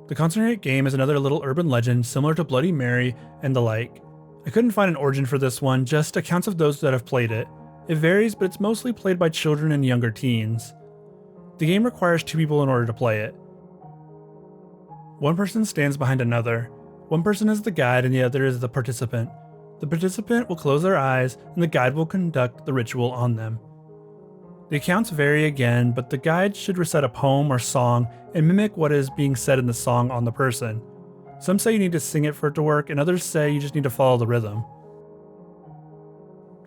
[SPEAKER 1] The Concentrate game is another little urban legend similar to Bloody Mary and the like. I couldn't find an origin for this one, just accounts of those that have played it. It varies, but it's mostly played by children and younger teens. The game requires 2 people in order to play it. One person stands behind another. One person is the guide and the other is the participant. The participant will close their eyes and the guide will conduct the ritual on them. The accounts vary again, but the guide should recite a poem or song and mimic what is being said in the song on the person. Some say you need to sing it for it to work, and others say you just need to follow the rhythm.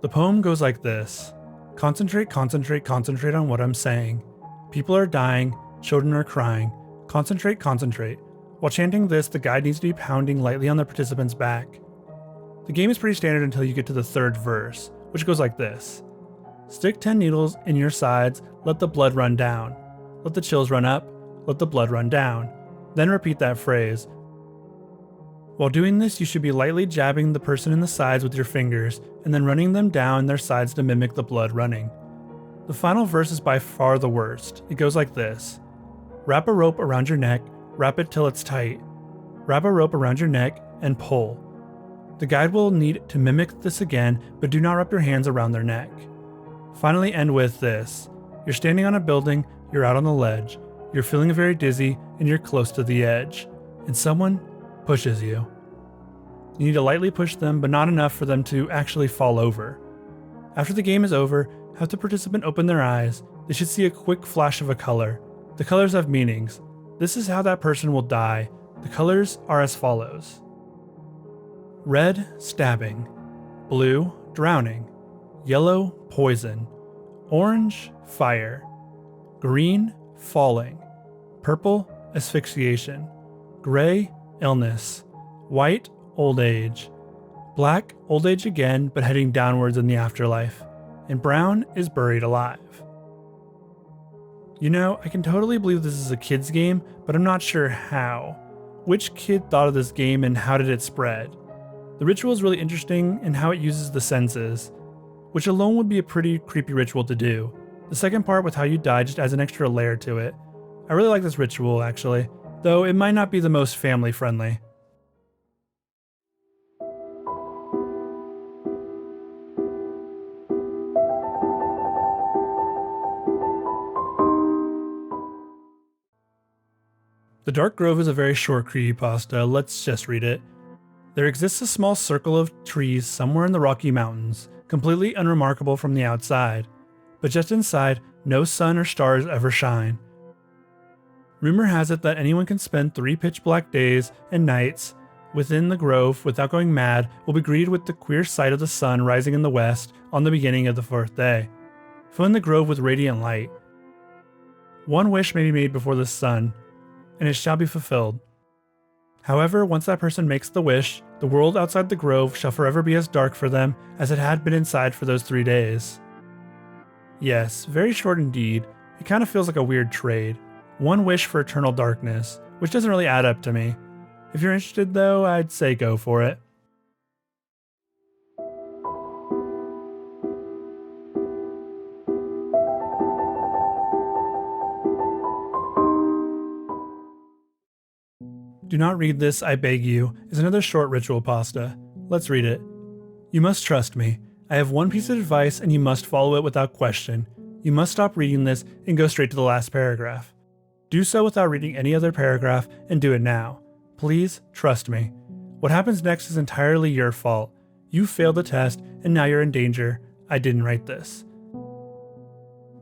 [SPEAKER 1] The poem goes like this. Concentrate, concentrate, concentrate on what I'm saying. People are dying, children are crying. Concentrate, concentrate. While chanting this, the guide needs to be pounding lightly on the participant's back. The game is pretty standard until you get to the 3rd verse, which goes like this. Stick 10 needles in your sides, let the blood run down. Let the chills run up, let the blood run down. Then repeat that phrase. While doing this, you should be lightly jabbing the person in the sides with your fingers, and then running them down their sides to mimic the blood running. The final verse is by far the worst. It goes like this. Wrap a rope around your neck, wrap it till it's tight. Wrap a rope around your neck and pull. The guide will need to mimic this again, but do not wrap your hands around their neck. Finally end with this. You're standing on a building, you're out on the ledge, you're feeling very dizzy, and you're close to the edge, and someone pushes you. You need to lightly push them, but not enough for them to actually fall over. After the game is over, have the participant open their eyes. They should see a quick flash of a color. The colors have meanings. This is how that person will die. The colors are as follows. Red, stabbing. Blue, drowning. Yellow, poison. Orange, fire. Green, falling. Purple, asphyxiation. Gray, illness. White, old age. Black, old age again, but heading downwards in the afterlife. And brown is buried alive. You know, I can totally believe this is a kid's game, but I'm not sure how. Which kid thought of this game and how did it spread? The ritual is really interesting in how it uses the senses, which alone would be a pretty creepy ritual to do. The second part with how you die just adds an extra layer to it. I really like this ritual actually, though it might not be the most family friendly. The Dark Grove is a very short creepypasta, let's just read it. There exists a small circle of trees somewhere in the Rocky Mountains, completely unremarkable from the outside, but just inside, no sun or stars ever shine. Rumor has it that anyone can spend 3 pitch-black days and nights within the grove without going mad will be greeted with the queer sight of the sun rising in the west on the beginning of the 4th day. Fill in the grove with radiant light. One wish may be made before the sun, and it shall be fulfilled. However, once that person makes the wish, the world outside the grove shall forever be as dark for them as it had been inside for those 3 days. Yes, very short indeed. It kind of feels like a weird trade. 1 wish for eternal darkness, which doesn't really add up to me. If you're interested though, I'd say go for it. Do not read this, I beg you, is another short ritual pasta. Let's read it. You must trust me. I have 1 piece of advice and you must follow it without question. You must stop reading this and go straight to the last paragraph. Do so without reading any other paragraph and do it now. Please, trust me. What happens next is entirely your fault. You failed the test and now you're in danger. I didn't write this.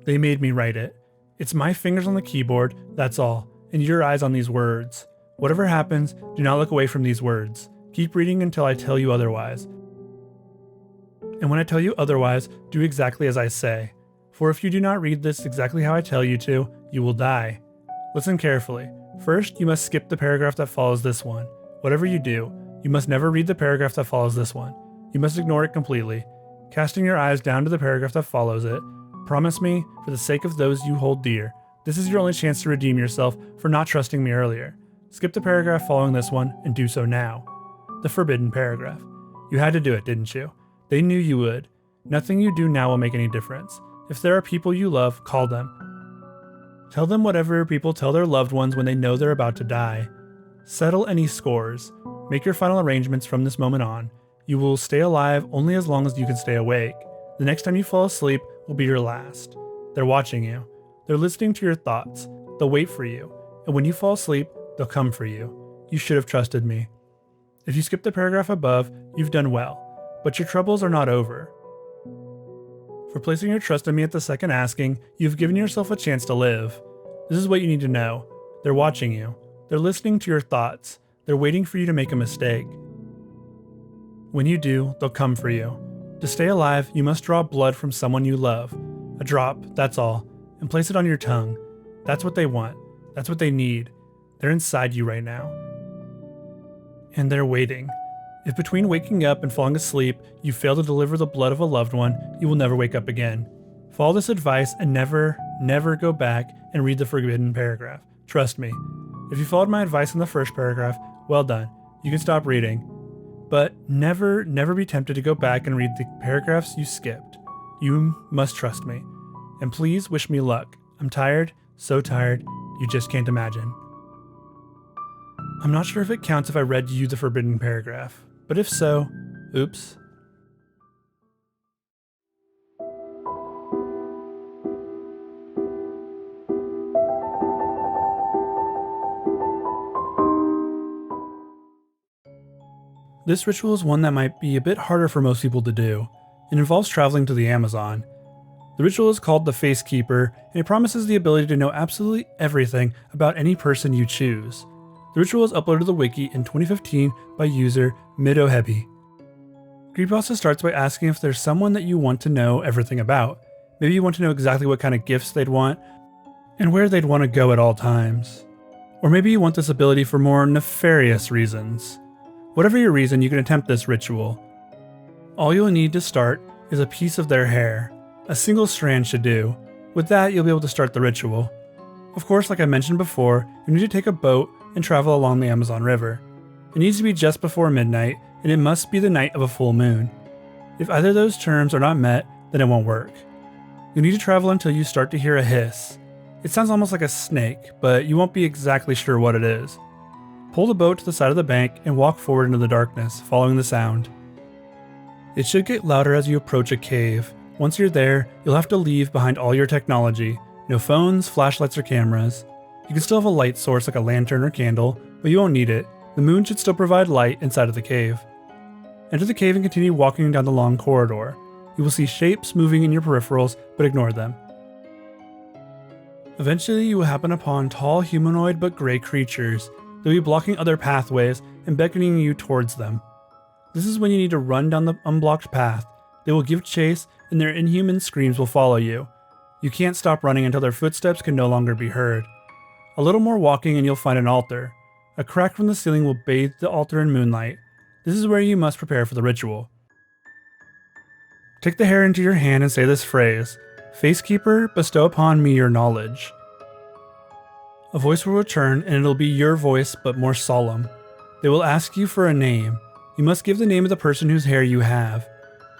[SPEAKER 1] They made me write it. It's my fingers on the keyboard, that's all, and your eyes on these words. Whatever happens, do not look away from these words. Keep reading until I tell you otherwise. And when I tell you otherwise, do exactly as I say. For if you do not read this exactly how I tell you to, you will die. Listen carefully. First, you must skip the paragraph that follows this one. Whatever you do, you must never read the paragraph that follows this one. You must ignore it completely. Casting your eyes down to the paragraph that follows it, promise me, for the sake of those you hold dear, this is your only chance to redeem yourself for not trusting me earlier. Skip the paragraph following this one and do so now. The forbidden paragraph. You had to do it, didn't you? They knew you would. Nothing you do now will make any difference. If there are people you love, call them. Tell them whatever people tell their loved ones when they know they're about to die. Settle any scores. Make your final arrangements from this moment on. You will stay alive only as long as you can stay awake. The next time you fall asleep will be your last. They're watching you. They're listening to your thoughts. They'll wait for you. And when you fall asleep, they'll come for you. You should have trusted me. If you skip the paragraph above, you've done well. But your troubles are not over. For placing your trust in me at the second asking, you've given yourself a chance to live. This is what you need to know. They're watching you. They're listening to your thoughts. They're waiting for you to make a mistake. When you do, they'll come for you. To stay alive, you must draw blood from someone you love. A drop, that's all. And place it on your tongue. That's what they want. That's what they need. They're inside you right now. And they're waiting. If between waking up and falling asleep, you fail to deliver the blood of a loved one, you will never wake up again. Follow this advice and never go back and read the forbidden paragraph. Trust me. If you followed my advice in the first paragraph, well done. You can stop reading. But never be tempted to go back and read the paragraphs you skipped. You must trust me. And please wish me luck. I'm tired, so tired, you just can't imagine. I'm not sure if it counts if I read you the forbidden paragraph, but if so, oops. This ritual is one that might be a bit harder for most people to do. It involves traveling to the Amazon. The ritual is called the Face Keeper, and it promises the ability to know absolutely everything about any person you choose. The ritual was uploaded to the Wiki in 2015 by user Midohebi. Creepypasta starts by asking if there's someone that you want to know everything about. Maybe you want to know exactly what kind of gifts they'd want, and where they'd want to go at all times. Or maybe you want this ability for more nefarious reasons. Whatever your reason, you can attempt this ritual. All you'll need to start is a piece of their hair. A single strand should do. With that, you'll be able to start the ritual. Of course, like I mentioned before, you need to take a boat and travel along the Amazon River. It needs to be just before midnight, and it must be the night of a full moon. If either of those terms are not met, then it won't work. You'll need to travel until you start to hear a hiss. It sounds almost like a snake, but you won't be exactly sure what it is. Pull the boat to the side of the bank and walk forward into the darkness, following the sound. It should get louder as you approach a cave. Once you're there, you'll have to leave behind all your technology. No phones, flashlights, or cameras. You can still have a light source like a lantern or candle, but you won't need it. The moon should still provide light inside of the cave. Enter the cave and continue walking down the long corridor. You will see shapes moving in your peripherals, but ignore them. Eventually, you will happen upon tall humanoid but gray creatures. They'll be blocking other pathways and beckoning you towards them. This is when you need to run down the unblocked path. They will give chase, and their inhuman screams will follow you. You can't stop running until their footsteps can no longer be heard. A little more walking and you'll find an altar. A crack from the ceiling will bathe the altar in moonlight. This is where you must prepare for the ritual. Take the hair into your hand and say this phrase, Facekeeper, bestow upon me your knowledge. A voice will return and it'll be your voice but more solemn. They will ask you for a name. You must give the name of the person whose hair you have.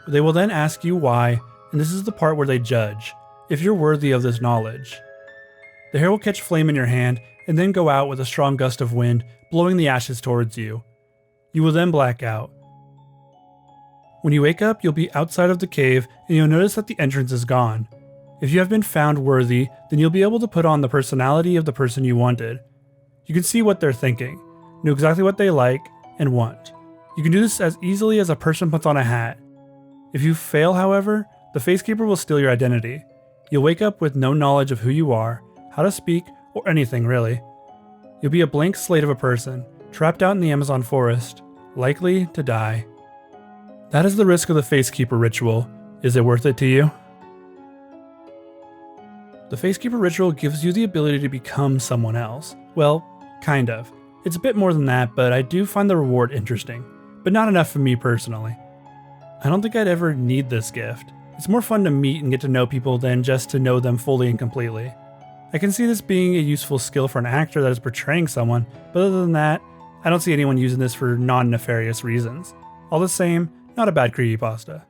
[SPEAKER 1] They will then ask you why, and this is the part where they judge, if you're worthy of this knowledge. The hair will catch flame in your hand and then go out with a strong gust of wind, blowing the ashes towards you. You will then black out. When you wake up, you'll be outside of the cave and you'll notice that the entrance is gone. If you have been found worthy, then you'll be able to put on the personality of the person you wanted. You can see what they're thinking, know exactly what they like and want. You can do this as easily as a person puts on a hat. If you fail, however, the Facekeeper will steal your identity. You'll wake up with no knowledge of who you are, how to speak, or anything really. You'll be a blank slate of a person, trapped out in the Amazon forest, likely to die. That is the risk of the Facekeeper ritual. Is it worth it to you? The Facekeeper ritual gives you the ability to become someone else. Well, kind of. It's a bit more than that, but I do find the reward interesting, but not enough for me personally. I don't think I'd ever need this gift. It's more fun to meet and get to know people than just to know them fully and completely. I can see this being a useful skill for an actor that is portraying someone, but other than that, I don't see anyone using this for non-nefarious reasons. All the same, not a bad creepypasta.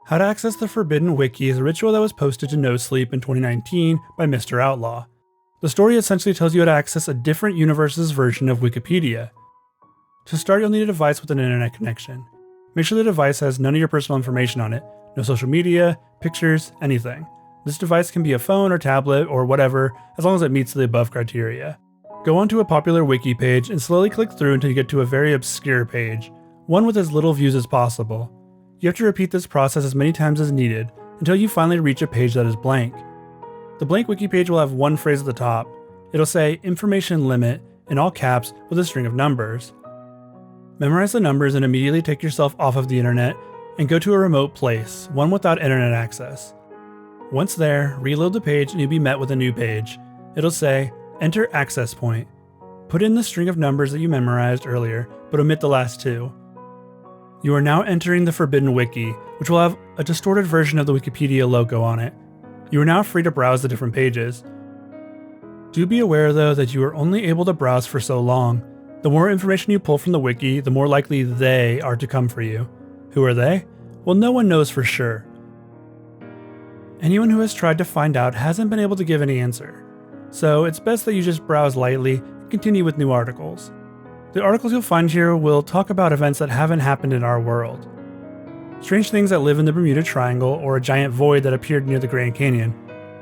[SPEAKER 1] How to access the Forbidden Wiki is a ritual that was posted to No Sleep in 2019 by Mr. Outlaw. The story essentially tells you how to access a different universe's version of Wikipedia. To start, you'll need a device with an internet connection. Make sure the device has none of your personal information on it, no social media, pictures, anything. This device can be a phone or tablet or whatever, as long as it meets the above criteria. Go onto a popular wiki page and slowly click through until you get to a very obscure page, one with as little views as possible. You have to repeat this process as many times as needed until you finally reach a page that is blank. The blank wiki page will have one phrase at the top. It'll say information limit in all caps with a string of numbers. Memorize the numbers and immediately take yourself off of the internet and go to a remote place, one without internet access. Once there, reload the page and you'll be met with a new page. It'll say, enter access point. Put in the string of numbers that you memorized earlier, but omit the last two. You are now entering the Forbidden Wiki, which will have a distorted version of the Wikipedia logo on it. You are now free to browse the different pages. Do be aware though that you are only able to browse for so long. The more information you pull from the wiki, the more likely they are to come for you. Who are they? Well, no one knows for sure. Anyone who has tried to find out hasn't been able to give any answer. So it's best that you just browse lightly and continue with new articles. The articles you'll find here will talk about events that haven't happened in our world. Strange things that live in the Bermuda Triangle or a giant void that appeared near the Grand Canyon.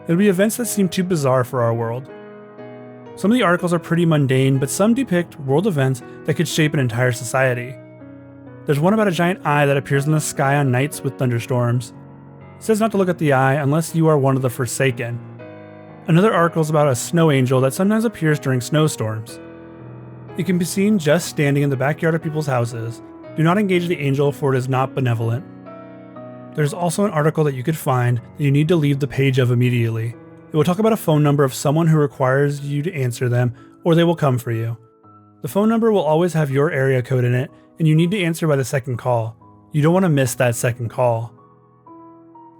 [SPEAKER 1] It'll be events that seem too bizarre for our world. Some of the articles are pretty mundane, but some depict world events that could shape an entire society. There's one about a giant eye that appears in the sky on nights with thunderstorms. It says not to look at the eye unless you are one of the Forsaken. Another article is about a snow angel that sometimes appears during snowstorms. It can be seen just standing in the backyard of people's houses. Do not engage the angel, for it is not benevolent. There's also an article that you could find that you need to leave the page of immediately. It will talk about a phone number of someone who requires you to answer them, or they will come for you. The phone number will always have your area code in it, and you need to answer by the second call. You don't want to miss that second call.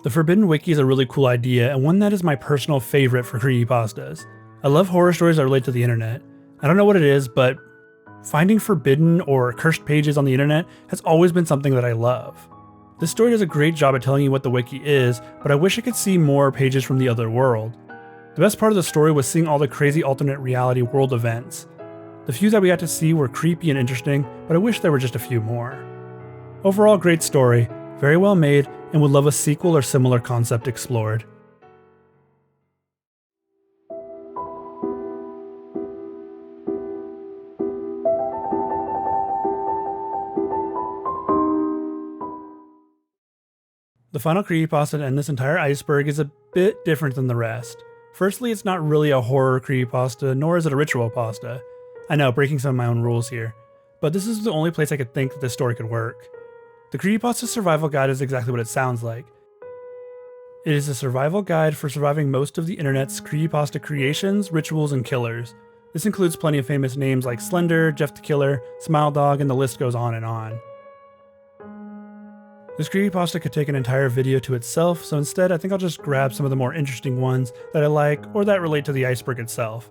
[SPEAKER 1] The Forbidden Wiki is a really cool idea, and one that is my personal favorite for creepypastas. I love horror stories that relate to the internet. I don't know what it is, but finding forbidden or cursed pages on the internet has always been something that I love. This story does a great job at telling you what the wiki is, but I wish I could see more pages from the other world. The best part of the story was seeing all the crazy alternate reality world events. The few that we got to see were creepy and interesting, but I wish there were just a few more. Overall, great story, very well made, and would love a sequel or similar concept explored. The final creepypasta to end this entire iceberg is a bit different than the rest. Firstly, it's not really a horror creepypasta, nor is it a ritual pasta. I know, breaking some of my own rules here. but this is the only place I could think that this story could work. The Creepypasta Survival Guide is exactly what it sounds like. It is a survival guide for surviving most of the internet's creepypasta creations, rituals, and killers. This includes plenty of famous names like Slender, Jeff the Killer, Smile Dog, and the list goes on and on. This creepypasta could take an entire video to itself, so instead I think I'll just grab some of the more interesting ones that I like or that relate to the iceberg itself.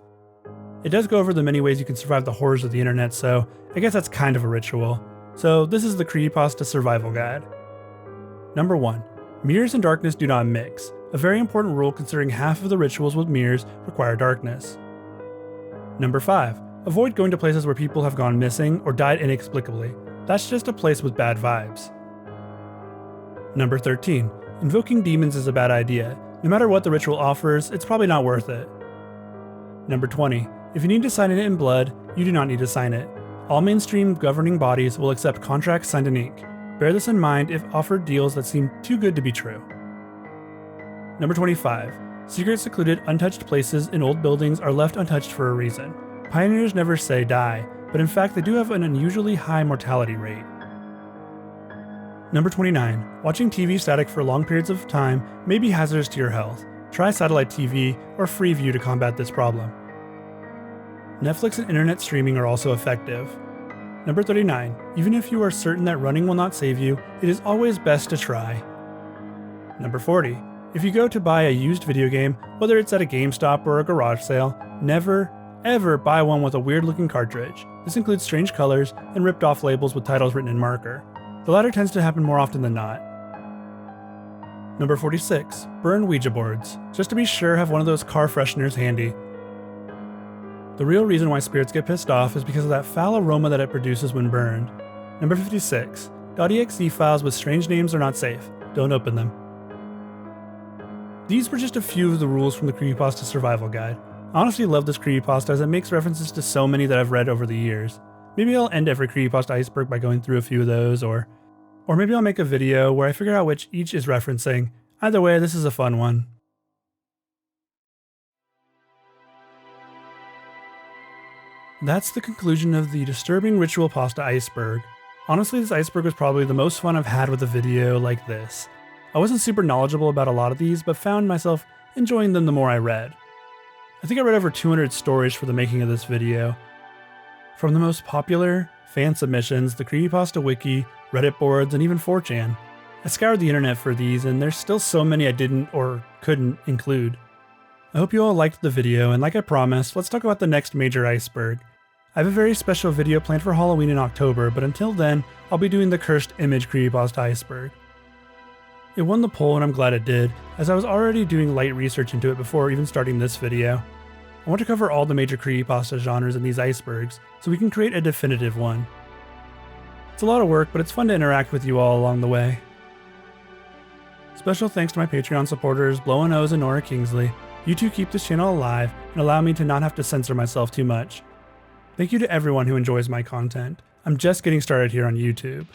[SPEAKER 1] It does go over the many ways you can survive the horrors of the internet, so I guess that's kind of a ritual. So this is the Creepypasta Survival Guide. Number 1. Mirrors and darkness do not mix, a very important rule considering half of the rituals with mirrors require darkness. Number 5. Avoid going to places where people have gone missing or died inexplicably. That's just a place with bad vibes. Number 13. Invoking demons is a bad idea. No matter what the ritual offers, it's probably not worth it. Number 20. If you need to sign it in blood, you do not need to sign it. All mainstream governing bodies will accept contracts signed in ink. Bear this in mind if offered deals that seem too good to be true. Number 25. Secret, secluded, untouched places in old buildings are left untouched for a reason. Pioneers never say die, but in fact they do have an unusually high mortality rate. Number 29. Watching TV static for long periods of time may be hazardous to your health. Try satellite TV or Freeview to combat this problem. Netflix and internet streaming are also effective. Number 39. Even if you are certain that running will not save you, it is always best to try. Number 40. If you go to buy a used video game, whether it's at a GameStop or a garage sale, never, ever buy one with a weird looking cartridge. This includes strange colors and ripped off labels with titles written in marker. The latter tends to happen more often than not. Number 46. Burn Ouija boards. Just to be sure, have one of those car fresheners handy. The real reason why spirits get pissed off is because of that foul aroma that it produces when burned. Number 56. .exe files with strange names are not safe. Don't open them. These were just a few of the rules from the Creepypasta Survival Guide. I honestly love this creepypasta as it makes references to so many that I've read over the years. Maybe I'll end every Creepypasta Iceberg by going through a few of those, or maybe I'll make a video where I figure out which each is referencing. Either way, this is a fun one. That's the conclusion of the disturbing ritual pasta iceberg. Honestly, this iceberg was probably the most fun I've had with a video like this. I wasn't super knowledgeable about a lot of these, but found myself enjoying them the more I read. I think I read over 200 stories for the making of this video. From the most popular, fan submissions, the Creepypasta Wiki, Reddit boards, and even 4chan. I scoured the internet for these, and there's still so many I didn't or couldn't include. I hope you all liked the video, and like I promised, let's talk about the next major iceberg. I have a very special video planned for Halloween in October, but until then, I'll be doing the Cursed Image Creepypasta Iceberg. It won the poll and I'm glad it did, as I was already doing light research into it before even starting this video. I want to cover all the major creepypasta genres in these icebergs, so we can create a definitive one. It's a lot of work, but it's fun to interact with you all along the way. Special thanks to my Patreon supporters, Blow Nose and Nora Kingsley. You two keep this channel alive and allow me to not have to censor myself too much. Thank you to everyone who enjoys my content. I'm just getting started here on YouTube.